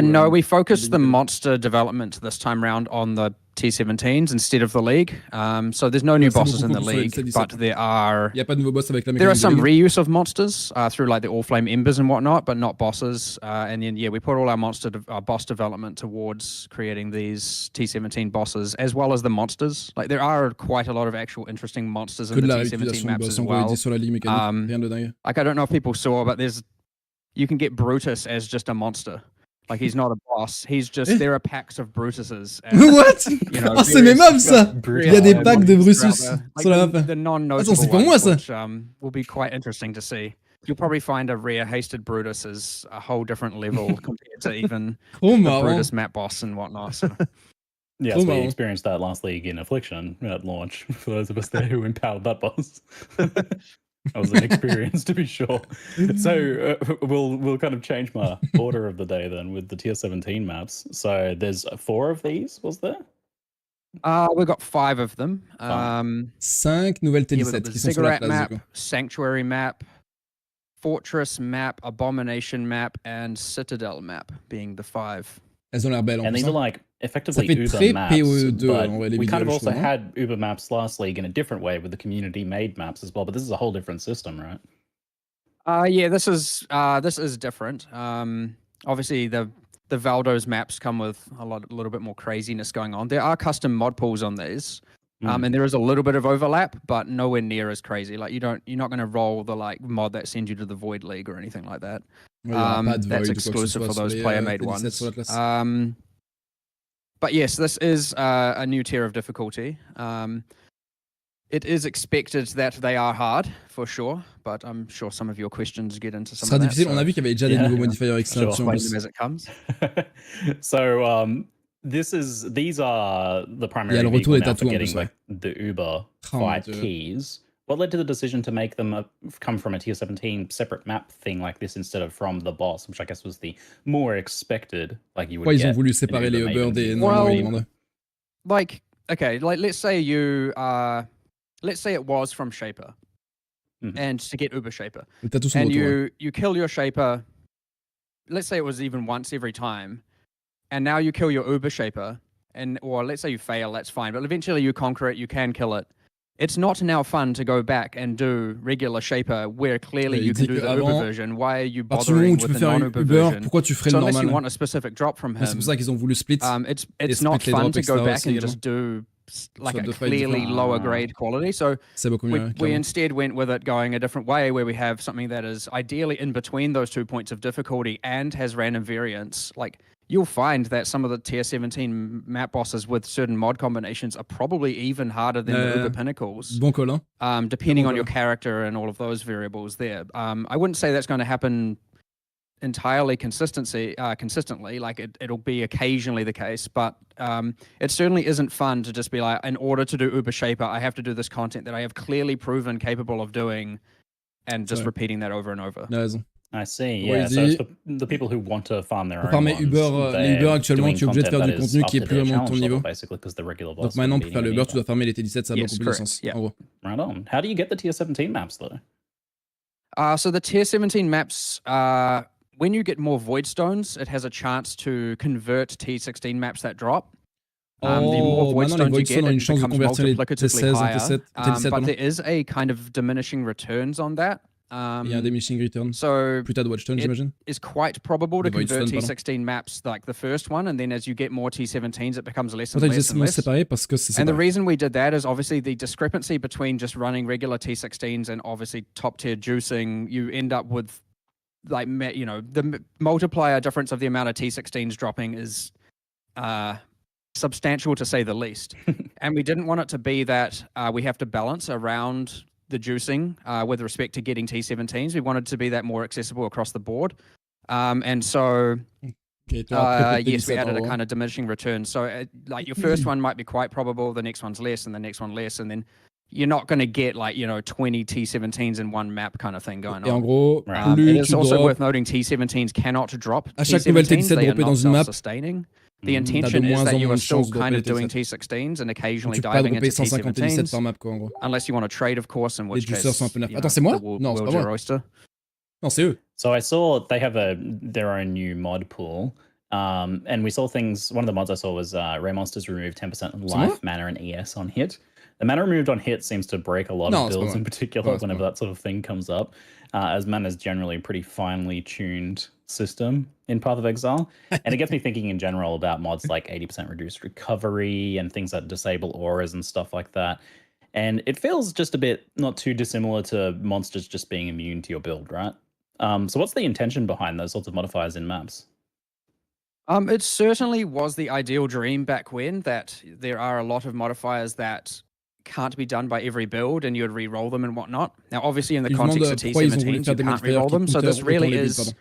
No, we focused the monster development this time round on the T17s instead of the league. So there's no new bosses in the league, but there are some reuse of monsters through like the All Flame Embers and whatnot, but not bosses. And then we put all our boss development towards creating these T17 bosses as well as the monsters. Like there are quite a lot of actual interesting monsters in the T17 maps as well. Like I don't know if people saw, but you can get Brutus as just a monster. Like he's not a boss, there are packs of Brutuses. What? C'est mémable ça. Il y a des packs de Brutus sur la map. The non-notable c'est pour moi ça. Which will be quite interesting to see. You'll probably find a rare hasted Brutus as a whole different level compared to even the Brutus map boss and whatnot. So. Yes, we experienced that last league in Affliction at launch, for those of us there who empowered that boss. That was an experience, to be sure. So we'll kind of change my order of the day then with the tier 17 maps. So there's 4 of these, was there? We've got 5 of them. 5 nouvelles T17 qui sont sur la place. Map, Sanctuary map, Fortress map, Abomination map, and Citadel map being the 5. Elles ont l'air belles en plus. And these are like effectively Uber maps, but we kind of also had Uber maps last league in a different way with the community-made maps as well, but this is a whole different system, right? Yeah, this is different. Obviously, the Valdo's maps come with a little bit more craziness going on. There are custom mod pools on these, and there is a little bit of overlap, but nowhere near as crazy. Like you're not going to roll the like mod that sends you to the Void League or anything like that. That's exclusive for those player-made ones. But yes, this is a new tier of difficulty. It is expected that they are hard, for sure, but I'm sure some of your questions get into some of that. Difficile. On a vu qu'il y avait déjà des nouveaux modifiers extraction. As it comes. So these are the primary vehicle now for getting like the Uber fight keys. What led to the decision to make them come from a tier 17 separate map thing like this instead of from the boss, which I guess was the more expected, like you would get. Ils ont voulu séparer les Uber des normaux. Like, okay, like let's say it was from Shaper, and to get Uber Shaper, and you kill your Shaper. Let's say it was even once every time, and now you kill your Uber Shaper, or let's say you fail, that's fine, but eventually you conquer it, you can kill it. It's not now fun to go back and do regular Shaper where clearly you can do the Uber version. Why are you bothering with the non-Uber version? So unless you want a specific drop from him, c'est pour ça qu'ils ont voulu split. It's not fun to go back and just do like a clearly lower grade quality. So we instead went with it going a different way, where we have something that is ideally in between those 2 points of difficulty and has random variance. Like, you'll find that some of the tier 17 map bosses with certain mod combinations are probably even harder than the Uber Pinnacles. Bon call, hein? Depending on your character and all of those variables there. I wouldn't say that's going to happen entirely consistently. Like, it'll be occasionally the case, but it certainly isn't fun to just be like, in order to do Uber Shaper, I have to do this content that I have clearly proven capable of doing, and just repeating that over and over. I see, yeah. So it's the people who want to farm their own farmer ones, les Uber actuellement, tu es obligé de faire du contenu qui est plus vraiment de ton niveau. Donc maintenant, pour faire le Uber, tu dois farmer les T17, ça a beaucoup plus de sens. Yeah. En gros. Right on. How do you get the tier 17 maps, though? So the tier 17 maps, when you get more Void Stones, it has a chance to convert T16 maps that drop. The more Void Stones you get, it becomes multiplicatively higher. But there is a kind of diminishing returns on that. Il y a un diminishing return. So plus t'as de Watchstone, j'imagine. It's quite probable to convert T16 maps like the first one, and then as you get more T17s, it becomes less and less and less. Séparé parce que c'est séparé. And the reason we did that is obviously the discrepancy between just running regular T16s and obviously top tier juicing. You end up with, like, you know, the multiplier difference of the amount of T16s dropping is substantial, to say the least. And we didn't want it to be that we have to balance around the juicing with respect to getting T17s. We wanted to be that more accessible across the board. And so, yes, we added a kind of diminishing return. So, like, your first one might be quite probable, the next one's less, and the next one less, and then you're not going to get, like, you know, 20 T17s in one map kind of thing going on. Et en gros, it is also worth noting T17s cannot drop. À chaque nouvelle T17 droppée dans une map, sustaining. The intention is that you are still kind of doing T16s and occasionally diving into T17s. Unless you want to trade, of course, in which case, Attends, c'est moi? Non, c'est pas moi. Non, c'est eux. So I saw they have their own new mod pool. And we saw things, one of the mods I saw was Ray Monsters remove 10% life, mana, and ES on hit. The mana removed on hit seems to break a lot of builds in particular whenever that sort of thing comes up, as mana is generally a pretty finely tuned system in Path of Exile. And it gets me thinking in general about mods like 80% reduced recovery and things that disable auras and stuff like that. And it feels just a bit not too dissimilar to monsters just being immune to your build, right? So what's the intention behind those sorts of modifiers in maps? It certainly was the ideal dream back when, that there are a lot of modifiers that can't be done by every build and you'd re-roll them and whatnot. Now, obviously, in the context of T17s, you can't re-roll them, so this really is...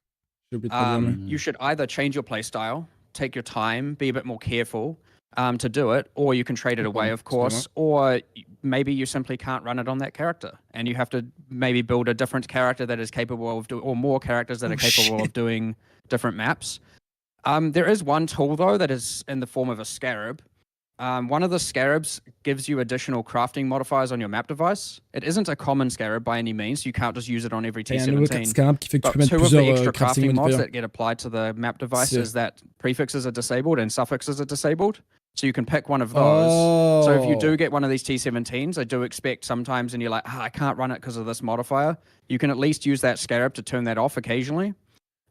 you should either change your playstyle, take your time, be a bit more careful to do it, or you can trade it away, of course, or maybe you simply can't run it on that character, and you have to maybe build a different character that is capable of doing, or more characters that are capable of doing different maps. There is one tool, though, that is in the form of a scarab. One of the scarabs gives you additional crafting modifiers on your map device. It isn't a common scarab by any means. You can't just use it on every T17. But two of the extra crafting mods that get applied to the map device is that prefixes are disabled and suffixes are disabled. So you can pick one of those. So if you do get one of these T17s, I do expect sometimes, and you're like, I can't run it because of this modifier, you can at least use that scarab to turn that off occasionally.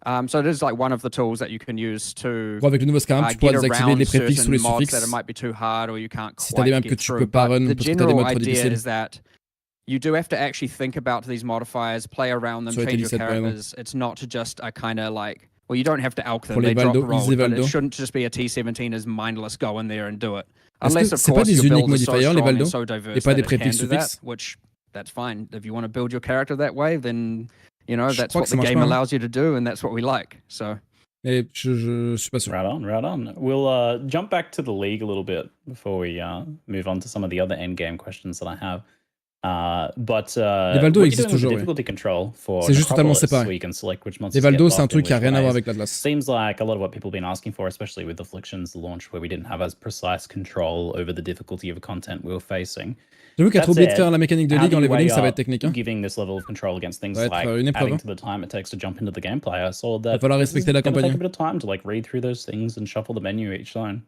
So it is like one of the tools that you can use to avec le nouveau scarab, tu pourras désactiver les préfixes ou les suffixes. That it might be too hard or you can't si t'as des maps que tu peux pas run the parce que t'as des general modes trop idea difficiles. is that you do have to actually think about these modifiers, play around them, change your characters. It's not to just a kind of like, well, you don't have to alch them, they drop roll, but it shouldn't just be a T17 as mindless, go in there and do it. Unless, of course, your build is so strong and so diverse that it can do that, which, that's fine. If you want to build your character that way, then... You know, that's what the game allows you to do, and that's what we like. So, je suis pas sûr. Right on. We'll jump back to the league a little bit before we move on to some of the other end game questions that I have. But les Valdo existent toujours. C'est juste totalement séparé. Les Valdo, c'est un truc qui a rien à voir avec l'Atlas. Seems like a lot of what people have been asking for, especially with Afflictions launch, where we didn't have as precise control over the difficulty of content we were facing. J'avoue qu'être obligé de faire la mécanique de ligue en leveling, ça va être technique. Hein. Giving this level of control against things like adding to the time it takes to jump into the gameplay. I saw that. Il va falloir respecter la campagne. Take a bit of time to like read through those things and shuffle the menu each zone.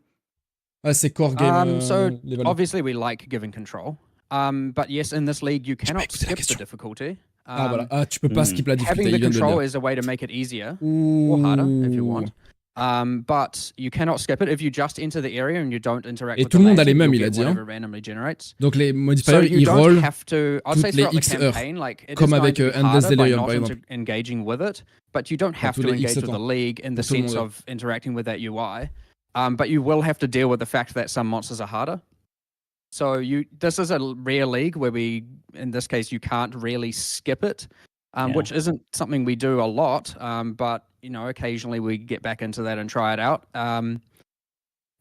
Ouais, c'est core game. So obviously we like giving control. But yes, in this league you cannot skip the difficulty. Voilà. Tu peux pas skip la difficulté. Having the control is a way to make it easier or harder if you want. But you cannot skip it if you just enter the area and you don't interact Et with tout le monde a les lantern, mêmes, you'll il a get dit. whatever randomly generates. Donc les So modifiers, you ils don't rollent have to, I'd say toutes les throughout the X heures. campaign, like it Comme is going avec to be Endless harder by Delirium, not par exemple. engaging with it, but you don't have tous to les engage X with the temps. league in the Pour tout le sense monde. of interacting with that UI. But you will have to deal with the fact that some monsters are harder. So this is a rare league where in this case, you can't really skip it, which isn't something we do a lot. But occasionally we get back into that and try it out.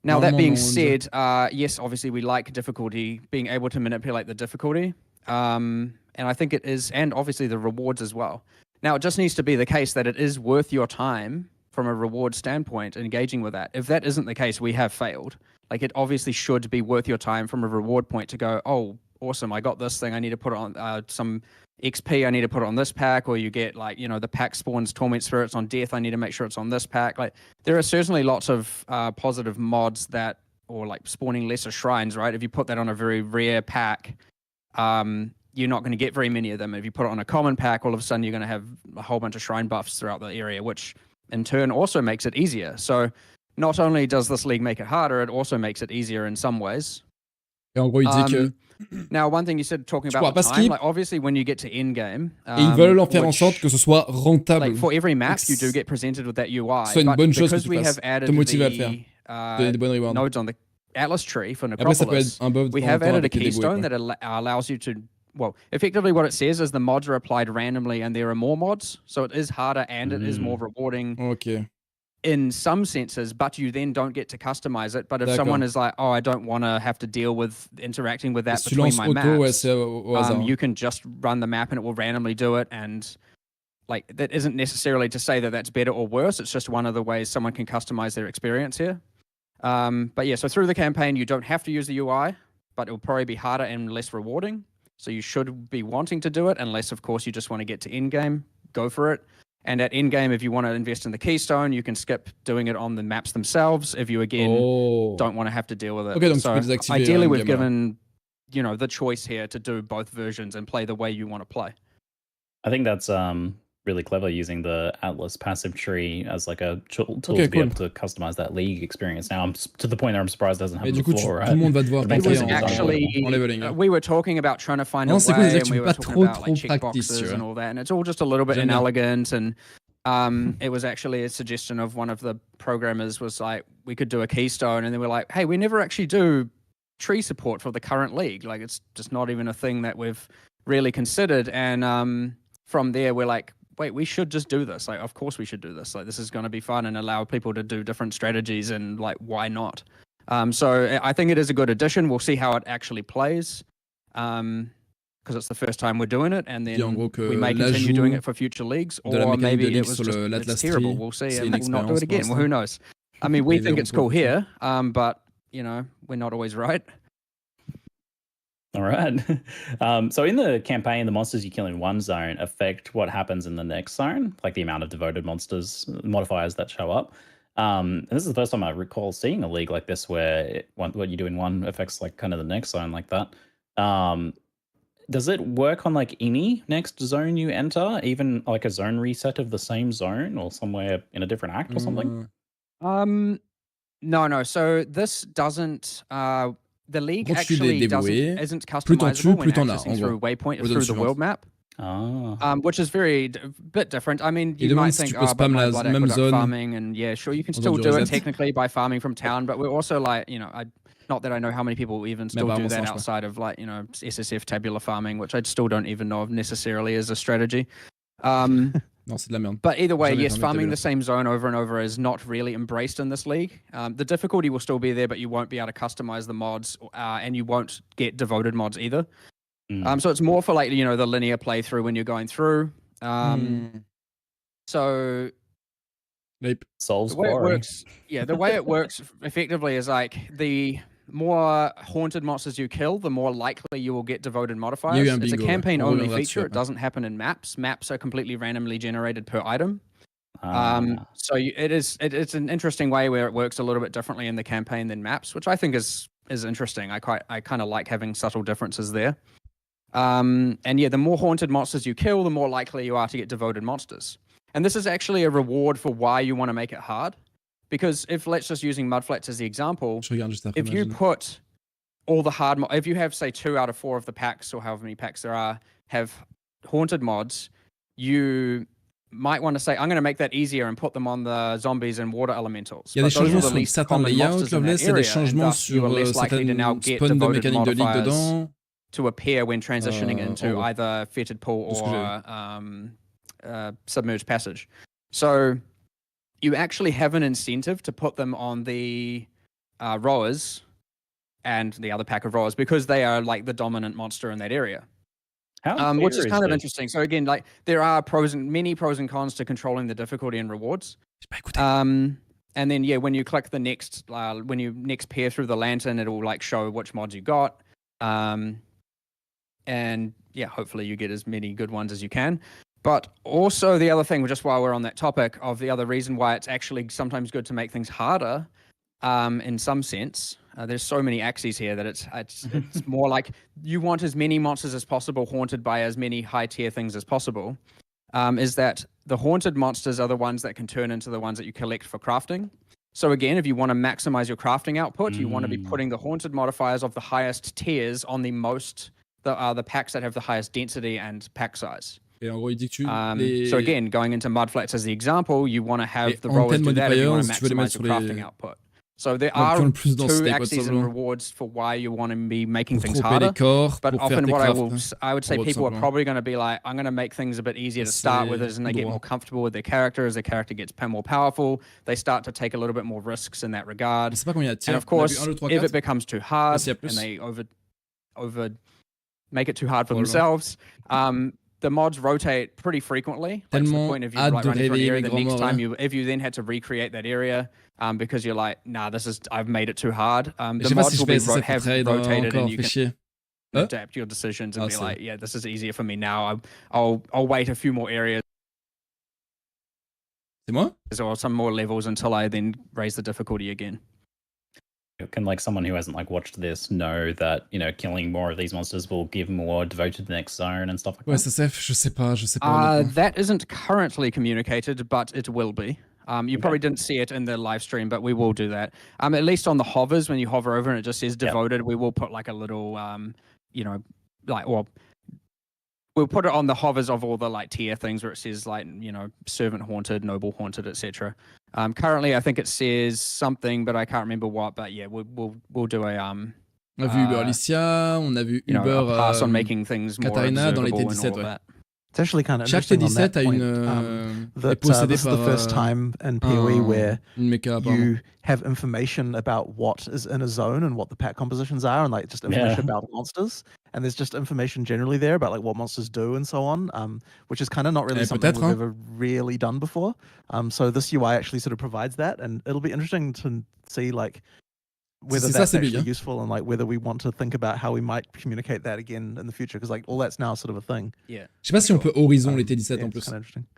Now that being said, yes, obviously we like difficulty, being able to manipulate the difficulty, and I think it is, and obviously the rewards as well. Now it just needs to be the case that it is worth your time from a reward standpoint, engaging with that. If that isn't the case, we have failed. Like it obviously should be worth your time from a reward point to go, oh, awesome, I got this thing, I need to put on some XP, I need to put it on this pack, or you get the pack spawns Torment Spirits on death, I need to make sure it's on this pack. Like there are certainly lots of positive mods that, or like spawning lesser shrines, right? If you put that on a very rare pack, you're not going to get very many of them. If you put it on a common pack, all of a sudden you're going to have a whole bunch of shrine buffs throughout the area, which in turn also makes it easier. So not only does this league make it harder, it also makes it easier in some ways. Et en gros, il dit que now, one thing you said talking about the time, like obviously when you get to end game, et ils veulent en faire en sorte que ce soit rentable. Like for every map, you do get presented with that UI. C'est une bonne chose que because tu we fasses, have added te motive à le the faire, donner des bonnes rewards. nodes on the Atlas tree for Après, ça peut Necropolis, être un buff we de temps en have temps added a avec les keystone déboués, that allows you to. Well, effectively, what it says is the mods are applied randomly, and there are more mods, so it is harder and it is more rewarding. Ok. In some senses, but you then don't get to customize it. But if someone is like, oh, I don't want to have to deal with interacting with that between my maps, you can just run the map and it will randomly do it. And like that isn't necessarily to say that that's better or worse. It's just one of the ways someone can customize their experience here. But yeah, so through the campaign, you don't have to use the UI, but it will probably be harder and less rewarding. So you should be wanting to do it, unless of course you just want to get to end game, go for it. And at endgame, if you want to invest in the keystone, you can skip doing it on the maps themselves. If you again don't want to have to deal with it. Okay, donc so tu peux désactiver ideally, we've game, given the choice here to do both versions and play the way you want to play. I think that's really clever, using the Atlas passive tree as like a tool to be able to customize that league experience. Now I'm to the point that I'm surprised it doesn't have before, right? Tout le monde va devoir It was en actually leveling. we were talking about trying to find a c'est way, cool, and we were talking about like checkboxes and all that, and it's all just a little bit inelegant. And it was actually a suggestion of one of the programmers was like, we could do a keystone, and then we're like, hey, we never actually do tree support for the current league. Like it's just not even a thing that we've really considered. And from there, we're like, wait, we should just do this. Like, of course we should do this. Like, this is going to be fun and allow people to do different strategies, and like, why not? So I think it is a good addition. We'll see how it actually plays. Because it's the first time we're doing it, and then we may continue doing it for future leagues, or maybe it was just it's terrible. We'll see, and we'll not do it again. Well, who knows? I mean, we think it's cool here, but we're not always right. All right. So in the campaign, the monsters you kill in one zone affect what happens in the next zone, like the amount of devoted monsters, modifiers that show up. And this is the first time I recall seeing a league like this where what you do in one affects like kind of the next zone like that. Does it work on like any next zone you enter, even like a zone reset of the same zone or somewhere in a different act or something? No. So this doesn't. The league actually isn't customizable when accessing through waypoint or through the world map. Which is bit different. I mean, you might think, but blood aqueduct farming, and yeah, sure, you can still do it technically by farming from town, but we're also like, not that I know how many people even still do that outside of like, SSF tabular farming, which I still don't even know if necessarily is a strategy. But either way, yes, farming the same zone over and over is not really embraced in this league. The difficulty will still be there, but you won't be able to customize the mods, and you won't get devoted mods either. So it's more for like, the linear playthrough when you're going through. So Souls the way it works, the way it works effectively is like the more haunted monsters you kill, the more likely you will get devoted modifiers. It's a campaign-only feature. It doesn't happen in maps. Maps are completely randomly generated per item. So it's an interesting way where it works a little bit differently in the campaign than maps, which I think is interesting. I kind of like having subtle differences there. And yeah, the more haunted monsters you kill, the more likely you are to get devoted monsters. And this is actually a reward for why you want to make it hard. Because if, let's just using Mudflats as the example, if you put all the hard, if you have, say, 2 out of 4 of the packs, or however many packs there are, have haunted mods, you might want to say, I'm going to make that easier and put them on the zombies and water elementals. Il y a des changements sur certains layouts, là, c'est des changements sur certaines spawns de mécaniques de ligue dedans. To appear when transitioning into either fetid pool or submerged passage. So you actually have an incentive to put them on the rowers and the other pack of rowers because they are like the dominant monster in that area. Which is kind of interesting. So again, like there are many pros and cons to controlling the difficulty and rewards. And then when you click the next, when you next peer through the lantern, it'll like show which mods you got. And hopefully you get as many good ones as you can. But also the other thing, just while we're on that topic of the other reason why it's actually sometimes good to make things harder, in some sense. There's so many axes here that it's more like you want as many monsters as possible haunted by as many high tier things as possible. Is that the haunted monsters are the ones that can turn into the ones that you collect for crafting. So again, if you want to maximize your crafting output, you want to be putting the haunted modifiers of the highest tiers on the packs that have the highest density and pack size. So again, going into Mudflats as the example, you want to have the rowers do that if you want to maximize your crafting output. So there are 2 axes and rewards for why you want to be making things harder. But often what I would say people are probably going to be like, I'm going to make things a bit easier to start with as they get more comfortable with their character. As their character gets more powerful, they start to take a little bit more risks in that regard. And of course, if it becomes too hard and they over make it too hard for themselves, the mods rotate pretty frequently. Like to the point of you like running through an area, the next time if you then had to recreate that area, because you're like, nah, I've made it too hard. The mods will have rotated and you can adapt your decisions and be like, yeah, this is easier for me now. I'll wait a few more areas. Or some more levels until I then raise the difficulty again. Can like someone who hasn't like watched this know that, you know, killing more of these monsters will give more devoted to the next zone and stuff like that? je sais pas. That isn't currently communicated, but it will be. You probably didn't see it in the live stream, but we will do that. At least on the hovers, when you hover over and it just says devoted, we will put like a little, we'll put it on the hovers of all the like tier things where it says like, you know, servant haunted, noble haunted, etc. Currently, I think it says something, but I can't remember what. But yeah, we'll do a On a vu Uber Alicia, on a vu Uber pass on making things more Katarina dans les T17. Ouais. It's actually kind of interesting on that point, that this is the first time in PoE where you have information about what is in a zone and what the pack compositions are, and like just information about monsters. And there's just information generally there about like what monsters do and so on, which is kind of not really something we've ever really done before. So this UI actually sort of provides that, and it'll be interesting to see like whether that's actually useful and like whether we want to think about how we might communicate that again in the future, because like all that's now sort of a thing. Yeah. Je sais pas si on peut horizon les T17 en plus.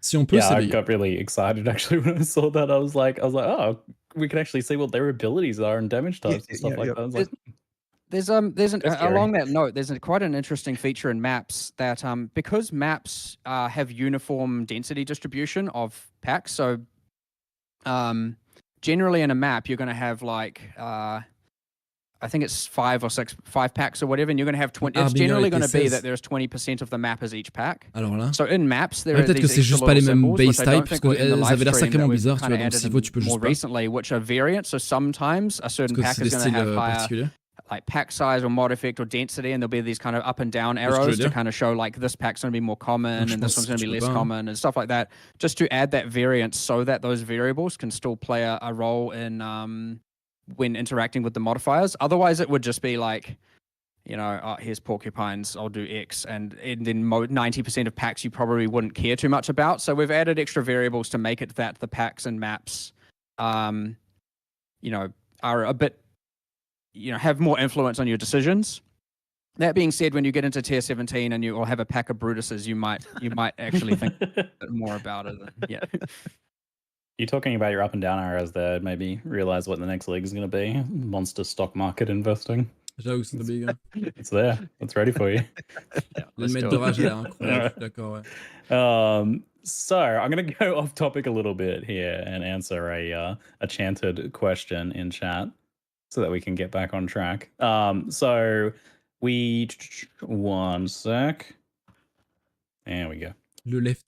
Si on peut, yeah, I got really excited actually when I saw that. I was like, oh, we can actually see what their abilities are and damage types and stuff like that. I was like, along that note, there's quite an interesting feature in maps that because maps have uniform density distribution of packs. So generally in a map, you're going to have like I think it's 5 packs or whatever, and you're going to have 20. It's generally going to be that there's 20% of the map as each pack. Alors là. So in maps, there are peut-être que c'est juste pas les mêmes base types, parce qu'elles avaient l'air sacrément bizarres, tu vois, donc si tu peux juste pas. Recently, which are variants. So sometimes a certain pack is going to have higher like pack size or mod effect or density, and there'll be these kind of up and down arrows to kind of show like this pack's going to be more common and this one's going to be less common and stuff like that, just to add that variance so that those variables can still play a role in when interacting with the modifiers. Otherwise, it would just be like, you know, here's porcupines, I'll do X, and then 90% of packs you probably wouldn't care too much about. So we've added extra variables to make it that the packs and maps, you know, are a bit, you know, have more influence on your decisions. That being said, when you get into tier 17 and you all have a pack of Brutuses, you might actually think more about it. Yeah. You're talking about your up and down arrows there. Maybe realize what the next league is going to be. Monster stock market investing. J'avoue que c'est big. It's there. It's ready for you. Le maître d'orage est incroyable. D'accord, ouais. So I'm going to go off topic a little bit here and answer a chanted question in chat so that we can get back on track. So we... One sec. There we go.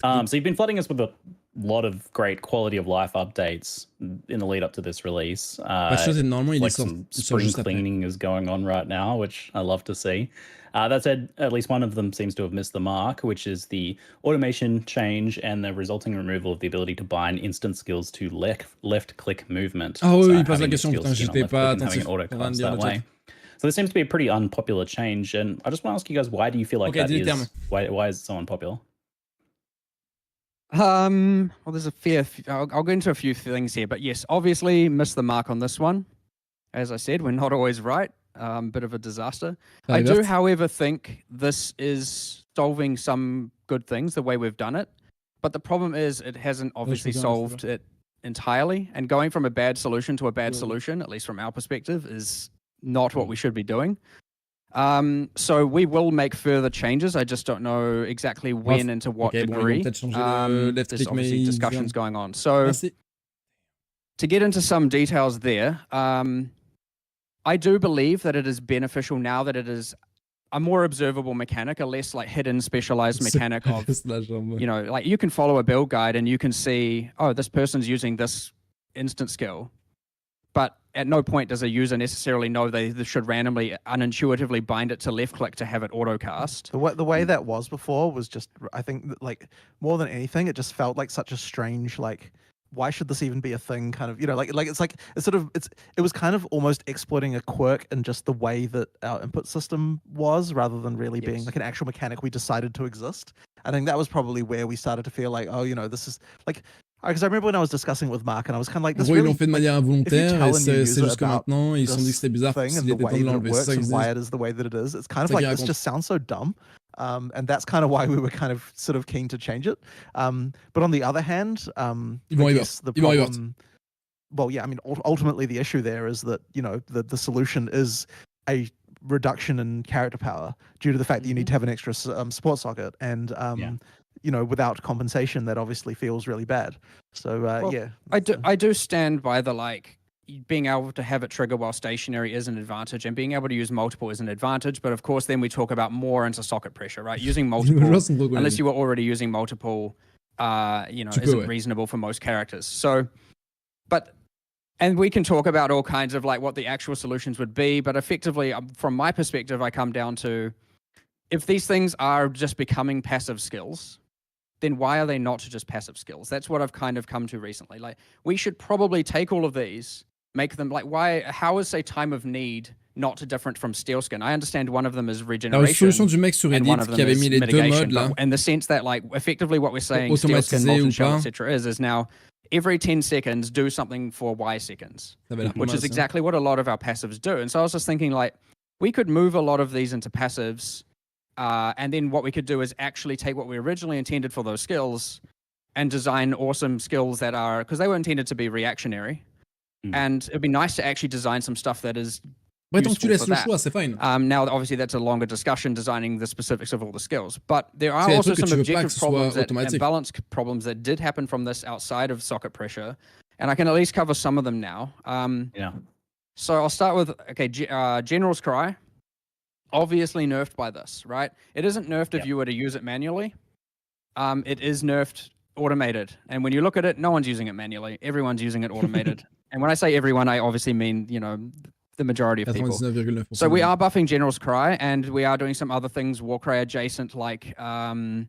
So you've been flooding us with a lot of great quality of life updates in the lead up to this release. Like some spring cleaning is going on right now, which I love to see. That said, at least one of them seems to have missed the mark, which is the automation change and the resulting removal of the ability to bind instant skills to left click movement. Ah oui, il pose la question, putain, j'étais pas attentif. So this seems to be a pretty unpopular change, and I just want to ask you guys, why do you feel like that is? Why is it so unpopular? Well, there's I'll go into a few things here, but yes, obviously missed the mark on this one. As I said, we're not always right. Bit of a disaster. I do, however, think this is solving some good things the way we've done it, but the problem is it hasn't obviously solved it entirely, and going from a bad solution to a bad solution, at least from our perspective, is not what we should be doing. So we will make further changes. I just don't know exactly when and to what degree. There's obviously discussions going on. So to get into some details there, I do believe that it is beneficial now that it is a more observable mechanic, a less like hidden specialized mechanic of, you know, like you can follow a build guide and you can see, oh, this person's using this instant skill. But at no point does a user necessarily know they should randomly, unintuitively bind it to left click to have it auto cast. The way that was before was just, I think, like more than anything, it just felt like such a strange, like, why should this even be a thing? Kind of, you know, like it was kind of almost exploiting a quirk in just the way that our input system was, rather than really being like an actual mechanic we decided to exist. I think that was probably where we started to feel like, oh, you know, this is like. Because I remember when I was discussing with Mark, and I was kind of like, this really, ils l'ont fait de manière involontaire, et c'est juste que maintenant, ils se sont dit que c'était bizarre parce qu'il était temps de l'enlever. C'est ça qu'ils why it is the way that it is. It's kind of like, this just sounds so dumb. And that's kind of why we were kind of sort of keen to change it. But on the other hand, the problem, well, yeah, I mean, ultimately the issue there is that, you know, the solution is a reduction in character power due to the fact that you need to have an extra support socket, and you know, without compensation, that obviously feels really bad. So well, yeah, I do stand by the, like, being able to have it trigger while stationary is an advantage, and being able to use multiple is an advantage. But of course, then we talk about more into socket pressure, right? Using multiple, unless you were already using multiple, you know, isn't reasonable for most characters. So, and we can talk about all kinds of like what the actual solutions would be, but effectively, from my perspective, I come down to, if these things are just becoming passive skills, then why are they not just passive skills? That's what I've kind of come to recently. Like, we should probably take all of these, make them like, how is, say, Time of Need not different from Steel Skin? I understand one of them is regeneration, du mec sur and one of them is mitigation. Là. In the sense that, like, effectively what we're saying, Steel Skin, Molten Shell, etc., is now every 10 seconds do something for Y seconds, which is exactly what a lot of our passives do. And so I was just thinking, like, we could move a lot of these into passives, and then what we could do is actually take what we originally intended for those skills and design awesome skills that are, because they were intended to be reactionary. And it'd be nice to actually design some stuff that is useful for that. Now, obviously, that's a longer discussion, designing the specifics of all the skills. But there are also some objective problems and balance problems that did happen from this outside of socket pressure. And I can at least cover some of them now. So I'll start with, okay, General's Cry. Obviously nerfed by this, right? It isn't nerfed if you were to use it manually. It is nerfed automated. And when you look at it, no one's using it manually. Everyone's using it automated. And when I say everyone, I obviously mean, you know, the majority of people. So we are buffing General's Cry, and we are doing some other things Warcry adjacent, like I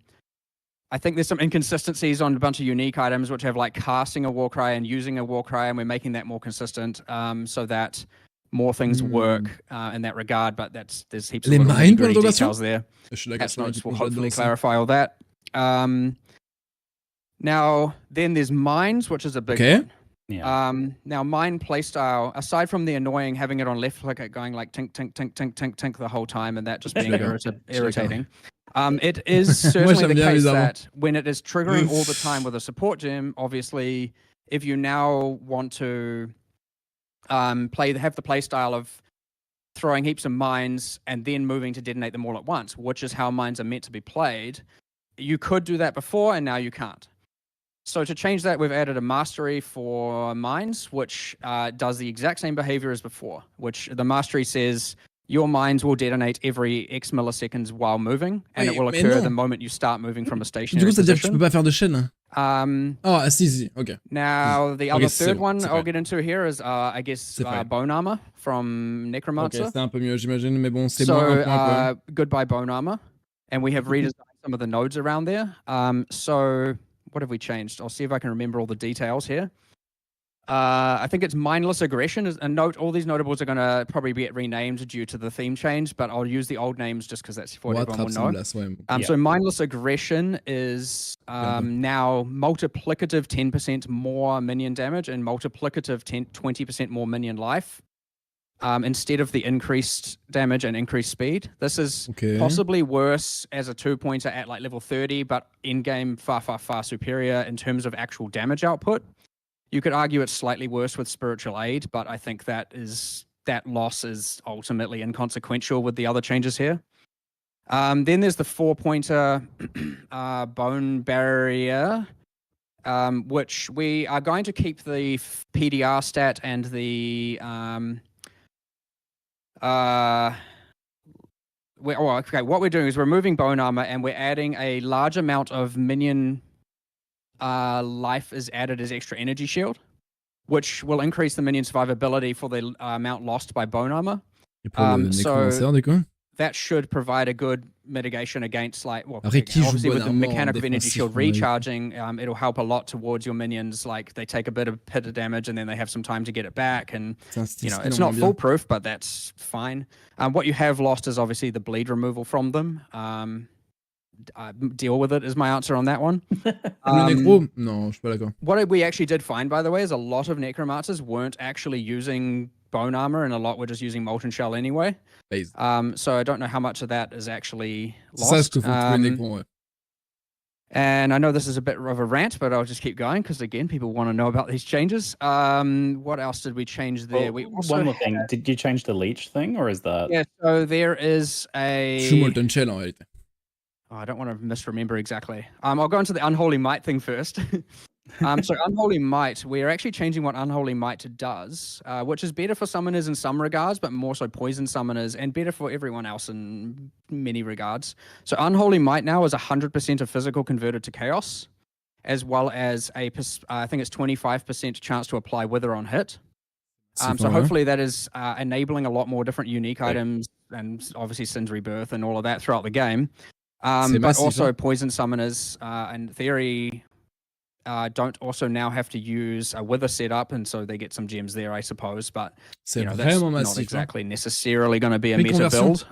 think there's some inconsistencies on a bunch of unique items which have like casting a Warcry and using a Warcry, and we're making that more consistent so that more things work in that regard, but there's heaps of little details there. Patch notes will hopefully clarify all that. Now, then there's mines, which is a big one. Now, mine playstyle, aside from the annoying having it on left click, going like tink, tink, tink, tink, tink, tink the whole time, and that just being irritating. It is certainly the case that when it is triggering all the time with a support gem, obviously, if you now want to have the playstyle of throwing heaps of mines and then moving to detonate them all at once, which is how mines are meant to be played. You could do that before, and now you can't. So to change that, we've added a mastery for mines, which does the exact same behavior as before, which the mastery says your mines will detonate every X milliseconds while moving, and it will occur the moment you start moving from a stationary Du coup, ça veut dire que tu position. peux pas faire de chaîne. Oh, si, ok. Now, the other third one I'll get into here is, I guess, bone armor from Necromancer. Ok, c'est un peu mieux, j'imagine, mais bon, c'est moins un point, quoi. Goodbye bone armor. And we have redesigned some of the nodes around there. So what have we changed? I'll see if I can remember all the details here. I think it's mindless aggression. And note, all these notables are going to probably get renamed due to the theme change, but I'll use the old names just because that's what everyone will know. So mindless aggression is now multiplicative 10% more minion damage and multiplicative 20% more minion life. Instead of the increased damage and increased speed. This is possibly worse as a 2-pointer at like level 30, but in-game far, far, far superior in terms of actual damage output. You could argue it's slightly worse with spiritual aid, but I think that loss is ultimately inconsequential with the other changes here. Then there's the 4-pointer bone barrier, which we are going to keep the PDR stat and the what we're doing is we're removing bone armor and we're adding a large amount of minion life is added as extra energy shield, which will increase the minion survivability for the amount lost by bone armor. So that should provide a good mitigation against, like, well, obviously with the mechanic of energy shield recharging, it'll help a lot towards your minions. Like, they take a bit of damage and then they have some time to get it back, and it's not foolproof, but that's fine. What you have lost is obviously the bleed removal from them. Deal with it is my answer on that one. No, je suis pas d'accord. What we actually did find, by the way, is a lot of necromancers weren't actually using bone armor, and a lot were just using molten shell anyway. So I don't know how much of that is actually lost. And I know this is a bit of a rant, but I'll just keep going because, again, people want to know about these changes. What else did we change there? One more thing. Did you change the leech thing, or is that? Yeah, so there is a... Je suis molten shell en réalité. Oh, I don't want to misremember exactly. I'll go into the Unholy Might thing first. So Unholy Might, we're actually changing what Unholy Might does, which is better for summoners in some regards, but more so poison summoners, and better for everyone else in many regards. So Unholy Might now is 100% of physical converted to chaos, as well as I think it's 25% chance to apply Wither on hit. So hopefully that is enabling a lot more different unique items, and obviously Sin's Rebirth and all of that throughout the game. But also poison summoners, in theory, don't also now have to use a Wither setup, and so they get some gems there, I suppose. But that's not exactly necessarily going to be a meta build.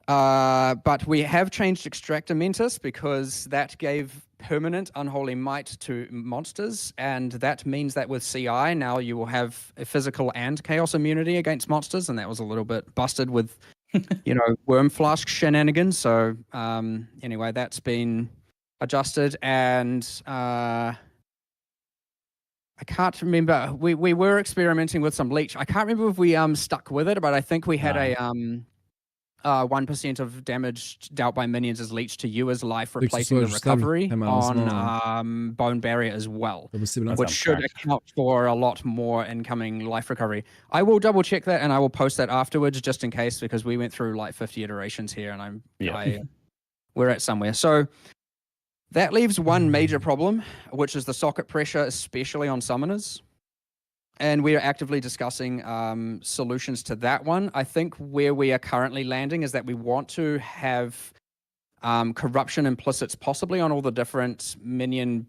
But we have changed Extractor Mentis because that gave permanent Unholy Might to monsters, and that means that with CI now you will have a physical and chaos immunity against monsters, and that was a little bit busted with Worm Flask shenanigans. So anyway, that's been adjusted, and I can't remember. We were experimenting with some leech. I can't remember if we stuck with it, but I think we had a 1% of damage dealt by minions as leech to you as life, replacing the recovery on Bone Barrier as well, which should account for a lot more incoming life recovery. I will double check that and I will post that afterwards just in case, because we went through like 50 iterations here and we're at somewhere. So that leaves one major problem, which is the socket pressure, especially on summoners. And we are actively discussing solutions to that one. I think where we are currently landing is that we want to have corruption implicits possibly on all the different minion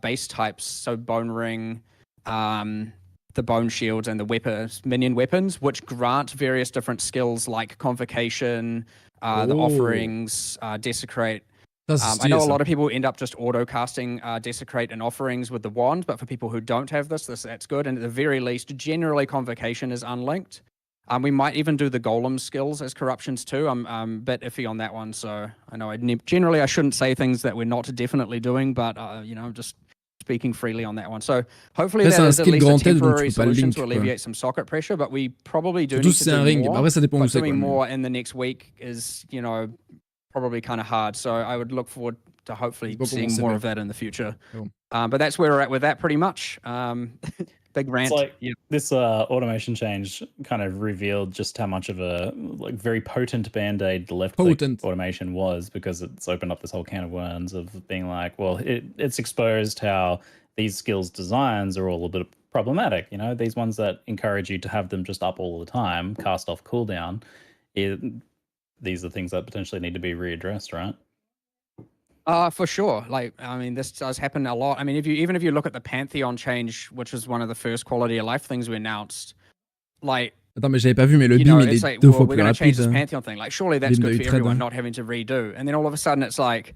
base types. So Bone Ring, the Bone Shields, and the minion weapons, which grant various different skills like Convocation, the Offerings, Desecrate. I know a lot of people end up just auto-casting Desecrate and Offerings with the wand, but for people who don't have that's good. And at the very least, generally Convocation is unlinked. We might even do the Golem skills as corruptions too. I'm a bit iffy on that one, so I know generally I shouldn't say things that we're not definitely doing, but I'm just speaking freely on that one. So hopefully that is at least a temporary solution to alleviate some socket pressure, but we probably do need to do more. But doing more in the next week is, you know, probably kind of hard. So I would look forward to hopefully seeing more of that in the future. But that's where we're at with that pretty much. Big rant. It's like this automation change kind of revealed just how much of a very potent band-aid the left-click automation was, because it's opened up this whole can of worms of being like, well, it's exposed how these skills designs are all a bit problematic. You know, these ones that encourage you to have them just up all the time, cast off cooldown. These are things that potentially need to be readdressed, right? For sure. Like, I mean, this does happen a lot. I mean, even if you look at the Pantheon change, which was one of the first quality of life things we announced, like, attends, mais j'avais pas vu, mais le you know, beam, il it's est like, deux well, fois we're plus going to change rapide. this Pantheon thing. Like, surely that's Beam good de for everyone, Ultra, not having to redo. And then all of a sudden it's like,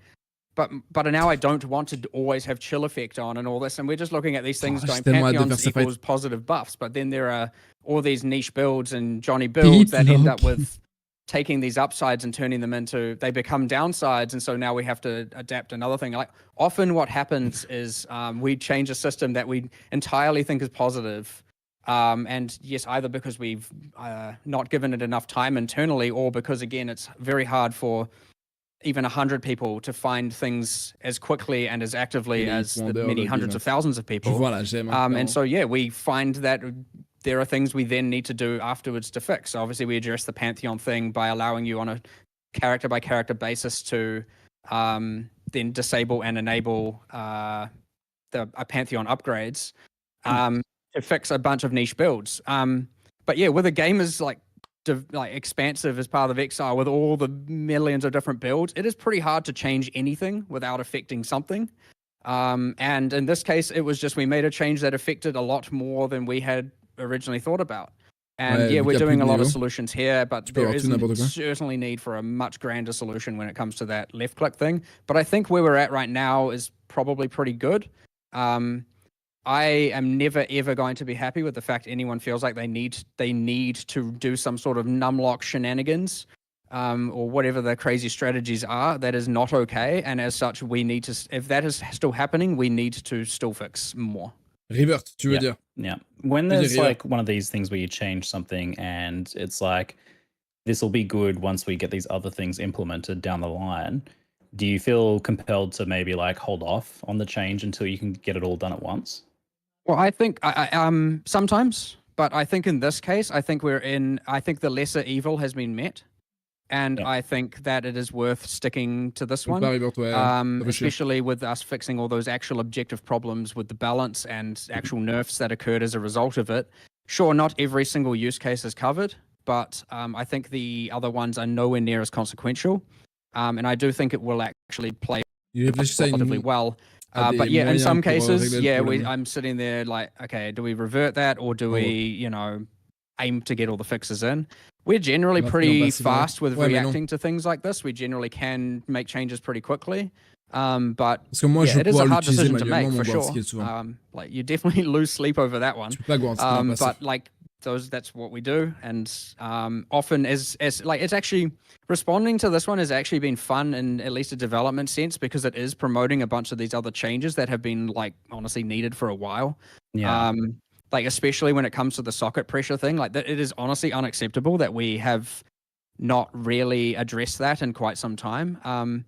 but now I don't want to always have chill effect on and all this. And we're just looking at these things going, Pantheons equals positive buffs. But then there are all these niche builds and Johnny builds that end up with taking these upsides and turning them into, they become downsides. And so now we have to adapt another thing. Like, often what happens is we change a system that we entirely think is positive. And yes, either because we've not given it enough time internally, or because, again, it's very hard for even 100 people to find things as quickly and as actively as the many hundreds of thousands of people. And so, yeah, we find that there are things we then need to do afterwards to fix. So obviously we address the Pantheon thing by allowing you on a character by character basis to then disable and enable Pantheon upgrades to fix a bunch of niche builds. But yeah, with a game as like expansive as Path of Exile, with all the millions of different builds, it is pretty hard to change anything without affecting something. And in this case, it was just we made a change that affected a lot more than we had originally thought about. And yeah, we're doing a lot of solutions here, but there is certainly need for a much grander solution when it comes to that left click thing. But I think where we're at right now is probably pretty good. I am never ever going to be happy with the fact anyone feels like they need to do some sort of numlock shenanigans, or whatever the crazy strategies are. That is not okay, and as such, we need to. If that is still happening, we need to still fix more. Revert, tu veux dire? Yeah. When there's like one of these things where you change something and it's like, this will be good once we get these other things implemented down the line, do you feel compelled to maybe like hold off on the change until you can get it all done at once? Well, I think sometimes, but I think in this case, I think the lesser evil has been met. And I think that it is worth sticking to this one, especially with us fixing all those actual objective problems with the balance and actual nerfs that occurred as a result of it. Sure, not every single use case is covered, but I think the other ones are nowhere near as consequential. And I do think it will actually play relatively well. But yeah, in some cases, I'm sitting there like, okay, do we revert that, or do we, aim to get all the fixes in? We're generally pretty fast with reacting to things like this. We generally can make changes pretty quickly. But it is a hard decision to make for sure. Like, you definitely lose sleep over that one. But like that's what we do. And often as like, it's actually responding to this one has actually been fun in at least a development sense, because it is promoting a bunch of these other changes that have been like honestly needed for a while. Yeah. Like, especially when it comes to the socket pressure thing, like it is honestly unacceptable that we have not really addressed that in quite some time.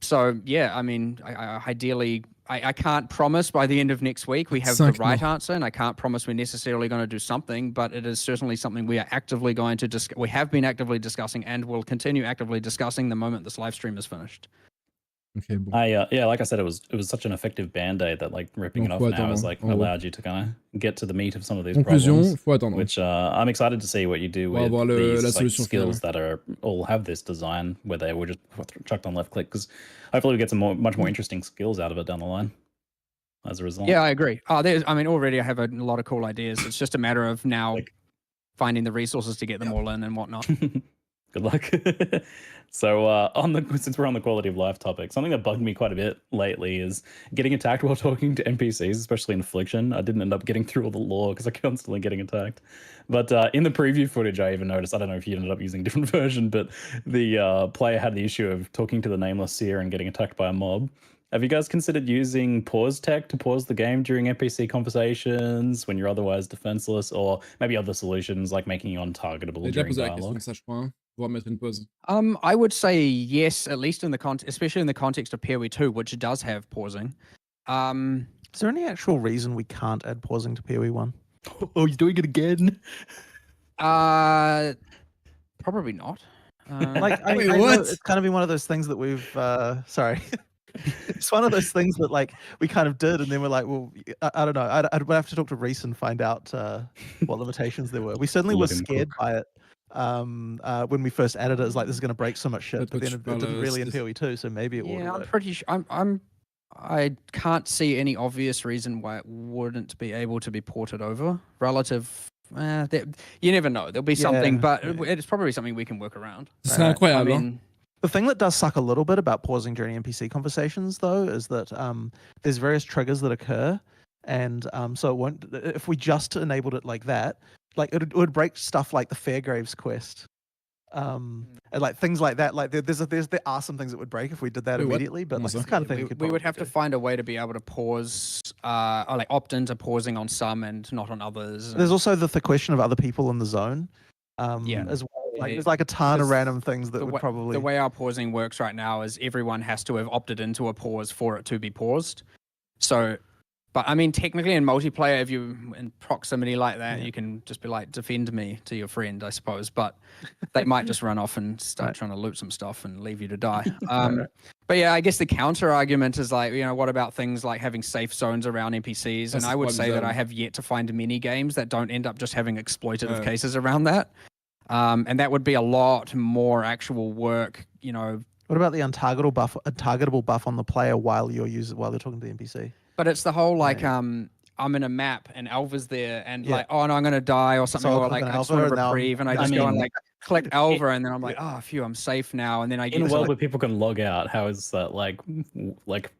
Ideally, I can't promise by the end of next week we have the right answer, and I can't promise we're necessarily going to do something, but it is certainly something we are actively going to we have been actively discussing and will continue actively discussing the moment this live stream is finished. Okay, bon. Like I said, it was such an effective band-aid that like ripping it off now has like allowed you to kind of get to the meat of some of these problems, which I'm excited to see what you do with these like, skills that are all have this design where they were just chucked on left click, because hopefully we get some much more interesting skills out of it down the line as a result. Yeah, I agree. Already I have a lot of cool ideas. It's just a matter of now finding the resources to get them all in and whatnot. Good luck. So since we're on the quality of life topic, something that bugged me quite a bit lately is getting attacked while talking to NPCs, especially in Affliction. I didn't end up getting through all the lore because I'm constantly getting attacked. But in the preview footage, I even noticed, I don't know if you ended up using a different version, but the player had the issue of talking to the Nameless Seer and getting attacked by a mob. Have you guys considered using pause tech to pause the game during NPC conversations when you're otherwise defenseless, or maybe other solutions like making you untargetable during dialogue? I would say yes, at least in the especially in the context of PoE 2, which does have pausing. Is there any actual reason we can't add pausing to PoE 1? Oh, you're doing it again? Probably not. Like, I know it's kind of been one of those things that we've. Sorry. It's one of those things that like we kind of did, and then we're like, well, I don't know. I'd have to talk to Reese and find out what limitations there were. We certainly were scared by it when we first added it. It was like, this is going to break so much shit, but then it didn't really in PoE 2, so maybe it would. Yeah, I'm pretty sure. I can't see any obvious reason why it wouldn't be able to be ported over. You never know. There'll be something, but it's probably something we can work around. I mean, the thing that does suck a little bit about pausing during NPC conversations, though, is that there's various triggers that occur, and so it won't. If we just enabled it like that, like it would break stuff like the Fairgraves quest, and like things like that. Like there are some things that would break if we did that immediately, but like, this kind of thing we would have to find a way to be able to pause, or like opt into pausing on some and not on others. There's also the question of other people in the zone, as well. Like, there's like a ton of random things that would probably... The way our pausing works right now is everyone has to have opted into a pause for it to be paused. So, but I mean, technically in multiplayer, if you're in proximity like that, you can just be like, defend me to your friend, I suppose. But they might just run off and start trying to loot some stuff and leave you to die. But yeah, I guess the counter argument is like, what about things like having safe zones around NPCs? And I would say that I have yet to find many games that don't end up just having exploitative cases around that. And that would be a lot more actual work, What about the untargetable buff on the player while you're talking to the NPC? But it's the whole like I'm in a map and Alva's there and like, oh no, I'm gonna die or something, or like I just want to reprieve and I just go and like click Alva and then I'm like, oh phew, I'm safe now, and then I get in a world where people can log out. How is that like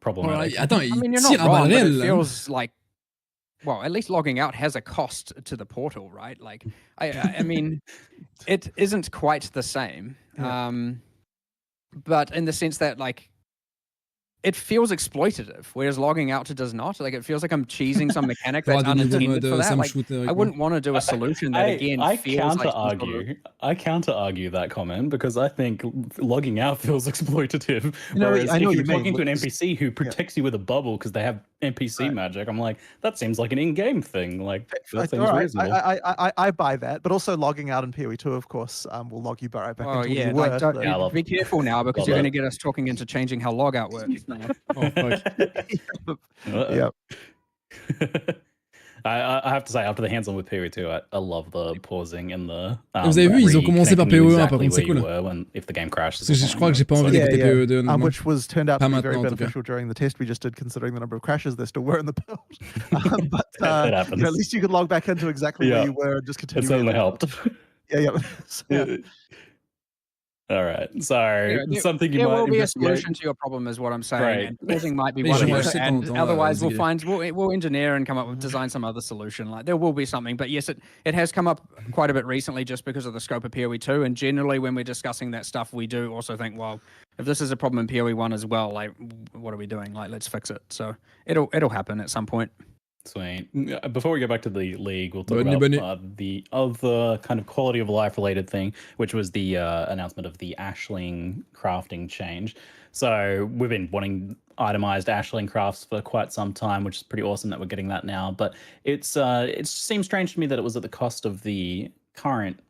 problematic? I mean, you're not wrong, but it feels like, well, at least logging out has a cost to the portal, right? Like, I mean, it isn't quite the same, but in the sense that like, it feels exploitative, whereas logging out does not. Like, it feels like I'm cheesing some mechanic that's unintended for that. Like, I wouldn't want to do a solution that again feels I counter argue that comment because I think logging out feels exploitative. Whereas if you're talking to an NPC who protects you with a bubble because they have NPC magic, I'm like, that seems like an in-game thing. Like, that seems reasonable. I buy that, but also logging out in PoE 2, of course, will log you right back into where you were. Be careful now because you're going to get us talking into changing how logout works. Yeah. I have to say, after the hands-on with PoE 2, I love the pausing and the. Vous avez vu, ils ont commencé par PoE 1, par contre, c'est cool. If the game crashes. Parce que je crois que j'ai pas envie d'écouter PoE 2. Which was turned out to be very beneficial during the test we just did, considering the number of crashes there still were in the build. But at least you could log back into exactly where you were and just continue. It certainly helped. Yeah. All right. Sorry. Something you there might will be a solution to your problem, is what I'm saying. Right. And pausing might be one of them. And otherwise, we'll engineer and come up with design some other solution. Like, there will be something. But yes, it has come up quite a bit recently just because of the scope of PoE 2. And generally, when we're discussing that stuff, we do also think, well, if this is a problem in PoE 1 as well, like, what are we doing? Like, let's fix it. So it'll happen at some point. Sweet. Before we go back to the league, we'll talk about the other kind of quality of life related thing, which was the announcement of the Ashling crafting change. So we've been wanting itemized Ashling crafts for quite some time, which is pretty awesome that we're getting that now. But it seems strange to me that it was at the cost of the current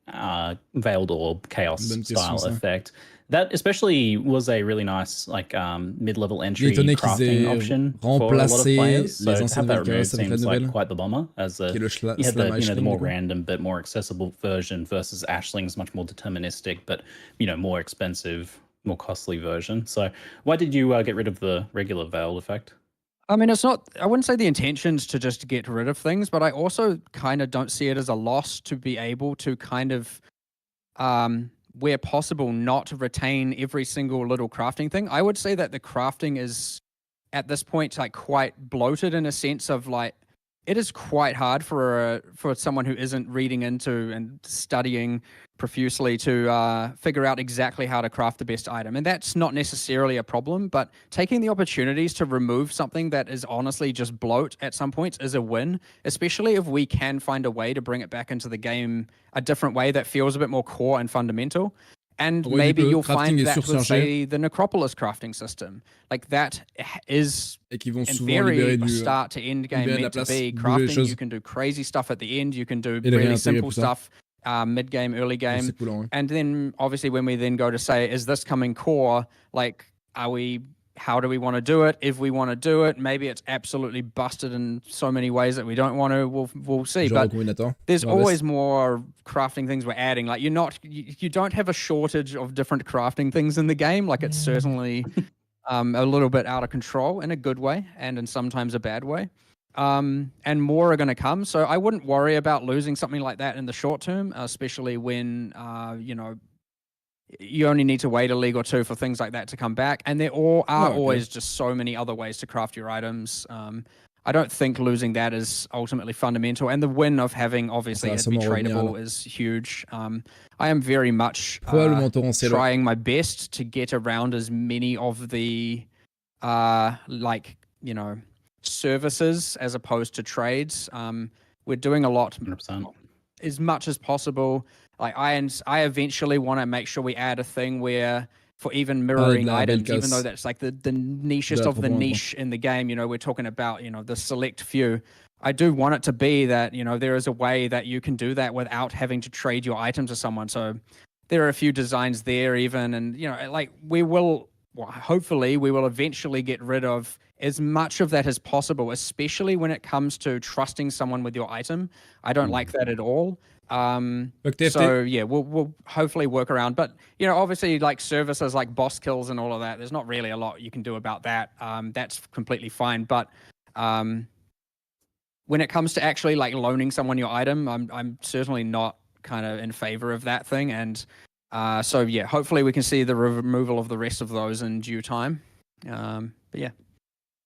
Veiled Orb Chaos style effect. That especially was a really nice mid-level entry crafting option for a lot of players. So to have that removed seems like quite the bummer, as you had the more random but more accessible version versus Ashling's much more deterministic but more expensive, more costly version. So why did you get rid of the regular Veiled effect? I mean, I wouldn't say the intention's to just get rid of things, but I also kind of don't see it as a loss to be able to kind of, where possible, not retain every single little crafting thing. I would say that the crafting is, at this point, like quite bloated in a sense of like, it is quite hard for someone who isn't reading into and studying profusely to figure out exactly how to craft the best item. And that's not necessarily a problem, but taking the opportunities to remove something that is honestly just bloat at some points is a win, especially if we can find a way to bring it back into the game a different way that feels a bit more core and fundamental. And maybe you'll find that with, say, the Necropolis crafting system. Like that is, in theory, start to end game meant to be crafting. You can do crazy stuff at the end. You can do really simple stuff mid-game, early game. And then, obviously, when we then go to say, is this coming core? Like, how do we want to do it? If we want to do it, maybe it's absolutely busted in so many ways that we don't want to. We'll see. But there's always more crafting things we're adding. Like you don't have a shortage of different crafting things in the game. Like it's certainly a little bit out of control in a good way and in sometimes a bad way. And more are going to come. So I wouldn't worry about losing something like that in the short term, especially when you only need to wait a league or two for things like that to come back. And there are always just so many other ways to craft your items. I don't think losing that is ultimately fundamental. And the win of having, obviously, it be tradable is huge. I am very much trying my best to get around as many of the, services as opposed to trades. We're doing a lot, 100%. As much as possible. Like I eventually want to make sure we add a thing where for even mirroring items, even though that's like the nichest of the niche in the game, we're talking about, the select few. I do want it to be that, there is a way that you can do that without having to trade your item to someone. So there are a few designs there even, and, hopefully we will eventually get rid of as much of that as possible, especially when it comes to trusting someone with your item. I don't like that at all. So yeah, we'll hopefully work around, but obviously like services like boss kills and all of that, there's not really a lot you can do about that. That's completely fine. But when it comes to actually like loaning someone your item, I'm certainly not kind of in favor of that thing. And so yeah, hopefully we can see the removal of the rest of those in due time. But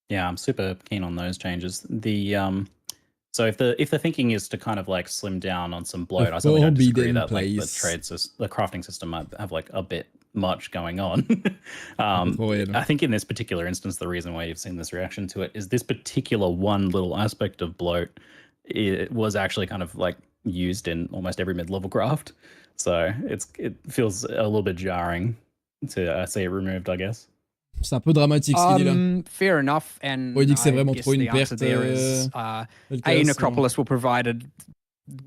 yeah, I'm super keen on those changes. So if the thinking is to kind of like slim down on some bloat, I certainly don't disagree that like the crafting system might have like a bit much going on. I think in this particular instance, the reason why you've seen this reaction to it is this particular one little aspect of bloat. It was actually kind of like used in almost every mid-level craft, so it feels a little bit jarring to see it removed, I guess. C'est un peu dramatique ce qu'il dit là. Fair enough, and il dit que c'est vraiment trop une perte. Necropolis will provide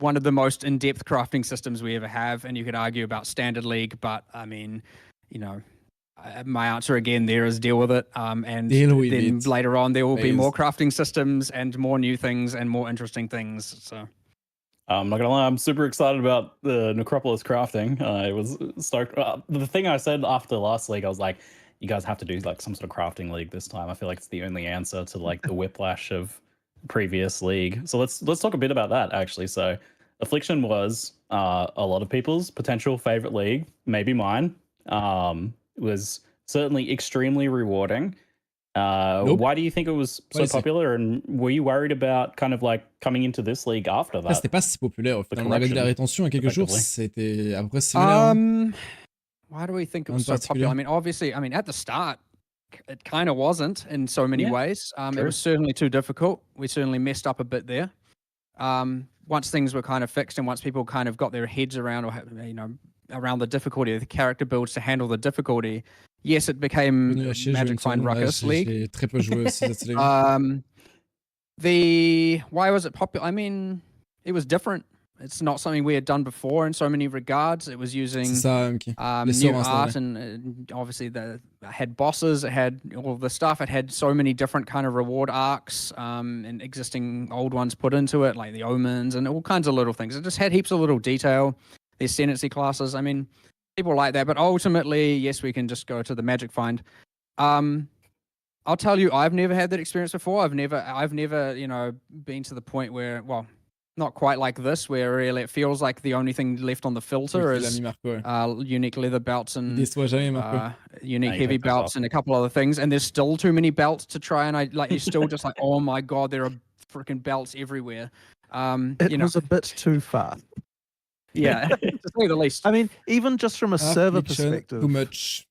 one of the most in-depth crafting systems we ever have, and you could argue about Standard League, but I mean, my answer again there is deal with it. And then later on there will be more crafting systems and more new things and more interesting things. So. I'm not gonna lie, I'm super excited about the Necropolis crafting. I was stoked. The thing I said after last league, I was like, you guys have to do like some sort of crafting league this time. I feel like it's the only answer to like the whiplash of previous league. So let's talk a bit about that actually. So Affliction was a lot of people's potential favorite league, maybe mine. It was certainly extremely rewarding. Why do you think it was so popular, and were you worried about kind of like coming into this league after that? C'était pas si populaire. On avait de la rétention il y a quelques jours. C'était à peu près similaire. Why do we think it was so popular? I mean, obviously, at the start, it kind of wasn't in so many ways. It was certainly too difficult. We certainly messed up a bit there. Once things were kind of fixed and once people kind of got their heads around, or around the difficulty of the character builds to handle the difficulty, yes, it became Magic Find Ruckus League. Très peu joué aussi cette why was it popular? I mean, it was different. It's not something we had done before in so many regards. It was using new art, and obviously it had bosses, it had all of the stuff. It had so many different kind of reward arcs and existing old ones put into it, like the omens and all kinds of little things. It just had heaps of little detail. The ascendancy classes. I mean, people like that, but ultimately, yes, we can just go to the Magic Find. I'll tell you, I've never had that experience before. I've never, been to the point where, well, not quite like this, where really it feels like the only thing left on the filter is unique leather belts and unique heavy belts and a couple other things. And there's still too many belts to try, and you're still just like, oh my god, there are freaking belts everywhere. It was a bit too far. Yeah, to say the least. I mean, even just from a server perspective, too much.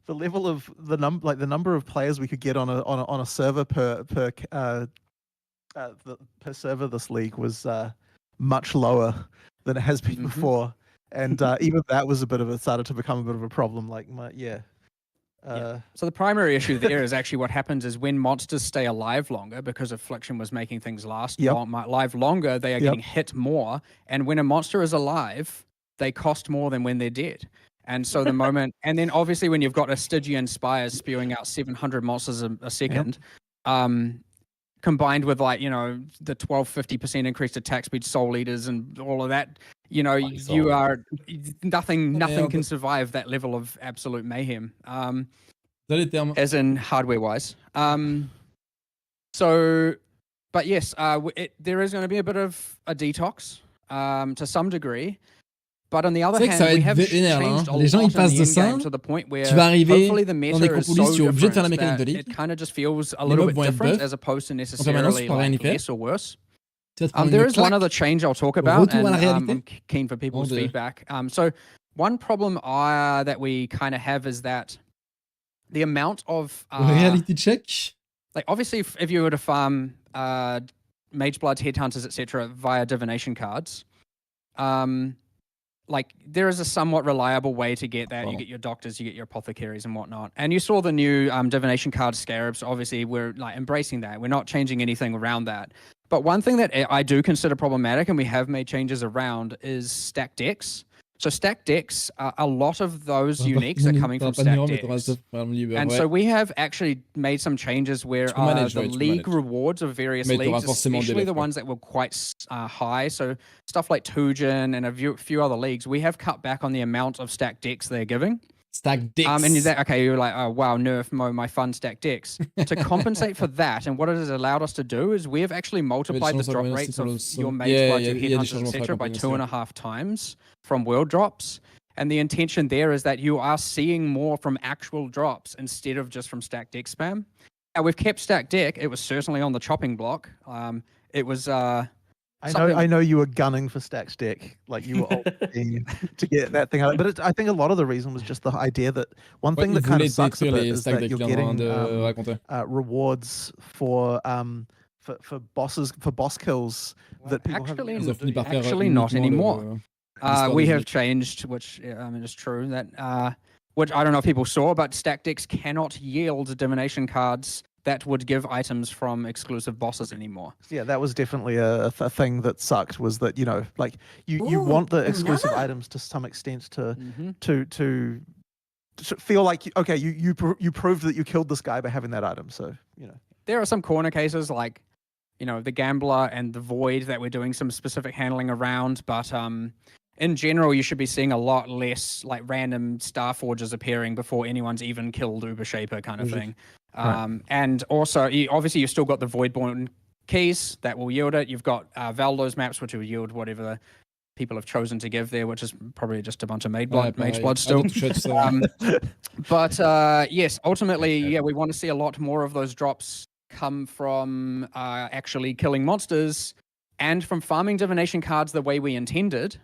the level of the number of players we could get on a server per server this league was much lower than it has been before, and even that was started to become a bit of a problem. So the primary issue there is actually what happens is when monsters stay alive longer, because Affliction was making things last live longer, they are getting hit more. And when a monster is alive, they cost more than when they're dead. And so the moment, and then obviously when you've got a Stygian Spires spewing out 700 monsters a second, combined with the 50% increased attack speed, Soul Eaters, and all of that, you are nothing can survive that level of absolute mayhem. As in hardware wise. But yes, there is going to be a bit of a detox to some degree. But on the other hand, we have changed a lot in the endgame to the point where hopefully the meta is so different that it kind of just feels a little bit different as opposed to necessarily less or worse. There is one other change I'll talk about, and I'm keen for people's feedback. So one problem that we kind of have is that the amount of reality check. Like obviously, if you were to farm Mage Bloods, Headhunters, etc. via divination cards, like there is a somewhat reliable way to get that. You get your doctors, you get your apothecaries and whatnot. And you saw the new divination card scarabs. Obviously, we're like embracing that. We're not changing anything around that. But one thing that I do consider problematic, and we have made changes around, is stacked decks. So stacked decks, a lot of those uniques are coming from stacked decks. And so we have actually made some changes where the league rewards of various leagues, especially the ones that were quite high, so stuff like Tujin and a few other leagues, we have cut back on the amount of stacked decks they're giving. Stacked decks. And you're like, oh wow, nerf my fun stacked decks. To compensate for that, and what it has allowed us to do is we have actually multiplied the drop rates of your Mage Bloods, your Headhunters, etc. by 2.5 times from world drops. And the intention there is that you are seeing more from actual drops instead of just from stacked deck spam. Now we've kept stacked deck. It was certainly on the chopping block. It was I know you were gunning for stacked deck, like you were all to get that thing out. But I think a lot of the reason was just the idea that one thing that kind of sucks a bit is that you're getting rewards for bosses, for boss kills that people actually not anymore. We have changed, which is true, that which I don't know if people saw, but stacked decks cannot yield divination cards that would give items from exclusive bosses anymore. Yeah, that was definitely a thing that sucked, was that, you want the exclusive items to some extent to feel like, okay, you proved that you killed this guy by having that item. So, There are some corner cases like, the Gambler and the Void that we're doing some specific handling around, but in general, you should be seeing a lot less like random Starforges appearing before anyone's even killed Uber Shaper kind of thing. And also, obviously, you've still got the Voidborn keys that will yield it. You've got Valdo's maps, which will yield whatever people have chosen to give there, which is probably just a bunch of Mage Blood still. But yes, ultimately, we want to see a lot more of those drops come from actually killing monsters and from farming divination cards the way we intended,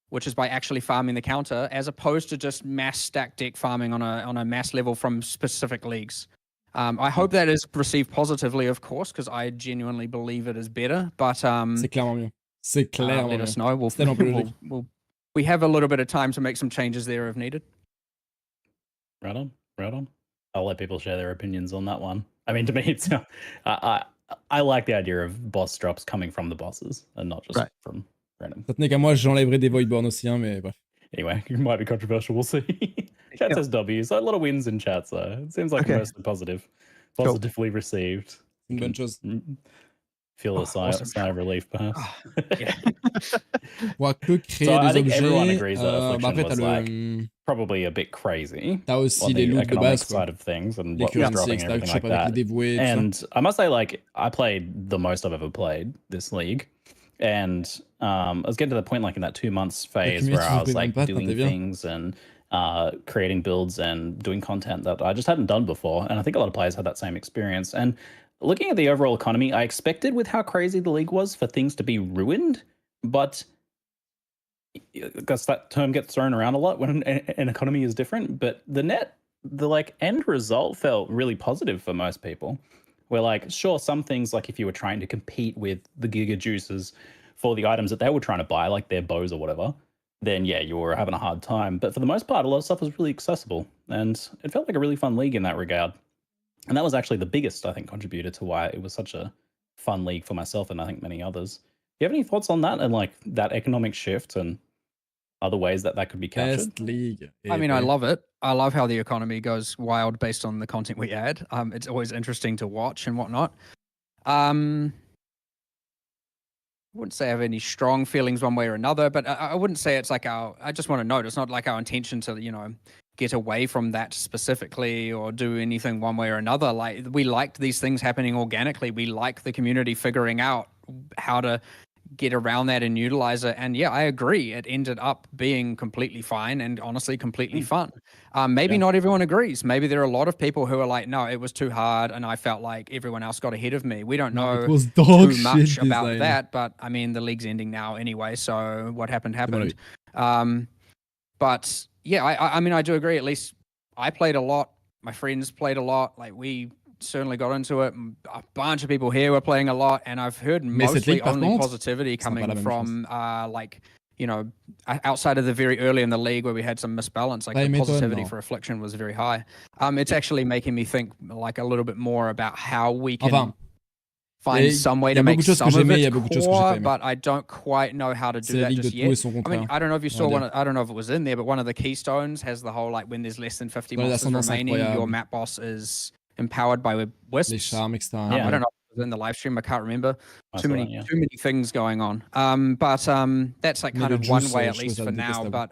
which is by actually farming the counter, as opposed to just mass stack deck farming on a mass level from specific leagues. I hope that is received positively, of course, because I genuinely believe it is better. But c'est clairement mieux. C'est clairement let us know. We have a little bit of time to make some changes there if needed. Right on. I'll let people share their opinions on that one. I mean, to me, it's I like the idea of boss drops coming from the bosses and not just from random. Ça tenait qu'à moi, j'enlèverais des Voidborn aussi, mais bref. Anyway, it might be controversial. We'll see. Chat says W's. A lot of wins in chat, so it seems like mostly positive. Positively received. Bonne chose. Feel a sigh of relief, perhaps. So I think everyone agrees that Affliction was like probably a bit crazy. T'as aussi on les the loots de economic base, side of things and what was dropping and everything like that. And I must say, like, I played the most I've ever played this league. And I was getting to the point, like, in that 2 months phase where I was like doing things and creating builds and doing content that I just hadn't done before. And I think a lot of players had that same experience. And looking at the overall economy, I expected with how crazy the league was for things to be ruined, but I guess that term gets thrown around a lot when an economy is different. But the end result felt really positive for most people. Where like, sure, some things, like if you were trying to compete with the Giga Juicers for the items that they were trying to buy, like their bows or whatever, then yeah, you were having a hard time. But for the most part, a lot of stuff was really accessible, and it felt like a really fun league in that regard. And that was actually the biggest, I think, contributor to why it was such a fun league for myself and I think many others. Do you have any thoughts on that and like that economic shift and other ways that could be captured? Best league. I mean, I love it. I love how the economy goes wild based on the content we add. It's always interesting to watch and whatnot. I wouldn't say I have any strong feelings one way or another, but I wouldn't say it's like I just want to note, it's not like our intention to, get away from that specifically or do anything one way or another. Like, we liked these things happening organically. We like the community figuring out how to get around that and utilize it. And yeah, I agree. It ended up being completely fine and honestly completely fun. Maybe not everyone agrees. Maybe there are a lot of people who are like, no, it was too hard and I felt like everyone else got ahead of me. We don't know too much about that, but I mean, the league's ending now anyway, so what happened. But yeah, I mean, I do agree. At least I played a lot. My friends played a lot. Like, we certainly got into it. A bunch of people here were playing a lot, and I've heard mostly only positivity coming from outside of the very early in the league where we had some misbalance. Like, the positivity for Affliction was very high. It's actually making me think like a little bit more about how we can find some way to make some of it core, but I don't quite know how to do that just yet. I mean, I don't know if you saw one. I don't know if it was in there, but one of the keystones has the whole like when there's less than 50 monsters remaining, your map boss is empowered by wisps. I don't know if it was in the live stream. I can't remember. Too many things going on. But that's like kind of one way at least for now. But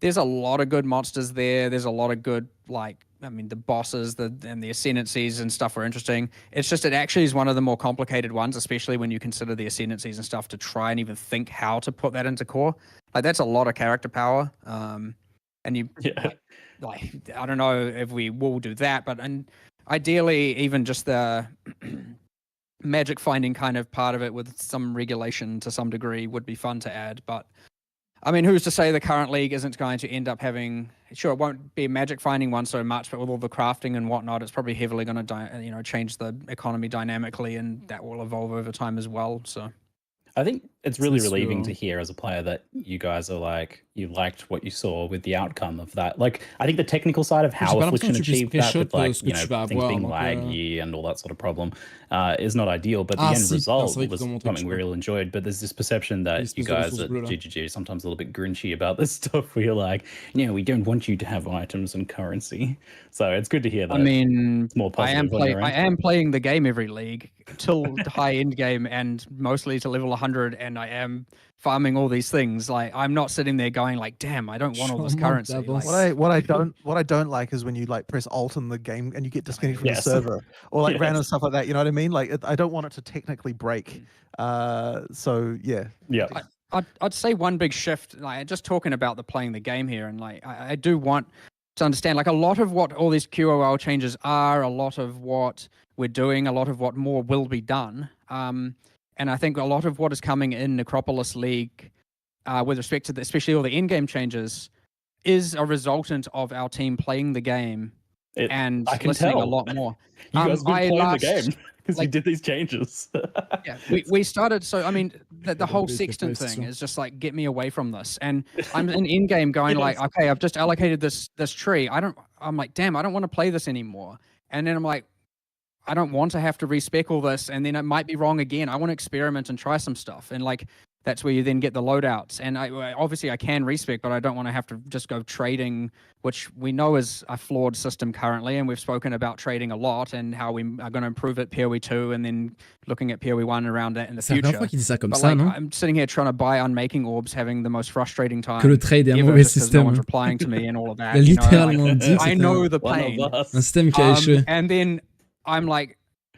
there's a lot of good monsters there. There's a lot of good the bosses, and the ascendancies and stuff are interesting. It's just it actually is one of the more complicated ones, especially when you consider the ascendancies and stuff to try and even think how to put that into core. Like, that's a lot of character power. And you I don't know if we will do that, but ideally even just the magic finding kind of part of it with some regulation to some degree would be fun to add. But I mean, who's to say the current league isn't going to end up having? Sure, it won't be a magic finding one so much, but with all the crafting and whatnot, it's probably heavily going to change the economy dynamically, and that will evolve over time as well. So I think it's really relieving to hear as a player that you guys are like, you liked what you saw with the outcome of that. Like, I think the technical side of how Affliction achieved that, with like, things being laggy and all that sort of problem is not ideal, but the end result was something we all enjoyed. But there's this perception that you guys at GGG are sometimes a little bit grinchy about this stuff where you're like, we don't want you to have items and currency. So it's good to hear that. I mean, it's more positive. I am playing the game every league till high end game and mostly to level 100, and I am farming all these things. Like, I'm not sitting there going like, damn, I don't want all this currency. Like, what I don't like is when you like press alt in the game and you get disconnected from the server or like random stuff like that. You know what I mean? Like, I don't want it to technically break. So yeah. I'd say one big shift, like just talking about playing the game here, and like I do want to understand like a lot of what all these QOL changes are, a lot of what we're doing, a lot of what more will be done. And I think a lot of what is coming in Necropolis League, with respect to especially all the in-game changes, is a resultant of our team playing the game and listening a lot more. You guys been playing the game because you did these changes. we started. So I mean, the whole sextant thing is just like, get me away from this. And I'm in game going like, okay, I've just allocated this tree. I'm like, damn, I don't want to play this anymore. And then I'm like, I don't want to have to respec all this, and then it might be wrong again. I want to experiment and try some stuff, and like that's where you then get the loadouts. And obviously I can respec, but I don't want to have to just go trading, which we know is a flawed system currently, and we've spoken about trading a lot and how we are going to improve it PoE 2 and then looking at PoE 1 around that in the future. I'm sitting here trying to buy unmaking orbs, having the most frustrating time. Que le trade est un mauvais système. No one's replying to me and all of that. Littéralement dit, I know the pain. Un système qui a échoué. And then I'm like,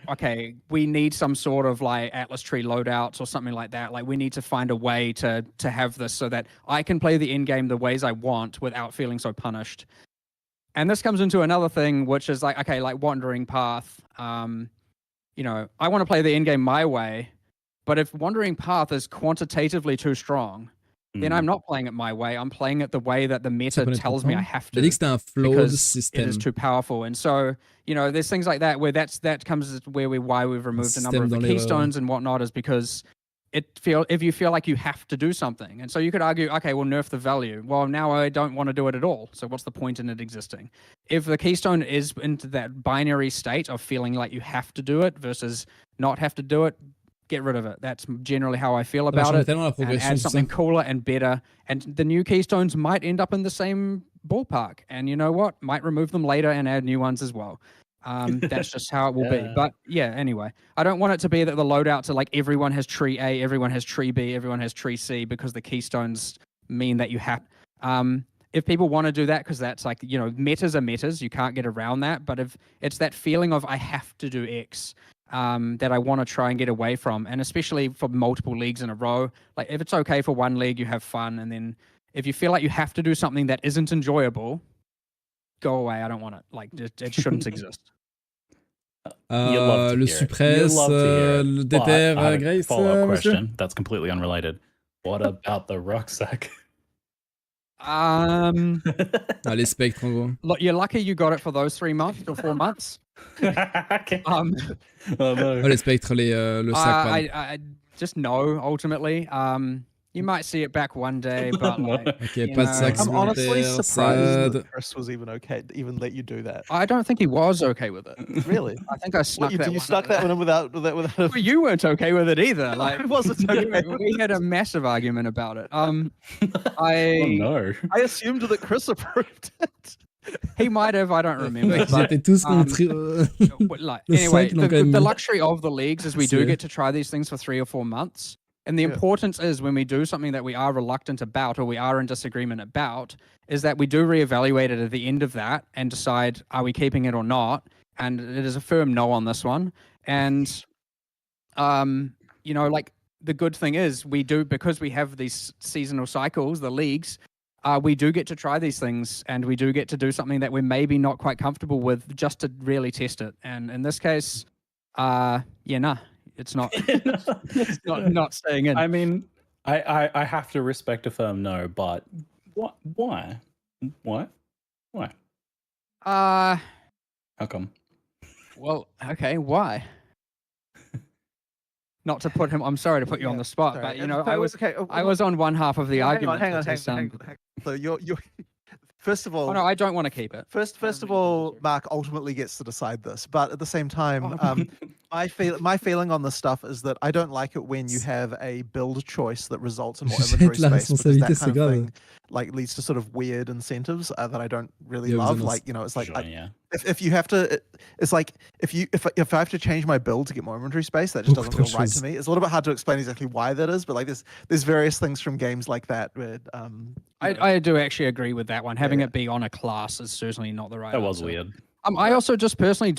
okay, we need some sort of like Atlas tree loadouts or something like that. Like we need to find a way to have this so that I can play the end game the ways I want without feeling so punished. And this comes into another thing, which is like, okay, like Wandering Path. You know, I want to play the end game my way, but if Wandering Path is quantitatively too strong, then I'm not playing it my way. I'm playing it the way that the meta tells me I have to. Because it is too powerful. And so, you know, there's things like that where that comes why we've removed a number of the keystones and whatnot, is because if you feel like you have to do something. And so you could argue, okay, well, nerf the value. Well, now I don't want to do it at all. So what's the point in it existing? If the keystone is into that binary state of feeling like you have to do it versus not have to do it, get rid of it. That's generally how I feel about it. And add something cooler and better. And the new keystones might end up in the same ballpark. And you know what? Might remove them later and add new ones as well. That's just how it will be. But yeah, anyway, I don't want it to be that the loadouts are like everyone has tree A, everyone has tree B, everyone has tree C, because the keystones mean that you have. If people want to do that, because that's like, you know, metas are metas, you can't get around that. But if it's that feeling of I have to do X, that I want to try and get away from, and especially for multiple leagues in a row. Like if it's okay for one league, you have fun, and then if you feel like you have to do something that isn't enjoyable, go away. I don't want it. Like it shouldn't exist. Le suppress, le déterre, Grace. Follow-up question that's completely unrelated. What about the rucksack? Les spectres, en gros. Look, you're lucky you got it for those 3 months or 4 months. Okay. Oh, les spectres, le sac. I just no, ultimately. You might see it back one day, but like, okay, pas de sac. I'm honestly surprised that Chris was even okay to even let you do that. I don't think he was okay with it. Really? I think I snuck that. You snuck that one without. Well, you weren't okay with it either. Like I wasn't okay. We had a massive argument about it. Oh no! I assumed that Chris approved it. He might have, I don't remember. Ils étaient tous contre. Anyway, the luxury of the leagues is we do get to try these things for 3 or 4 months. And the importance is when we do something that we are reluctant about or we are in disagreement about, is that we do reevaluate it at the end of that and decide, are we keeping it or not? And it is a firm no on this one. And, you know, like the good thing is we do, because we have these seasonal cycles, the leagues, we do get to try these things and we do get to do something that we're maybe not quite comfortable with just to really test it. And in this case, it's not. It's not staying in. I mean, I have to respect a firm no, but what? Why? How come? Well, okay, why? Not to put him. I'm sorry to put you on the spot, but you know, I was on one half of the argument. Hang on. So you're first of all, no, I don't want to keep it. First of all, Mark ultimately gets to decide this, but at the same time, my feeling on this stuff is that I don't like it when you have a build choice that results in more inventory space, because that kind of thing like leads to sort of weird incentives that I don't really love. Like, you know, it's like if you have to, it's like if I have to change my build to get more inventory space, that just doesn't feel right to me. It's a little bit hard to explain exactly why that is, but like there's various things from games like that where I do actually agree with that one. Having it be on a class is certainly not the right That was answer. weird. I also just personally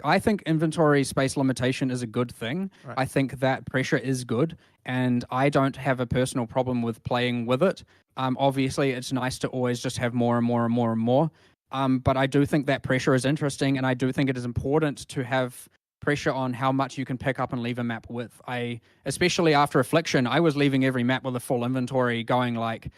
I think inventory space limitation is a good thing. Right. I think that pressure is good, and I don't have a personal problem with playing with it. Obviously, it's nice to always just have more and more and more and more. But I do think that pressure is interesting, and I do think it is important to have pressure on how much you can pick up and leave a map with. Especially after Affliction, I was leaving every map with a full inventory going like,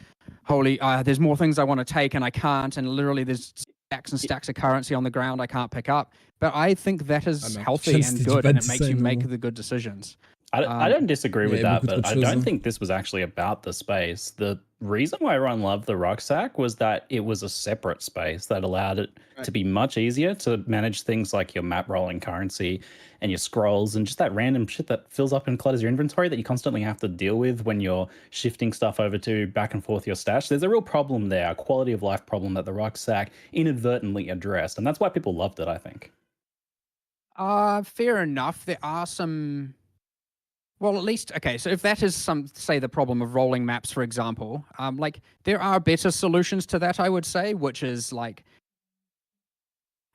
holy, there's more things I want to take and I can't, and literally there's stacks and stacks of currency on the ground I can't pick up. But I think that is healthy and good, and it makes you make the good decisions. I don't disagree with that, but I don't think this was actually about the space. The reason why everyone loved the rucksack was that it was a separate space that allowed it to be much easier to manage things like your map rolling currency and your scrolls and just that random shit that fills up and clutters your inventory that you constantly have to deal with when you're shifting stuff over to back and forth your stash. There's a real problem there, a quality of life problem that the rucksack inadvertently addressed, and that's why people loved it, I think. Fair enough. There are some... Well, at least, okay, so if that is say the problem of rolling maps, for example, like there are better solutions to that, I would say, which is like,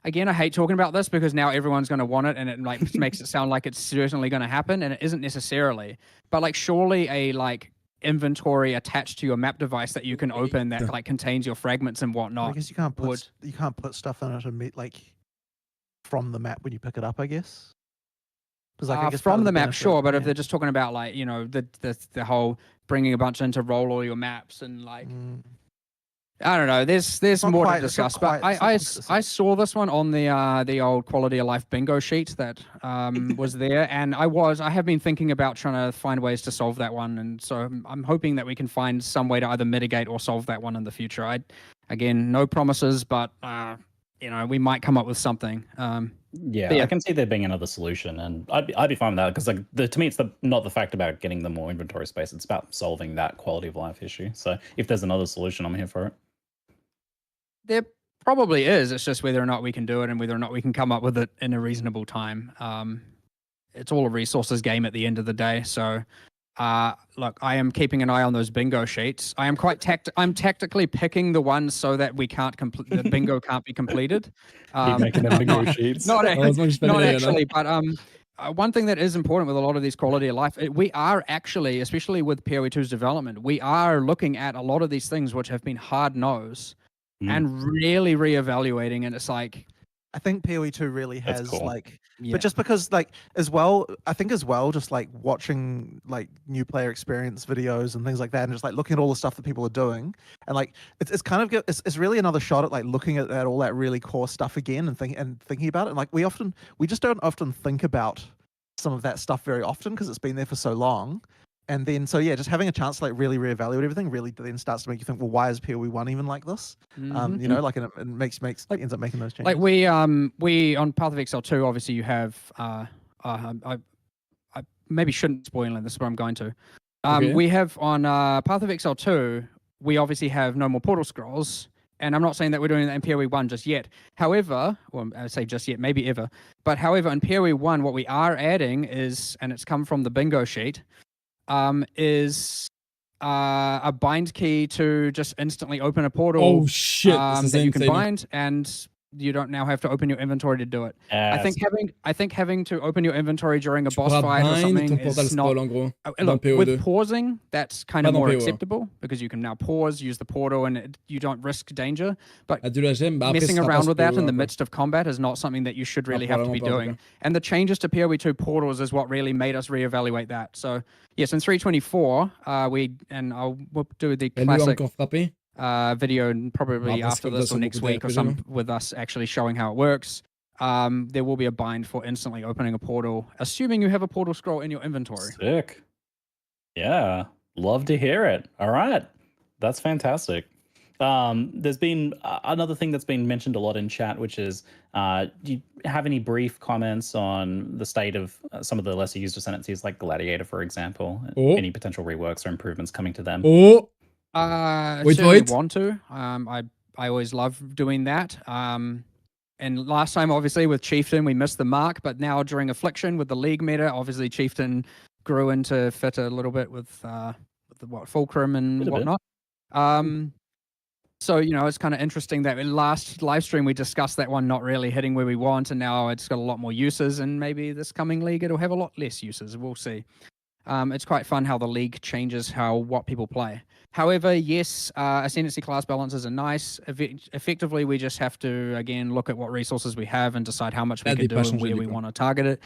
again, I hate talking about this because now everyone's going to want it, and it like makes it sound like it's certainly going to happen, and it isn't necessarily. But like, surely a like inventory attached to your map device that you can open that like contains your fragments and whatnot. I guess you can't put stuff in it and meet like from the map when you pick it up. I guess. Like, I guess from the map, sure, but if they're just talking about like, you know, the whole bringing a bunch in to roll all your maps and like, I don't know. There's more to discuss, but I saw this one on the old quality of life bingo sheet that was there, and I have been thinking about trying to find ways to solve that one, and so I'm hoping that we can find some way to either mitigate or solve that one in the future. Again, no promises, but you know, we might come up with something. Yeah, I can see there being another solution, and I'd be fine with that because like to me, it's not the fact about getting them more inventory space; it's about solving that quality of life issue. So if there's another solution, I'm here for it. There probably is. It's just whether or not we can do it and whether or not we can come up with it in a reasonable time. It's all a resources game at the end of the day. So, look, I am keeping an eye on those bingo sheets. I am I'm tactically picking the ones so that we can't complete the bingo can't be completed. Keep making them bingo sheets. Not actually, but one thing that is important with a lot of these quality of life, we are actually, especially with PoE2's development, we are looking at a lot of these things which have been hard nosed. And really reevaluating, and it's like, I think PoE2 really has but just because like as well, I think as well, just like watching like new player experience videos and things like that, and just like looking at all the stuff that people are doing, and like it's kind of it's really another shot at like looking at all that really core stuff again and thinking about it. And like we just don't often think about some of that stuff very often because it's been there for so long. And then, so yeah, just having a chance to like really reevaluate everything really then starts to make you think, well, why is PoE1 even like this? You know, like, and it makes like, ends up making those changes. Like we on Path of Exile 2, obviously you have, I maybe shouldn't spoil it, this is what I'm going to. We have on Path of Exile 2, we obviously have no more portal scrolls. And I'm not saying that we're doing that in PoE1 just yet. However, well, I say just yet, maybe ever. But however, in PoE1, what we are adding is, and it's come from the bingo sheet, is a bind key to just instantly open a portal. Oh shit! That you can bind, and you don't now have to open your inventory to do it. I think having to open your inventory during a boss fight or something is not. Look, with pausing, that's kind of more acceptable because you can now pause, use the portal, and you don't risk danger. But messing around with that in the midst of combat is not something that you should really have to be doing. And the changes to PoE2 portals is what really made us reevaluate that. So yes, in 3.24, we'll do the classic video probably after this or next week or some with us actually showing how it works. There will be a bind for instantly opening a portal, assuming you have a portal scroll in your inventory. Sick. Yeah, love to hear it. All right, that's fantastic. There's been another thing that's been mentioned a lot in chat, which is, do you have any brief comments on the state of some of the lesser used ascendancies like Gladiator, for example? Any potential reworks or improvements coming to them? Wait. Want to. I always love doing that. And last time, obviously, with Chieftain, we missed the mark. But now during Affliction with the League meta, obviously Chieftain grew into fit a little bit with the Fulcrum and whatnot. So, you know, it's kind of interesting that in last live stream we discussed that one not really hitting where we want, and now it's got a lot more uses, and maybe this coming League it'll have a lot less uses. We'll see. It's quite fun how the League changes what people play. However, yes, Ascendancy class balances are nice. Effectively, we just have to, again, look at what resources we have and decide how much we can do and where we want to target it.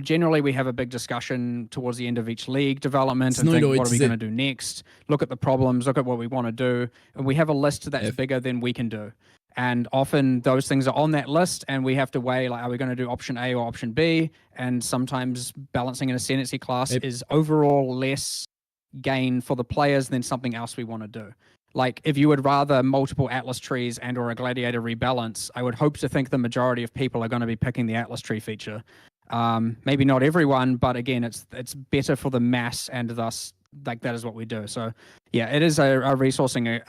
Generally, we have a big discussion towards the end of each League development and think, what are we going to do next? Look at the problems, look at what we want to do. And we have a list that's bigger than we can do. And often those things are on that list and we have to weigh, like, are we going to do option A or option B? And sometimes balancing an Ascendancy class is overall less gain for the players than something else we want to do. Like, if you would rather multiple Atlas trees and or a Gladiator rebalance, I would hope to think the majority of people are going to be picking the Atlas tree feature. Maybe not everyone, but again, it's better for the mass, and thus, like, that is what we do. So yeah, it is a resourcing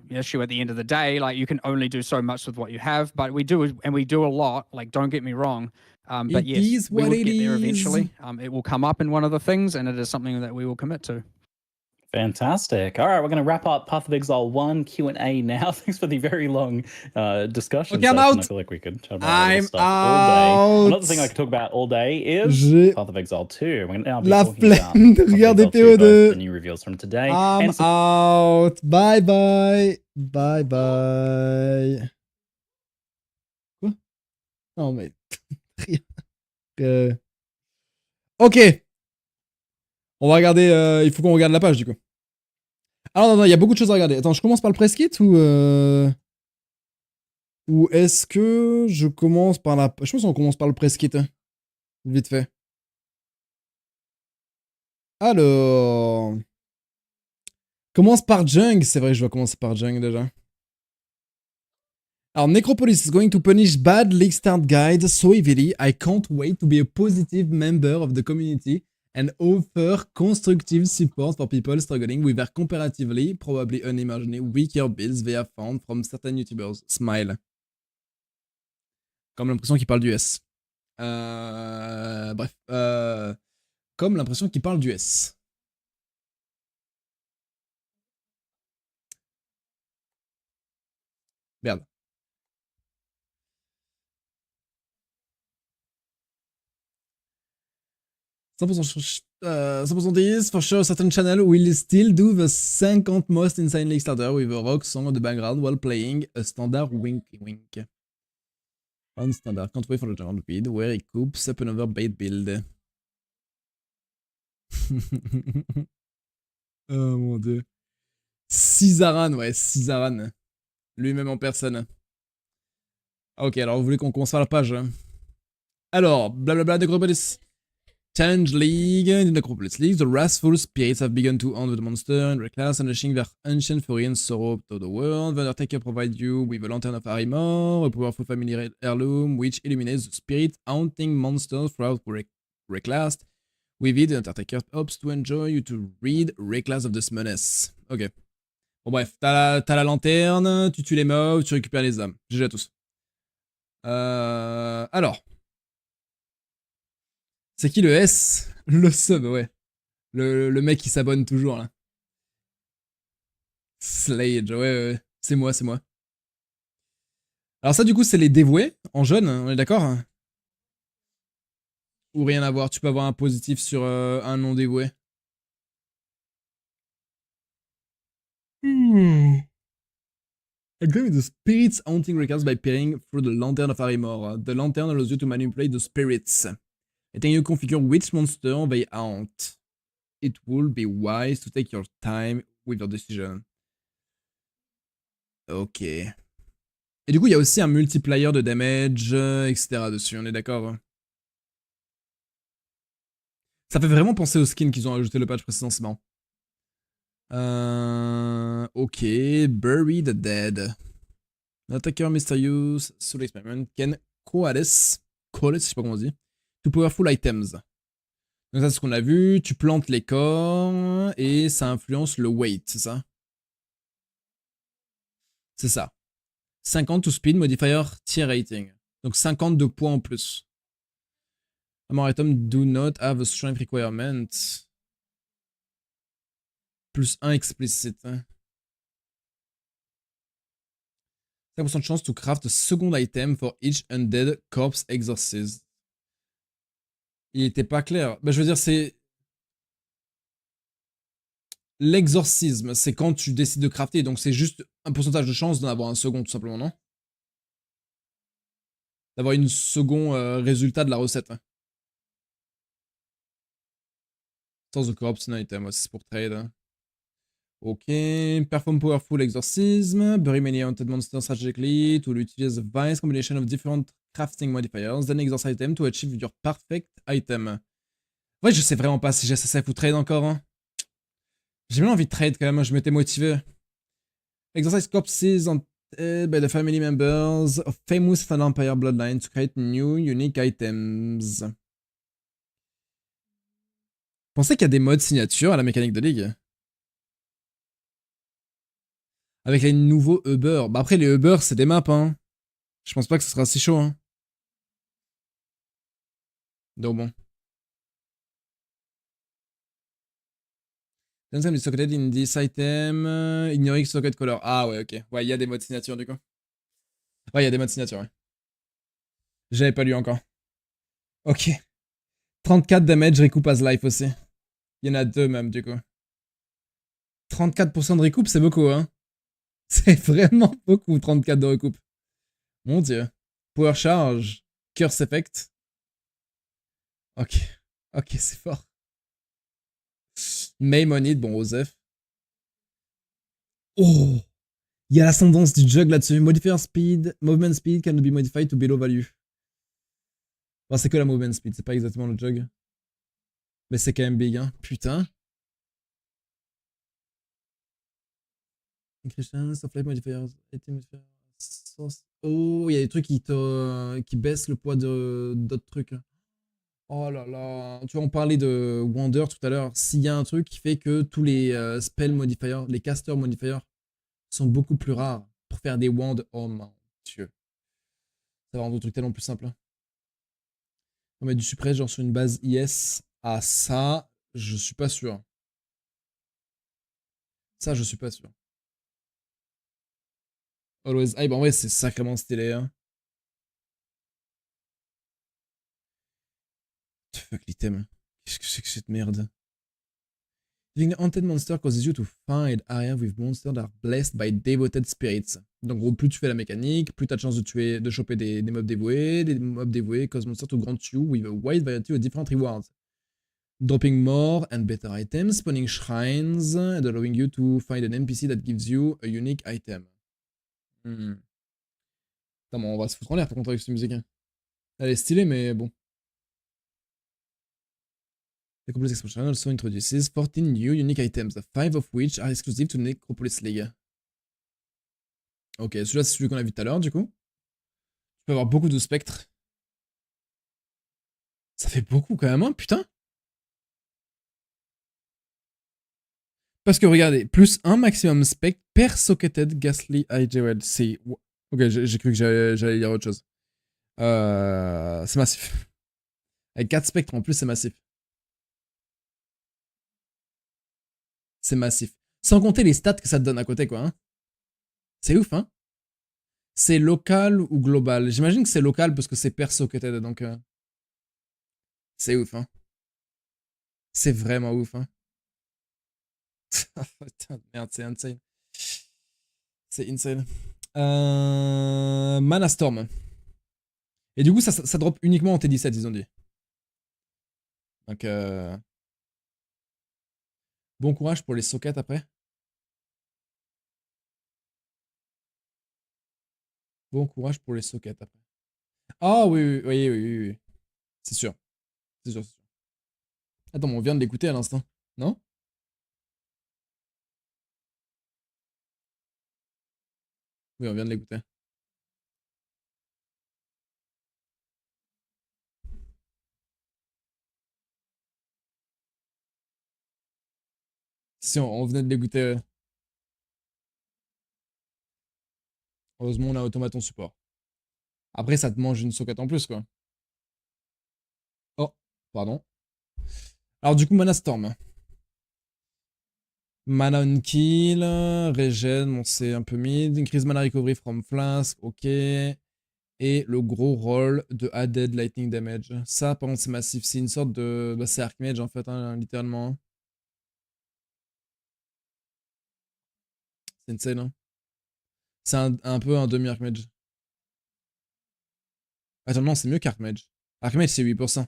issue at the end of the day. Like, you can only do so much with what you have, but we do a lot. Like, don't get me wrong. But yes, we will get there eventually. It will come up in one of the things, and it is something that we will commit to. Fantastic. All right, we're going to wrap up Path of Exile 1 Q&A now. Thanks for the very long discussion Okay, I'm session. out. I feel like we could chat about I'm stuff all day. Another out. thing I could talk about all day is J'ai Path of Exile 2. We're going to now be la talking about flemme de Path of regarder Exile 2, both the PO2. new reveals from today I'm and some out. Bye bye. Bye bye. Quoi? Non mais rien. Ok. On va regarder. Il faut qu'on regarde la page du coup. Ah non, non, il y a beaucoup de choses à regarder. Attends, je commence par le press kit ou est-ce que je commence par la. Je pense qu'on commence par le press kit. Hein. Vite fait. Alors. Commence par Jung. C'est vrai, je dois commencer par Jung déjà. Alors, Necropolis is going to punish bad league start guides so heavily, I can't wait to be a positive member of the community and offer constructive support for people struggling with their comparatively, probably unimaginably, weaker builds they have found from certain YouTubers. Smile. Comme l'impression qu'il parle du S. Bref. Comme l'impression qu'il parle du S. Merde. 100% this, for sure, a certain channel will still do the 50 most insane league starter with a rock song on the background while playing a standard wink wink. On standard, can't wait for the round feed where he coops up another bait build. Oh mon dieu. Cizaran, ouais, Cizaran. Lui-même en personne. Ok, alors vous voulez qu'on commence par la page. Alors, blablabla, Necropolis. Challenge League. In the Necropolis League, the wrathful spirits have begun to haunt the monster and reclass, unleashing their ancient fury and sorrow to the world. The Undertaker provides you with a Lantern of Arrimor, a powerful family heirloom which illuminates the spirit haunting monsters throughout Reclass. With it, the Undertaker hopes to enjoy you to read Reclass of the Summoness. Ok. Bon bref, t'as la lanterne, tu tues les mobs, tu récupères les âmes. GG à tous. Alors. C'est qui le S? Le sub, ouais. Le mec qui s'abonne toujours, là. Zlayge, ouais. C'est moi, c'est moi. Alors ça, du coup, c'est les dévoués, en jeune, on est d'accord? Ou rien à voir, tu peux avoir un positif sur un non dévoué. Examine the spirits haunting records by peering through the Lantern of Arrimor. The lantern allows you to manipulate the spirits. Letting you configure which monster they haunt. It will be wise to take your time with your decision. Ok. Et du coup, il y a aussi un multiplier de damage, etc. dessus, on est d'accord? Ça fait vraiment penser aux skins qu'ils ont ajouté le patch précédent, c'est marrant. Ok, Bury the Dead. Attacker Mysterious, Soul Experiment, can coalesce, je sais pas comment on dit, to powerful items. Donc ça c'est ce qu'on a vu, tu plantes les corps et ça influence le weight, c'est ça? C'est ça. 50 to speed, modifier tier rating. Donc 50 de points en plus. More items do not have a strength requirement. Plus 1 explicite. 5% de chance to craft a second item for each undead corpse exorcised. Il était pas clair. Bah, je veux dire, c'est... L'exorcisme, c'est quand tu décides de crafter, donc c'est juste un pourcentage de chance d'en avoir un second, tout simplement, non? D'avoir une second résultat de la recette. Hein. Source of corpse, un item, c'est pour trade. Hein. Ok, perform powerful exorcism, bury many haunted monsters strategically, to utilize a wise combination of different crafting modifiers, then exorcise item to achieve your perfect item. Ouais, je sais vraiment pas si j'ai SSF ou trade encore. Hein. J'ai bien envie de trade quand même, je m'étais motivé. Exorcise corpses by the family members of famous vampire bloodline to create new unique items. Pensez qu'il y a des modes signature à la mécanique de ligue. Avec les nouveaux Uber. Bah après, les Uber, c'est des maps, hein. Je pense pas que ce sera si chaud, hein. Donc bon. Don't be socketed in this item. Ignoring socket color. Ah ouais, ok. Ouais, il y a des modes signature du coup. Ouais, il y a des modes signature, ouais. J'avais pas lu encore. Ok. 34 damage, recoupe as life aussi. Il y en a 2 même du coup. 34% de recoupe, c'est beaucoup, hein. C'est vraiment beaucoup, 34 de recoupe. Mon dieu. Power charge. Curse effect. Ok. Ok, c'est fort. Maim on it, bon, Osef. Oh! Il y a l'ascendance du jug là-dessus. Modifier speed, movement speed can be modified to below value. Bon, c'est que la movement speed, c'est pas exactement le jug. Mais c'est quand même big, hein. Putain. Increase of life modifiers. Oh, il y a des trucs qui baissent le poids d'autres trucs. Oh là là. Tu vois, on parlait de Wonder tout à l'heure. S'il y a un truc qui fait que tous les spell modifiers, les caster modifiers sont beaucoup plus rares pour faire des wands. Oh mon dieu. Ça va rendre le truc tellement plus simple. On va mettre du suppress genre sur une base IS. Ah ça, je suis pas sûr. Ça, je suis pas sûr. Always hype, en vrai, c'est sacrément stylé. Hein. Fuck l'item. Qu'est-ce que c'est que cette merde? Using the Haunted Monster causes you to find areas with monsters that are blessed by devoted spirits. Donc, gros, plus tu fais la mécanique, plus tu as de chance de choper des mobs dévoués. Les mobs dévoués cause monsters to grant you with a wide variety of different rewards. Dropping more and better items, spawning shrines, and allowing you to find an NPC that gives you a unique item. Attends, bon, on va se foutre en l'air par contre avec cette musique. Hein. Elle est stylée, mais bon. The Necropolis Expansion also introduces 14 new unique items, 5 of which are exclusive to Necropolis League. Ok, celui-là c'est celui qu'on a vu tout à l'heure du coup. Tu peux avoir beaucoup de spectres. Ça fait beaucoup quand même, hein, putain. Parce que regardez, plus 1 maximum spectre per socketed ghastly IJWed. C'est... Ok, j'ai cru que j'allais lire autre chose. C'est massif. Avec 4 spectres en plus, c'est massif. C'est massif. Sans compter les stats que ça te donne à côté, quoi. Hein. C'est ouf, hein. C'est local ou global? J'imagine que c'est local parce que c'est per socketed, donc... C'est ouf, hein. C'est vraiment ouf, hein. Putain, merde, c'est insane. C'est insane. Mana Storm. Et du coup, ça drop uniquement en T17, ils ont dit. Donc, bon courage pour les sockets après. Bon courage pour les sockets après. Ah oui, oui, oui, oui, oui. C'est sûr. C'est sûr, c'est sûr. Attends, on vient de l'écouter à l'instant, non? Oui, on vient de l'écouter. Si, on venait de l'écouter. Heureusement, on a automaton support. Après, ça te mange une socket en plus, quoi. Oh, pardon. Alors, du coup, Mana Storm. Mana on kill, regen, bon, c'est un peu mid. Increase mana recovery from flask, ok. Et le gros roll de added lightning damage. Ça, par contre, c'est massif. C'est une sorte de. Bah, c'est Archmage en fait, hein, littéralement. C'est insane, hein. C'est un peu un demi-Archmage. Attends, non, c'est mieux qu'Archmage. Archmage, c'est 8%.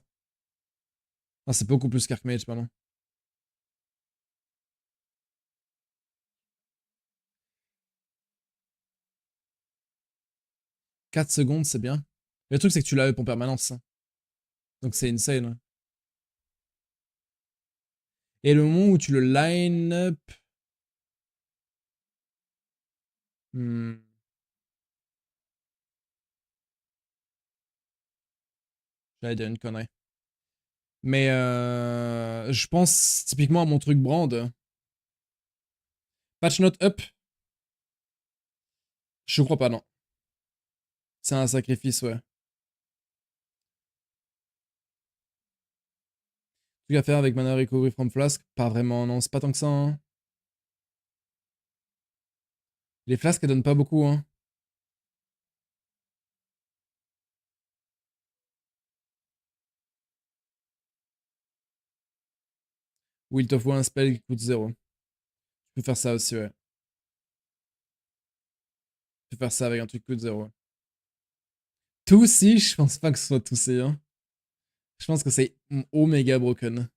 Ah, c'est beaucoup plus qu'Archmage, pardon. 4 secondes, c'est bien. Le truc, c'est que tu l'as up en permanence. Hein. Donc, c'est insane. Hein. Et le moment où tu le line up. J'allais dire une connerie. Mais je pense typiquement à mon truc brand. Patch note up. Je crois pas, non. C'est un sacrifice, ouais. Truc à faire avec mana recovery from flask? Pas vraiment, non, c'est pas tant que ça. Hein. Les flasques, elles donnent pas beaucoup. Hein. Ou il t'offre un spell qui coûte 0. Tu peux faire ça aussi, ouais. Tu peux faire ça avec un truc qui coûte 0. Tout si, je pense pas que ce soit tout si. Hein. Je pense que c'est Omega broken.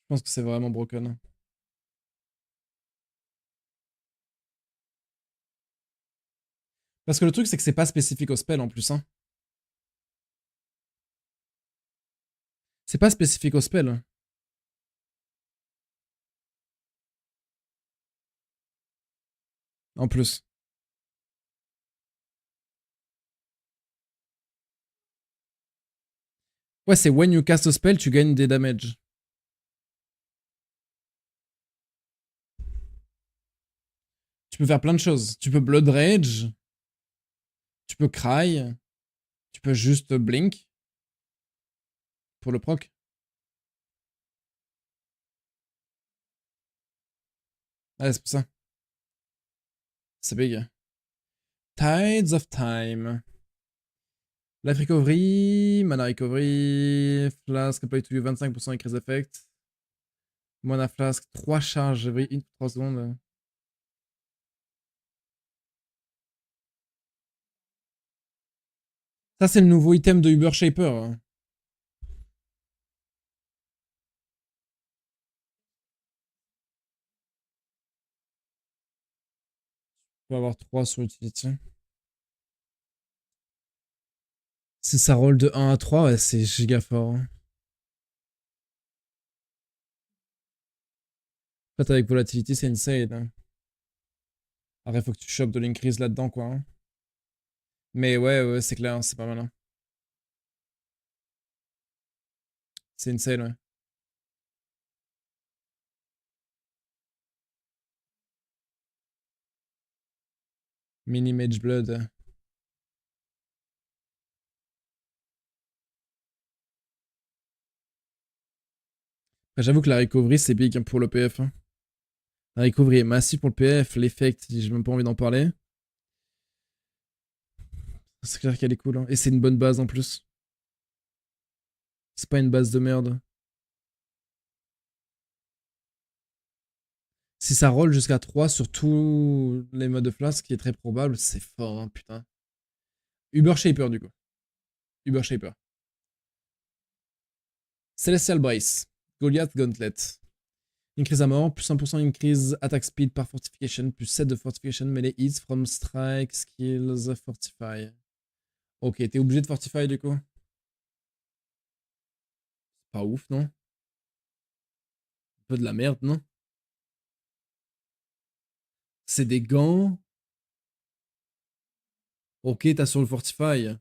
Je pense que c'est vraiment broken. Parce que le truc, c'est que c'est pas spécifique au spell en plus. Hein. C'est pas spécifique au spell. En plus. Ouais, c'est when you cast a spell, tu gagnes des damage. Tu peux faire plein de choses. Tu peux Blood Rage. Tu peux Cry. Tu peux juste Blink. Pour le proc. Ah, c'est pour ça. C'est big. Tides of Time. Life Recovery. Mana Recovery. Flask apply to you 25% increase effect. Mana Flask 3 charges every 3 secondes. Ça, c'est le nouveau item de Uber Shaper. Tu peux avoir 3 sur utility. Si ça roll de 1 à 3, ouais, c'est giga fort. Hein. En fait, avec Volatility, c'est insane. Hein. Après, faut que tu chopes de l'increase là-dedans, quoi. Hein. Mais ouais, c'est clair, c'est pas mal. Hein. C'est insane, ouais. Mini Mage Blood. Après, j'avoue que la recovery, c'est big pour le PF. Hein. La recovery est massive pour le PF. L'effect, j'ai même pas envie d'en parler. C'est clair qu'elle est cool. Hein. Et c'est une bonne base en plus. C'est pas une base de merde. Si ça roll jusqu'à 3 sur tous les modes de flash, ce qui est très probable, c'est fort, hein, putain. Uber Shaper, du coup. Uber Shaper. Celestial Brace. Goliath Gauntlet. Increase à mort, plus 1% increase attack speed par fortification, plus 7 de fortification, melee hits from strike, skills, fortify. Ok, t'es obligé de fortify du coup. Pas ouf, non? Un peu de la merde, non? C'est des gants. Ok, t'as sur le fortify.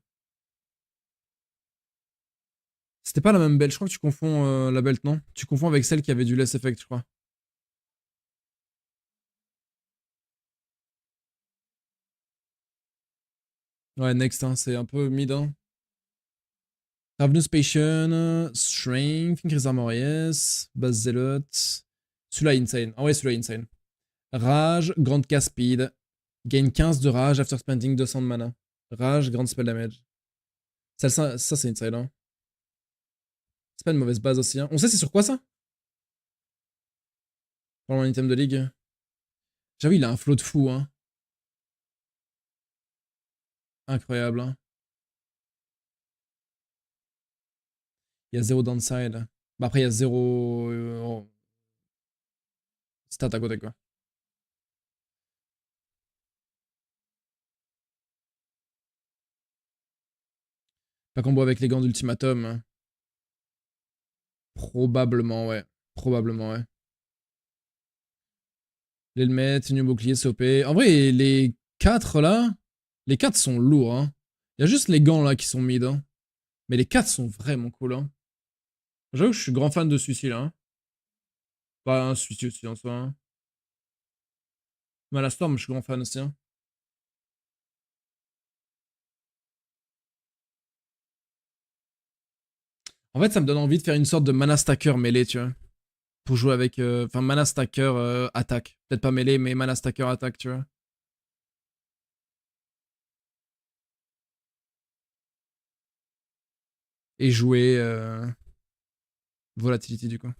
C'était pas la même belt, je crois que tu confonds la belt, non? Tu confonds avec celle qui avait du less effect, je crois. Ouais, next, hein, c'est un peu mid. Hein. Ravenous Patient, Strength, Increase Armor, yes. Base Zealot. Celui-là, insane. Ah ouais, celui-là, insane. Rage, Grande Cast Speed. Gain 15 de rage after spending 200 de mana. Rage, Grand Spell Damage. Ça c'est insane. Hein. C'est pas une mauvaise base aussi. Hein. On sait c'est sur quoi ça? Pour un item de ligue. J'avoue, il a un flow de fou. Hein. Incroyable. Hein. Il y a 0 downside. Bah après, il y a 0 stat à côté, quoi. Pas combo avec les gants d'ultimatum. Hein. Probablement, ouais. Probablement, ouais. L'helmet, new bouclier, COP. En vrai, les 4 là, les 4 sont lourds. Hein. Il y a juste les gants là qui sont mid. Hein. Mais les 4 sont vraiment cool. Hein. J'avoue que je suis grand fan de celui-ci là. Hein. Pas un celui-ci aussi en soi. Hein. Mais à la Storm, je suis grand fan aussi. Hein. En fait, ça me donne envie de faire une sorte de mana stacker mêlée, tu vois. Pour jouer avec... Enfin, mana stacker attaque. Peut-être pas mêlée, mais mana stacker attaque, tu vois. Et jouer... Volatility, du coup.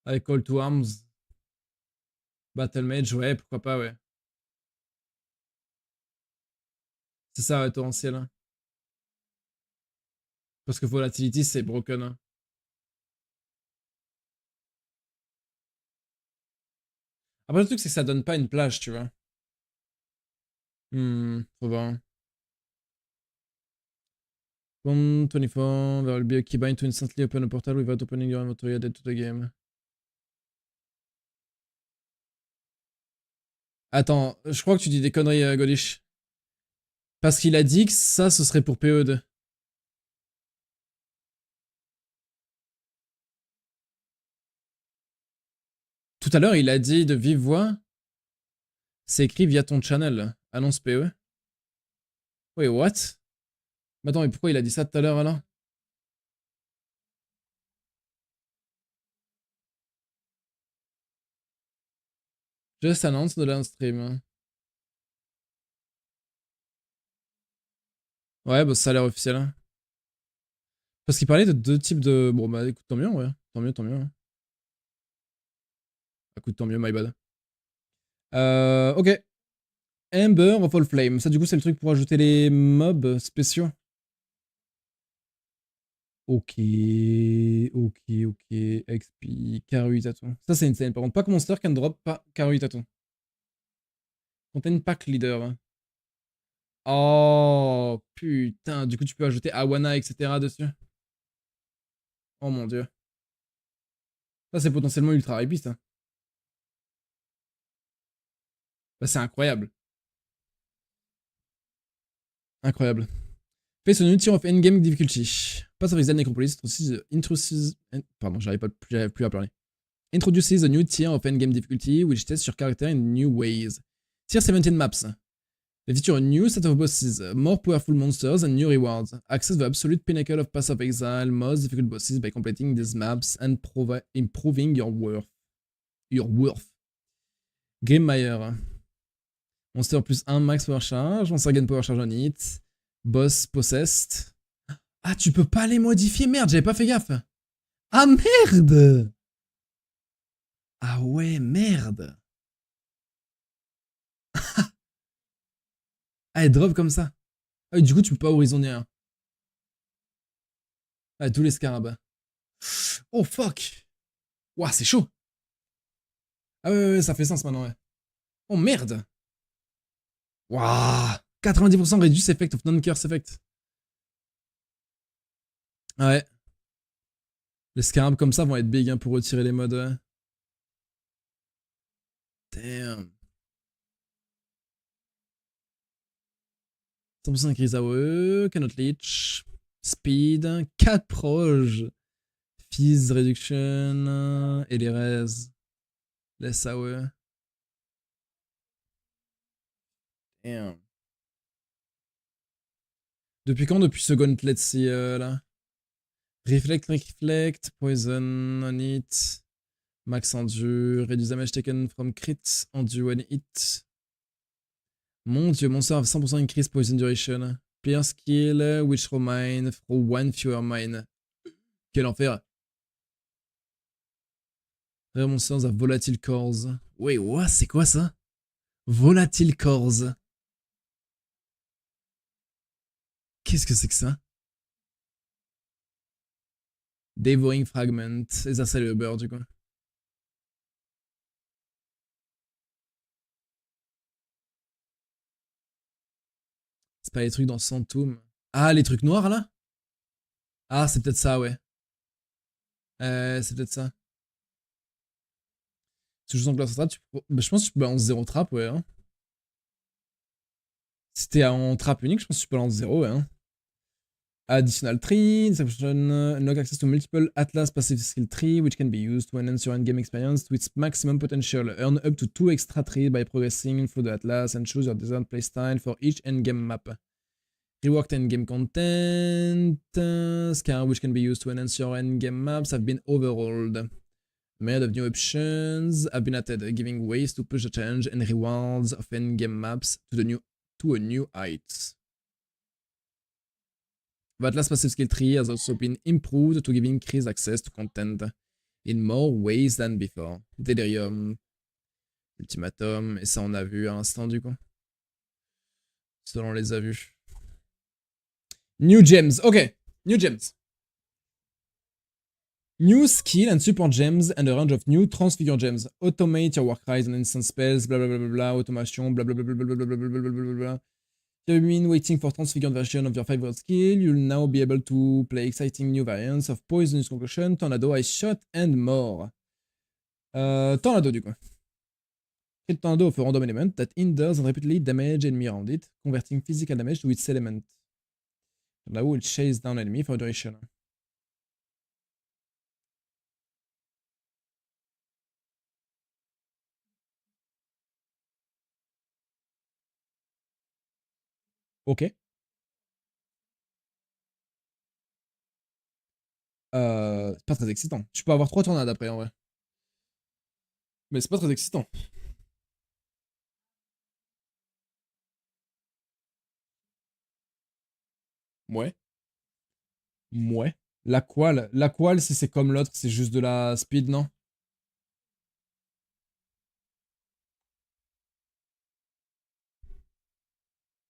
Avec Call to Arms. Battle Mage, ouais, pourquoi pas, ouais. C'est ça, ouais, torrentiel. Hein. Parce que Volatility, c'est broken. Hein. Après, le truc, c'est que ça donne pas une plage, tu vois. Faut voir. 124, there will be a keybind to instantly open a portal without opening your inventory added to the game. Attends, je crois que tu dis des conneries, Golish. Parce qu'il a dit que ça, ce serait pour PE2. Tout à l'heure, il a dit de vive voix. C'est écrit via ton channel. Annonce PE. Wait, what? Mais attends, mais pourquoi il a dit ça tout à l'heure alors? Just announce de l'unstream. Ouais, bah ça a l'air officiel. Hein. Parce qu'il parlait de 2 types de... Bon bah écoute, tant mieux, ouais. Tant mieux, tant mieux. Hein. Écoute, tant mieux, my bad. Ok. Ember of All Flame. Ça, du coup, c'est le truc pour ajouter les mobs spéciaux. Ok. XP. Karui-Tatou. Ça, c'est insane. Par contre, pack monster can drop pas Karui-Tatou. Contain pack leader. Oh, putain. Du coup, tu peux ajouter Awana, etc. dessus. Oh mon dieu. Ça, c'est potentiellement ultra hypiste. Hein. Bah, c'est incroyable. Incroyable. Face on unity of endgame difficulty. Pass of Exile Necropolis j'arrive plus à parler. Introduces a new tier of endgame difficulty, which tests your character in new ways. Tier 17 maps. They feature a new set of bosses, more powerful monsters, and new rewards. Access the absolute pinnacle of Pass of Exile, most difficult bosses by completing these maps and improving your worth. Grimmeyer. Monster plus 1 max power charge, monster gain power charge on hit. Boss possessed. Ah, tu peux pas les modifier, merde, j'avais pas fait gaffe. Ah merde. Ah ouais, merde. Ah, elle drop comme ça. Ah oui, du coup, tu peux pas horizonner un. Ah, tous les scarabs. Oh fuck. Ouah, c'est chaud. Ah ouais, ça fait sens maintenant, ouais. Oh merde. Waouh. 90% reduce effect of non-curse effect. Ouais. Les scarabs comme ça vont être big hein, pour retirer les modes. Ouais. Damn. 100% increase AOE, cannot leech, speed, 4 proj, fizz reduction, et les res. Laisse AOE. Damn. Depuis quand? Depuis ce gauntlet-ci, là? Reflect, poison on hit, max endure, reduce damage taken from crit, endure when hit. Mon dieu, monster have 100% increase poison duration. Player skill, which throw mine, throw 1 fewer mine. Quel enfer. Rare monsters have volatile cores. Wait, what? C'est quoi ça? Volatile cores. Qu'est-ce que c'est que ça? Devouring fragment. Et ça, c'est le beurre, du coup. C'est pas les trucs dans Santum. Ah, les trucs noirs, là? Ah, c'est peut-être ça, ouais. C'est peut-être ça. Si je sens que la trap, bah, je pense que tu peux balancer 0 trap, ouais. Hein. Si t'es en trap unique, je pense que tu peux balancer 0, ouais. Hein. Additional tree, this option unlock access to multiple Atlas passive skill tree, which can be used to enhance your endgame experience to its maximum potential. Earn up to 2 extra trees by progressing through the Atlas and choose your desired playstyle for each endgame map. Reworked endgame content, scar which can be used to enhance your endgame maps have been overhauled. Myriad of new options have been added, giving ways to push the challenge and rewards of endgame maps to a new height. The Atlas passive skill tree has also been improved to give increased access to content in more ways than before. Delirium, Ultimatum, et ça on a vu à l'instant du coup. Ça on les a vus. New gems, ok, new gems. New skill and support gems and a range of new transfigure gems. Automate your work rise and instant spells, blah blah blah blah blah, automation, blah blah blah blah blah blah blah blah blah blah blah. If you've been waiting for transfigured version of your favorite skill, you'll now be able to play exciting new variants of Poisonous Concussion, Tornado, Ice Shot, and more. Tornado du coup. Create Tornado of a random element that hinders and repeatedly damage enemy around it, converting physical damage to its element. Tornado will chase down enemy for duration. Ok. C'est pas très excitant. Tu peux avoir 3 tornades après en vrai. Mais c'est pas très excitant. Ouais. Ouais. La qual, si c'est comme l'autre, c'est juste de la speed, non?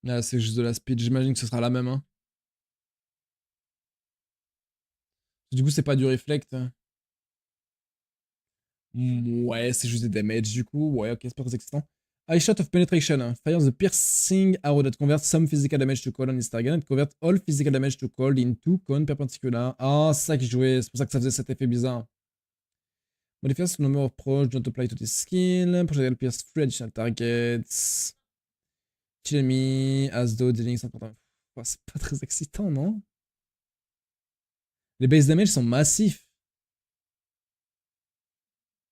Ah, c'est juste de la speed, j'imagine que ce sera la même, hein. Du coup, c'est pas du reflect. Ouais, c'est juste des damage, du coup. Ouais, ok, c'est pas très excitant. Eye Shot of Penetration. Fire the piercing arrow that converts some physical damage to cold on its target and converts all physical damage to cold into cone perpendicular. Ah, c'est ça qui jouait, c'est pour ça que ça faisait cet effet bizarre. Modifiers the number of approach don't apply to this skill. Projectile pierce 3 additional targets. Kill enemy as though dealing some... Oh, c'est pas très excitant, non? Les base damage sont massifs.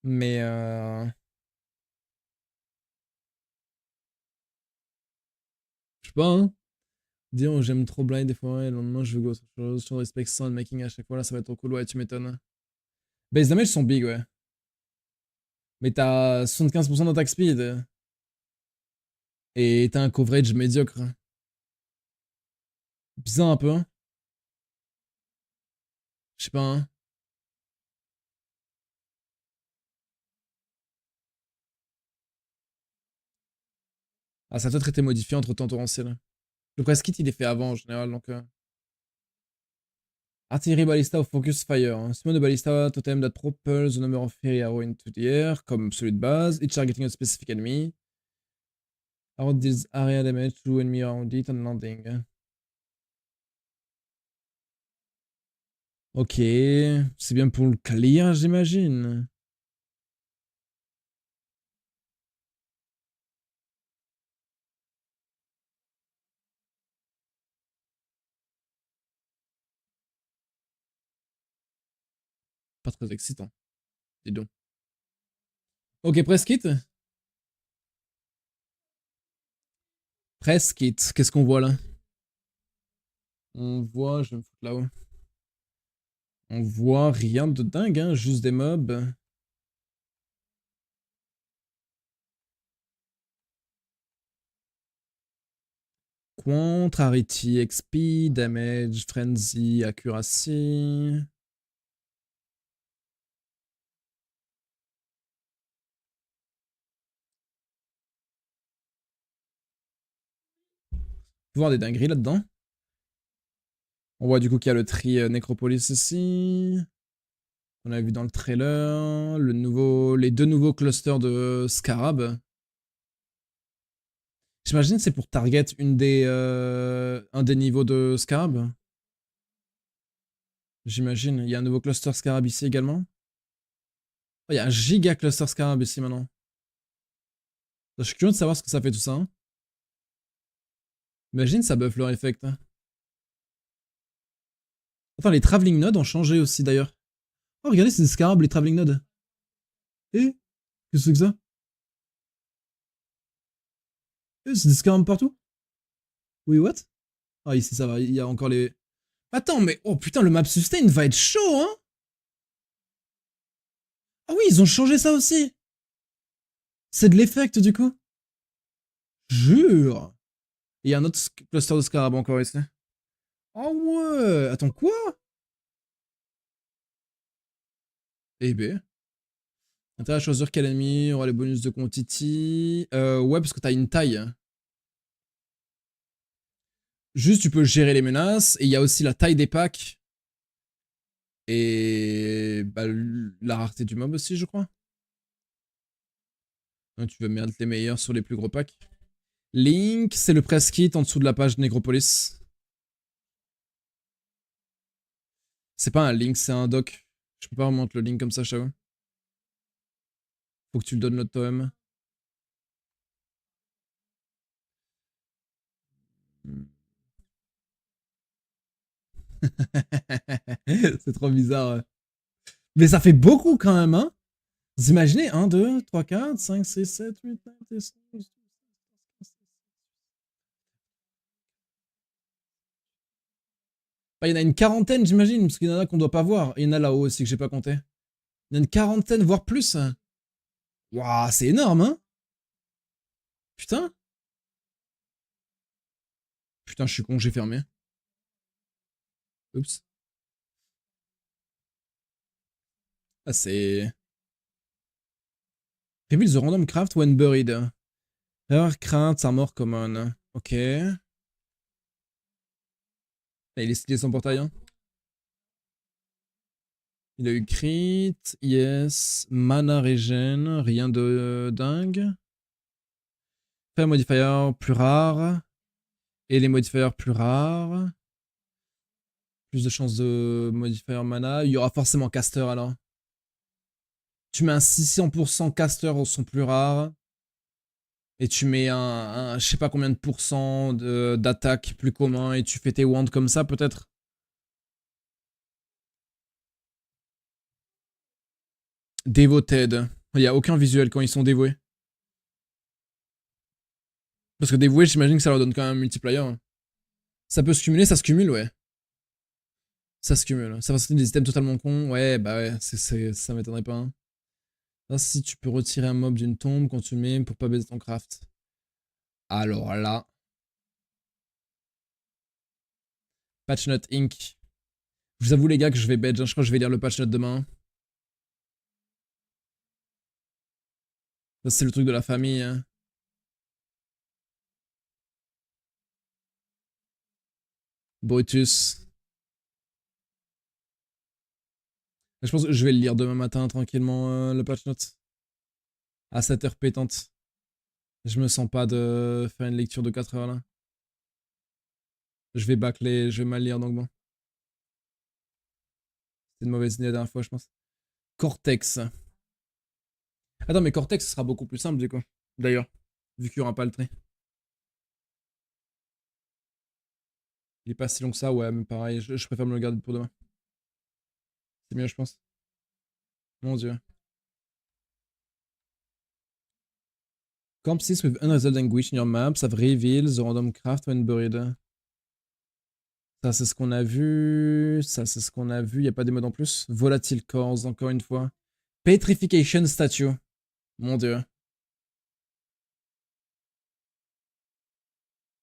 Mais je sais pas, hein. Dire j'aime trop blind des fois, et le lendemain je veux go autre chose. Sur respect sound making à chaque fois, là ça va être trop cool, ouais, tu m'étonnes. Base damage sont big, ouais. Mais t'as 75% d'attaque speed. Et t'as un coverage médiocre. Bizarre un peu, hein. Je sais pas, hein. Ah, ça a peut-être été modifié entre temps torrentiel. Le press kit il est fait avant en général, donc... Artillery Ballista of Focus Fire. Summon the Ballista totem that propels the number of fairy arrow into the air, comme celui de base, each targeting a specific enemy. Arrow deals area damage to enemy around it on landing. Ok, c'est bien pour le clear, j'imagine. Pas très excitant. Dis donc. Ok, press kit. Press kit, qu'est-ce qu'on voit là? On voit, je vais me foutre là-haut. On voit rien de dingue, hein, juste des mobs. Quant, Rarity, XP, Damage, Frenzy, Accuracy. On peut voir des dingueries là-dedans. On voit du coup qu'il y a le tri Necropolis ici. On a vu dans le trailer. Les 2 nouveaux clusters de Scarab. J'imagine c'est pour target un des niveaux de Scarab. J'imagine. Il y a un nouveau cluster Scarab ici également. Oh, il y a un giga cluster Scarab ici maintenant. Je suis curieux de savoir ce que ça fait tout ça. Hein. Imagine ça buff leur effect. Hein. Attends, les traveling nodes ont changé aussi d'ailleurs. Oh, regardez, c'est des scarabs, les traveling nodes. Eh? Qu'est-ce que c'est que ça? Eh, c'est des scarabs partout? Oui, what? Ah, ici, ça va, il y a encore les... Attends, mais... Oh putain, le map sustain va être chaud, hein? Ah oui, ils ont changé ça aussi. C'est de l'effect, du coup. Jure. Il y a un autre cluster de scarabs encore ici. Oh ouais. Attends, quoi? Eh ben... Intérêt à choisir quel ennemi aura les bonus de quantity. Ouais, parce que t'as une taille. Juste, tu peux gérer les menaces. Et il y a aussi la taille des packs. Et bah, la rareté du mob aussi, je crois. Donc, tu veux mettre les meilleurs sur les plus gros packs. Link, c'est le press kit en dessous de la page Necropolis. C'est pas un link, c'est un doc. Je peux pas remonter le link comme ça, je t'avoue. Faut que tu le donnes toi-même. C'est trop bizarre. Mais ça fait beaucoup quand même, hein. Vous imaginez 1, 2, 3, 4, 5, 6, 7, 8, 9, 10, 11, 12, il y en a une quarantaine, j'imagine, parce qu'il y en a qu'on doit pas voir. Il y en a là-haut aussi que j'ai pas compté. Il y en a une quarantaine, voire plus. Waouh, c'est énorme, hein. Putain. Putain, je suis con, j'ai fermé. Oups. Ah, c'est... Reveal the random craft when buried. Rare craft, armor common. Ok. Ah, il est stylé son portail, hein. Il a eu crit, yes, mana regen, rien de dingue. Fire modifier plus rare. Et les modifiers plus rares. Plus de chances de modifier mana. Il y aura forcément caster alors. Tu mets un 600% caster au son plus rare. Et tu mets un je sais pas combien de pourcents d'attaque plus commun. Et tu fais tes wands comme ça peut-être. Devoted. Il n'y a aucun visuel quand ils sont dévoués. Parce que dévoué, j'imagine que ça leur donne quand même un multiplier. Ça peut se cumuler, ça se cumule, ouais. Ça se cumule. Ça va sortir des items totalement cons. Ouais, bah ouais, ça m'étonnerait pas. Hein. Là, si tu peux retirer un mob d'une tombe quand tu le mets pour pas baisser ton craft. Alors là. Patch Note Inc. Je vous avoue les gars que je vais badge, hein. Je crois que je vais lire le patch note demain. Ça c'est le truc de la famille. Hein. Brutus. Je pense que je vais le lire demain matin tranquillement le patch note. À 7h pétante. Je me sens pas de faire une lecture de 4 heures là. Je vais bâcler, je vais mal lire donc bon. C'est une mauvaise idée la dernière fois je pense. Cortex. Attends mais Cortex ce sera beaucoup plus simple du coup. D'ailleurs. Vu qu'il n'y aura pas le trait. Il est pas si long que ça, ouais, mais pareil, je préfère me le garder pour demain. C'est mieux, je pense. Mon dieu. Camp 6 with unresolved anguish in your maps have revealed the random craft when buried. Ça, c'est ce qu'on a vu. Ça, c'est ce qu'on a vu. Il n'y a pas des modes en plus. Volatile cores, encore une fois. Petrification statue. Mon dieu.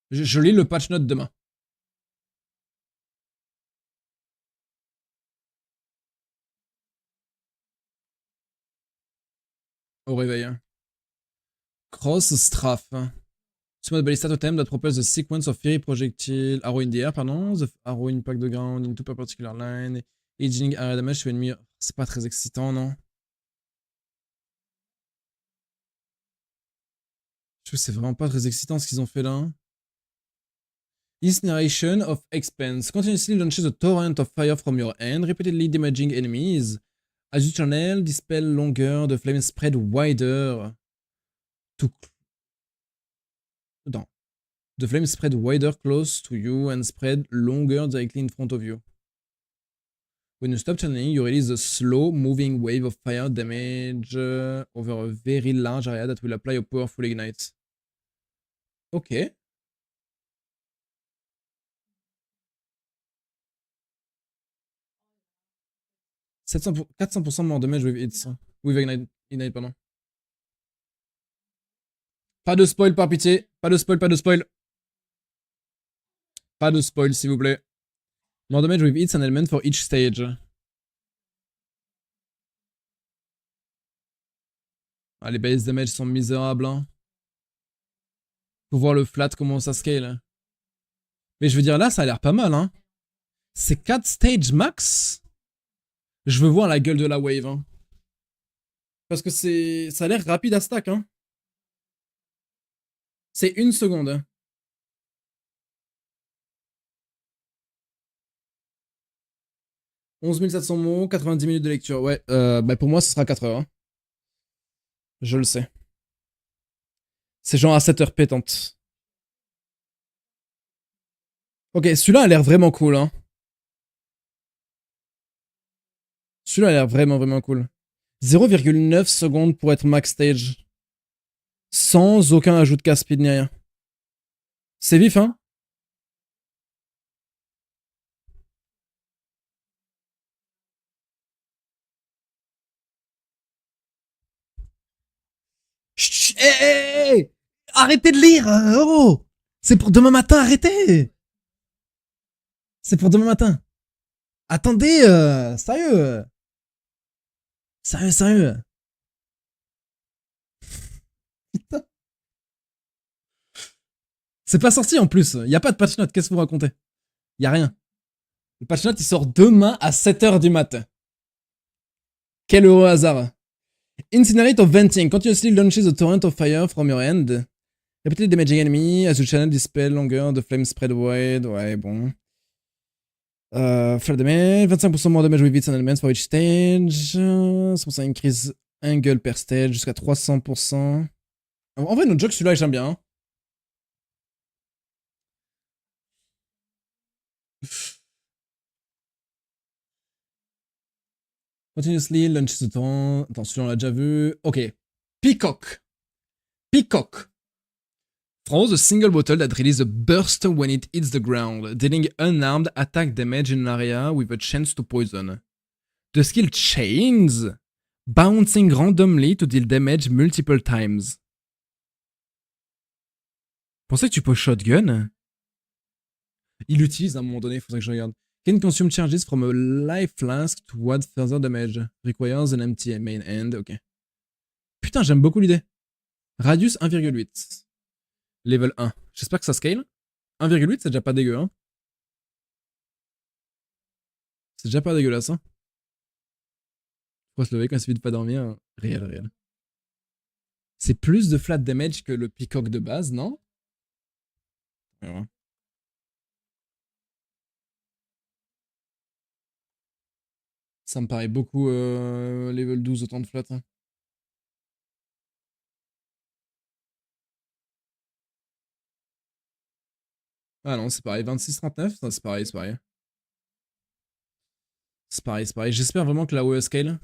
Je lis le patch note demain. Au réveil. Cross Straff. Summon the ballista totem that propels the sequence of fiery projectile arrow in the air, pardon. The arrow impact the ground into a particular line. Aging area damage to enemy. C'est pas très excitant, non? Je trouve que c'est vraiment pas très excitant ce qu'ils ont fait là. Hein. Incineration of Expense. Continuously launches a torrent of fire from your hand, repeatedly damaging enemies. As you channel, dispel longer, the flames spread wider. Non. The flames spread wider close to you and spread longer directly in front of you. When you stop channeling, you release a slow moving wave of fire damage over a very large area that will apply a powerful ignite. Ok. « 400% more damage with hits. With ignite, pardon. Pas de spoil par pitié. Pas de spoil, pas de spoil. Pas de spoil, s'il vous plaît. More damage with hits and element for each stage. Ah, les base damage sont misérables. Hein. Faut voir le flat, comment ça scale. Mais je veux dire, là, ça a l'air pas mal. Hein. C'est 4 stages max. Je veux voir la gueule de la wave. Hein. Parce que ça a l'air rapide à stack. Hein. C'est 1 seconde. Hein. « 11 700 mots, 90 minutes de lecture. » Ouais, bah pour moi, ce sera 4 heures. Hein. Je le sais. C'est genre à 7 heures pétantes. Ok, celui-là a l'air vraiment cool. Hein. Celui-là a l'air vraiment cool. 0,9 secondes pour être max stage. Sans aucun ajout de cast speed ni rien. C'est vif, hein? Chut, hey, arrêtez de lire! Oh! C'est pour demain matin, arrêtez! C'est pour demain matin. Attendez, sérieux! Sérieux! Putain. C'est pas sorti en plus. Y a pas de patch note. Qu'est-ce que vous racontez? Y a rien. Le patch note, il sort demain à 7h du matin. Quel heureux hasard. Incinerate of venting. Continuously launches a torrent of fire from your end. Repeatedly damaging enemy as you channel dispel longer. The flame spread wide. Ouais, bon. Flat damage. 25% more damage with hits and elements for each stage. 100% increase angle per stage jusqu'à 300%. En vrai, notre joke, celui-là, j'aime bien. Hein. Continuously launches the torrent. Attends, celui-là, on l'a déjà vu. Ok. Peacock. Throws a single bottle that releases a burst when it hits the ground, dealing unarmed attack damage in an area with a chance to poison. The skill chains, bouncing randomly to deal damage multiple times. Pensez que tu peux shotgun? Il l'utilise à un moment donné, il faudrait que je regarde. Can consume charges from a life flask to add further damage. Requires an empty main end, ok. Putain, j'aime beaucoup l'idée. Radius 1,8. Level 1. J'espère que ça scale. 1,8, c'est déjà pas dégueu, hein. C'est déjà pas dégueulasse, hein. Faut se lever quand il suffit de pas dormir. Hein. Réel. C'est plus de flat damage que le peacock de base, non? Ouais. Ça me paraît beaucoup level 12 autant de flat. Hein. Ah non, c'est pareil. 26,39, c'est pareil. C'est pareil. J'espère vraiment que la OE scale.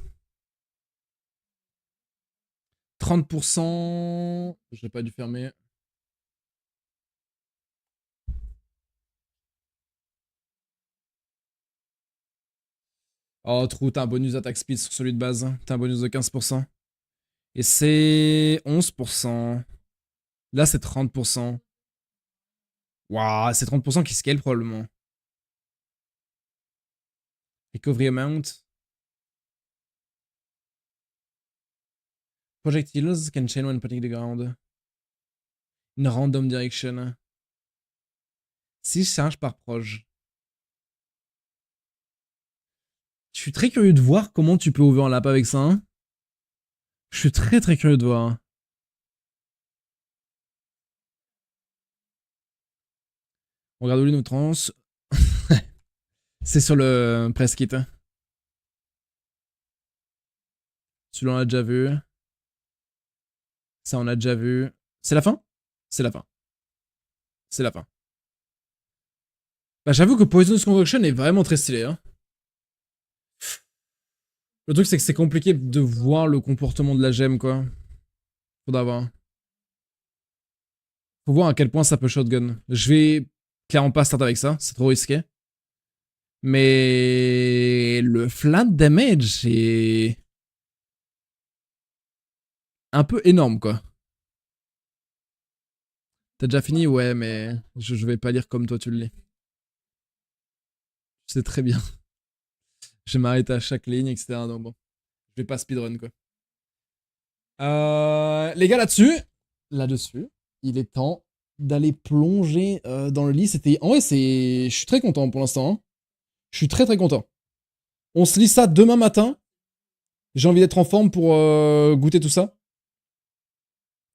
30%. Je l'ai pas dû fermer. Oh, trou, t'as un bonus d'attaque speed sur celui de base. T'as un bonus de 15%. Et c'est 11%. Là, c'est 30%. Waouh, c'est 30% qui scale probablement. Recovery amount. Projectiles can chain when putting the ground. In random direction. 6 charges par proj. Je suis très curieux de voir comment tu peux over en lap avec ça. Hein. Je suis très curieux de voir. Regarde où nous trans. C'est sur le press kit. Celui-là on l'a déjà vu. Ça on a déjà vu. C'est la fin? C'est la fin. C'est la fin. Bah j'avoue que Poisonous Concoction est vraiment très stylé. Hein. Le truc, c'est que c'est compliqué de voir le comportement de la gemme, quoi. Faudra voir. Faut voir à quel point ça peut shotgun. Je vais clairement pas start avec ça, c'est trop risqué. Mais le flat damage est un peu énorme, quoi. T'as déjà fini? Ouais, mais je vais pas lire comme toi tu le lis. Je sais très bien. Je vais m'arrêter à chaque ligne, etc. Donc bon, je vais pas speedrun, quoi. Les gars, là-dessus, il est temps d'aller plonger dans le lit. C'était, en vrai, je suis très content pour l'instant. Hein. Je suis très content. On se lit ça demain matin. J'ai envie d'être en forme pour goûter tout ça.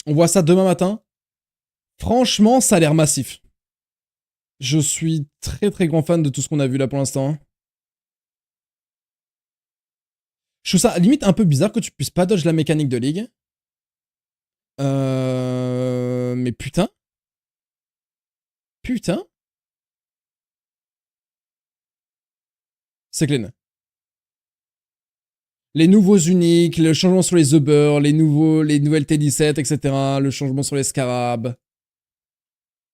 On voit ça demain matin. Franchement, ça a l'air massif. Je suis très grand fan de tout ce qu'on a vu là pour l'instant. Hein. Je trouve ça limite un peu bizarre que tu puisses pas dodge la mécanique de ligue. Mais putain. C'est clean. Les nouveaux uniques, le changement sur les Uber, les nouvelles T17, etc. Le changement sur les Scarabs.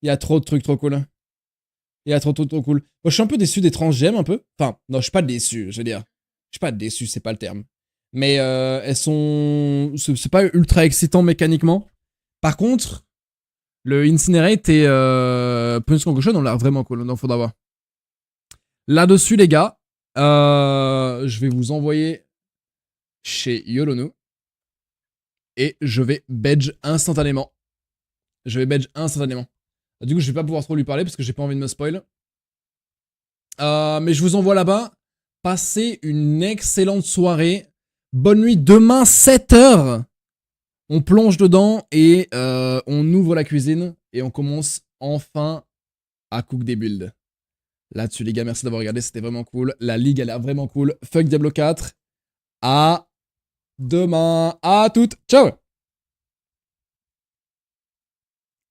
Il y a trop de trucs trop cool. Il y a trop cool. Moi, je suis un peu déçu des transgemmes, un peu. Enfin, non, je suis pas déçu, je veux dire. Je suis pas déçu, c'est pas le terme. Mais elles sont... C'est pas ultra excitant mécaniquement. Par contre, le Incinerate et Punch Concussion ont l'air vraiment cool, donc faudra voir. Là-dessus, les gars, je vais vous envoyer chez Yolonu. Et je vais badge instantanément. Du coup, je vais pas pouvoir trop lui parler parce que j'ai pas envie de me spoil. Mais je vous envoie là-bas. Passez une excellente soirée. Bonne nuit. Demain, 7h. On plonge dedans et on ouvre la cuisine. Et on commence enfin à cook des builds. Là-dessus, les gars, merci d'avoir regardé. C'était vraiment cool. La ligue, elle a l'air vraiment cool. Fuck Diablo 4. À demain. À toutes. Ciao.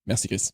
Merci, Chris.